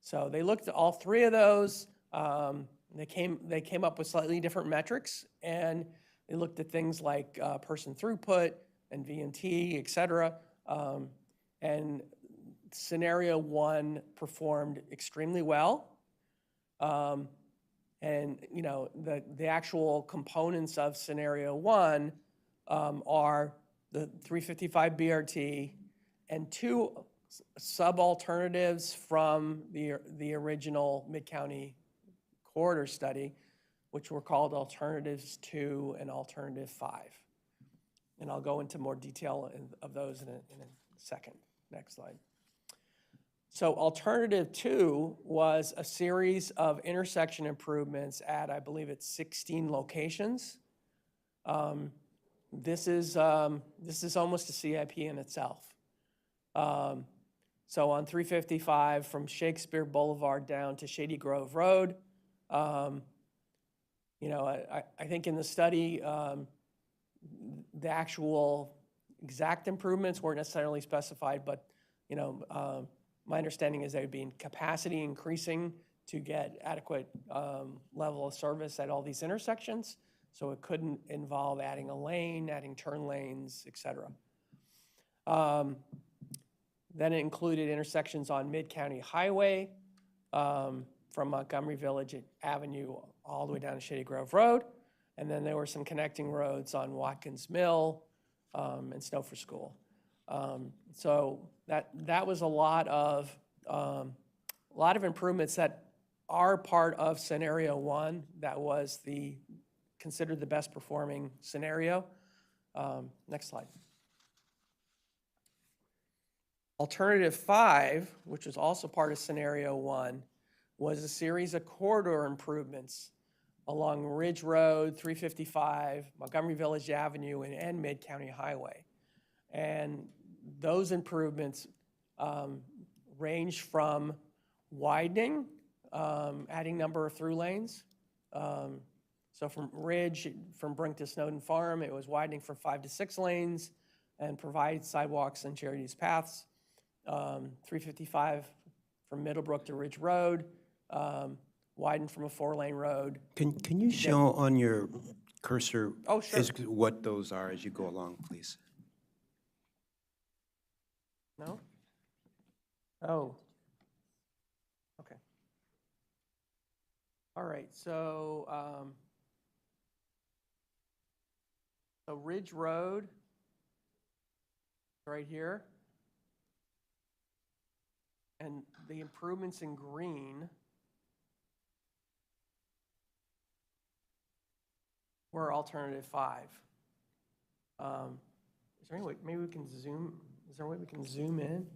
M: So they looked at all 3 of those. They came up with slightly different metrics, and they looked at things like person throughput and VNT, et cetera. And scenario 1 performed extremely well. And the actual components of scenario 1 are the 355 BRT and 2 sub-alternatives from the original Mid-County Corridor Study, which were called Alternatives 2 and Alternative 5. And I'll go into more detail of those in a second. Next slide. So Alternative 2 was a series of intersection improvements at, I believe it's 16 locations. This is almost a CIP in itself. So on 355 from Shakespeare Boulevard down to Shady Grove Road, I think in the study, the actual exact improvements weren't necessarily specified, but my understanding is they would be in capacity increasing to get adequate level of service at all these intersections. So it couldn't involve adding a lane, adding turn lanes, et cetera. Then it included intersections on Mid-County Highway from Montgomery Village Avenue all the way down to Shady Grove Road. And then there were some connecting roads on Watkins Mill and Snow for School. So that was a lot of a lot of improvements that are part of scenario one that was considered the best performing scenario. Next slide. Alternative 5, which was also part of scenario 1, was a series of corridor improvements along Ridge Road, 355, Montgomery Village Avenue, and Mid-County Highway. And those improvements range from widening, adding number of through lanes. So from Ridge, from Brink to Snowden Farm, it was widening from 5 to 6 lanes and provide sidewalks and shared use paths. 355 from Middlebrook to Ridge Road, widened from a 4-lane road.
A: Can you show on your cursor
M: Oh, sure.
A: what those are as you go along, please?
M: No? Oh. Okay. All right, so Ridge Road, right here. And the improvements in green were alternative 5. Is there any way, maybe we can zoom, is there a way we can zoom in?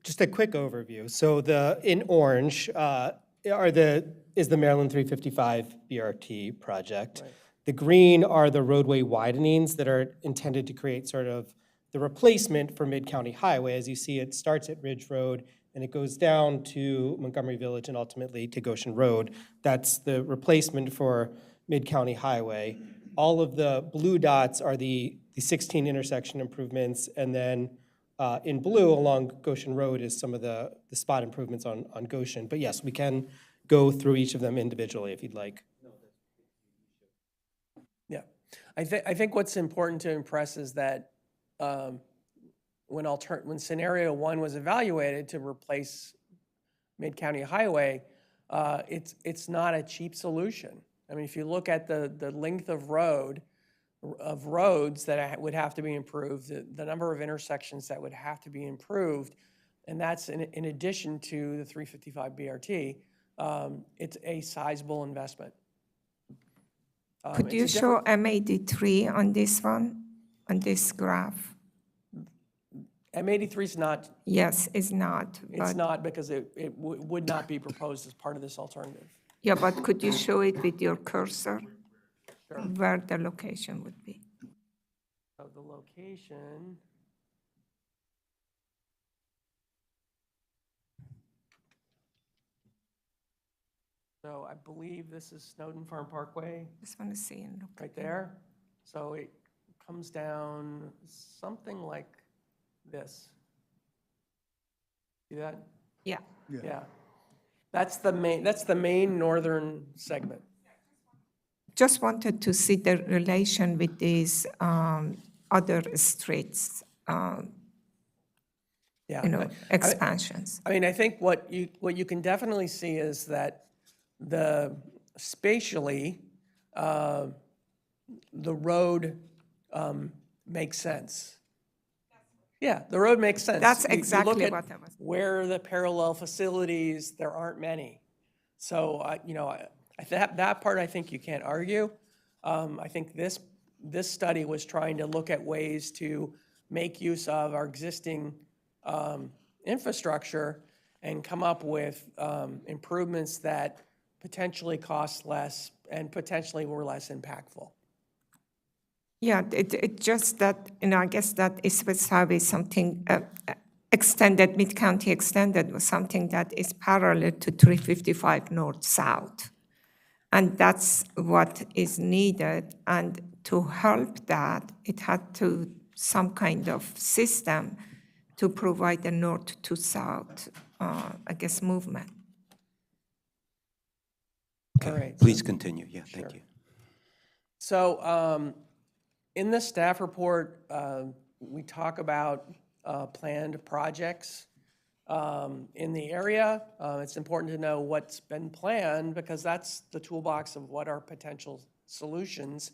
O: Just a quick overview. So in orange is the Maryland 355 BRT project.
M: Right.
O: The green are the roadway widenings that are intended to create sort of the replacement for Mid-County Highway. As you see, it starts at Ridge Road and it goes down to Montgomery Village and ultimately to Goshen Road. That's the replacement for Mid-County Highway. All of the blue dots are the 16 intersection improvements, and then in blue along Goshen Road is some of the spot improvements on Goshen. But yes, we can go through each of them individually if you'd like.
M: Yeah, I think what's important to impress is that when scenario 1 was evaluated to replace Mid-County Highway, it's not a cheap solution. I mean, if you look at the length of roads that would have to be improved, the number of intersections that would have to be improved, and that's in addition to the 355 BRT, it's a sizable investment.
C: Could you show M83 on this one, on this graph?
M: M83 is not.
C: Yes, it's not.
M: It's not because it would not be proposed as part of this alternative.
C: Yeah, but could you show it with your cursor?
M: Sure.
C: Where the location would be?
M: So the location. So I believe this is Snowden Farm Parkway.
C: Just want to see and look.
M: Right there. So it comes down something like this. See that?
C: Yeah.
M: Yeah. That's the main northern segment.
C: Just wanted to see the relation with these other streets,
M: Yeah.
C: expansions.
M: I mean, I think what you can definitely see is that spatially, the road makes sense. Yeah, the road makes sense.
C: That's
M: You
C: exactly
M: look at
C: what I was.
M: where the parallel facilities, there aren't many. So, that part I think you can't argue. I think this study was trying to look at ways to make use of our existing infrastructure and come up with improvements that potentially cost less and potentially were less impactful.
C: Yeah, it just that, I guess that East-West Highway is something extended, Mid-County Extended was something that is parallel to 355 North-South. And that's what is needed. And to help that, it had to some kind of system to provide a north to south, movement.
A: Okay,
M: All right,
A: please continue. Yeah, thank you.
M: So in the staff report, we talk about planned projects in the area. It's important to know what's been planned because that's the toolbox of what are potential solutions.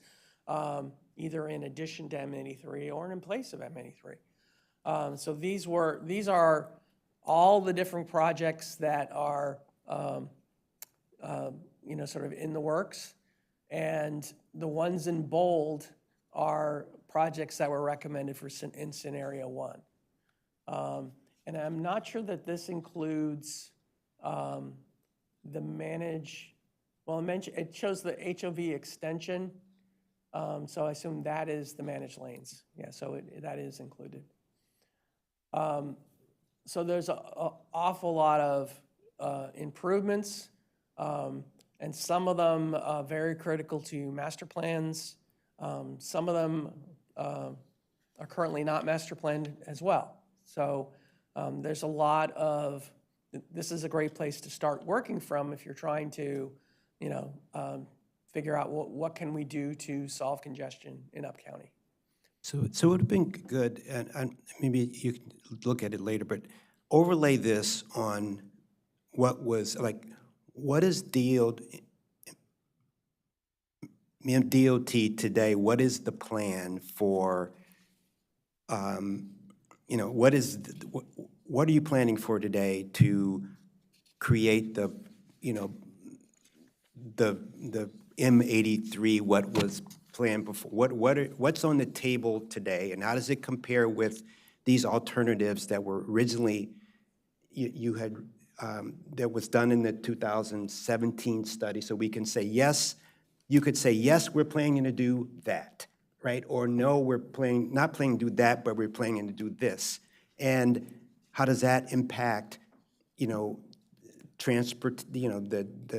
M: either in addition to M83 or in place of M83. So these are all the different projects that are, sort of in the works. And the ones in bold are projects that were recommended in scenario 1. And I'm not sure that this includes the it shows the HOV extension. So I assume that is the managed lanes. Yeah, so that is included. So there's an awful lot of improvements, and some of them very critical to master plans. Some of them are currently not master planned as well. So there's a lot of, this is a great place to start working from if you're trying to, figure out what can we do to solve congestion in Up County.
A: So it would have been good, and maybe you can look at it later, but overlay this on what was, like, what is DOT today? What is the plan for, what are you planning for today to create the M83, what was planned before? What's on the table today, and how does it compare with these alternatives that were originally, you had, that was done in the 2017 study? So we can say, yes, you could say, yes, we're planning to do that, right? Or no, we're not planning to do that, but we're planning to do this. And how does that impact, the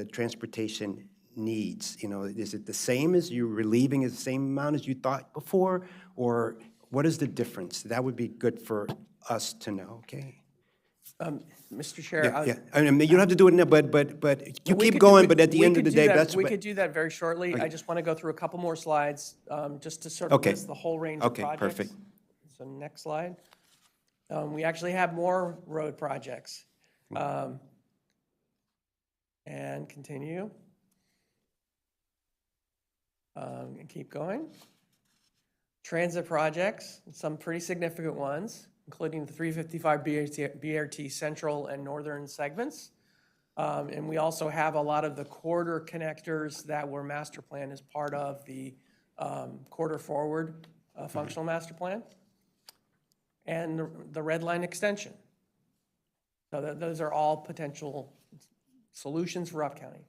A: transportation needs? Is it the same as you're relieving, is the same amount as you thought before? Or what is the difference? That would be good for us to know, okay?
M: Mr. Chair.
A: Yeah. I mean, you don't have to do it now, but you keep going, but at the end of the day, that's
M: we
A: what.
M: could do that very shortly.
A: Okay.
M: I just want to go through a couple more slides, just to sort of
A: Okay.
M: list the whole range of projects.
A: Okay, perfect.
M: So next slide. We actually have more road projects. And continue. And keep going. Transit projects, some pretty significant ones, including the 355 BRT Central and Northern segments. And we also have a lot of the corridor connectors that were master planned as part of the corridor forward functional master plan. And the red line extension. So those are all potential solutions for Up County.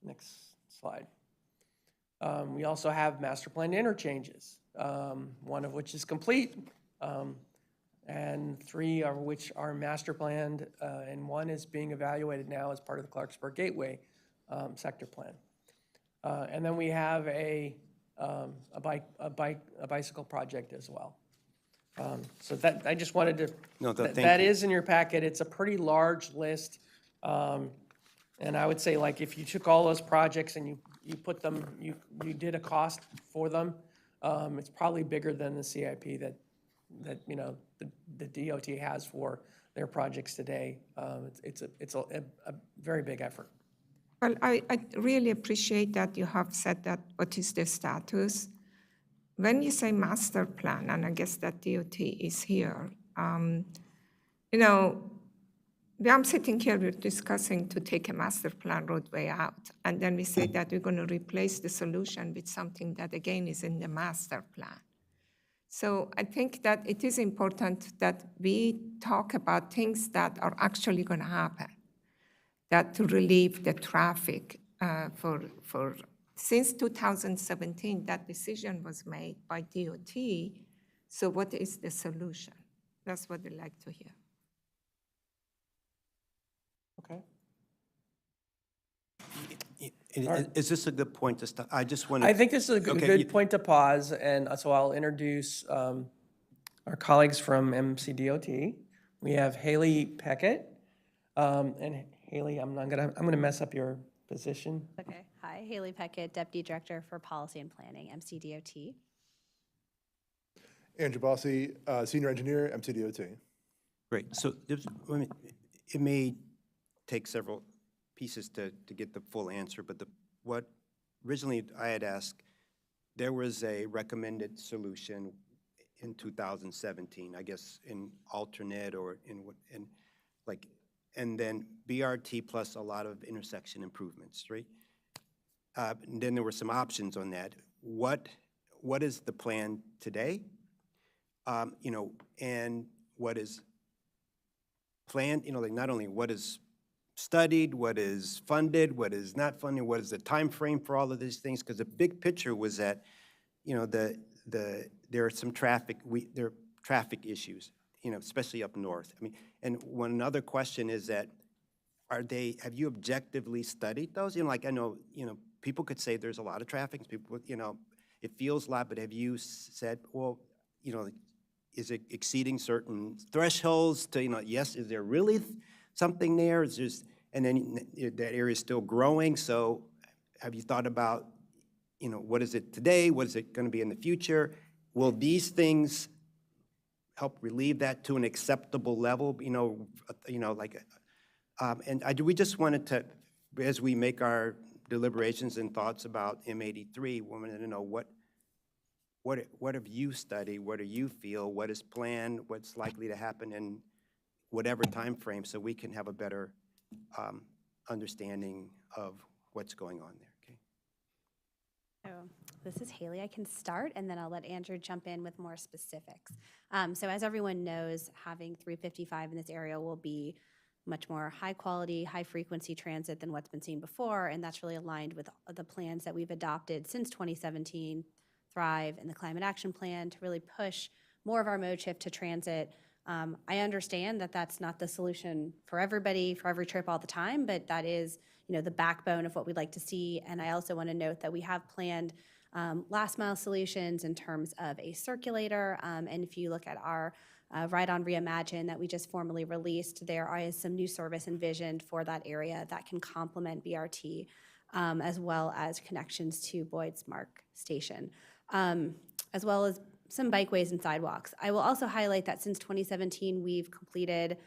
M: Next slide. We also have master planned interchanges, one of which is complete, and 3 of which are master planned, and 1 is being evaluated now as part of the Clarksburg Gateway sector plan. And then we have a bicycle project as well. So that I just wanted to. That is in your packet. It's a pretty large list, and I would say, like, if you took all those projects and you put them, you did a cost for them, it's probably bigger than the CIP that the DOT has for their projects today. It's a very big effort.
C: Well, I really appreciate that you have said that what is the status. When you say master plan, and I guess that DOT is here, I'm sitting here, we're discussing to take a master plan roadway out, and then we say that we're going to replace the solution with something that, again, is in the master plan. So I think that it is important that we talk about things that are actually going to happen, that to relieve the traffic since 2017, that decision was made by DOT. So what is the solution? That's what I'd like to hear.
M: Okay.
A: Is this a good point to start? I just want
M: I think this is a good point to pause, and so I'll introduce our colleagues from MCDOT. We have Haley Peckett, and Haley, I'm gonna mess up your position.
U: Okay. Hi, Haley Peckett, Deputy Director for Policy and Planning, MCDOT.
V: Andrew Bossi, Senior Engineer, MCDOT.
A: Great. So it may take several pieces to get the full answer, but what originally I had asked there was a recommended solution in 2017, I guess in alternate or and then BRT plus a lot of intersection improvements, right? And then there were some options on that. What is the plan today? And what is planned, like not only what is studied, what is funded, what is not funded, what is the time frame for all of these things? Because the big picture was that, there are some traffic issues, especially up north. I mean, and one other question is that, have you objectively studied those? I know, people could say there's a lot of traffic, people, it feels a lot, but have you said, well, is it exceeding certain thresholds to, yes, is there really something there? Is just, and then that area is still growing, so have you thought about, what is it today? What is it going to be in the future? Will these things help relieve that to an acceptable level? And we just wanted to, as we make our deliberations and thoughts about M83, we wanted to know what have you studied? What do you feel? What is planned? What's likely to happen in whatever time frame, so we can have a better understanding of what's going on there. Okay.
U: So this is Haley. I can start, and then I'll let Andrew jump in with more specifics. So as everyone knows, having 355 in this area will be much more high quality, high frequency transit than what's been seen before, and that's really aligned with the plans that we've adopted since 2017, Thrive, and the Climate Action Plan to really push more of our mode shift to transit. I understand that that's not the solution for everybody, for every trip all the time, but that is, the backbone of what we'd like to see. And I also want to note that we have planned last mile solutions in terms of a circulator. And if you look at our Ride on Reimagine that we just formally released, there is some new service envisioned for that area that can complement BRT, as well as connections to Boyd's Mark Station, as well as some bikeways and sidewalks. I will also highlight that since 2017, we've completed,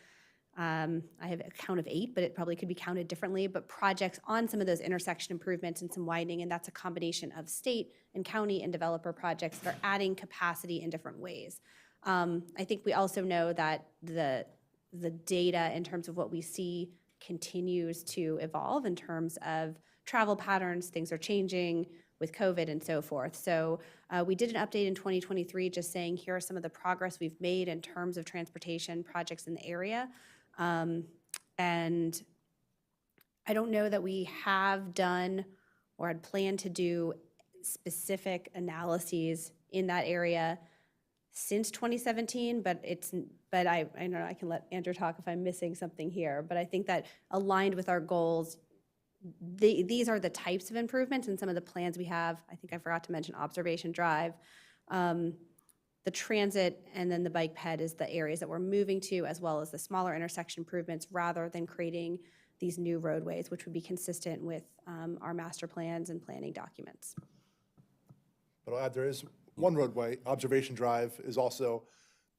U: I have a count of 8, but it probably could be counted differently, but projects on some of those intersection improvements and some widening, and that's a combination of state and county and developer projects that are adding capacity in different ways. I think we also know that the data in terms of what we see continues to evolve in terms of travel patterns. Things are changing with COVID and so forth. So we did an update in 2023 just saying here are some of the progress we've made in terms of transportation projects in the area. And I don't know that we have done or had planned to do specific analyses in that area since 2017, but I know I can let Andrew talk if I'm missing something here, but I think that aligned with our goals, these are the types of improvements and some of the plans we have. I think I forgot to mention Observation Drive. The transit and then the bike ped is the areas that we're moving to, as well as the smaller intersection improvements, rather than creating these new roadways, which would be consistent with our master plans and planning documents.
V: But I'll add, there is one roadway, Observation Drive, is also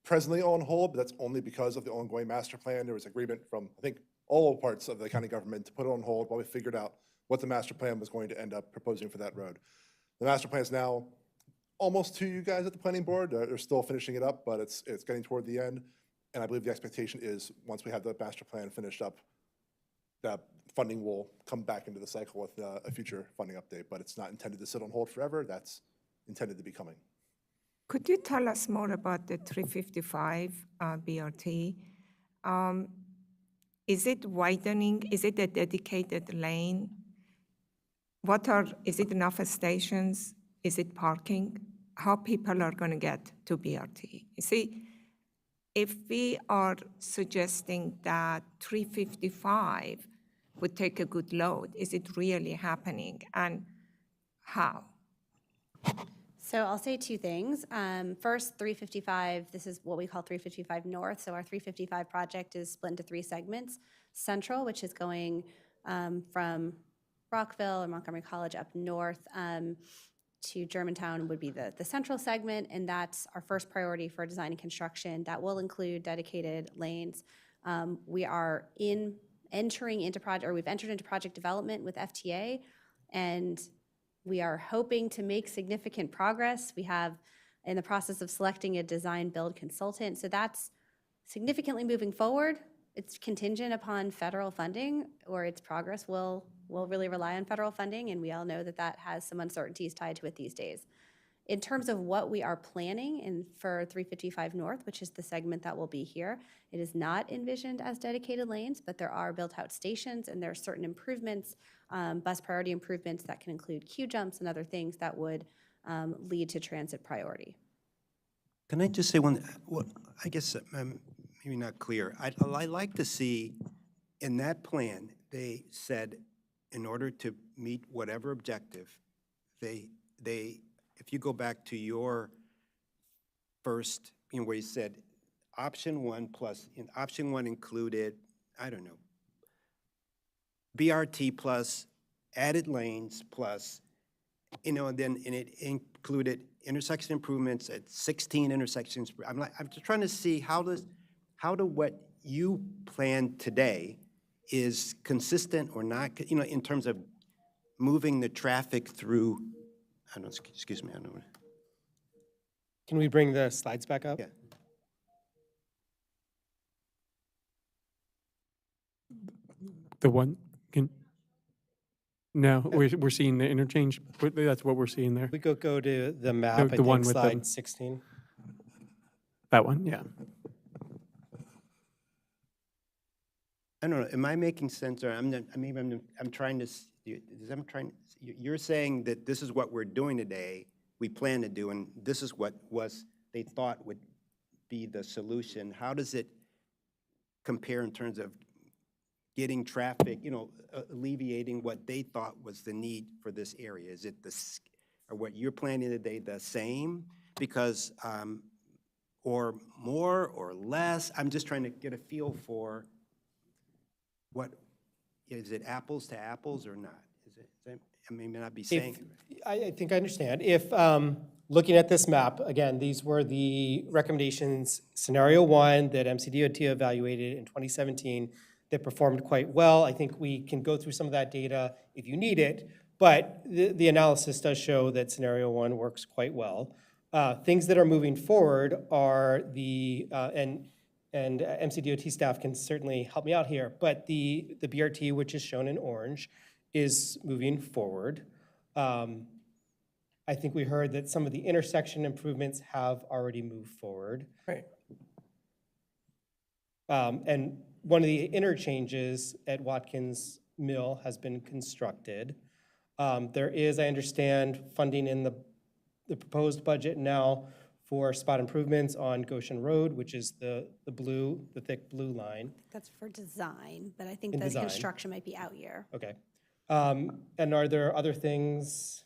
V: presently on hold, but that's only because of the ongoing master plan. There was agreement from, I think, all parts of the county government to put it on hold while we figured out what the master plan was going to end up proposing for that road. The master plan is now almost to you guys at the planning board. They're still finishing it up, but it's getting toward the end. And I believe the expectation is once we have the master plan finished up, that funding will come back into the cycle with a future funding update, but it's not intended to sit on hold forever. That's intended to be coming.
C: Could you tell us more about the 355 BRT? Is it widening? Is it a dedicated lane? Is it enough stations? Is it parking? How people are going to get to BRT? You see, if we are suggesting that 355 would take a good load, is it really happening, and how?
U: So I'll say two things. First, 355, this is what we call 355 North. So our 355 project is split into 3 segments. Central, which is going from Rockville or Montgomery College up north to Germantown would be the central segment, and that's our first priority for design and construction. That will include dedicated lanes. We are we've entered into project development with FTA, and We are hoping to make significant progress. We have in the process of selecting a design build consultant. So that's significantly moving forward. It's contingent upon federal funding, or its progress will really rely on federal funding, and we all know that that has some uncertainties tied to it these days. In terms of what we are planning for 355 North, which is the segment that will be here, it is not envisioned as dedicated lanes, but there are built-out stations, and there are certain improvements, bus priority improvements that can include queue jumps and other things that would lead to transit priority.
A: Can I just say one, well, I guess I'm maybe not clear. I like to see in that plan, they said in order to meet whatever objective, if you go back to your first, where you said option one plus, option one included, I don't know, BRT plus added lanes plus, and it included intersection improvements at 16 intersections. I'm just trying to see how do what you plan today is consistent or not, in terms of moving the traffic through, I don't know, excuse me, I don't know.
O: Can we bring the slides back up?
A: Yeah.
D: The one, no, we're seeing the interchange, that's what we're seeing there.
O: We go to the map,
D: The
O: I
D: one
O: think
D: with
O: slide 16.
D: That one, yeah.
A: I don't know, am I making sense, or I'm trying to, you're saying that this is what we're doing today, we plan to do, and this is what they thought would be the solution. How does it compare in terms of getting traffic, alleviating what they thought was the need for this area? Is it or what you're planning today the same? Because, or more or less? I'm just trying to get a feel for what, is it apples to apples or not? I may not be saying it.
O: I think I understand. If, looking at this map, again, these were the recommendations, scenario one that MCDOT evaluated in 2017 that performed quite well. I think we can go through some of that data if you need it, but the analysis does show that scenario one works quite well. Things that are moving forward are and MCDOT staff can certainly help me out here, but the BRT, which is shown in orange, is moving forward. I think we heard that some of the intersection improvements have already moved forward.
M: Right.
O: And one of the interchanges at Watkins Mill has been constructed. There is, I understand, funding in the proposed budget now for spot improvements on Goshen Road, which is the thick blue line.
U: That's for design, but I think
O: In
U: the
O: design.
U: construction might be out year.
O: Okay. And are there other things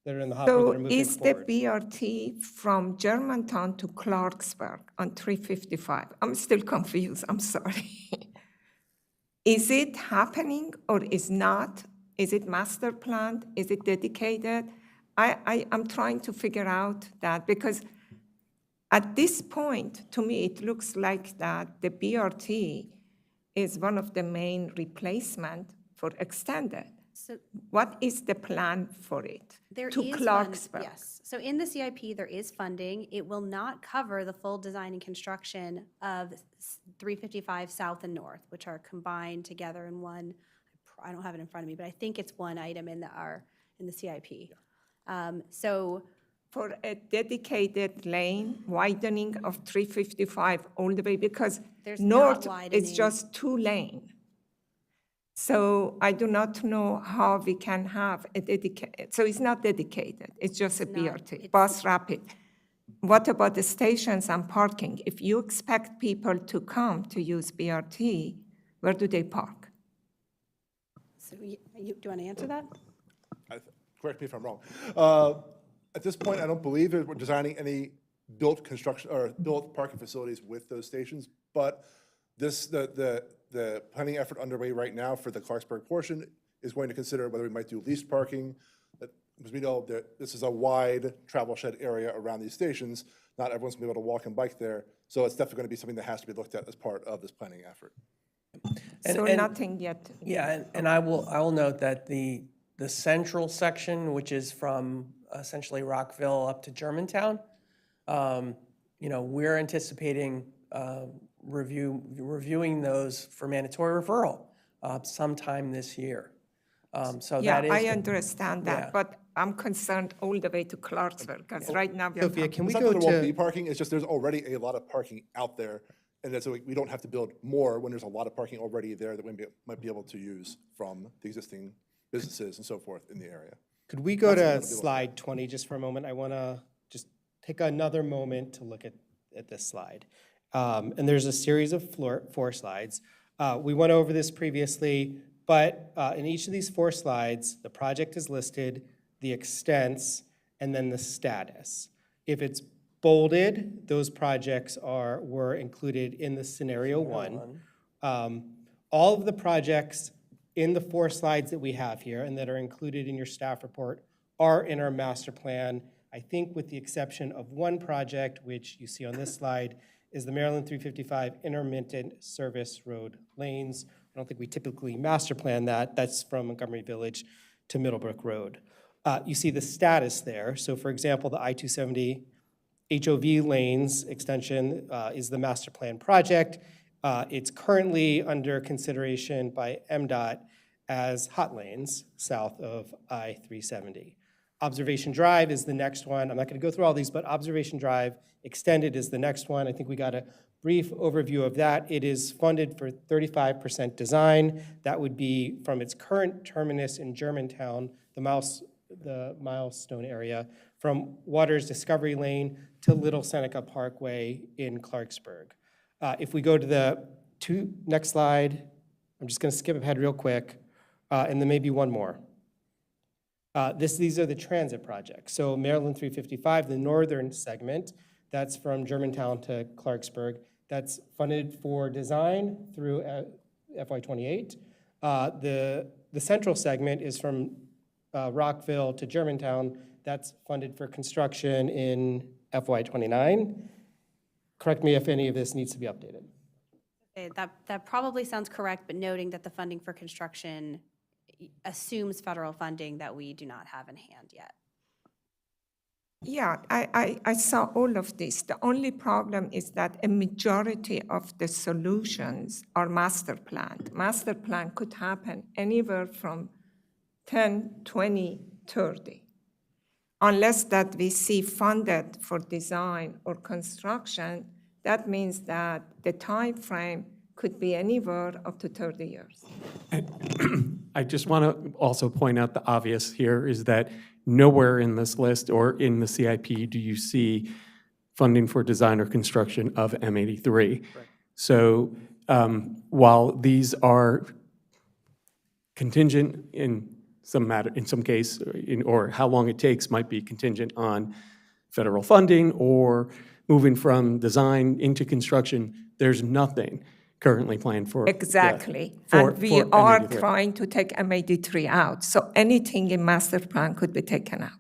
O: that are in the hopper that are
C: So
O: moving
C: is the
O: forward?
C: BRT from Germantown to Clarksburg on 355? I'm still confused, I'm sorry. Is it happening or is not? Is it master planned? Is it dedicated? I'm trying to figure out that, because at this point, to me, it looks like that the BRT is one of the main replacement for extended.
U: So
C: what is the plan for it?
U: there
C: to
U: is
C: Clarksburg?
U: Yes. So in the CIP, there is funding. It will not cover the full design and construction of 355 South and North, which are combined together in one. I don't have it in front of me, but I think it's one item in the CIP. So
C: for a dedicated lane widening of 355 all the way, because
U: There's
C: north
U: not
C: is
U: widening.
C: just 2 lane. So I do not know how we can have a dedicated, so it's not dedicated, it's just a BRT, bus rapid. What about the stations and parking? If you expect people to come to use BRT, where do they park?
U: So do you want to answer that?
V: Correct me if I'm wrong. At this point, I don't believe that we're designing any built construction or built parking facilities with those stations, but the planning effort underway right now for the Clarksburg portion is going to consider whether we might do leased parking. Because we know that this is a wide travel shed area around these stations. Not everyone's going to be able to walk and bike there. So it's definitely going to be something that has to be looked at as part of this planning effort.
C: So nothing yet.
M: Yeah, and I will note that the the central section, which is from essentially Rockville up to Germantown. We're anticipating reviewing those for mandatory referral sometime this year. So
C: Yeah,
M: that is.
C: I understand that,
M: Yeah.
C: but I'm concerned all the way to Clarksburg, because right now we're
O: Sophia,
C: talking.
O: can we
V: It's not
O: go
V: that there won't be
O: to,
V: parking, it's just there's already a lot of parking out there. And that's, so we don't have to build more when there's a lot of parking already there that we might be able to use from the existing businesses and so forth in the area.
O: could we go
V: That's
O: to
V: another deal.
O: slide 20 just for a moment? I want to just take another moment to look at this slide. And there's a series of four slides. We went over this previously, but in each of these four slides, the project is listed, the extents, and then the status. If it's bolded, those projects were included in the scenario one. All of the projects in the four slides that we have here and that are included in your staff report are in our master plan. I think with the exception of one project, which you see on this slide, is the Maryland 355 intermittent service road lanes. I don't think we typically master plan that. That's from Montgomery Village to Middlebrook Road. You see the status there. So for example, the I-270 HOV lanes extension is the master plan project. It's currently under consideration by MDOT as hot lanes south of I-370. Observation Drive is the next one. I'm not going to go through all these, but Observation Drive Extended is the next one. I think we got a brief overview of that. It is funded for 35% design. That would be from its current terminus in Germantown, the milestone area, from Waters Discovery Lane to Little Seneca Parkway in Clarksburg. If we go to the next slide, I'm just going to skip ahead real quick, and then maybe one more. These are the transit projects. So Maryland 355, the northern segment, that's from Germantown to Clarksburg. That's funded for design through FY28. The central segment is from Rockville to Germantown. That's funded for construction in FY29. Correct me if any of this needs to be updated.
U: That probably sounds correct, but noting that the funding for construction assumes federal funding that we do not have in hand yet.
C: Yeah, I saw all of this. The only problem is that a majority of the solutions are master planned. Master plan could happen anywhere from 10, 20, 30. Unless that we see funded for design or construction, that means that the time frame could be anywhere up to 30 years.
D: I just want to also point out the obvious here is that nowhere in this list or in the CIP do you see funding for design or construction of M83. Right. So while these are contingent in some case, or how long it takes might be contingent on federal funding or moving from design into construction, there's nothing currently planned for.
C: Exactly.
D: And
C: we are trying to take M83 out. So anything in master plan could be taken out.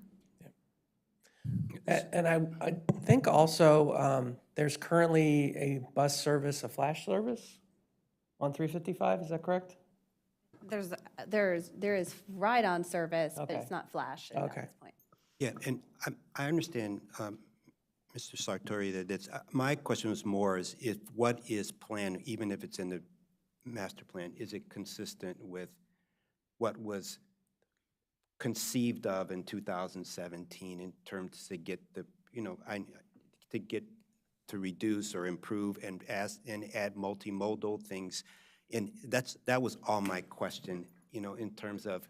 M: And I think also there's currently a bus service, a flash service on 355, is that correct?
U: There is ride-on service, but
M: Okay.
U: it's not flash at this point.
A: Yeah, and I understand, Mr. Sartori, that it's, my question was more is if what is planned, even if it's in the master plan, is it consistent with what was conceived of in 2017 in terms to get the, to reduce or improve and add multimodal things. And that was all my question, in terms of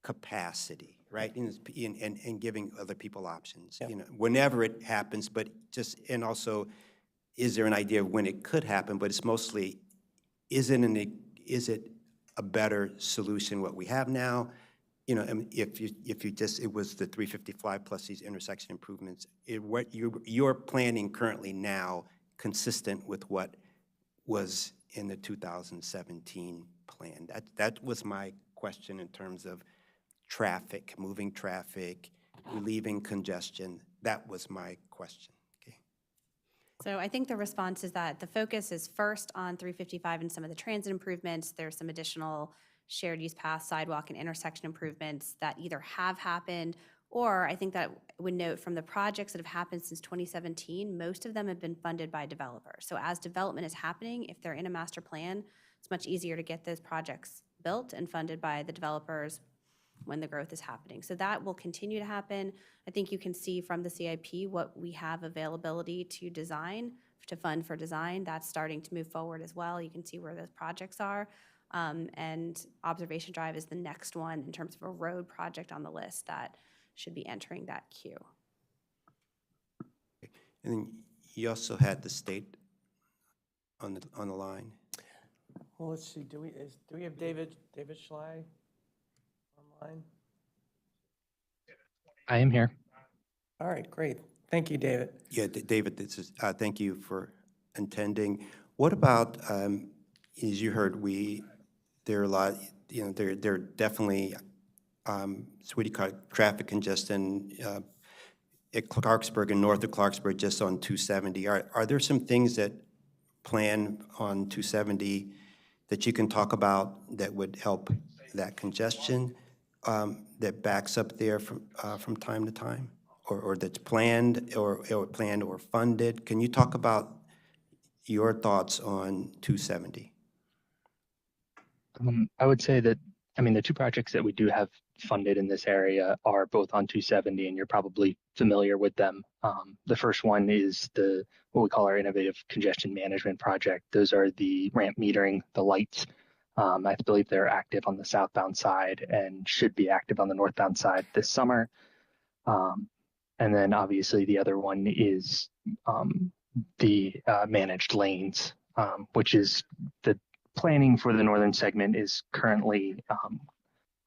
A: capacity, right? And giving other people options, whenever it happens, but and also, is there an idea of when it could happen? But it's mostly, is it a better solution what we have now? If it was the 355 plus these intersection improvements, what you're planning currently now consistent with what was in the 2017 plan? That was my question in terms of traffic, moving traffic, relieving congestion. That was my question. Okay.
U: So I think the response is that the focus is first on 355 and some of the transit improvements. There's some additional shared use path, sidewalk, and intersection improvements that either have happened, or I think that I would note from the projects that have happened since 2017, most of them have been funded by developers. So as development is happening, if they're in a master plan, it's much easier to get those projects built and funded by the developers when the growth is happening. So that will continue to happen. I think you can see from the CIP what we have availability to design, to fund for design. That's starting to move forward as well. You can see where those projects are. And Observation Drive is the next one in terms of a road project on the list that should be entering that queue.
A: And then you also had the state on the line.
M: Well, let's see, do we have David Schley online?
F: I am here.
M: All right, great. Thank you, David.
A: Yeah, David, this is, thank you for attending. What about, as you heard, there are a lot, there are definitely what do you call it, traffic congestion at Clarksburg and north of Clarksburg just on 270. Are there some things that plan on 270 that you can talk about that would help that congestion that backs up there from time to time, or that's planned or funded? Can you talk about your thoughts on 270?
F: I would say that, the two projects that we do have funded in this area are both on 270, and you're probably familiar with them. The first one is what we call our Innovative Congestion Management Project. Those are the ramp metering, the lights. I believe they're active on the southbound side and should be active on the northbound side this summer. And then obviously the other one is the managed lanes, which is the planning for the northern segment is currently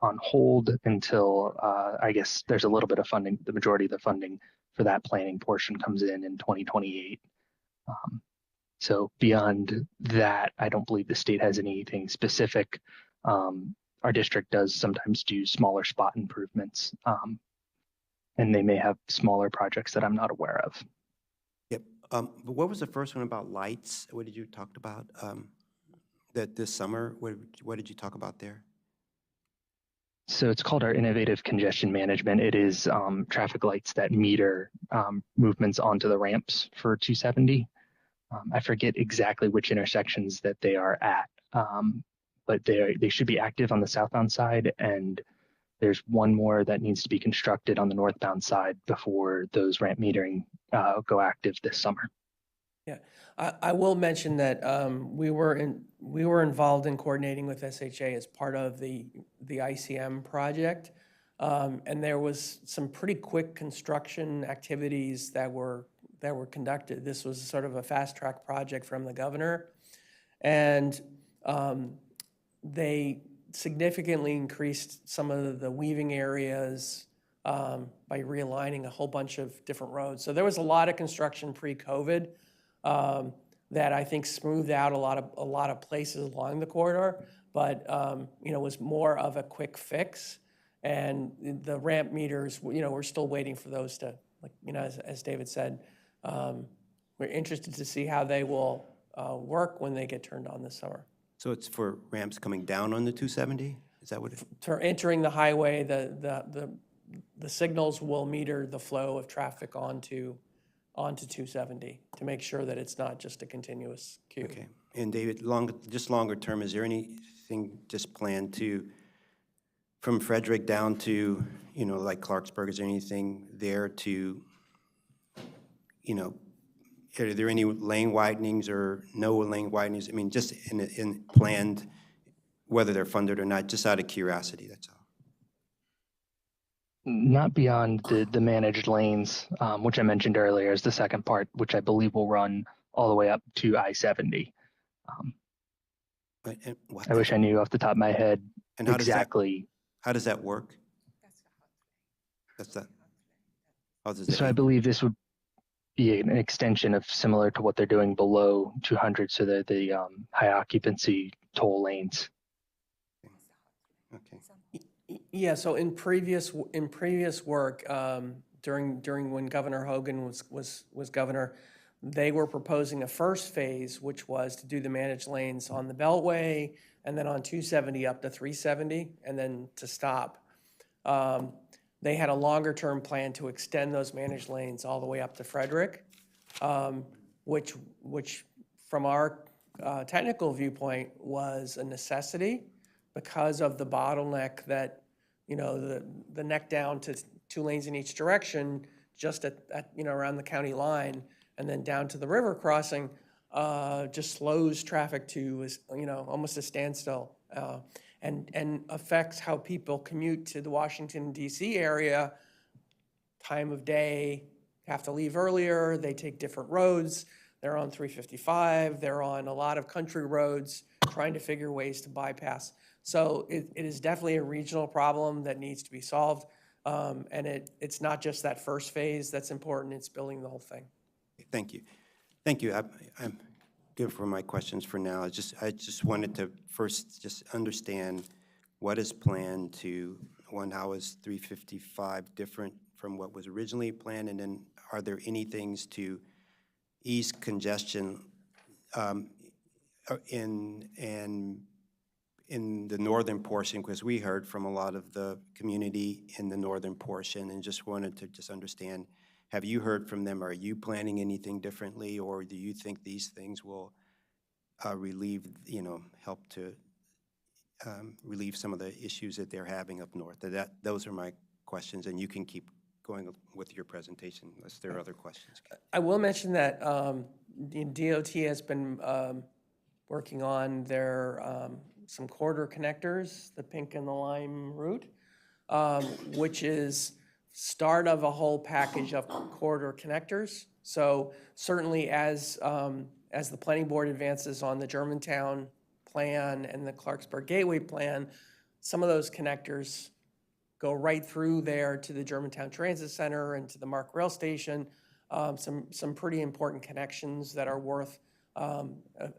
F: on hold until I guess there's a little bit of funding. The majority of the funding for that planning portion comes in 2028. So beyond that, I don't believe the state has anything specific. Our district does sometimes do smaller spot improvements, and they may have smaller projects that I'm not aware of.
A: Yep. But what was the first one about lights? What did you talk about that this summer? What did you talk about there?
F: So it's called our Innovative Congestion Management. It is traffic lights that meter movements onto the ramps for 270. I forget exactly which intersections that they are at, but they should be active on the southbound side, and there's one more that needs to be constructed on the northbound side before those ramp metering go active this summer.
M: Yeah, I will mention that we were involved in coordinating with SHA as part of the ICM project, and there was some pretty quick construction activities that were conducted. This was sort of a fast track project from the governor, and they significantly increased some of the weaving areas by realigning a whole bunch of different roads. So there was a lot of construction pre-COVID that I think smoothed out a lot of places along the corridor, but was more of a quick fix. And the ramp meters, we're still waiting for those to, as David said, we're interested to see how they will work when they get turned on this summer.
A: So it's for ramps coming down on the 270? Is that what it is?
M: For entering the highway, the signals will meter the flow of traffic onto 270 to make sure that it's not just a continuous queue.
A: Okay. And David, just longer term, is there anything just planned from Frederick down to, like Clarksburg, is there anything there to, are there any lane widenings or no lane widenings? I mean, just in planned, whether they're funded or not, just out of curiosity, that's all.
F: Not beyond the managed lanes, which I mentioned earlier is the second part, which I believe will run all the way up to I-70. I wish I knew off the top of my head exactly.
A: How does that work?
F: So I believe this would be an extension of similar to what they're doing below 200, so that the high occupancy toll lanes.
A: Okay.
M: Yeah, so in previous work, during when Governor Hogan was governor, they were proposing a first phase, which was to do the managed lanes on the Beltway and then on 270 up to 370, and then to stop. They had a longer-term plan to extend those managed lanes all the way up to Frederick, which from our technical viewpoint was a necessity because of the bottleneck that, the neck down to 2 lanes in each direction, just at around the county line, and then down to the river crossing, just slows traffic to, almost a standstill, and affects how people commute to the Washington DC area. Time of day, have to leave earlier, they take different roads, they're on 355, they're on a lot of country roads, trying to figure ways to bypass. So it is definitely a regional problem that needs to be solved. And it's not just that first phase that's important, it's building the whole thing.
A: Thank you. Thank you. I'm good for my questions for now. I just wanted to first just understand what is planned to, how is 355 different from what was originally planned? And then are there any things to ease congestion in the northern portion? Because we heard from a lot of the community in the northern portion and just wanted to just understand, have you heard from them? Are you planning anything differently, or do you think these things will relieve, help to relieve some of the issues that they're having up north? Those are my questions, and you can keep going with your presentation unless there are other questions.
M: I will mention that the DOT has been working on their some corridor connectors, the pink and the lime route, which is start of a whole package of corridor connectors. So certainly as the planning board advances on the Germantown plan and the Clarksburg Gateway plan, some of those connectors go right through there to the Germantown Transit Center and to the MARC Rail Station. Some pretty important connections that are worth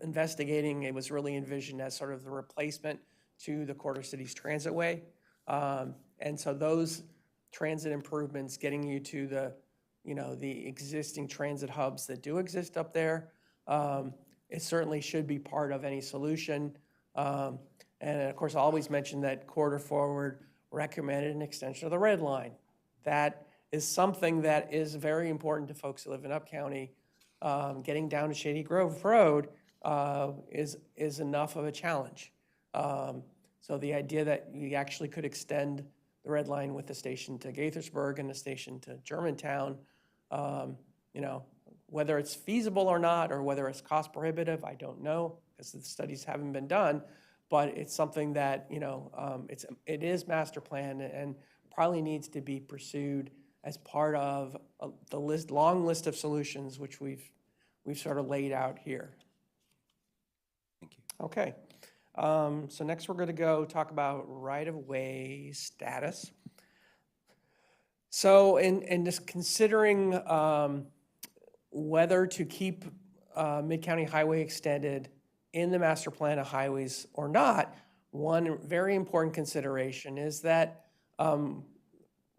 M: investigating. It was really envisioned as sort of the replacement to the Quarter Cities Transitway. And so those transit improvements, getting you to the existing transit hubs that do exist up there, it certainly should be part of any solution. And of course, I always mention that Corridor Forward recommended an extension of the Red Line. That is something that is very important to folks who live in Up County. Getting down to Shady Grove Road is enough of a challenge. So the idea that you actually could extend the Red Line with the station to Gaithersburg and the station to Germantown, whether it's feasible or not, or whether it's cost prohibitive, I don't know, because the studies haven't been done. But it's something that it is master plan and probably needs to be pursued as part of the long list of solutions which we've sort of laid out here.
A: Thank you.
M: Okay. So next we're going to go talk about right-of-way status. So in just considering whether to keep Mid-County Highway extended in the master plan of highways or not, one very important consideration is that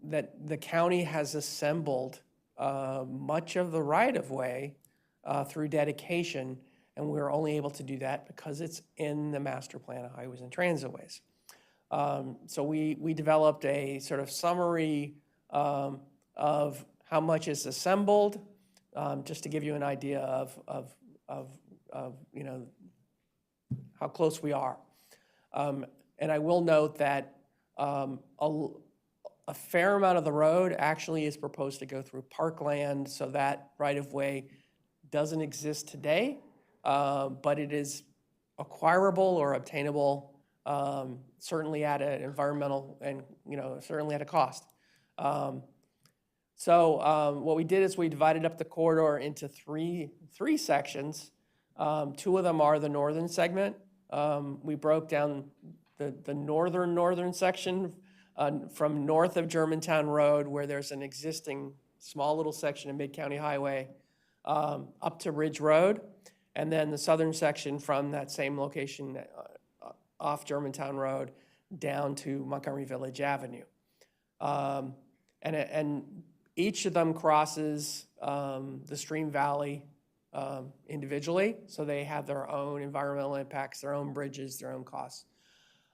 M: that the county has assembled much of the right-of-way through dedication, and we're only able to do that because it's in the master plan of highways and transitways. So we developed a sort of summary of how much is assembled, just to give you an idea of how close we are. And I will note that a fair amount of the road actually is proposed to go through parkland, so that right-of-way doesn't exist today, but it is acquirable or obtainable, certainly at an environmental and certainly at a cost. So what we did is we divided up the corridor into three sections. Two of them are the northern segment. We broke down the northern section from north of Germantown Road, where there's an existing small little section of Mid-County Highway, up to Ridge Road, and then the southern section from that same location off Germantown Road down to Montgomery Village Avenue. And each of them crosses the Stream Valley individually, so they have their own environmental impacts, their own bridges, their own costs.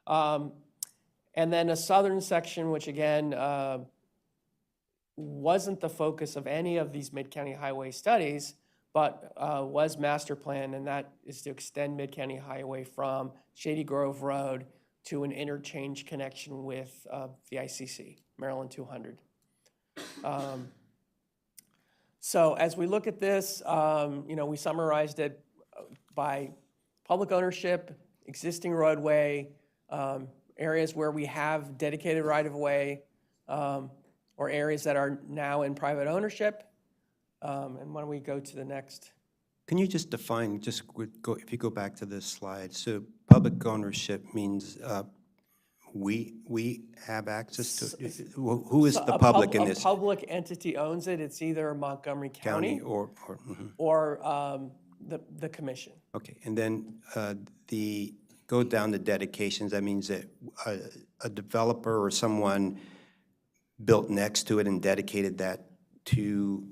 M: And then a southern section, which again wasn't the focus of any of these Mid-County Highway studies, but was master plan, and that is to extend Mid-County Highway from Shady Grove Road to an interchange connection with the ICC, Maryland 200. So as we look at this, we summarized it by public ownership, existing roadway, areas where we have dedicated right-of-way, or areas that are now in private ownership. And why don't we go to the next?
A: Can you just define, if you go back to this slide, so public ownership means we have access to, who is the public in this?
M: A public entity owns it. It's either Montgomery County
A: or
M: the commission.
A: Okay, and then go down to dedications. That means that a developer or someone built next to it and dedicated that to.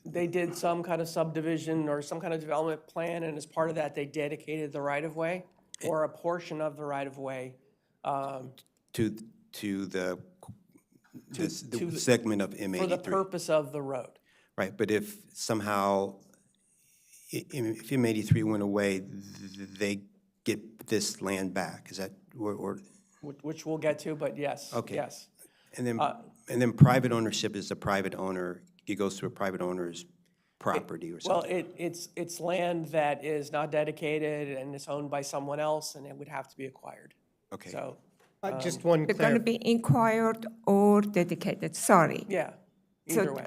M: They did some kind of subdivision or some kind of development plan, and as part of that, they dedicated the right-of-way or a portion of the right-of-way
A: to the segment of M83.
M: For the purpose of the road.
A: Right, but if somehow, if M83 went away, they get this land back, is that, or?
M: Which we'll get to, but yes,
A: Okay.
M: yes.
A: And then private ownership is the private owner, it goes to a private owner's property or something.
M: Well, it's land that is not dedicated and is owned by someone else, and it would have to be acquired.
A: Okay.
M: So,
O: just one
C: They're going to be acquired or dedicated, sorry.
M: yeah, either way.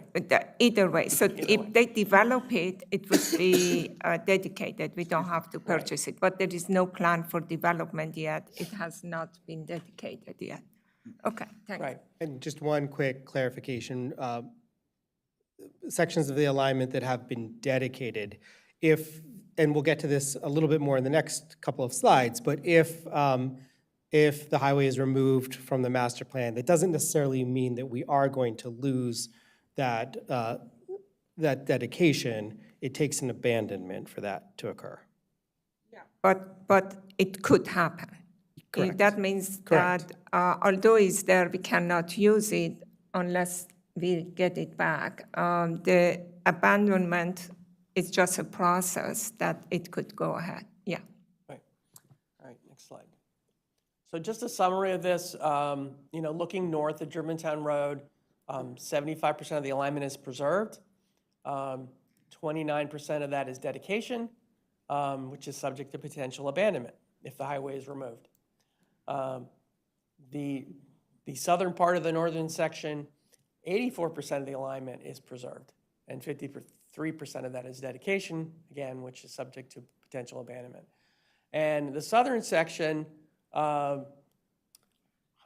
C: Either way. So if they develop it, it would be dedicated. We don't have to purchase it. But there is no plan for development yet. It has not been dedicated yet. Okay, thank you.
M: Right.
O: And just one quick clarification. Sections of the alignment that have been dedicated, and we'll get to this a little bit more in the next couple of slides, but if the highway is removed from the master plan, that doesn't necessarily mean that we are going to lose that dedication. It takes an abandonment for that to occur.
C: But it could happen.
O: Correct.
C: That means
O: Correct.
C: that although it's there, we cannot use it unless we get it back. The abandonment is just a process that it could go ahead. Yeah.
M: Right. All right, next slide. So just a summary of this, looking north at Germantown Road, 75% of the alignment is preserved. 29% of that is dedication, which is subject to potential abandonment if the highway is removed. The southern part of the northern section, 84% of the alignment is preserved, and 53% of that is dedication, again, which is subject to potential abandonment. And the southern section, 100%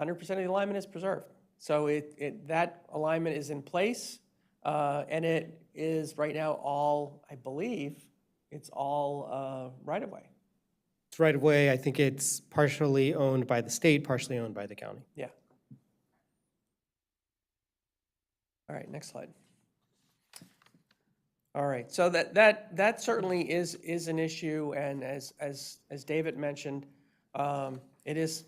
M: of the alignment is preserved. So that alignment is in place, and it is right now all, I believe, it's all right-of-way.
O: It's right of way. I think it's partially owned by the state, partially owned by the county.
M: Yeah. All right, next slide. All right, so that certainly is an issue, and as David mentioned, it is,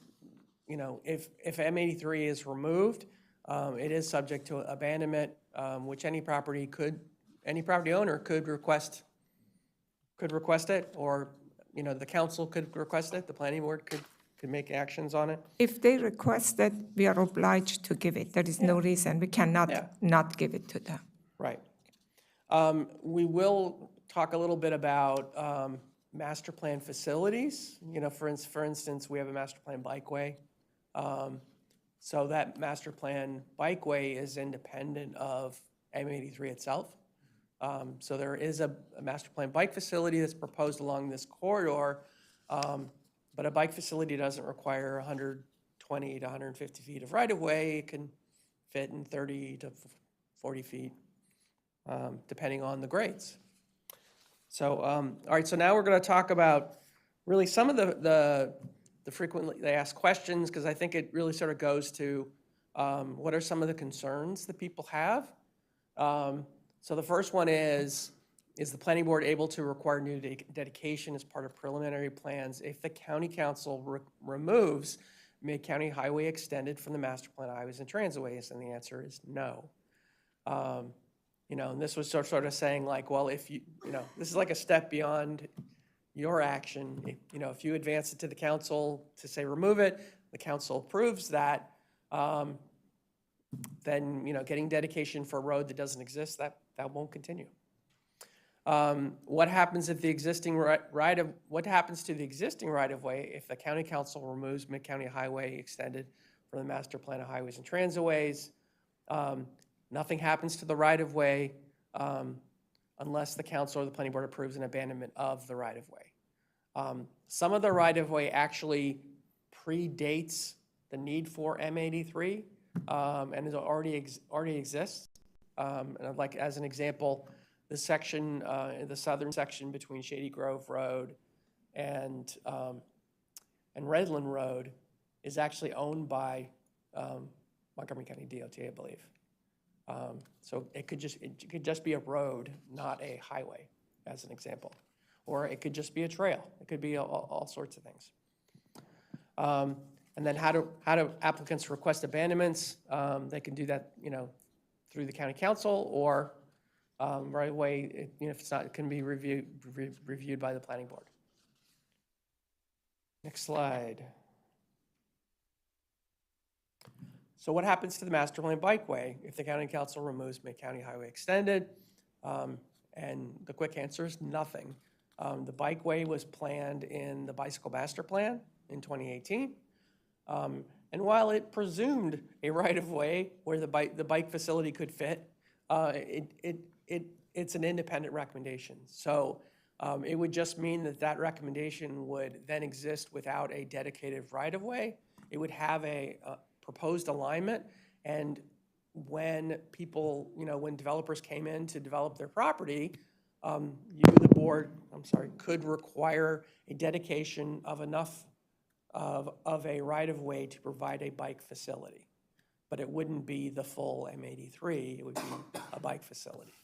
M: if M83 is removed, it is subject to abandonment, which any property owner could request it, or the council could request it, the planning board could make actions on it.
C: If they request it, we are obliged to give it. There is no reason. We cannot not give it to them.
M: Right. We will talk a little bit about master plan facilities. For instance, we have a master plan bikeway. So that master plan bikeway is independent of M83 itself. So there is a master plan bike facility that's proposed along this corridor, but a bike facility doesn't require 120 to 150 feet of right-of-way. It can fit in 30 to 40 feet, depending on the grades. So, all right, so now we're going to talk about really some of the frequently asked questions, because I think it really sort of goes to what are some of the concerns that people have. So the first one is, Is the planning board able to require new dedication as part of preliminary plans if the county council removes Mid-County Highway Extended from the master plan of highways and transitways? And the answer is no. You know, and this was sort of saying like, well, if you know, this is like a step beyond your action. You know, if you advance it to the council to say remove it, the council approves that, then, you know, getting dedication for a road that doesn't exist, that won't continue. What happens if the existing what happens to the existing right-of-way if the county council removes Mid-County Highway Extended from the master plan of highways and transitways? Nothing happens to the right-of-way unless the council or the planning board approves an abandonment of the right-of-way. Some of the right-of-way actually predates the need for M83 and it already exists. And like as an example, the section, the southern section between Shady Grove Road and Redland Road is actually owned by Montgomery County DOT, I believe. So it could just be a road, not a highway, as an example. Or it could just be a trail. It could be all sorts of things. And then how do applicants request abandonments? They can do that, you know, through the county council or right away, you know, if it's not, it can be reviewed by the planning board. Next slide. So what happens to the master plan bikeway if the county council removes Mid-County Highway Extended? And the quick answer is nothing. The bikeway was planned in the bicycle master plan in 2018. And while it presumed a right-of-way where the bike facility could fit, it's an independent recommendation. So it would just mean that recommendation would then exist without a dedicated right-of-way. It would have a proposed alignment, and when people, you know, when developers came in to develop their property, the board, could require a dedication of enough of a right-of-way to provide a bike facility. But it wouldn't be the full M83, it would be a bike facility.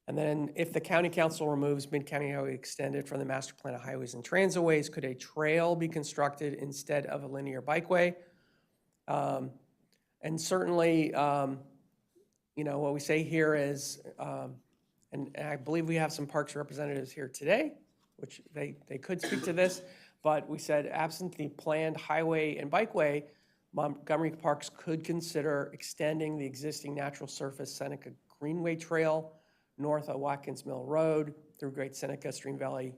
M: And then if the county council removes Mid-County Highway Extended from the master plan of highways and transitways, could a trail be constructed instead of a linear bikeway? And certainly, you know, what we say here is, and I believe we have some parks representatives here today, which they could speak to this, but we said absent the planned highway and bikeway, Montgomery Parks could consider extending the existing natural surface Seneca Greenway Trail north of Watkins Mill Road through Great Seneca Stream Valley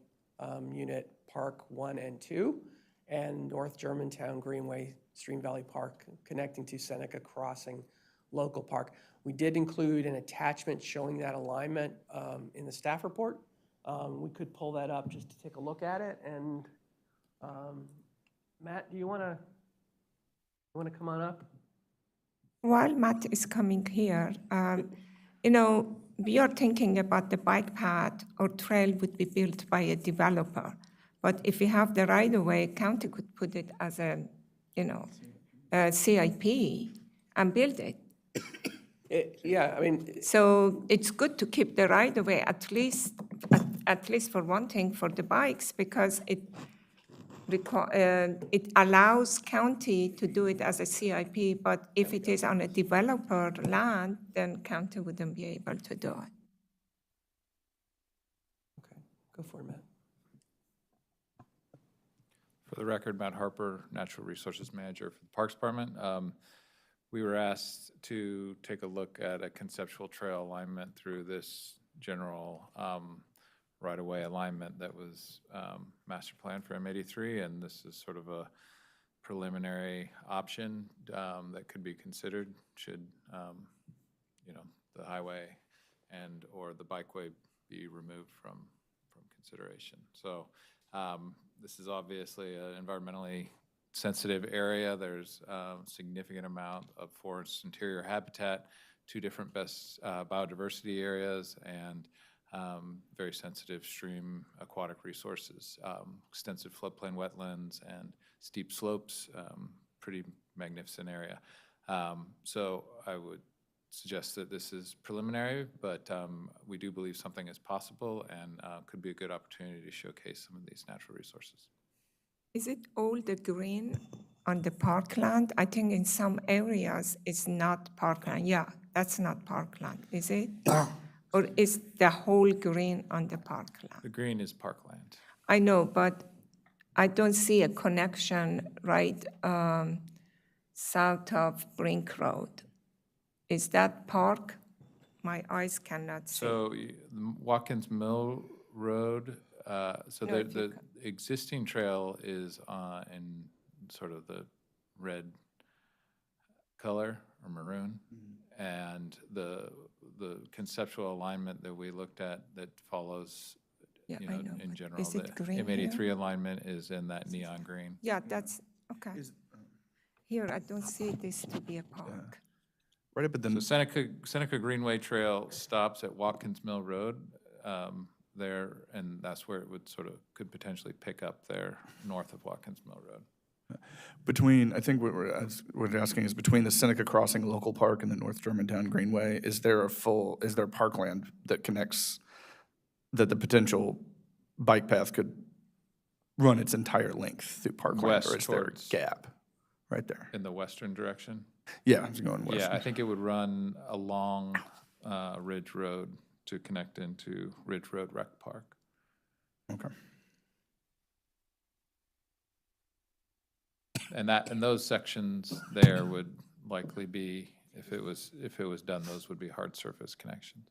M: Unit Park 1 and 2 and North Germantown Greenway Stream Valley Park connecting to Seneca Crossing Local Park. We did include an attachment showing that alignment in the staff report. We could pull that up just to take a look at it. And Matt, do you want to come on up?
C: While Matt is coming here, you know, we are thinking about the bike path or trail would be built by a developer. But if we have the right-of-way, county could put it as a, you know, a CIP and build it.
M: Yeah, I mean.
C: So it's good to keep the right-of-way, at least for one thing, for the bikes, because it allows county to do it as a CIP, but if it is on a developer land, then county wouldn't be able to do it.
M: Okay, go for it, Matt.
E: For the record, Matt Harper, Natural Resources Manager for the Parks Department. We were asked to take a look at a conceptual trail alignment through this general right-of-way alignment that was master plan for M83, and this is sort of a preliminary option that could be considered should, you know, the highway and or the bikeway be removed from consideration. So this is obviously an environmentally sensitive area. There's a significant amount of forest interior habitat, 2 different best biodiversity areas, and very sensitive stream aquatic resources, extensive floodplain wetlands and steep slopes, pretty magnificent area. So I would suggest that this is preliminary, but we do believe something is possible and could be a good opportunity to showcase some of these natural resources.
C: Is it all the green on the parkland? I think in some areas it's not parkland. Yeah, that's not parkland, is it? Or is the whole green on the parkland?
E: The green is parkland.
C: I know, but I don't see a connection right south of Brink Road. Is that park? My eyes cannot see.
E: So Watkins Mill Road, so
C: No, if you
E: the existing trail is in sort of the red color or maroon. And the conceptual alignment that we looked at that follows,
C: Yeah,
E: you
C: I
E: know,
C: know,
E: in
C: but
E: general,
C: is
E: the
C: it green
E: M83
C: here?
E: alignment is in that neon green.
C: Yeah, that's, okay. Here, I don't see this to be a park.
B: Right up at the.
E: So Seneca Greenway Trail stops at Watkins Mill Road there, and that's where it would sort of, could potentially pick up there north of Watkins Mill Road.
B: Between, I think what we're asking is between the Seneca Crossing Local Park and the North Germantown Greenway, is there parkland that connects, that the potential bike path could run its entire length through parkland,
E: West
B: or is there a
E: towards-
B: gap right there?
E: In the western direction?
B: Yeah, it's going west.
E: Yeah, I think it would run along Ridge Road to connect into Ridge Road Rec Park.
B: Okay.
E: And those sections there would likely be, if it was done, those would be hard surface connections.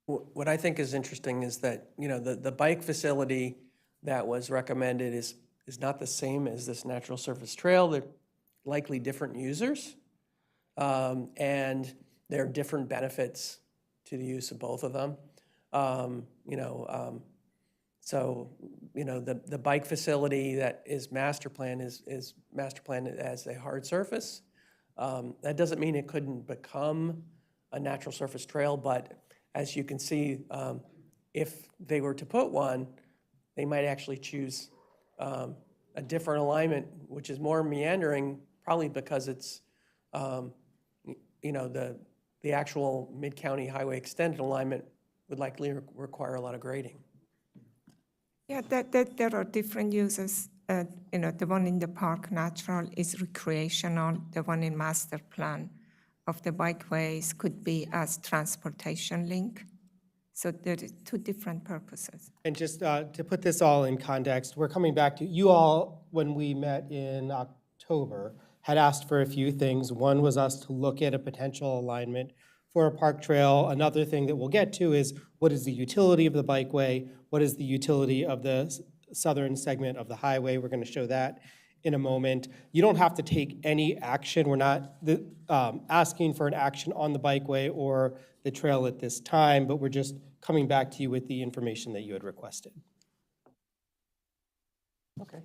M: What I think is interesting is that, you know, the bike facility that was recommended is not the same as this natural surface trail. They're likely different users. And there are different benefits to the use of both of them. So, you know, the bike facility that is master planned is master planned as a hard surface. That doesn't mean it couldn't become a natural surface trail, but as you can see, if they were to put one, they might actually choose a different alignment, which is more meandering, probably because it's, you know, the actual Mid-County Highway Extended alignment would likely require a lot of grading.
C: Yeah, there are different uses. You know, the one in the park natural is recreational. The one in master plan of the bikeways could be as transportation link. So there are two different purposes.
O: And just to put this all in context, we're coming back to, you all, when we met in October, had asked for a few things. One was us to look at a potential alignment for a park trail. Another thing that we'll get to is what is the utility of the bikeway? What is the utility of the southern segment of the highway? We're going to show that in a moment. You don't have to take any action. We're not asking for an action on the bikeway or the trail at this time, but we're just coming back to you with the information that you had requested.
M: Okay.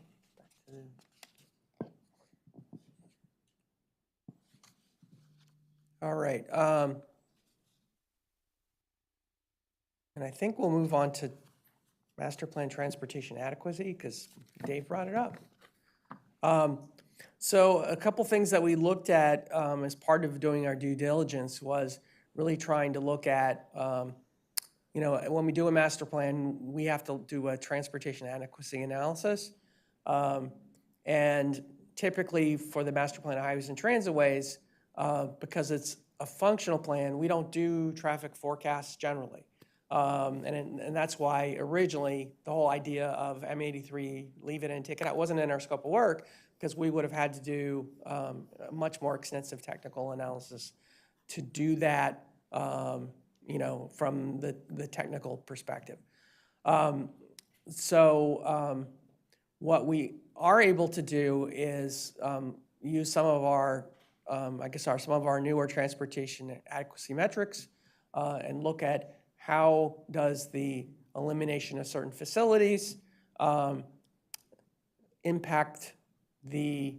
M: All right. And I think we'll move on to master plan transportation adequacy because Dave brought it up. So a couple things that we looked at as part of doing our due diligence was really trying to look at, you know, when we do a master plan, we have to do a transportation adequacy analysis. And typically for the master plan of highways and transitways, because it's a functional plan, we don't do traffic forecasts generally. And that's why originally the whole idea of M83, leave it in, take it out, wasn't in our scope of work because we would have had to do a much more extensive technical analysis to do that, you know, from the technical perspective. What we are able to do is use some of our, some of our newer transportation adequacy metrics and look at how does the elimination of certain facilities impact the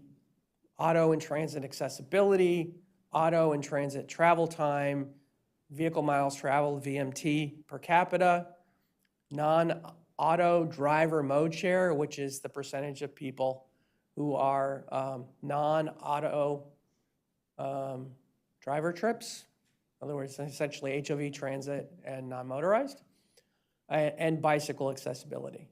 M: auto and transit accessibility, auto and transit travel time, vehicle miles traveled, VMT per capita, non-auto driver mode share, which is the percentage of people who are non-auto driver trips. In other words, essentially HOV transit and non-motorized, and bicycle accessibility.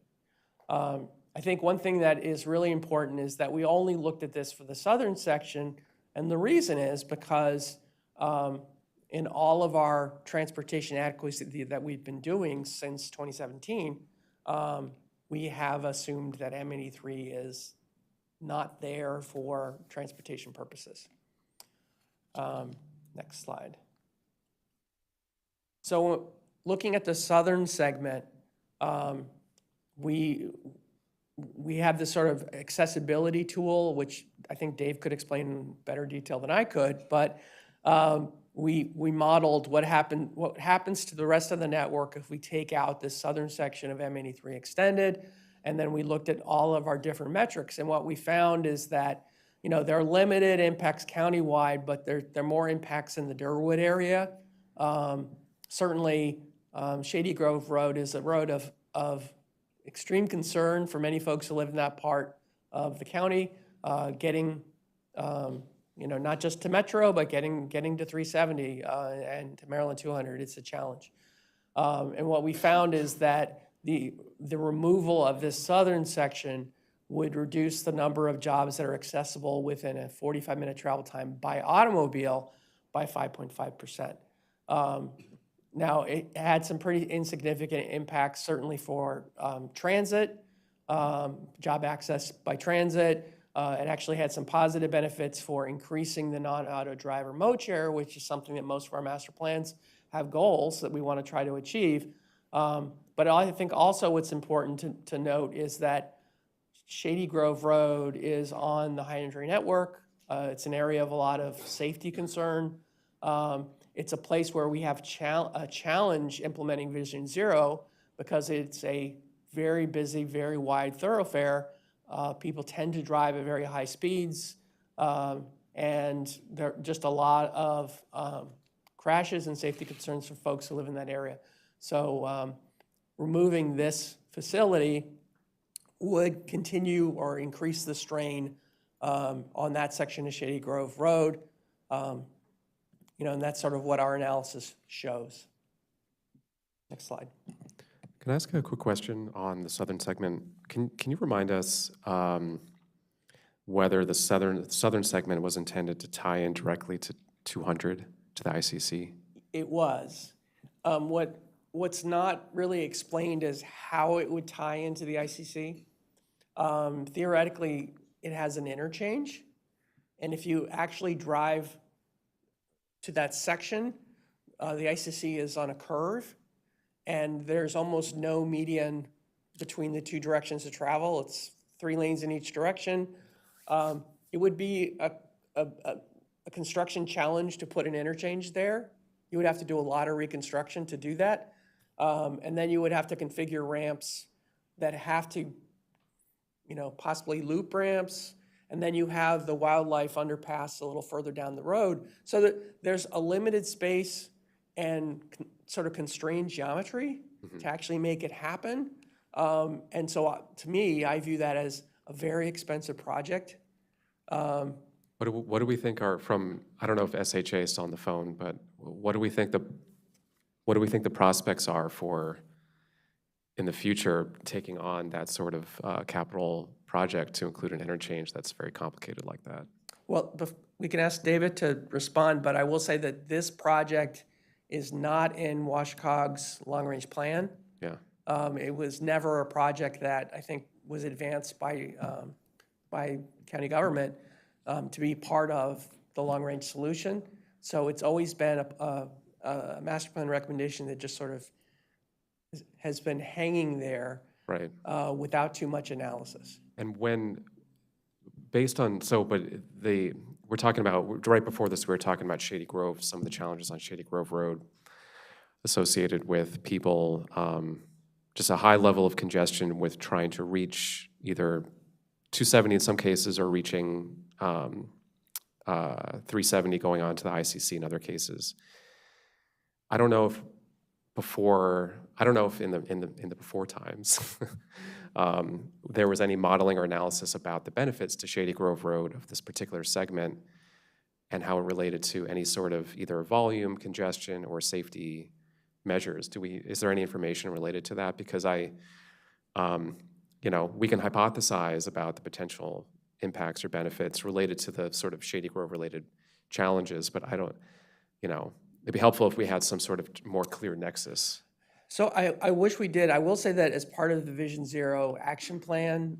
M: I think one thing that is really important is that we only looked at this for the southern section, and the reason is because in all of our transportation adequacy that we've been doing since 2017, we have assumed that M83 is not there for transportation purposes. Next slide. So looking at the southern segment, we have this sort of accessibility tool, which I think Dave could explain in better detail than I could, but we modeled what happens to the rest of the network if we take out this southern section of M83 extended, and then we looked at all of our different metrics. And what we found is that, you know, there are limited impacts countywide, but there are more impacts in the Durwood area. Certainly, Shady Grove Road is a road of extreme concern for many folks who live in that part of the county. Getting, you know, not just to Metro, but getting to 370 and to Maryland 200, it's a challenge. And what we found is that the removal of this southern section would reduce the number of jobs that are accessible within a 45-minute travel time by automobile by 5.5%. Now, it had some pretty insignificant impacts, certainly for transit, job access by transit. It actually had some positive benefits for increasing the non-auto driver mode share, which is something that most of our master plans have goals that we want to try to achieve. But I think also what's important to note is that Shady Grove Road is on the high-injury network. It's an area of a lot of safety concern. It's a place where we have a challenge implementing Vision Zero because it's a very busy, very wide thoroughfare. People tend to drive at very high speeds, and there are just a lot of crashes and safety concerns for folks who live in that area. So removing this facility would continue or increase the strain on that section of Shady Grove Road. You know, and that's sort of what our analysis shows. Next slide.
H: Can I ask a quick question on the southern segment? Can you remind us whether the southern segment was intended to tie in directly to 200, to the ICC?
M: It was. What's not really explained is how it would tie into the ICC. Theoretically, it has an interchange, and if you actually drive to that section, the ICC is on a curve, and there's almost no median between the two directions of travel. It's 3 lanes in each direction. It would be a construction challenge to put an interchange there. You would have to do a lot of reconstruction to do that. And then you would have to configure ramps that have to, you know, possibly loop ramps. And then you have the wildlife underpass a little further down the road. So that there's a limited space and sort of constrained geometry to actually make it happen. And so to me, I view that as a very expensive project.
H: What do we think are from, I don't know if SHA is still on the phone, but what do we think the prospects are for, in the future, taking on that sort of capital project to include an interchange that's very complicated like that?
M: Well, we can ask David to respond, but I will say that this project is not in WashCog's long-range plan.
H: Yeah.
M: It was never a project that I think was advanced by county government to be part of the long-range solution. So it's always been a master plan recommendation that just sort of has been hanging there,
H: right,
M: without too much analysis.
H: And when, based on, we're talking about, right before this, we were talking about Shady Grove, some of the challenges on Shady Grove Road associated with people, just a high level of congestion with trying to reach either 270 in some cases or reaching 370 going on to the ICC in other cases. I don't know if before I don't know if in the before times, there was any modeling or analysis about the benefits to Shady Grove Road of this particular segment and how it related to any sort of either volume, congestion, or safety measures. Is there any information related to that? Because we can hypothesize about the potential impacts or benefits related to the sort of Shady Grove related challenges, but I don't, it'd be helpful if we had some sort of more clear nexus.
M: So I wish we did. I will say that as part of the Vision Zero action plan,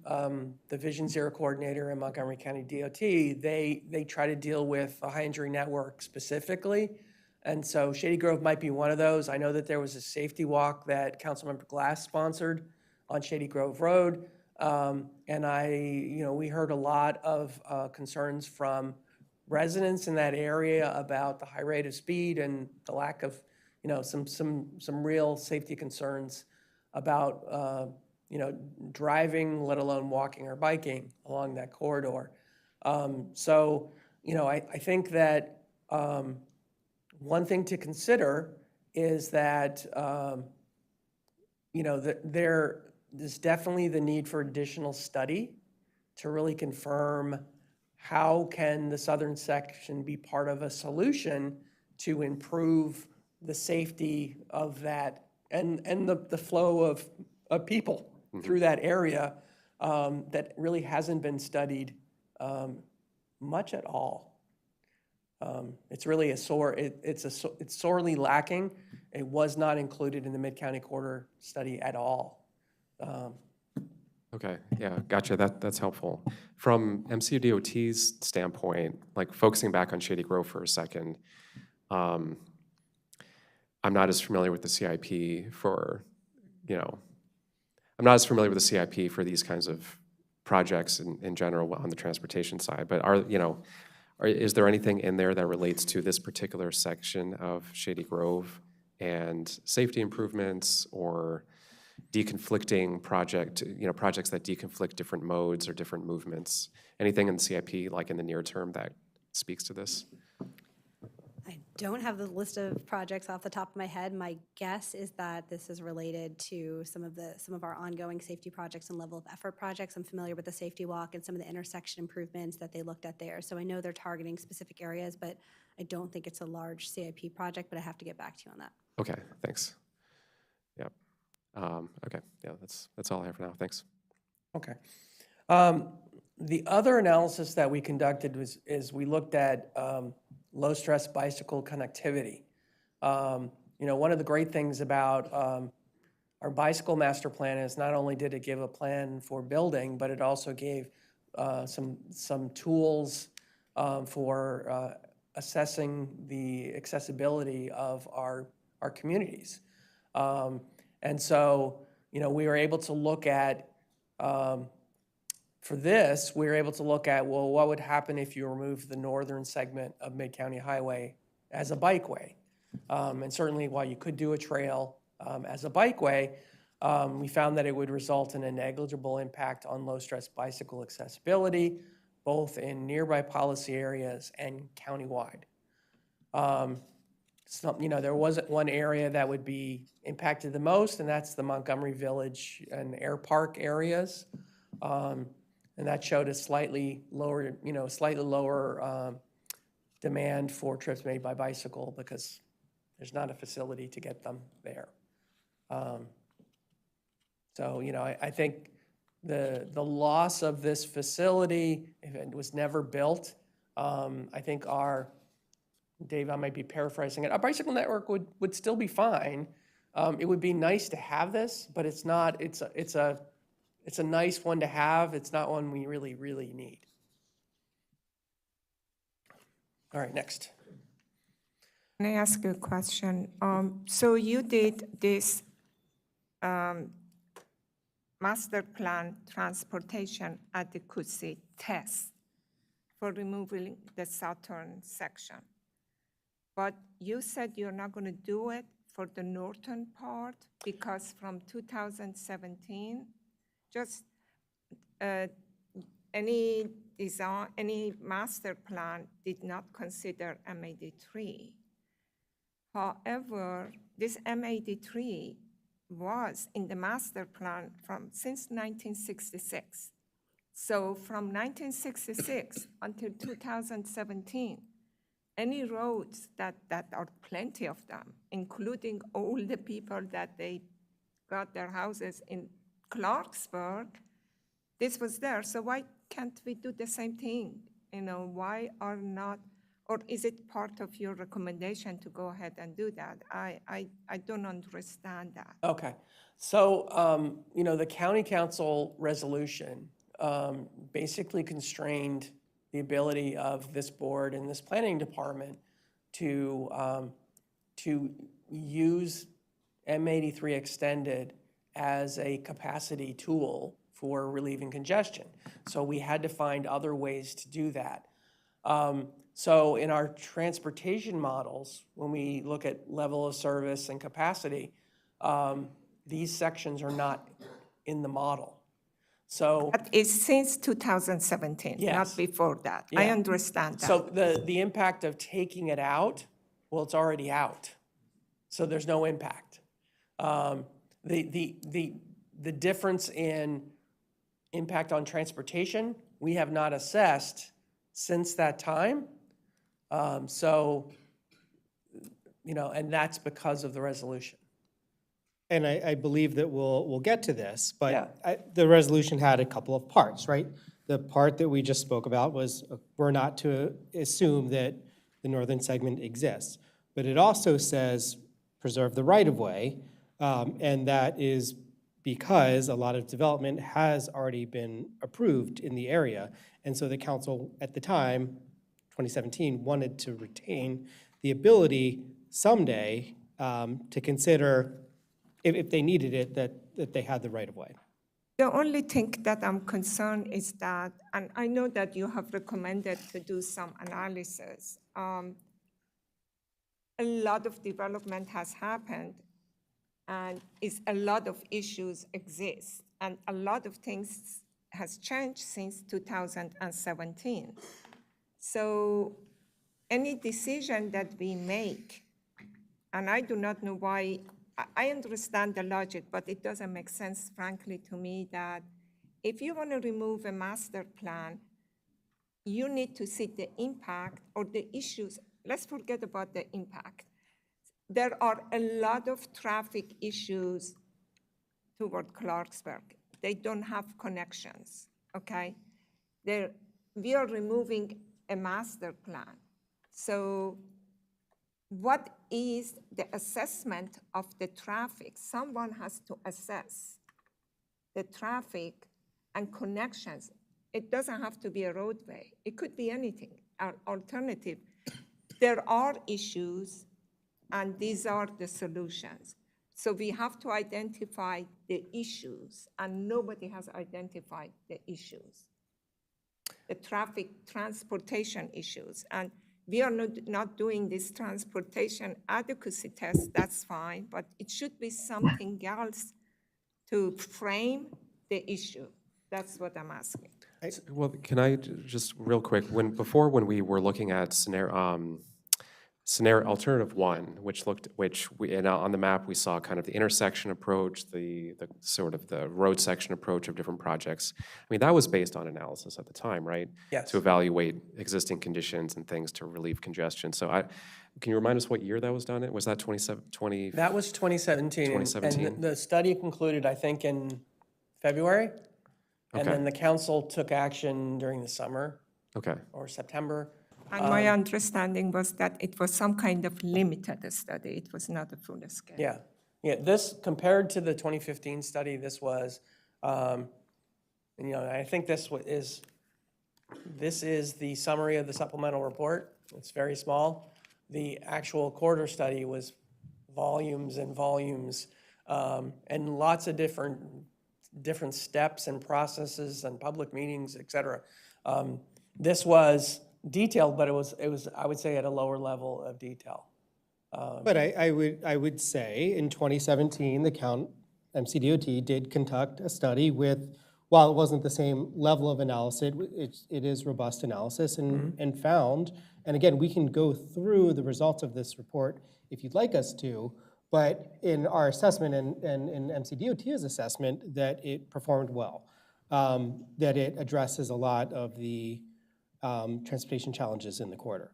M: the Vision Zero coordinator in Montgomery County DOT, they try to deal with a high injury network specifically. And so Shady Grove might be one of those. I know that there was a safety walk that Councilmember Glass sponsored on Shady Grove Road. And we heard a lot of concerns from residents in that area about the high rate of speed and the lack of, some real safety concerns about, driving, let alone walking or biking along that corridor. I think that one thing to consider is that, there's definitely the need for additional study to really confirm how can the southern section be part of a solution to improve the safety of that and the flow of people through that area that really hasn't been studied much at all. It's really it's sorely lacking. It was not included in the Mid-County Corridor study at all.
H: Okay, yeah, gotcha. That's helpful. From MCDOT's standpoint, like focusing back on Shady Grove for a second, I'm not as familiar with the CIP for, I'm not as familiar with the CIP for these kinds of projects in general on the transportation side, but is there anything in there that relates to this particular section of Shady Grove and safety improvements or deconflicting projects that deconflict different modes or different movements? Anything in the CIP, like in the near term, that speaks to this?
U: I don't have the list of projects off the top of my head. My guess is that this is related to some of our ongoing safety projects and level of effort projects. I'm familiar with the safety walk and some of the intersection improvements that they looked at there. So I know they're targeting specific areas, but I don't think it's a large CIP project, but I have to get back to you on that.
H: Okay, thanks. Yep. Okay, yeah, that's all I have for now. Thanks.
M: Okay. The other analysis that we conducted is we looked at low-stress bicycle connectivity. One of the great things about our bicycle master plan is not only did it give a plan for building, but it also gave some tools for assessing the accessibility of our communities. And so, we were able to look at, for this, we were able to look at, well, what would happen if you removed the northern segment of Mid-County Highway as a bikeway? And certainly, while you could do a trail as a bikeway, we found that it would result in a negligible impact on low-stress bicycle accessibility, both in nearby policy areas and countywide. There wasn't one area that would be impacted the most, and that's the Montgomery Village and Air Park areas. And that showed a slightly lower demand for trips made by bicycle because there's not a facility to get them there. I think the loss of this facility, if it was never built, I think Dave, I might be paraphrasing it. Our bicycle network would still be fine. It would be nice to have this, but it's not. It's a nice one to have. It's not one we really, really need. All right, next.
C: Can I ask you a question? So you did this master plan transportation adequacy test for removing the southern section. But you said you're not going to do it for the northern part because from 2017, just any design, any master plan did not consider M83. However, this M83 was in the master plan since 1966. So from 1966 until 2017, any roads that are plenty of them, including all the people that they got their houses in Clarksburg, this was there. So why can't we do the same thing? Why are not, or is it part of your recommendation to go ahead and do that? I don't understand that.
M: Okay, so, the county council resolution basically constrained the ability of this board and this planning department to use M83 extended as a capacity tool for relieving congestion. So we had to find other ways to do that. So in our transportation models, when we look at level of service and capacity, these sections are not in the model. So
C: That is since 2017,
M: Yes.
C: not before that. I
M: Yeah.
C: understand that.
M: So the impact of taking it out, well, it's already out. So there's no impact. The difference in impact on transportation, we have not assessed since that time. And that's because of the resolution.
O: And I believe that we'll get to this,
M: Yeah.
O: but the resolution had a couple of parts, right? The part that we just spoke about was we're not to assume that the northern segment exists. But it also says preserve the right-of-way, and that is because a lot of development has already been approved in the area. And so the council at the time, 2017, wanted to retain the ability someday to consider, if they needed it, that they had the right-of-way.
C: The only thing that I'm concerned is that, and I know that you have recommended to do some analysis, a lot of development has happened and a lot of issues exist and a lot of things has changed since 2017. So any decision that we make, and I do not know why, I understand the logic, but it doesn't make sense, frankly, to me that if you want to remove a master plan, you need to see the impact or the issues. Let's forget about the impact. There are a lot of traffic issues toward Clarksburg. They don't have connections, okay? We are removing a master plan. So what is the assessment of the traffic? Someone has to assess the traffic and connections. It doesn't have to be a roadway. It could be anything, an alternative. There are issues, and these are the solutions. So we have to identify the issues, and nobody has identified the issues. The traffic transportation issues. And we are not doing this transportation adequacy test, that's fine, but it should be something else to frame the issue. That's what I'm asking.
H: Well, can I just real quick, when we were looking at scenario alternative one, and on the map we saw kind of the intersection approach, the sort of the road section approach of different projects. I mean, that was based on analysis at the time, right?
M: Yes.
H: To evaluate existing conditions and things to relieve congestion. So can you remind us what year that was done? Was that 20?
M: That was 2017.
H: 2017.
M: And the study concluded, I think, in February. And
H: Okay.
M: then the council took action during the summer.
H: Okay.
M: Or September.
C: And my understanding was that it was some kind of limited study. It was not a full scale.
M: Yeah. Yeah, this, compared to the 2015 study, this was, I think this is the summary of the supplemental report. It's very small. The actual corridor study was volumes and volumes, and lots of different steps and processes and public meetings, et cetera. This was detailed, but it was I would say at a lower level of detail.
O: But I would say in 2017, the MCDOT did conduct a study with, while it wasn't the same level of analysis, it is robust analysis and found, and again, we can go through the results of this report if you'd like us to, But in our assessment and in MCDOT's assessment, that it performed well, that it addresses a lot of the transportation challenges in the corridor.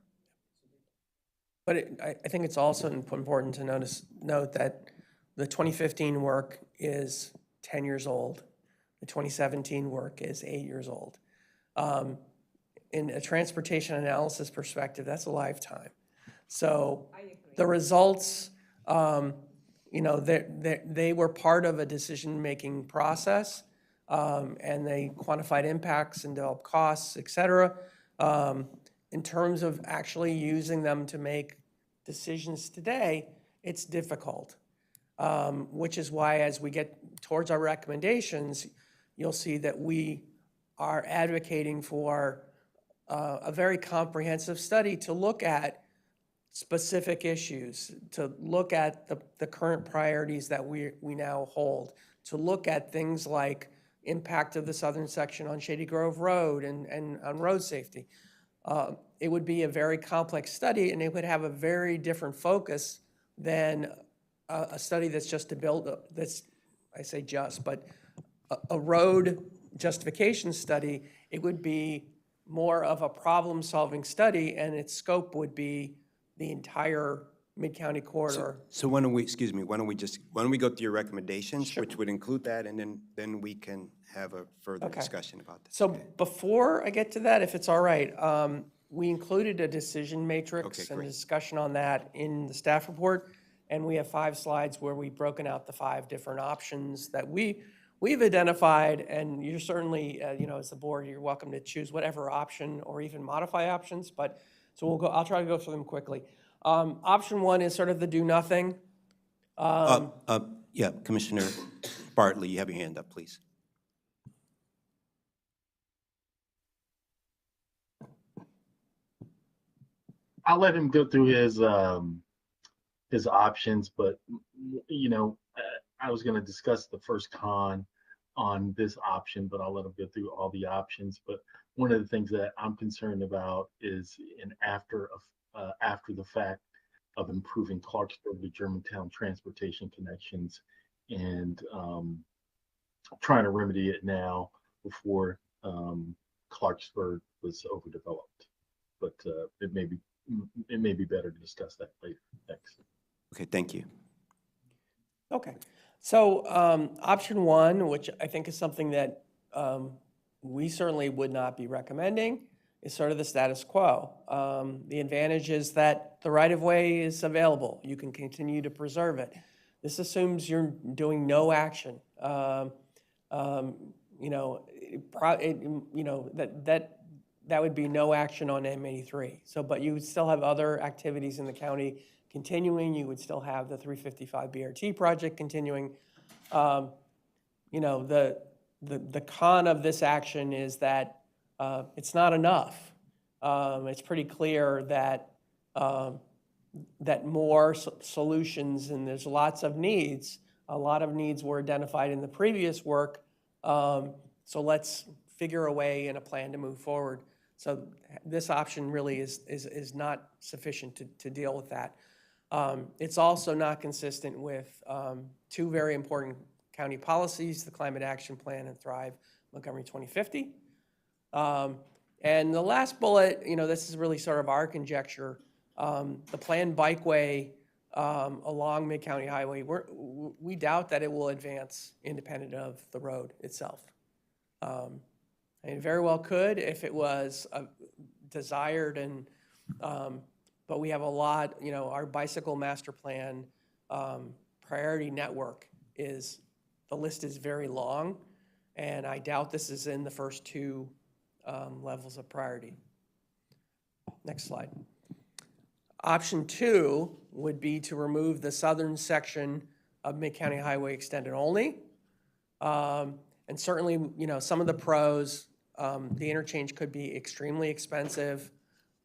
M: But I think it's also important to note that the 2015 work is 10 years old. The 2017 work is 8 years old. In a transportation analysis perspective, that's a lifetime. So the results, you know, they were part of a decision-making process, and they quantified impacts and developed costs, et cetera. In terms of actually using them to make decisions today, it's difficult, which is why as we get towards our recommendations, you'll see that we are advocating for a very comprehensive study to look at specific issues, to look at the current priorities that we now hold, to look at things like impact of the southern section on Shady Grove Road and on road safety. It would be a very complex study, and it would have a very different focus than a study that's just to build, that's, I say just, but a road justification study. It would be more of a problem-solving study, and its scope would be the entire Mid-County corridor.
A: So why don't we, excuse me, why don't we go through your recommendations, which would include that, and then we can have a further discussion about this.
M: So before I get to that, if it's all right, we included a decision matrix and a discussion on that in the staff report, and we have 5 slides where we've broken out the 5 different options that we've identified, and you're certainly, you know, as the board, you're welcome to choose whatever option or even modify options, but so I'll try to go through them quickly. Option 1 is sort of the do nothing.
A: Yeah, Commissioner Bartley, you have your hand up, please.
G: I'll let him go through his options, but you know, I was going to discuss the first con on this option, but I'll let him go through all the options. But one of the things that I'm concerned about is after the fact of improving Clarksburg to Germantown transportation connections and trying to remedy it now before Clarksburg was overdeveloped. But it may be better to discuss that later. Thanks.
A: Okay, thank you.
M: Okay, so option 1, which I think is something that we certainly would not be recommending, is sort of the status quo. The advantage is that the right-of-way is available. You can continue to preserve it. This assumes you're doing no action. You know, that would be no action on M83. So, but you would still have other activities in the county continuing. You would still have the 355 BRT project continuing. You know, the con of this action is that it's not enough. It's pretty clear that that more solutions, and there's lots of needs. A lot of needs were identified in the previous work. So let's figure a way and a plan to move forward. So this option really is not sufficient to deal with that. It's also not consistent with 2 very important county policies, the Climate Action Plan and Thrive Montgomery 2050. And the last bullet, you know, this is really sort of our conjecture. The planned bikeway along Mid-County Highway, we doubt that it will advance independent of the road itself. And it very well could if it was desired, and but we have a lot, you know, our bicycle master plan priority network is, the list is very long, and I doubt this is in the first 2 levels of priority. Next slide. Option 2 would be to remove the southern section of Mid-County Highway extended only. And certainly, you know, some of the pros, the interchange could be extremely expensive.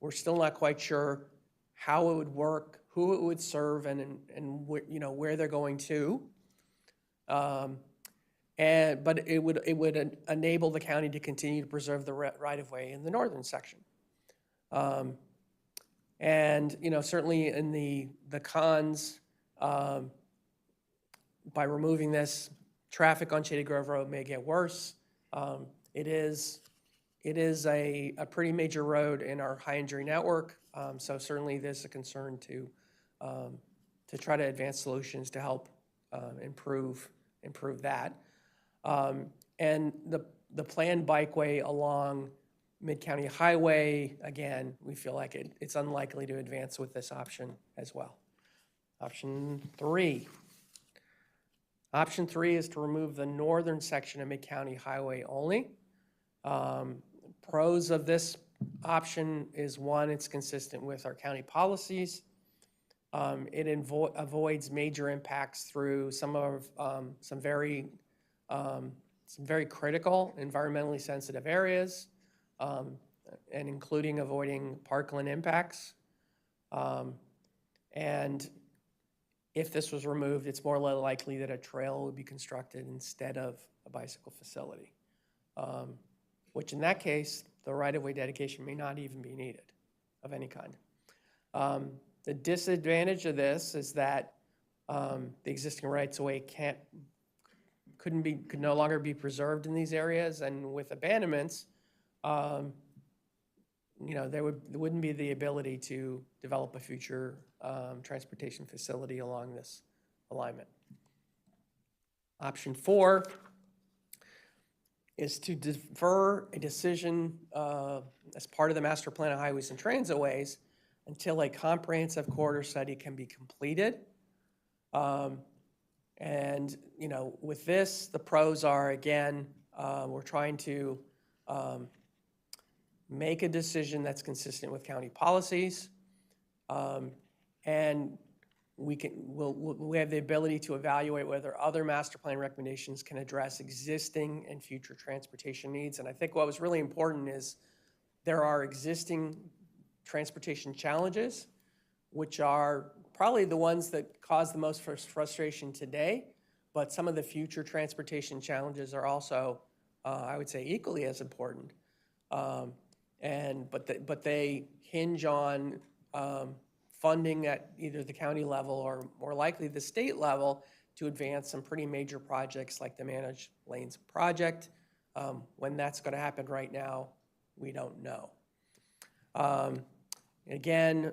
M: We're still not quite sure how it would work, who it would serve, and you know, where they're going to. But it would enable the county to continue to preserve the right-of-way in the northern section. And you know, certainly in the cons, by removing this, traffic on Shady Grove Road may get worse. It is a pretty major road in our high injury network, so certainly there's a concern to try to advance solutions to help improve that. And the planned bikeway along Mid-County Highway, again, we feel like it's unlikely to advance with this option as well. Option 3. Option 3 is to remove the northern section of Mid-County Highway only. Pros of this option is, one, it's consistent with our county policies. It avoids major impacts through some very critical, environmentally sensitive areas, and including avoiding parkland impacts. And if this was removed, it's more likely that a trail would be constructed instead of a bicycle facility, which in that case, the right-of-way dedication may not even be needed of any kind. The disadvantage of this is that the existing rights-of-way could no longer be preserved in these areas, and with abandonments, there wouldn't be the ability to develop a future transportation facility along this alignment. Option 4 is to defer a decision as part of the master plan of highways and transitways until a comprehensive corridor study can be completed. And with this, the pros are, again, we're trying to make a decision that's consistent with county policies, and we have the ability to evaluate whether other master plan recommendations can address existing and future transportation needs. And I think what was really important is there are existing transportation challenges, which are probably the ones that cause the most frustration today, but some of the future transportation challenges are also, I would say, equally as important. But they hinge on funding at either the county level or more likely the state level to advance some pretty major projects like the Managed Lanes project. When that's going to happen right now, we don't know. Again,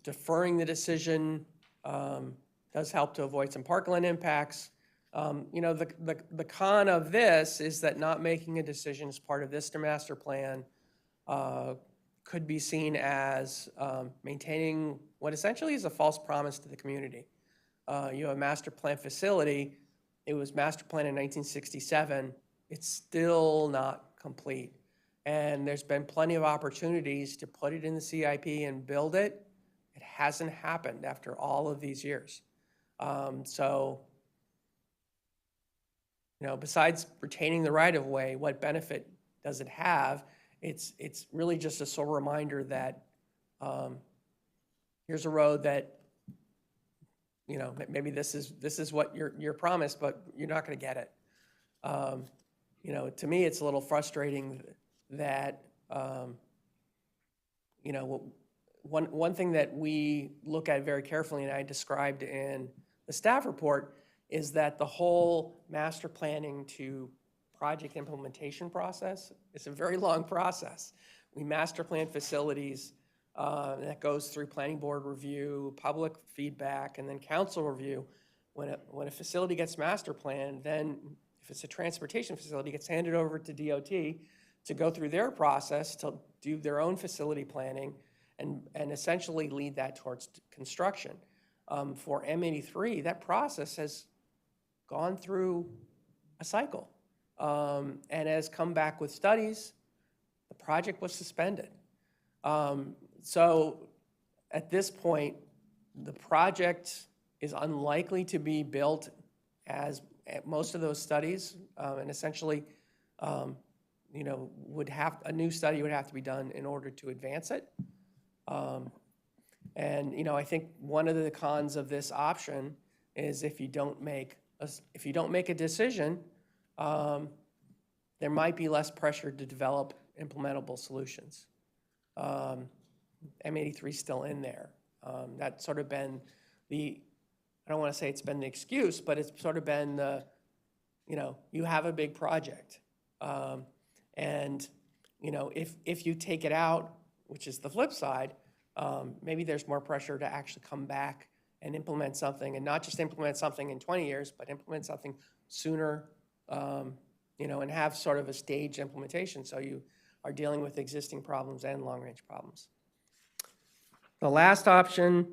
M: deferring the decision does help to avoid some parkland impacts. The con of this is that not making a decision as part of this master plan could be seen as maintaining what essentially is a false promise to the community. You have a master plan facility. It was master planned in 1967. It's still not complete. And there's been plenty of opportunities to put it in the CIP and build it. It hasn't happened after all of these years. Besides retaining the right-of-way, what benefit does it have? It's really just a sort of reminder that here's a road that, maybe this is what you're promised, but you're not going to get it. To me, it's a little frustrating that, one thing that we look at very carefully, and I described in the staff report, is that the whole master planning to project implementation process is a very long process. We master plan facilities, that goes through planning board review, public feedback, and then council review. When a facility gets master planned, then if it's a transportation facility, it gets handed over to DOT to go through their process to do their own facility planning and essentially lead that towards construction. For M83, that process has gone through a cycle and has come back with studies. The project was suspended. So at this point, the project is unlikely to be built as most of those studies, and essentially, a new study would have to be done in order to advance it. I think one of the cons of this option is if you don't make a decision, there might be less pressure to develop implementable solutions. M83 is still in there. That's sort of been I don't want to say it's been the excuse, but it's sort of been the, you have a big project. And, if you take it out, which is the flip side, maybe there's more pressure to actually come back and implement something, and not just implement something in 20 years, but implement something sooner, and have sort of a staged implementation so you are dealing with existing problems and long-range problems. The last option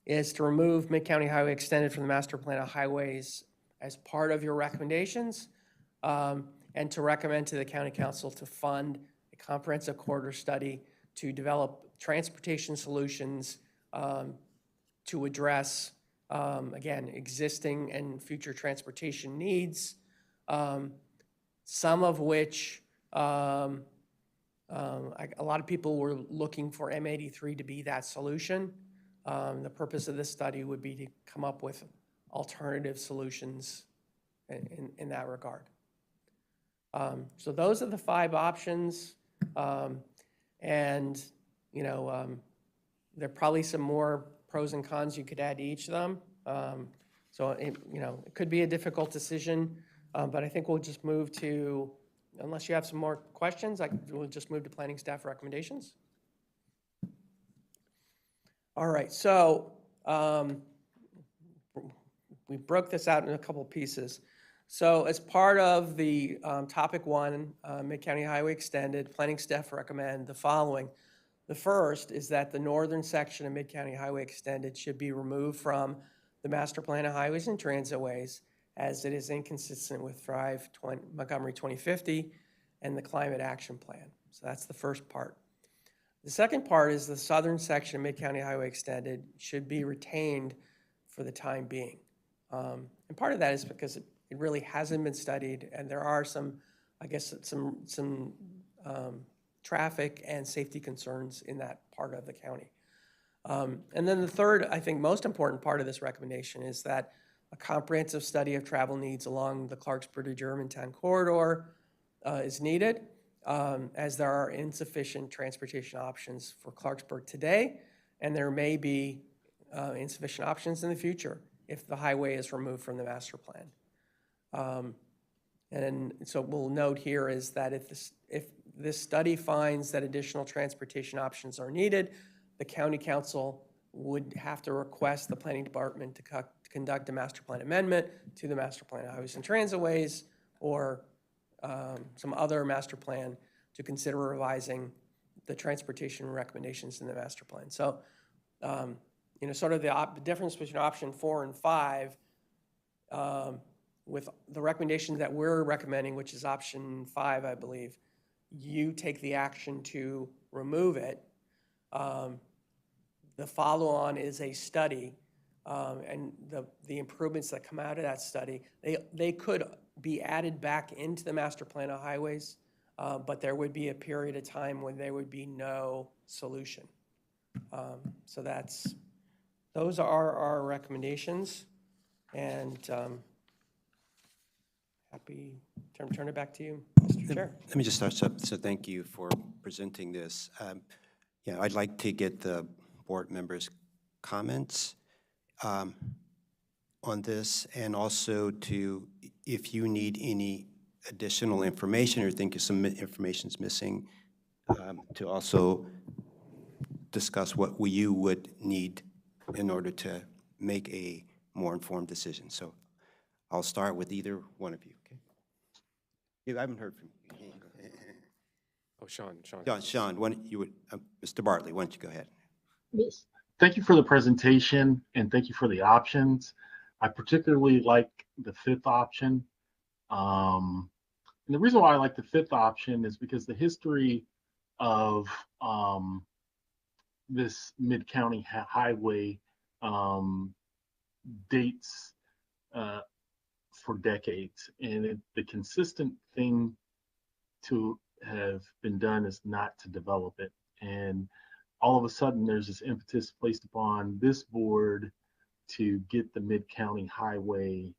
M: is to remove Mid-County Highway Extended from the Master Plan of Highways as part of your recommendations, and to recommend to the County Council to fund a comprehensive corridor study to develop transportation solutions to address, again, existing and future transportation needs, some of which a lot of people were looking for M83 to be that solution. The purpose of this study would be to come up with alternative solutions in that regard. So those are the 5 options. And, there are probably some more pros and cons you could add to each of them. So, it could be a difficult decision, but I think we'll just move to, unless you have some more questions, we'll just move to planning staff recommendations. All right, so we broke this out in a couple pieces. So as part of the topic 1, Mid-County Highway Extended, planning staff recommend the following. The first is that the northern section of Mid-County Highway Extended should be removed from the Master Plan of Highways and Transitways, as it is inconsistent with Montgomery 2050 and the Climate Action Plan. So that's the first part. The second part is the southern section of Mid-County Highway Extended should be retained for the time being. And part of that is because it really hasn't been studied, and there are some traffic and safety concerns in that part of the county. And then the third, I think most important part of this recommendation is that a comprehensive study of travel needs along the Clarksburg to Germantown corridor is needed, as there are insufficient transportation options for Clarksburg today, and there may be insufficient options in the future if the highway is removed from the master plan. And so we'll note here is that if this study finds that additional transportation options are needed, the county council would have to request the planning department to conduct a master plan amendment to the master plan of highways and transitways, or some other master plan to consider revising the transportation recommendations in the master plan. So, sort of the difference between option 4 and 5, with the recommendations that we're recommending, which is option 5, I believe, you take the action to remove it. The follow-on is a study, and the improvements that come out of that study, they could be added back into the master plan of highways, but there would be a period of time when there would be no solution. So those are our recommendations, and happy to turn it back to you, Mr. Chair.
A: Let me just start, so thank you for presenting this. I'd like to get the board members' comments on this, and also if you need any additional information or think some information's missing, to also discuss what you would need in order to make a more informed decision. So I'll start with either one of you, okay? I haven't heard from you.
H: Oh, Sean.
A: Sean, Mr. Bartley, why don't you go ahead?
G: Yes. Thank you for the presentation, and thank you for the options. I particularly like the 5th option. And the reason why I like the 5th option is because the history of this mid-county highway dates for decades, and the consistent thing to have been done is not to develop it. And all of a sudden there's this impetus placed upon this board to get the mid-county highway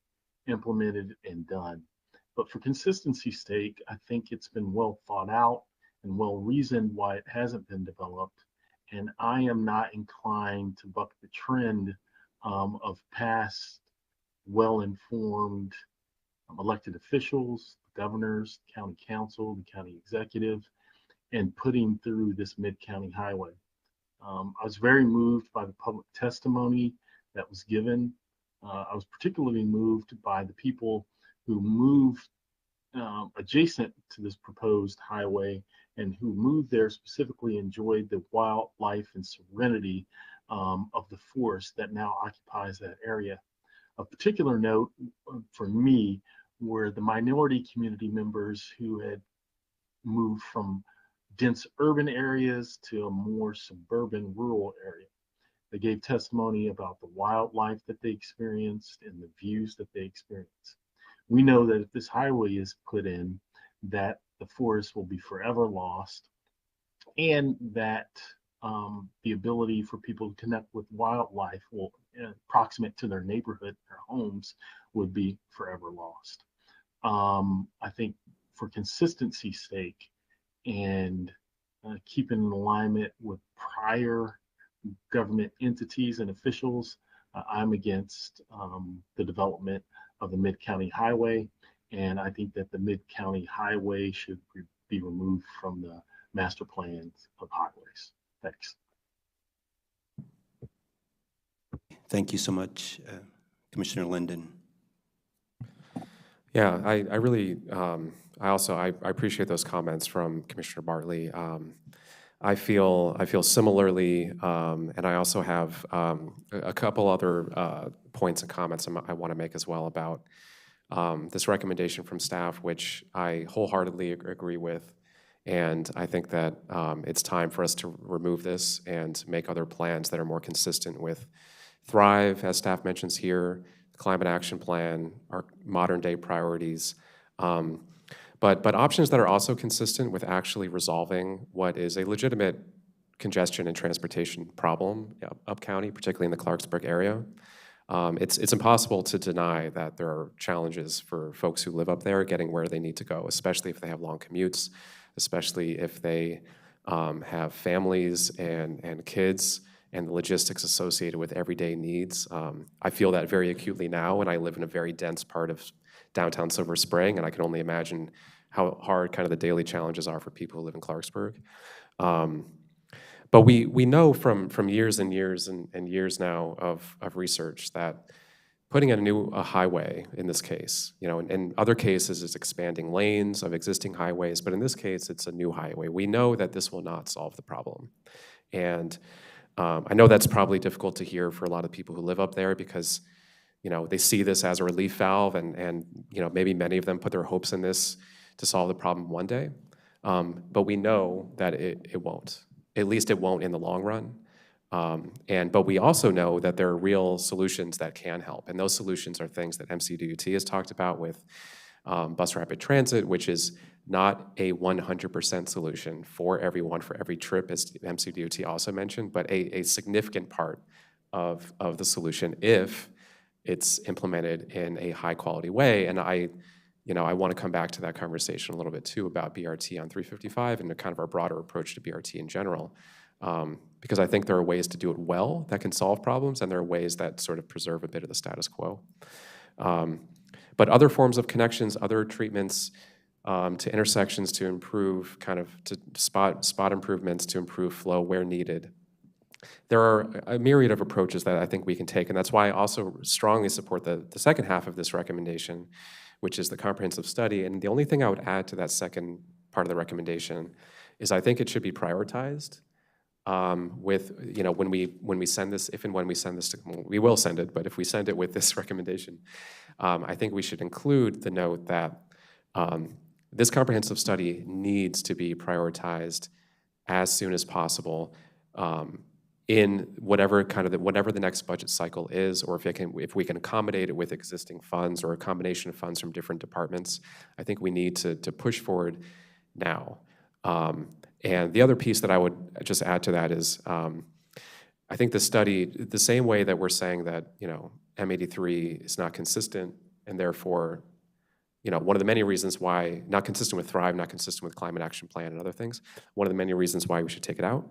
G: implemented and done. But for consistency's sake, I think it's been well thought out and well reasoned why it hasn't been developed. And I am not inclined to buck the trend of past well-informed elected officials, governors, the county council, the county executive, and putting through this mid-county highway. I was very moved by the public testimony that was given. I was particularly moved by the people who moved adjacent to this proposed highway and who moved there specifically enjoyed the wildlife and serenity of the forest that now occupies that area. Of particular note for me were the minority community members who had moved from dense urban areas to a more suburban rural area. They gave testimony about the wildlife that they experienced and the views that they experienced. We know that if this highway is put in, that the forest will be forever lost, and that the ability for people to connect with wildlife will proximate to their neighborhood, their homes, would be forever lost. I think for consistency's sake and keeping in alignment with prior government entities and officials, I'm against the development of the Mid-County Highway, and I think that the Mid-County Highway should be removed from the master plans of highways. Thanks.
A: Thank you so much, Commissioner Linden.
H: Yeah, I really, I appreciate those comments from Commissioner Bartley. I feel similarly, and I also have a couple other points and comments I want to make as well about this recommendation from staff, which I wholeheartedly agree with. And I think that it's time for us to remove this and make other plans that are more consistent with Thrive, as staff mentions here, the Climate Action Plan, our modern day priorities. But options that are also consistent with actually resolving what is a legitimate congestion and transportation problem up county, particularly in the Clarksburg area. It's impossible to deny that there are challenges for folks who live up there getting where they need to go, especially if they have long commutes, especially if they have families and kids and the logistics associated with everyday needs. I feel that very acutely now, and I live in a very dense part of downtown Silver Spring, and I can only imagine how hard kind of the daily challenges are for people who live in Clarksburg. But we know from years and years and years now of research that putting in a highway in this case, in other cases it's expanding lanes of existing highways, but in this case it's a new highway. We know that this will not solve the problem. And I know that's probably difficult to hear for a lot of people who live up there because they see this as a relief valve and maybe many of them put their hopes in this to solve the problem one day. But we know that it won't. At least it won't in the long run. But we also know that there are real solutions that can help. And those solutions are things that MCDOT has talked about with bus rapid transit, which is not a 100% solution for everyone, for every trip, as MCDOT also mentioned, but a significant part of the solution if it's implemented in a high-quality way. And I want to come back to that conversation a little bit too about BRT on 355 and kind of our broader approach to BRT in general, because I think there are ways to do it well that can solve problems, and there are ways that sort of preserve a bit of the status quo. But other forms of connections, other treatments to intersections to improve to spot improvements to improve flow where needed. There are a myriad of approaches that I think we can take, and that's why I also strongly support the second half of this recommendation, which is the comprehensive study. And the only thing I would add to that second part of the recommendation is I think it should be prioritized with, when we send this, if and when we send this we will send it, but if we send it with this recommendation, I think we should include the note that this comprehensive study needs to be prioritized as soon as possible in whatever the next budget cycle is, or if we can accommodate it with existing funds or a combination of funds from different departments. I think we need to push forward now. And the other piece that I would just add to that is I think the study, the same way that we're saying that M83 is not consistent and therefore one of the many reasons why, not consistent with Thrive, not consistent with Climate Action Plan and other things, one of the many reasons why we should take it out.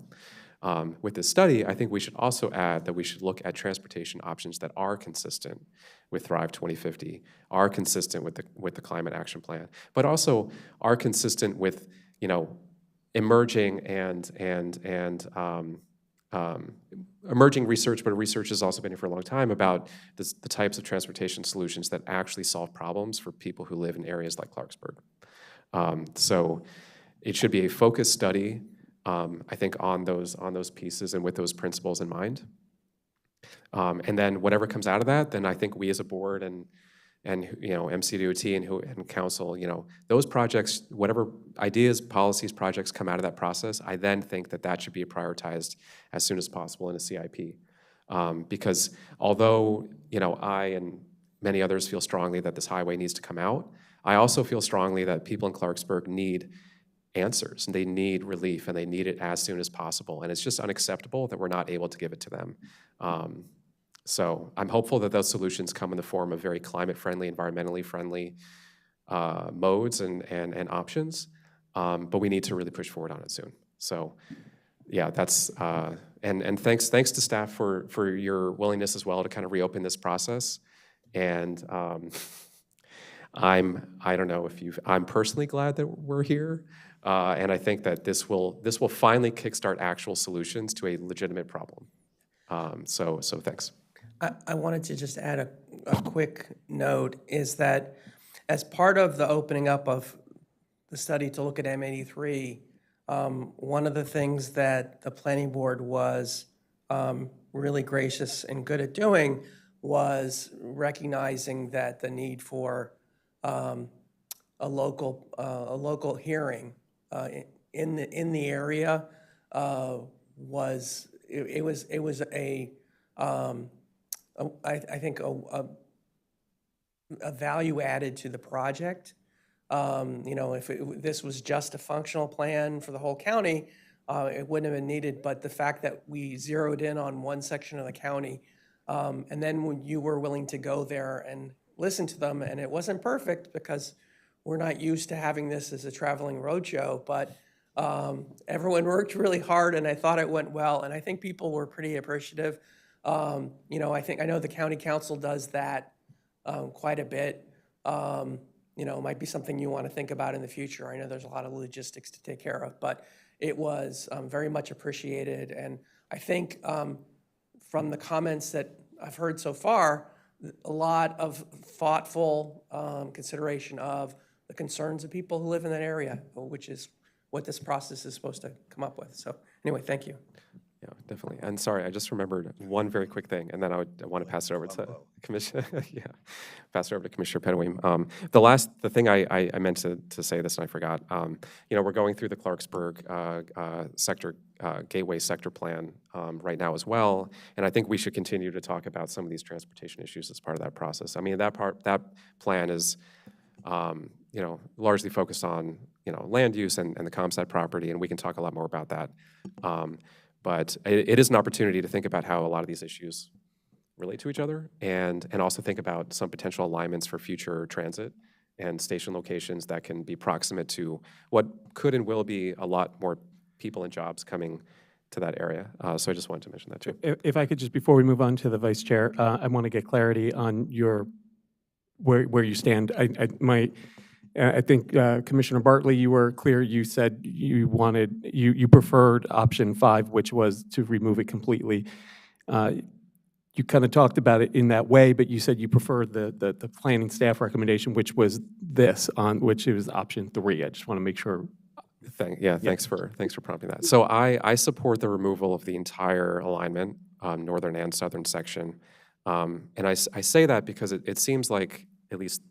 H: With this study, I think we should also add that we should look at transportation options that are consistent with Thrive 2050, are consistent with the Climate Action Plan, but also are consistent with, you know, emerging emerging research, but research has also been here for a long time about the types of transportation solutions that actually solve problems for people who live in areas like Clarksburg. So it should be a focused study, I think, on those pieces and with those principles in mind. And then whatever comes out of that, then I think we as a board and you know, MCDOT and council, you know, those projects, whatever ideas, policies, projects come out of that process, I then think that that should be prioritized as soon as possible in a CIP. Because although, you know, I and many others feel strongly that this highway needs to come out, I also feel strongly that people in Clarksburg need answers, and they need relief, and they need it as soon as possible. And it's just unacceptable that we're not able to give it to them. So I'm hopeful that those solutions come in the form of very climate-friendly, environmentally friendly modes and options, but we need to really push forward on it soon. So yeah, that's, and thanks to staff for your willingness as well to kind of reopen this process. And I don't know if I'm personally glad that we're here, and I think that this will finally kickstart actual solutions to a legitimate problem. So thanks.
M: I wanted to just add a quick note, is that as part of the opening up of the study to look at M83, one of the things that the planning board was really gracious and good at doing was recognizing that the need for a local hearing in the area was I think a value added to the project. You know, if this was just a functional plan for the whole county, it wouldn't have been needed. But the fact that we zeroed in on one section of the county, and then when you were willing to go there and listen to them, and it wasn't perfect because we're not used to having this as a traveling roadshow, but everyone worked really hard, and I thought it went well, and I think people were pretty appreciative. You know, I know the county council does that quite a bit. You know, it might be something you want to think about in the future. I know there's a lot of logistics to take care of, but it was very much appreciated. And I think from the comments that I've heard so far, a lot of thoughtful consideration of the concerns of people who live in that area, which is what this process is supposed to come up with. So anyway, thank you.
H: Yeah, definitely. And sorry, I just remembered one very quick thing, and then I want to pass it over to Commissioner. Yeah, pass it over to Commissioner Petaway. The thing I meant to say this and I forgot. You know, we're going through the Clarksburg sector gateway sector plan right now as well, and I think we should continue to talk about some of these transportation issues as part of that process. I mean, that plan is you know, largely focused on, you know, land use and the ComSat property, and we can talk a lot more about that. But it is an opportunity to think about how a lot of these issues relate to each other, and also think about some potential alignments for future transit and station locations that can be proximate to what could and will be a lot more people and jobs coming to that area. So I just wanted to mention that too.
D: If I could just, before we move on to the Vice Chair, I want to get clarity on where you stand. I think Commissioner Bartley, you were clear. You said you preferred option 5, which was to remove it completely. You kind of talked about it in that way, but you said you preferred the planning staff recommendation, which was which is option 3. I just want to make sure.
H: Thanks for prompting that. So I support the removal of the entire alignment, northern and southern section, and I say that because it seems like at least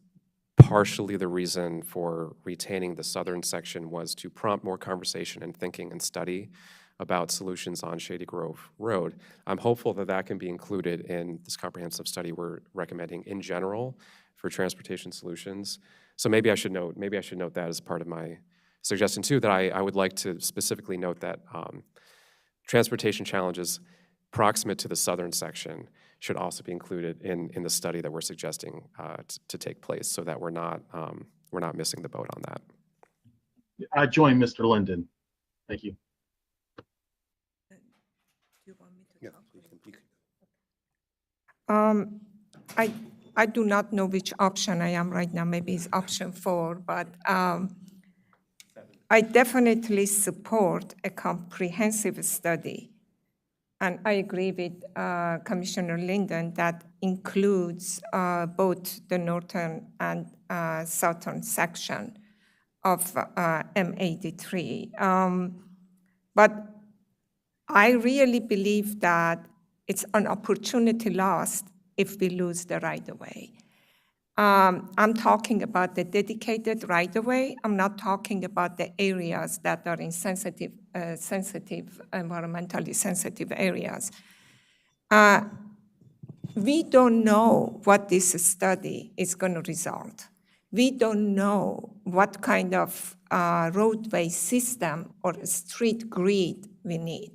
H: partially the reason for retaining the southern section was to prompt more conversation and thinking and study about solutions on Shady Grove Road. I'm hopeful that that can be included in this comprehensive study we're recommending in general for transportation solutions. So maybe I should note that as part of my suggestion too, that I would like to specifically note that transportation challenges proximate to the southern section should also be included in the study that we're suggesting to take place, so that we're not missing the boat on that.
G: I join Mr. Linden. Thank you.
C: I, I do not know which option I am right now. Maybe it's option 4, but I definitely support a comprehensive study. And I agree with Commissioner Linden that includes both the northern and southern section of M83. But I really believe that it's an opportunity lost if we lose the right-of-way. I'm talking about the dedicated right-of-way. I'm not talking about the areas that are in sensitive, environmentally sensitive areas. We don't know what this study is going to result. We don't know what kind of roadway system or street grid we need.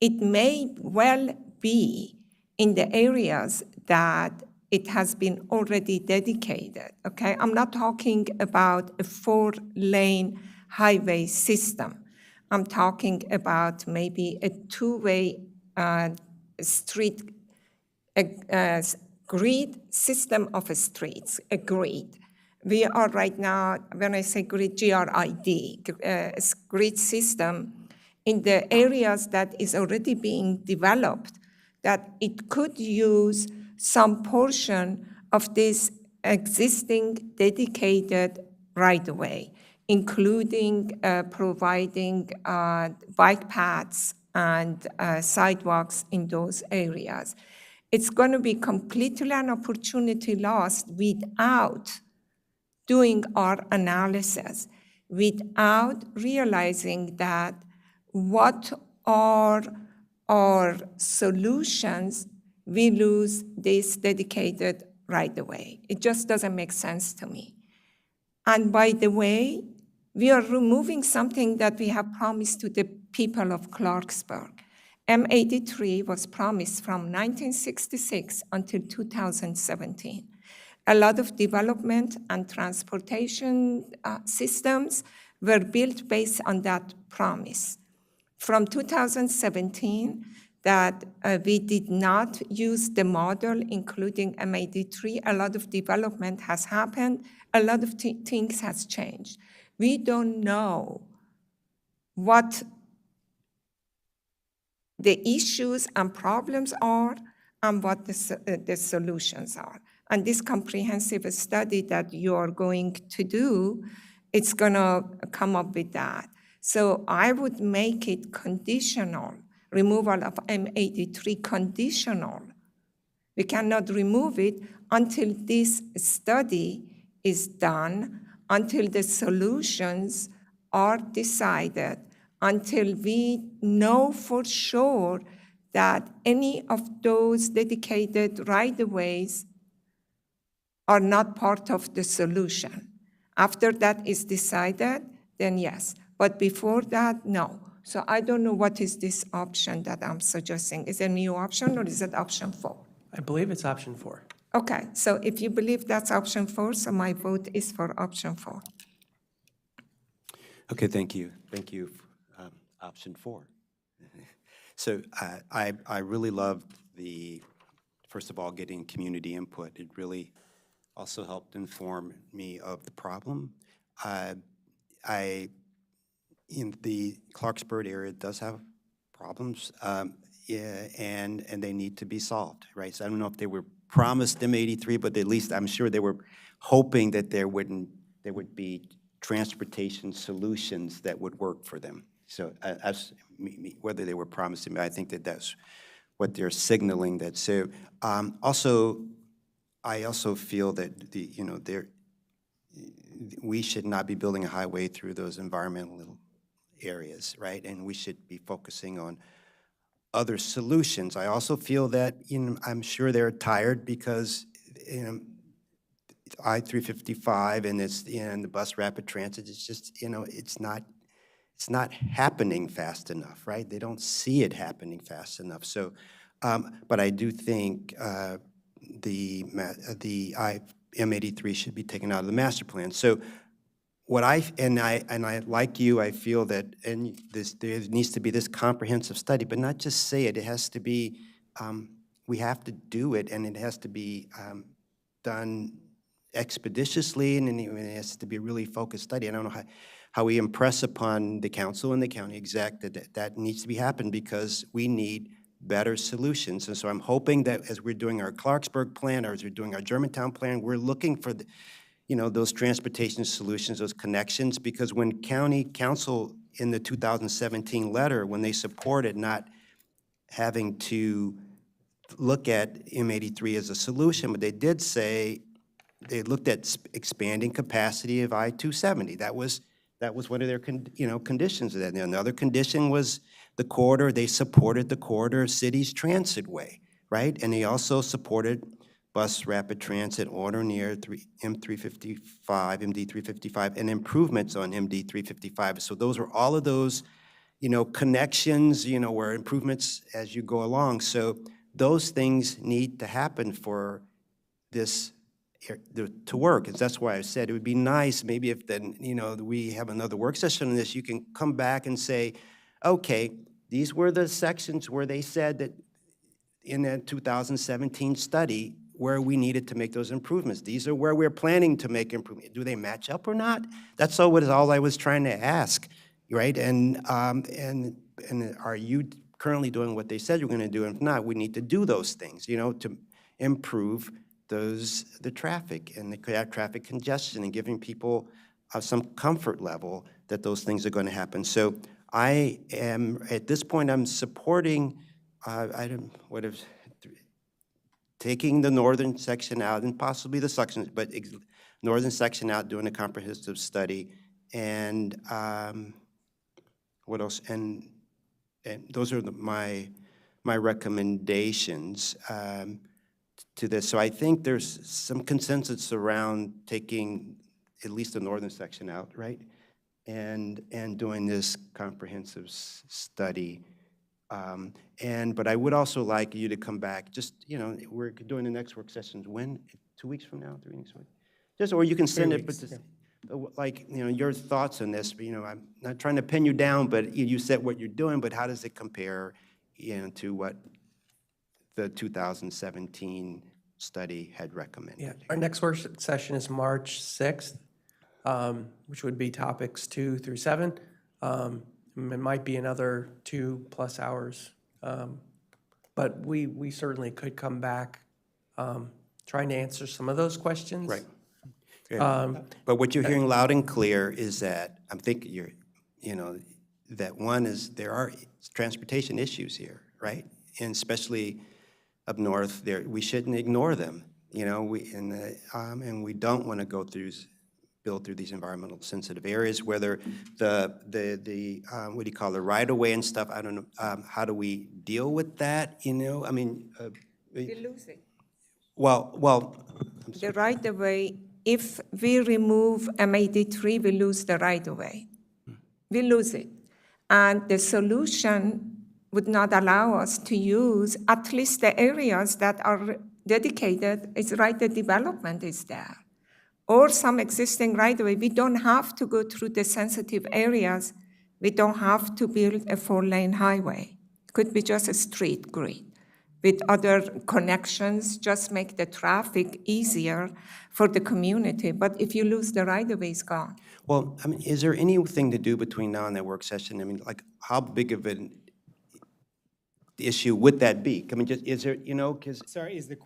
C: It may well be in the areas that it has been already dedicated, okay? I'm not talking about a 4-lane highway system. I'm talking about maybe a 2-way street grid system of streets, a grid. We are right now, when I say grid, GRID, grid system, in the areas that is already being developed, that it could use some portion of this existing dedicated right-of-way, including providing bike paths and sidewalks in those areas. It's going to be completely an opportunity lost without doing our analysis, without realizing that what are our solutions, we lose this dedicated right-of-way. It just doesn't make sense to me. And by the way, we are removing something that we have promised to the people of Clarksburg. M83 was promised from 1966 until 2017. A lot of development and transportation systems were built based on that promise. From 2017, that we did not use the model, including M83, a lot of development has happened, a lot of things has changed. We don't know what the issues and problems are and what the solutions are. And this comprehensive study that you're going to do, it's gonna come up with that. So I would make it conditional, removal of M83 conditional. We cannot remove it until this study is done, until the solutions are decided, until we know for sure that any of those dedicated right-of-ways are not part of the solution. After that is decided, then yes. But before that, no. So I don't know what is this option that I'm suggesting. Is it a new option or is it option 4?
M: I believe it's option 4.
C: Okay, so if you believe that's option 4, so my vote is for option 4.
A: Okay, thank you. Thank you. Option 4. So I really loved first of all, getting community input. It really also helped inform me of the problem. In the Clarksburg area does have problems, and they need to be solved, right? So I don't know if they were promised M83, but at least I'm sure they were hoping that there would be transportation solutions that would work for them. So whether they were promising, I think that's what they're signaling. That so I also feel that we should not be building a highway through those environmental areas, right? And we should be focusing on other solutions. I also feel that I'm sure they're tired because I-355 and the bus rapid transit. It's just it's not happening fast enough, right? They don't see it happening fast enough. So, but I do think the M83 should be taken out of the master plan. So, I like you. I feel that there needs to be this comprehensive study, but not just say it. It has to be we have to do it, and it has to be done expeditiously, and it has to be a really focused study. I don't know how we impress upon the council and the county exec that needs to be happened, because we need better solutions. And so I'm hoping that as we're doing our Clarksburg plan, or as we're doing our Germantown plan, we're looking for the, those transportation solutions, those connections, because when county council in the 2017 letter, when they supported not having to look at M83 as a solution, but they did say they looked at expanding capacity of I-270. That was one of their conditions of that. And another condition was the corridor. They supported the corridor city's transit way, right? And they also supported bus rapid transit on or near MD355, and improvements on MD355. So those were all of those, connections, where improvements as you go along. So those things need to happen for this to work. And that's why I said it would be nice maybe if then, we have another work session on this, you can come back and say, okay, these were the sections where they said that in that 2017 study where we needed to make those improvements. These are where we're planning to make improvements. Do they match up or not? That's all I was trying to ask, right? And are you currently doing what they said you're going to do? And if not, we need to do those things, to improve the traffic and the traffic congestion, and giving people some comfort level that those things are going to happen. So I am, at this point, I'm supporting taking the northern section out, and possibly the sections, but northern section out, doing a comprehensive study, and what else? And those are my recommendations to this. So I think there's some consensus around taking at least the northern section out, right? And doing this comprehensive study. But I would also like you to come back, just, we're doing the next work sessions when? 2 weeks from now, 3 weeks from now? Just, or you can send it, but just, like, your thoughts on this, but, I'm not trying to pin you down, but you said what you're doing, but how does it compare, to what the 2017 study had recommended?
M: Yeah, our next work session is March 6th, which would be topics 2 through 7. It might be another 2+ hours, but we certainly could come back trying to answer some of those questions.
A: Right. But what you're hearing loud and clear is that I'm thinking that one is there are transportation issues here, right? And especially up north, we shouldn't ignore them. And we don't want to build through these environmental sensitive areas, whether the what do you call it, right of way and stuff. I don't know. How do we deal with that? I mean,
C: We lose it.
A: Well,
C: the right of way. If we remove M83, we lose the right of way. We lose it, and the solution would not allow us to use at least the areas that are dedicated. It's right, the development is there, or some existing right-of-way. We don't have to go through the sensitive areas. We don't have to build a 4-lane highway. It could be just a street grid with other connections, just make the traffic easier for the community. But if you lose the right-of-way, it's gone.
A: Well, I mean, is there anything to do between now and that work session? I mean, like, how big of an issue would that be? I mean, just, is there, because...
O: Sorry, is the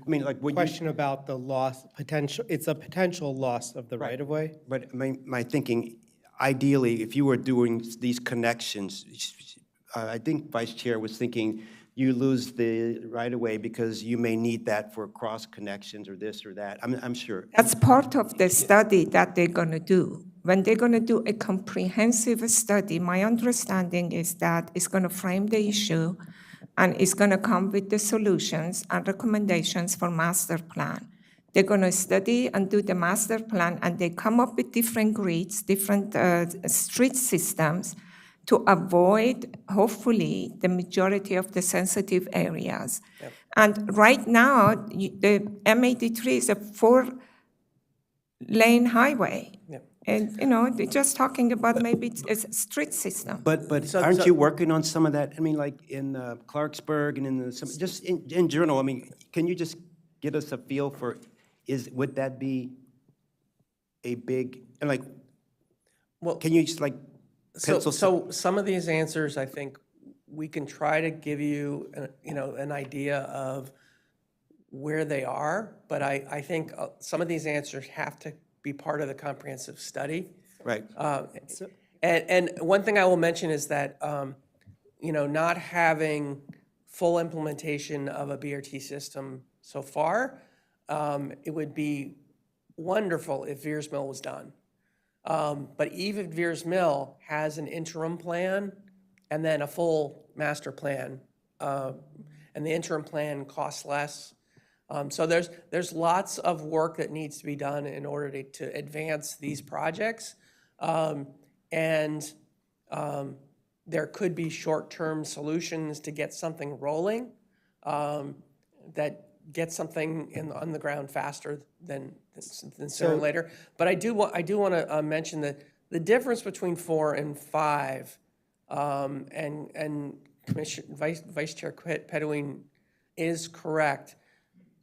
A: I mean, like,
O: question about the loss, it's a potential loss of the right-of-way?
A: But my thinking, ideally, if you were doing these connections, I think Vice Chair was thinking you lose the right-of-way because you may need that for cross connections or this or that. I'm sure.
C: That's part of the study that they're going to do. When they're going to do a comprehensive study, my understanding is that it's going to frame the issue and it's going to come with the solutions and recommendations for master plan. They're going to study and do the master plan, and they come up with different grids, different street systems to avoid, hopefully, the majority of the sensitive areas. Yep. And right now, the M83 is a 4-lane highway. Yep. And, they're just talking about maybe it's a street system.
A: But aren't you working on some of that? I mean, like in Clarksburg and just in general, I mean, can you just get us a feel for, would that be a big, and like,
M: Well,
A: can you just like pencil?
M: So some of these answers, I think we can try to give you, an idea of where they are, but I think some of these answers have to be part of the comprehensive study.
A: Right.
M: And one thing I will mention is that, not having full implementation of a BRT system so far, it would be wonderful if Veers Mill was done. But even Veers Mill has an interim plan and then a full master plan. And the interim plan costs less. So there's lots of work that needs to be done in order to advance these projects. And there could be short-term solutions to get something rolling that get something on the ground faster than sooner or later. But I do want to mention that the difference between 4 and 5, and Vice Chair Pedoine is correct.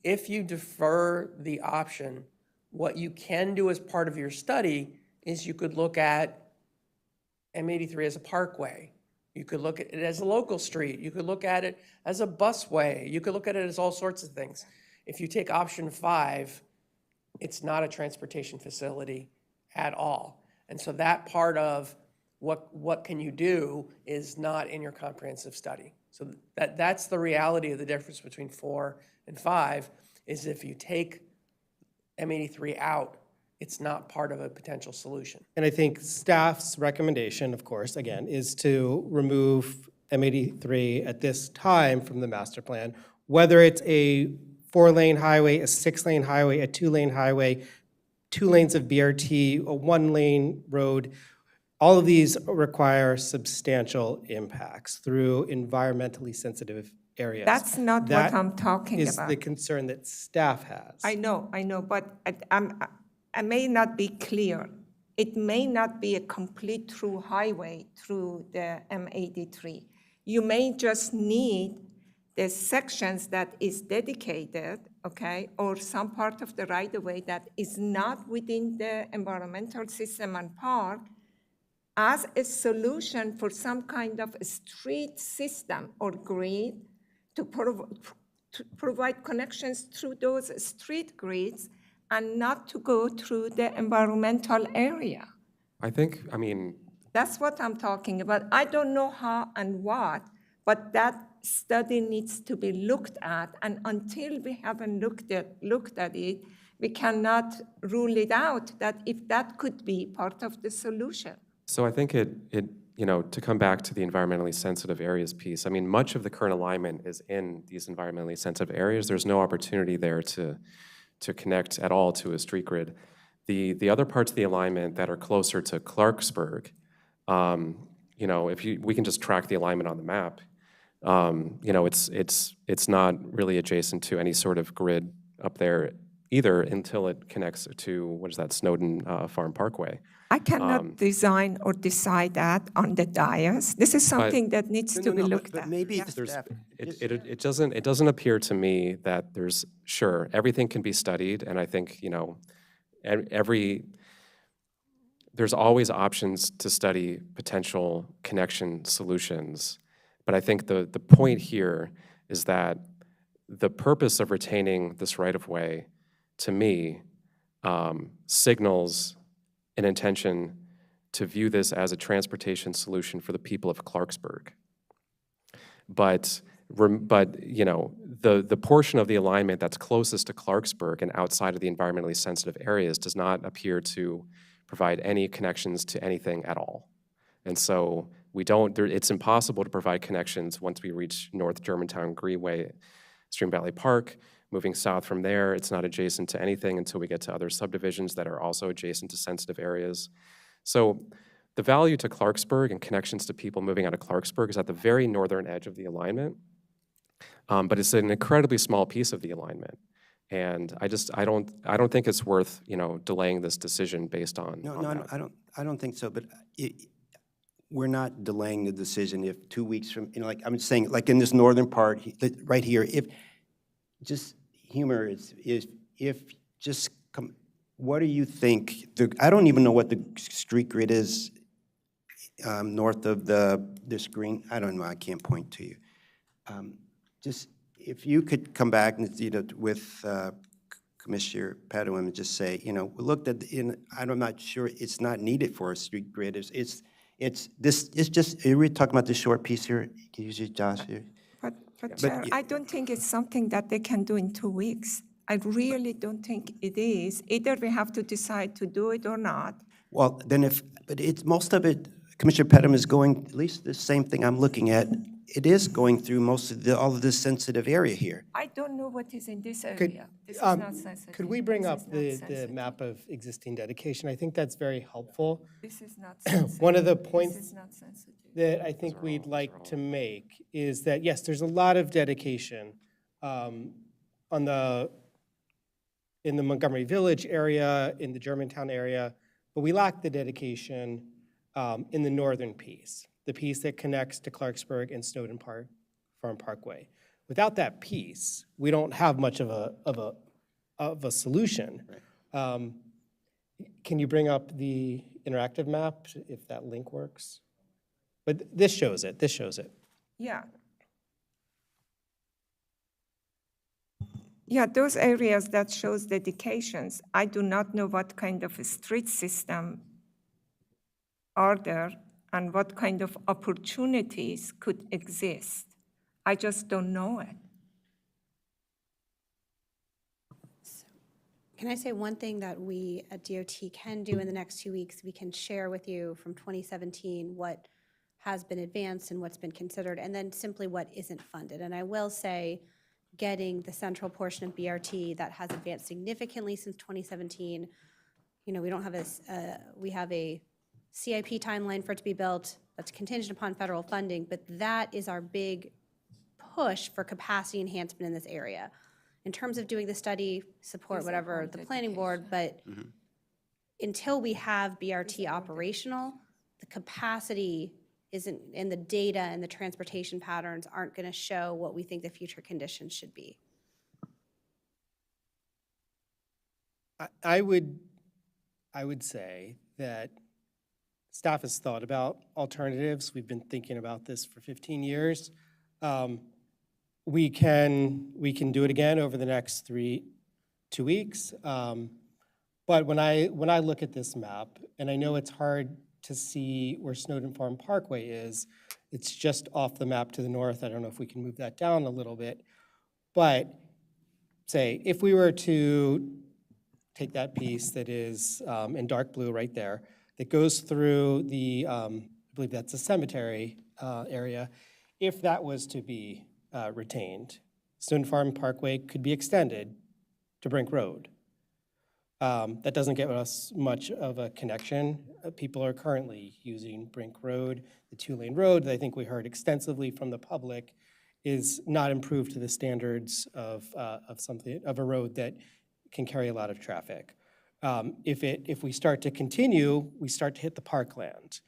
M: If you defer the option, what you can do as part of your study is you could look at M83 as a parkway. You could look at it as a local street. You could look at it as a busway. You could look at it as all sorts of things. If you take option 5, it's not a transportation facility at all. And so that part of what can you do is not in your comprehensive study. So that's the reality of the difference between 4 and 5, is if you take M83 out, it's not part of a potential solution.
O: And I think staff's recommendation, of course, again, is to remove M83 at this time from the master plan, whether it's a 4-lane highway, a 6-lane highway, a 2-lane highway, 2 lanes of BRT, a 1-lane road. All of these require substantial impacts through environmentally sensitive areas.
C: That's not what I'm talking
O: That is
C: about.
O: the concern that staff has.
C: I know, but I may not be clear. It may not be a complete through highway through the M83. You may just need the sections that is dedicated, okay, or some part of the right-of-way that is not within the environmental system and park as a solution for some kind of a street system or grid to provide connections through those street grids and not to go through the environmental area.
H: I mean.
C: That's what I'm talking about. I don't know how and what, but that study needs to be looked at, and until we haven't looked at it, we cannot rule it out that if that could be part of the solution.
H: So I think to come back to the environmentally sensitive areas piece, I mean, much of the current alignment is in these environmentally sensitive areas. There's no opportunity there to connect at all to a street grid. The other parts of the alignment that are closer to Clarksburg, we can just track the alignment on the map. It's not really adjacent to any sort of grid up there either until it connects to, Snowden Farm Parkway.
C: I cannot design or decide that on the dais. This is something that needs to be looked at.
A: Maybe
H: it doesn't appear to me that everything can be studied, and I think there's always options to study potential connection solutions. But I think the point here is that the purpose of retaining this right-of-way, to me, signals an intention to view this as a transportation solution for the people of Clarksburg. But the portion of the alignment that's closest to Clarksburg and outside of the environmentally sensitive areas does not appear to provide any connections to anything at all. And so it's impossible to provide connections once we reach North Germantown Greenway, Stream Valley Park. Moving south from there, it's not adjacent to anything until we get to other subdivisions that are also adjacent to sensitive areas. So the value to Clarksburg and connections to people moving out of Clarksburg is at the very northern edge of the alignment, but it's an incredibly small piece of the alignment. And I don't think it's worth, delaying this decision based on
A: No,
H: on
A: no,
H: that.
A: I don't think so, but we're not delaying the decision if 2 weeks from, like, I'm saying, like in this northern part, right here, if, just humor is, if, just come, what do you think, I don't even know what the street grid is north of this green, I don't know, I can't point to you. Just, if you could come back and, with Commissioner Padua and just say, we looked at, I'm not sure, it's not needed for a street grid. It's just, are we talking about this short piece here? Can you see Josh here?
C: But Chair, I don't think it's something that they can do in 2 weeks. I really don't think it is. Either we have to decide to do it or not.
A: Well, then but it's, most of it, Commissioner Pedam is going, at least the same thing I'm looking at, it is going through most of all of this sensitive area here.
C: I don't know what is in this area. This is not sensitive.
O: Could we bring
C: This
O: up
C: is not
O: the
C: sensitive.
O: map of existing dedication? I think that's very helpful.
C: This is not sensitive.
O: One of the
C: This
O: points
C: is not sensitive.
O: that I think we'd like to make is that, yes, there's a lot of dedication in the Montgomery Village area, in the Germantown area, but we lack the dedication in the northern piece, the piece that connects to Clarksburg and Snowden Farm Parkway. Without that piece, we don't have much of a solution.
A: Right.
O: Can you bring up the interactive map if that link works? But this shows it. This shows it.
C: Yeah. Yeah, those areas that shows dedications, I do not know what kind of a street system are there and what kind of opportunities could exist. I just don't know it.
U: Can I say one thing that we at DOT can do in the next 2 weeks? We can share with you from 2017 what has been advanced and what's been considered, and then simply what isn't funded. And I will say, getting the central portion of BRT that has advanced significantly since 2017, we don't have we have a CIP timeline for it to be built that's contingent upon federal funding, but that is our big push for capacity enhancement in this area. In terms of doing the study, support whatever the planning board, but until we have BRT operational, the capacity isn't, and the data and the transportation patterns aren't going to show what we think the future conditions should be.
O: I would say that staff has thought about alternatives. We've been thinking about this for 15 years. We can do it again over the next 2 weeks. But when I look at this map, and I know it's hard to see where Snowden Farm Parkway is, it's just off the map to the north. I don't know if we can move that down a little bit. But say, if we were to take that piece that is in dark blue right there, that goes through the, I believe that's a cemetery area, if that was to be retained, Snowden Farm Parkway could be extended to Brink Road. That doesn't give us much of a connection. People are currently using Brink Road, the two-lane road that I think we heard extensively from the public is not improved to the standards of a road that can carry a lot of traffic. If we start to continue, we start to hit the parkland.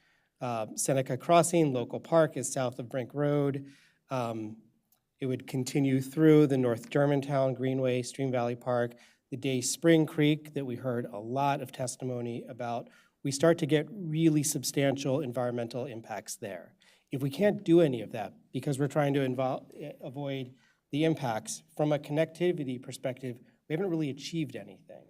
O: Seneca Crossing Local Park is south of Brink Road. It would continue through the North Germantown Greenway, Stream Valley Park, the Day Spring Creek that we heard a lot of testimony about. We start to get really substantial environmental impacts there. If we can't do any of that because we're trying to avoid the impacts from a connectivity perspective, we haven't really achieved anything.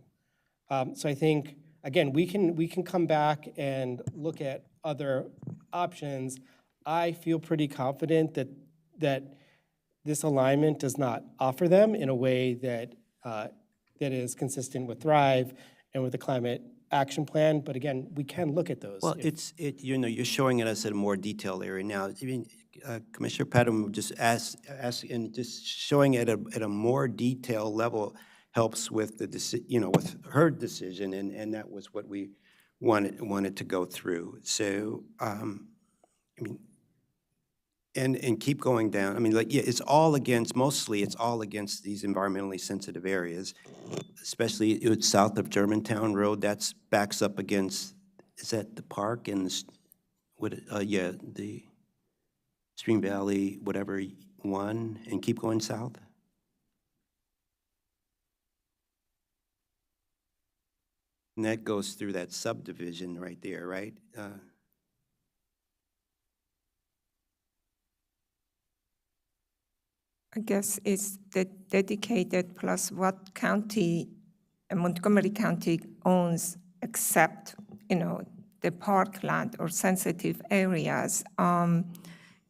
O: So I think, again, we can come back and look at other options. I feel pretty confident that this alignment does not offer them in a way that is consistent with Thrive and with the climate action plan. But again, we can look at those.
A: Well, you're showing it us at a more detailed area now. I mean, Commissioner Padam just asked, and just showing it at a more detailed level helps with with her decision, and that was what we wanted to go through. So, I mean, And keep going down. I mean, like, yeah, mostly it's all against these environmentally sensitive areas, especially it's south of Germantown Road. That's backs up against, is that the park and the Stream Valley, whatever, one, and keep going south? And that goes through that subdivision right there, right?
C: I guess it's the dedicated plus what county, Montgomery County owns except, the parkland or sensitive areas. I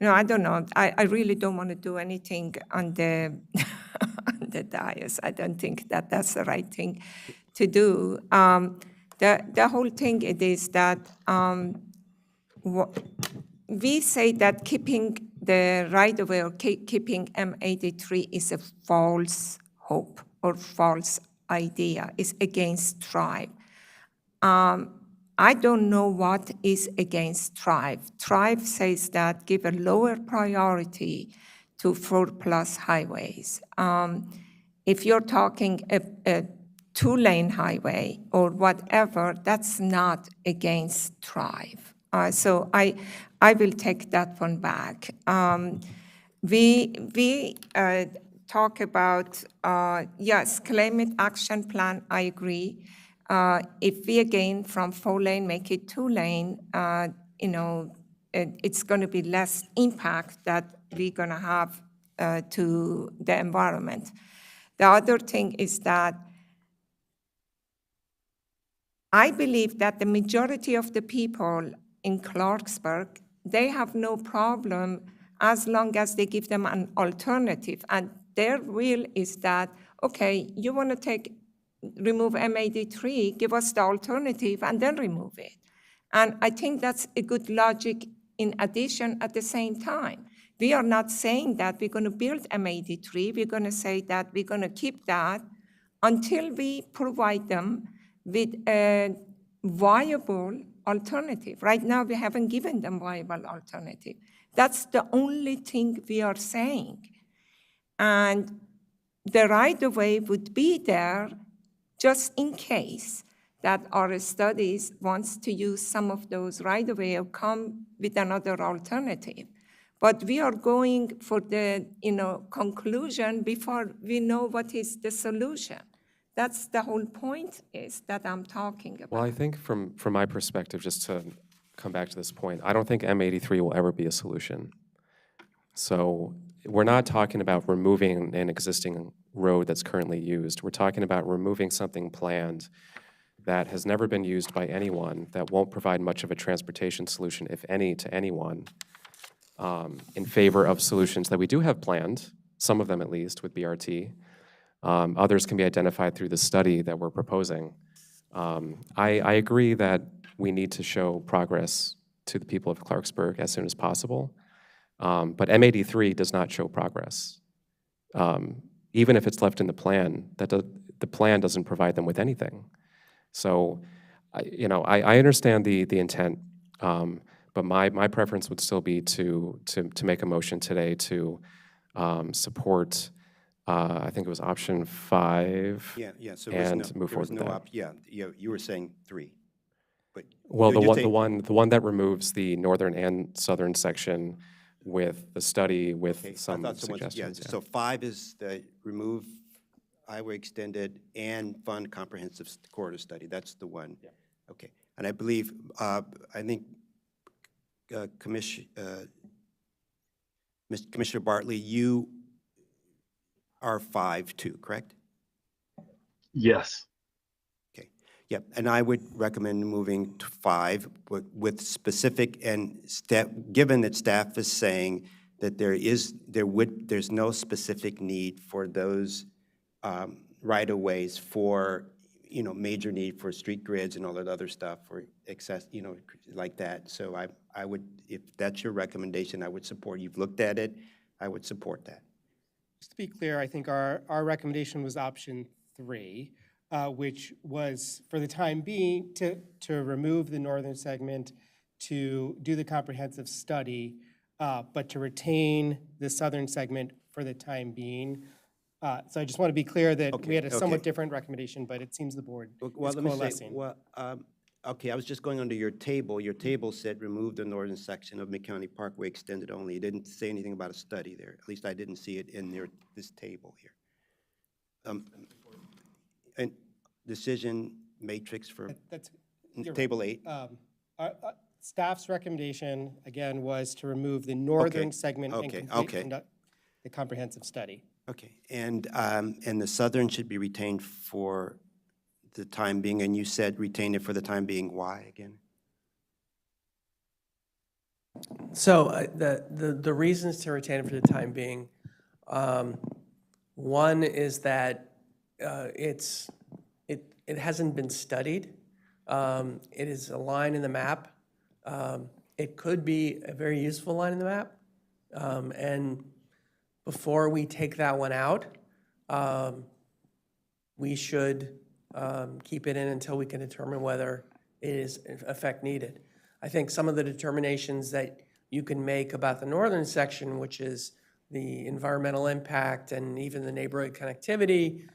C: don't know. I really don't want to do anything on the, on the dais. I don't think that that's the right thing to do. The whole thing it is that we say that keeping the right-of-way or keeping M83 is a false hope or false idea. It's against tribe. I don't know what is against tribe. Tribe says that give a lower priority to 4+ highways. If you're talking a 2-lane highway or whatever, that's not against tribe. So I will take that one back. We talk about, yes, climate action plan, I agree. If we again from 4-lane make it 2-lane, it's going to be less impact that we're going to have to the environment. The other thing is that I believe that the majority of the people in Clarksburg, they have no problem as long as they give them an alternative. And their will is that, okay, you want to remove M83, give us the alternative and then remove it. And I think that's a good logic in addition at the same time. We are not saying that we're going to build M83. We're going to say that we're going to keep that until we provide them with a viable alternative. Right now, we haven't given them viable alternative. That's the only thing we are saying. And the right-of-way would be there just in case that our studies wants to use some of those right-of-way or come with another alternative. But we are going for the conclusion before we know what is the solution. That's the whole point is that I'm talking about.
H: Well, I think from my perspective, just to come back to this point, I don't think M83 will ever be a solution. So we're not talking about removing an existing road that's currently used. We're talking about removing something planned that has never been used by anyone, that won't provide much of a transportation solution, if any, to anyone, in favor of solutions that we do have planned, some of them at least, with BRT. Others can be identified through the study that we're proposing. I agree that we need to show progress to the people of Clarksburg as soon as possible, but M83 does not show progress. Even if it's left in the plan, the plan doesn't provide them with anything. So, I understand the intent, but my preference would still be to make a motion today to support. I think it was option 5.
A: Yeah. So
H: and move forward with that.
A: You were saying 3. But
H: well, the one that removes the northern and southern section with the study with some suggestions.
A: So 5 is the remove highway extended and fund comprehensive corridor study. That's the one. Yeah. Okay. And I believe I think Commissioner Bartley, you are 5 too, correct?
G: Yes.
A: Okay. Yep. And I would recommend moving to 5 with specific and given that staff is saying that there's no specific need for those right-of-ways for major need for street grids and all that other stuff for excess, like that. So I would, if that's your recommendation, I would support. You've looked at it, I would support that.
O: Just to be clear, I think our recommendation was option 3, which was for the time being to remove the northern segment, to do the comprehensive study, but to retain the southern segment for the time being. So I just want to be clear that we had a somewhat
A: okay.
O: different recommendation, but it seems the board
A: Well,
O: is
A: let me say,
O: coalescing.
A: well, okay, I was just going under your table. Your table said remove the northern section of Mid-County Parkway extended only. It didn't say anything about a study there. At least I didn't see it in this table here. And decision matrix for
O: You're
A: table
O: right.
A: 8.
O: Staff's recommendation, again, was to remove the northern segment and conduct the comprehensive study.
A: Okay, and the southern should be retained for the time being, and you said retain it for the time being. Why again?
M: So the reasons to retain it for the time being, one is that it hasn't been studied. It is a line in the map. It could be a very useful line in the map, and before we take that one out, we should keep it in until we can determine whether it is in effect needed. I think some of the determinations that you can make about the northern section, which is the environmental impact and even the neighborhood connectivity,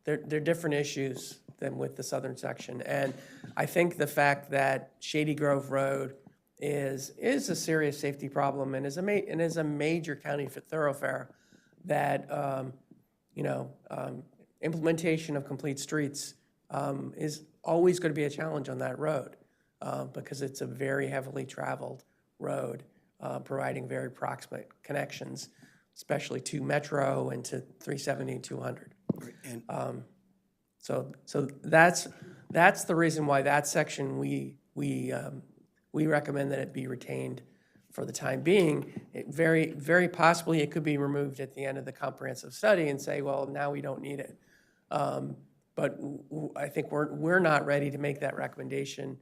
M: they're different issues than with the southern section. And I think the fact that Shady Grove Road is a serious safety problem and is a major county thoroughfare that implementation of complete streets is always going to be a challenge on that road because it's a very heavily traveled road, providing very proximate connections, especially to Metro and to 370 and 200. So that's the reason why that section we recommend that it be retained for the time being. Very possibly it could be removed at the end of the comprehensive study and say, well, now we don't need it. But I think we're not ready to make that recommendation.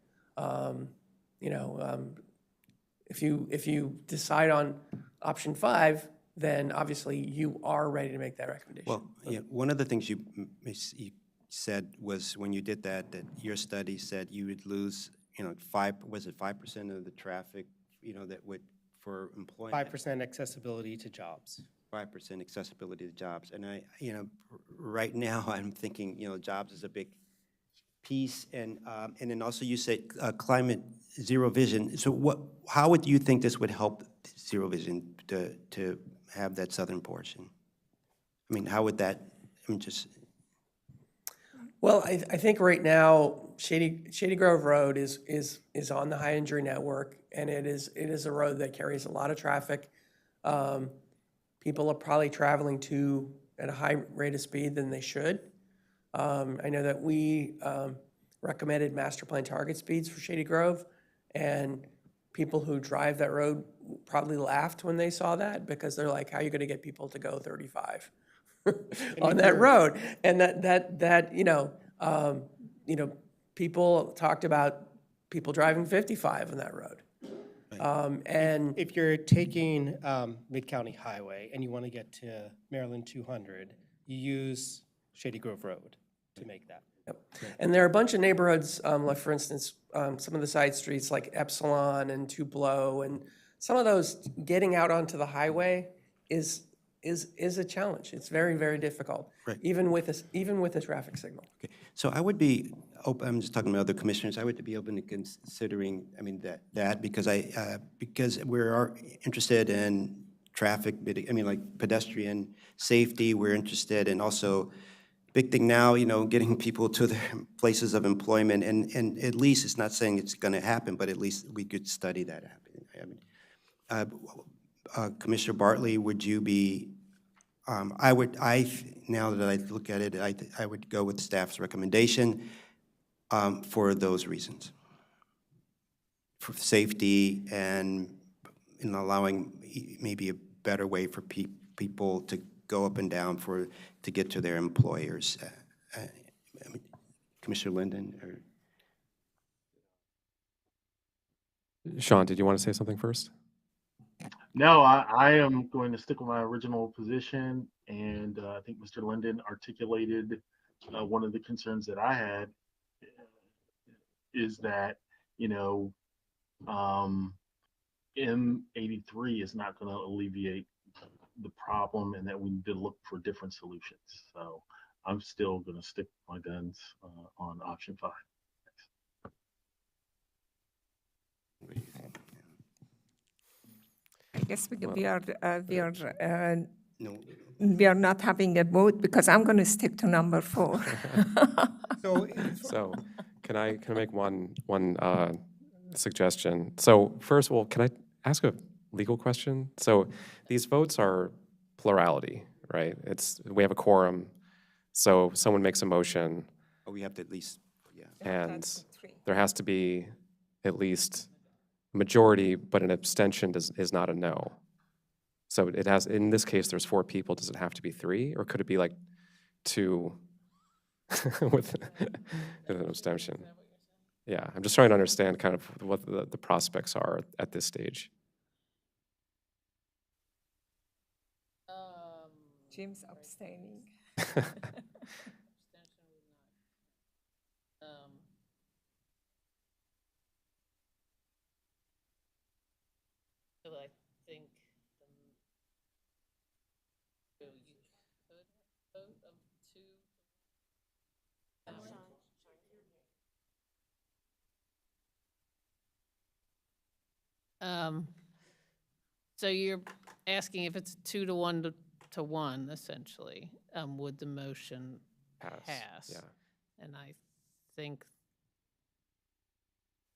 M: If you decide on option 5, then obviously you are ready to make that recommendation.
A: Well, yeah, one of the things you said was when you did that your study said you would lose, 5% of the traffic, that would for employment.
O: 5% accessibility to jobs.
A: 5% accessibility to jobs. And right now I'm thinking, jobs is a big piece. And then also you said climate zero vision. So how would you think this would help zero vision to have that southern portion? I mean, how would that,
M: Well, I think right now Shady Grove Road is on the high injury network, and it is a road that carries a lot of traffic. People are probably traveling at a high rate of speed than they should. I know that we recommended master plan target speeds for Shady Grove, and people who drive that road probably laughed when they saw that because they're like, how are you going to get people to go 35 on that road? And people talked about people driving 55 on that road. And
O: if you're taking Mid-County Highway and you want to get to Maryland 200, you use Shady Grove Road to make that.
M: Yep. And there are a bunch of neighborhoods, like for instance, some of the side streets like Epsilon and Tupelo, and some of those getting out onto the highway is a challenge. It's very, very difficult, even with a traffic signal.
A: Okay, so I would be open. I'm just talking about other commissioners. I would be open to considering. That because we are interested in traffic. Like pedestrian safety. We're interested in also. Big thing now, getting people to their places of employment, and at least it's not saying it's going to happen, but at least we could study that happening. Commissioner Bartley, would you be? Now that I look at it, I would go with staff's recommendation for those reasons, for safety and in allowing maybe a better way for people to go up and down to get to their employers. Commissioner Linden?
H: Sean, did you want to say something first?
G: No, I am going to stick with my original position, and I think Mr. Linden articulated one of the concerns that I had is that, M83 is not going to alleviate the problem, and that we need to look for different solutions. So I'm still going to stick with my guns on option 5.
C: I guess we are not having a vote because I'm going to stick to number 4.
H: So can I make one suggestion? So first of all, can I ask a legal question? So these votes are plurality, right? We have a quorum, so someone makes a motion,
A: Oh, we have to at least, yeah.
H: and there has to be at least a majority, but an abstention is not a no. So it has, in this case, there's 4 people. Does it have to be 3, or could it be like 2 with an abstention? Yeah, I'm just trying to understand kind of what the prospects are at this stage.
C: Jim's abstaining.
J: I think you could vote of 2. So you're asking if it's 2 to 1 to 1, essentially, would the motion pass?
H: Yeah.
J: And I think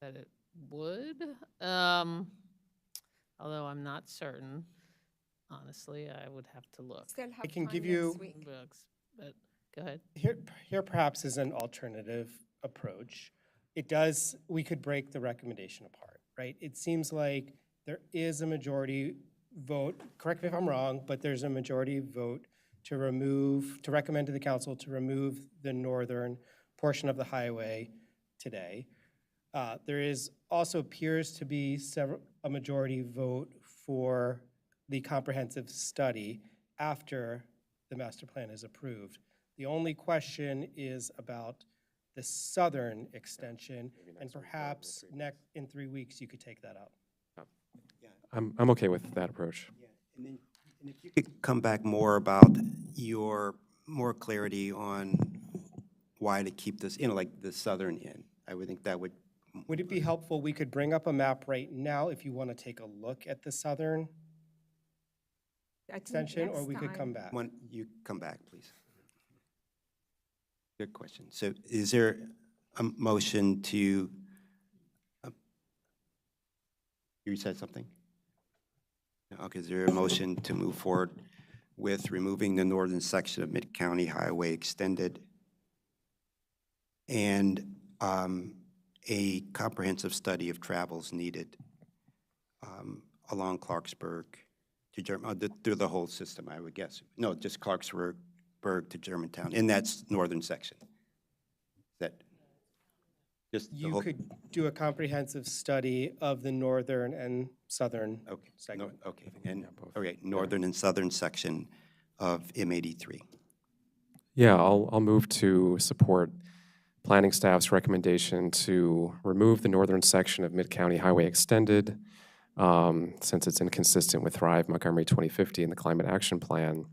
J: that it would, although I'm not certain. Honestly, I would have to look.
O: I can give you,
J: Books, but go ahead.
O: here perhaps is an alternative approach. We could break the recommendation apart, right? It seems like there is a majority vote, correct me if I'm wrong, but there's a majority vote to recommend to the council to remove the northern portion of the highway today. There also appears to be a majority vote for the comprehensive study after the master plan is approved. The only question is about the southern extension, and perhaps in 3 weeks you could take that up.
H: I'm okay with that approach.
A: And if you could come back more about more clarity on why to keep this, like the southern end. I would think that would.
O: Would it be helpful, we could bring up a map right now if you want to take a look at the southern extension, or we could come back.
A: You come back, please. Good question. So is there a motion to, you said something? Okay, is there a motion to move forward with removing the northern section of Mid-County Highway extended and a comprehensive study of travels needed along Clarksburg to through the whole system, I would guess. No, just Clarksburg to Germantown, in that northern section.
O: You could do a comprehensive study of the northern and southern segment.
A: Okay, and, okay, northern and southern section of M83.
H: Yeah, I'll move to support planning staff's recommendation to remove the northern section of Mid-County Highway Extended, since it's inconsistent with Thrive Montgomery 2050 and the Climate Action Plan,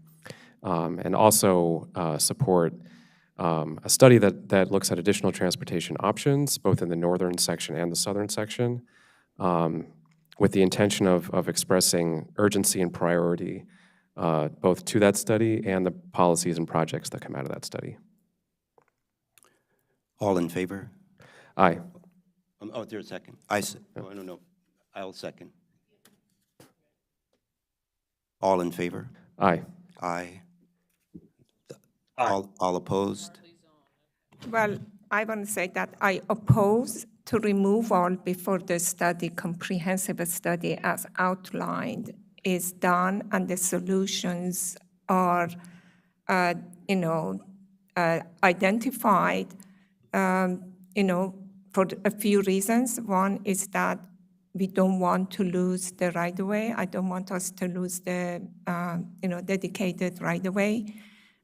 H: and also support a study that looks at additional transportation options, both in the northern section and the southern section, with the intention of expressing urgency and priority, both to that study and the policies and projects that come out of that study.
A: All in favor?
H: Aye.
A: Oh, there's a second. No. I'll second. All in favor?
H: Aye.
A: Aye. All opposed?
C: Well, I want to say that I oppose to removal before the study, comprehensive study as outlined, is done and the solutions are, identified, for a few reasons. One is that we don't want to lose the right-of-way. I don't want us to lose the, dedicated right-of-way.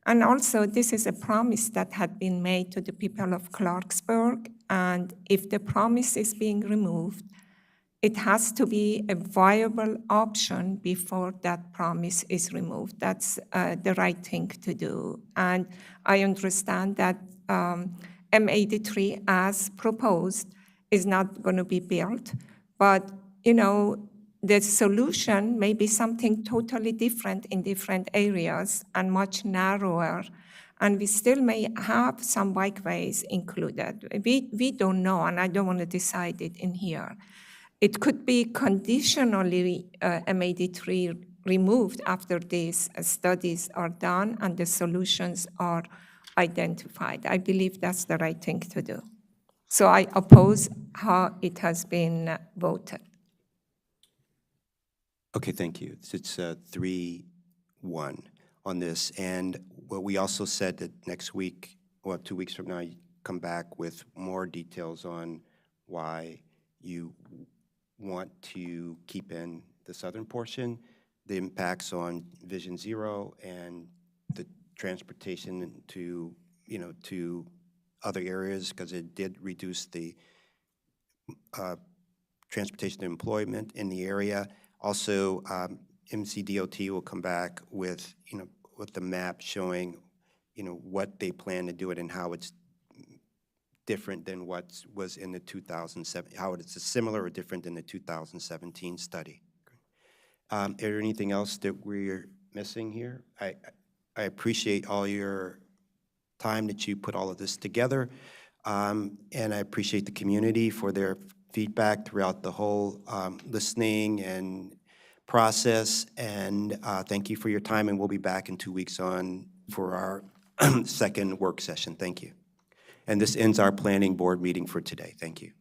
C: And also, this is a promise that had been made to the people of Clarksburg, and if the promise is being removed, it has to be a viable option before that promise is removed. That's the right thing to do. And I understand that M83 as proposed is not going to be built, but the solution may be something totally different in different areas and much narrower. And we still may have some bikeways included. We don't know, and I don't want to decide it in here. It could be conditionally M83 removed after these studies are done and the solutions are identified. I believe that's the right thing to do. So I oppose how it has been voted.
A: Okay, thank you. It's 3-1 on this. And what we also said that next week, well, 2 weeks from now, you come back with more details on why you want to keep in the southern portion, the impacts on Vision Zero, and the transportation to, to other areas, because it did reduce the transportation and employment in the area. Also, MCDOT will come back with, with the map showing, what they plan to do it and how it's different than what was in the 2007, how it's similar or different than the 2017 study. Is there anything else that we're missing here? I appreciate all your time that you put all of this together, and I appreciate the community for their feedback throughout the whole listening and process, and thank you for your time, and we'll be back in 2 weeks for our second work session. Thank you. And this ends our planning board meeting for today. Thank you.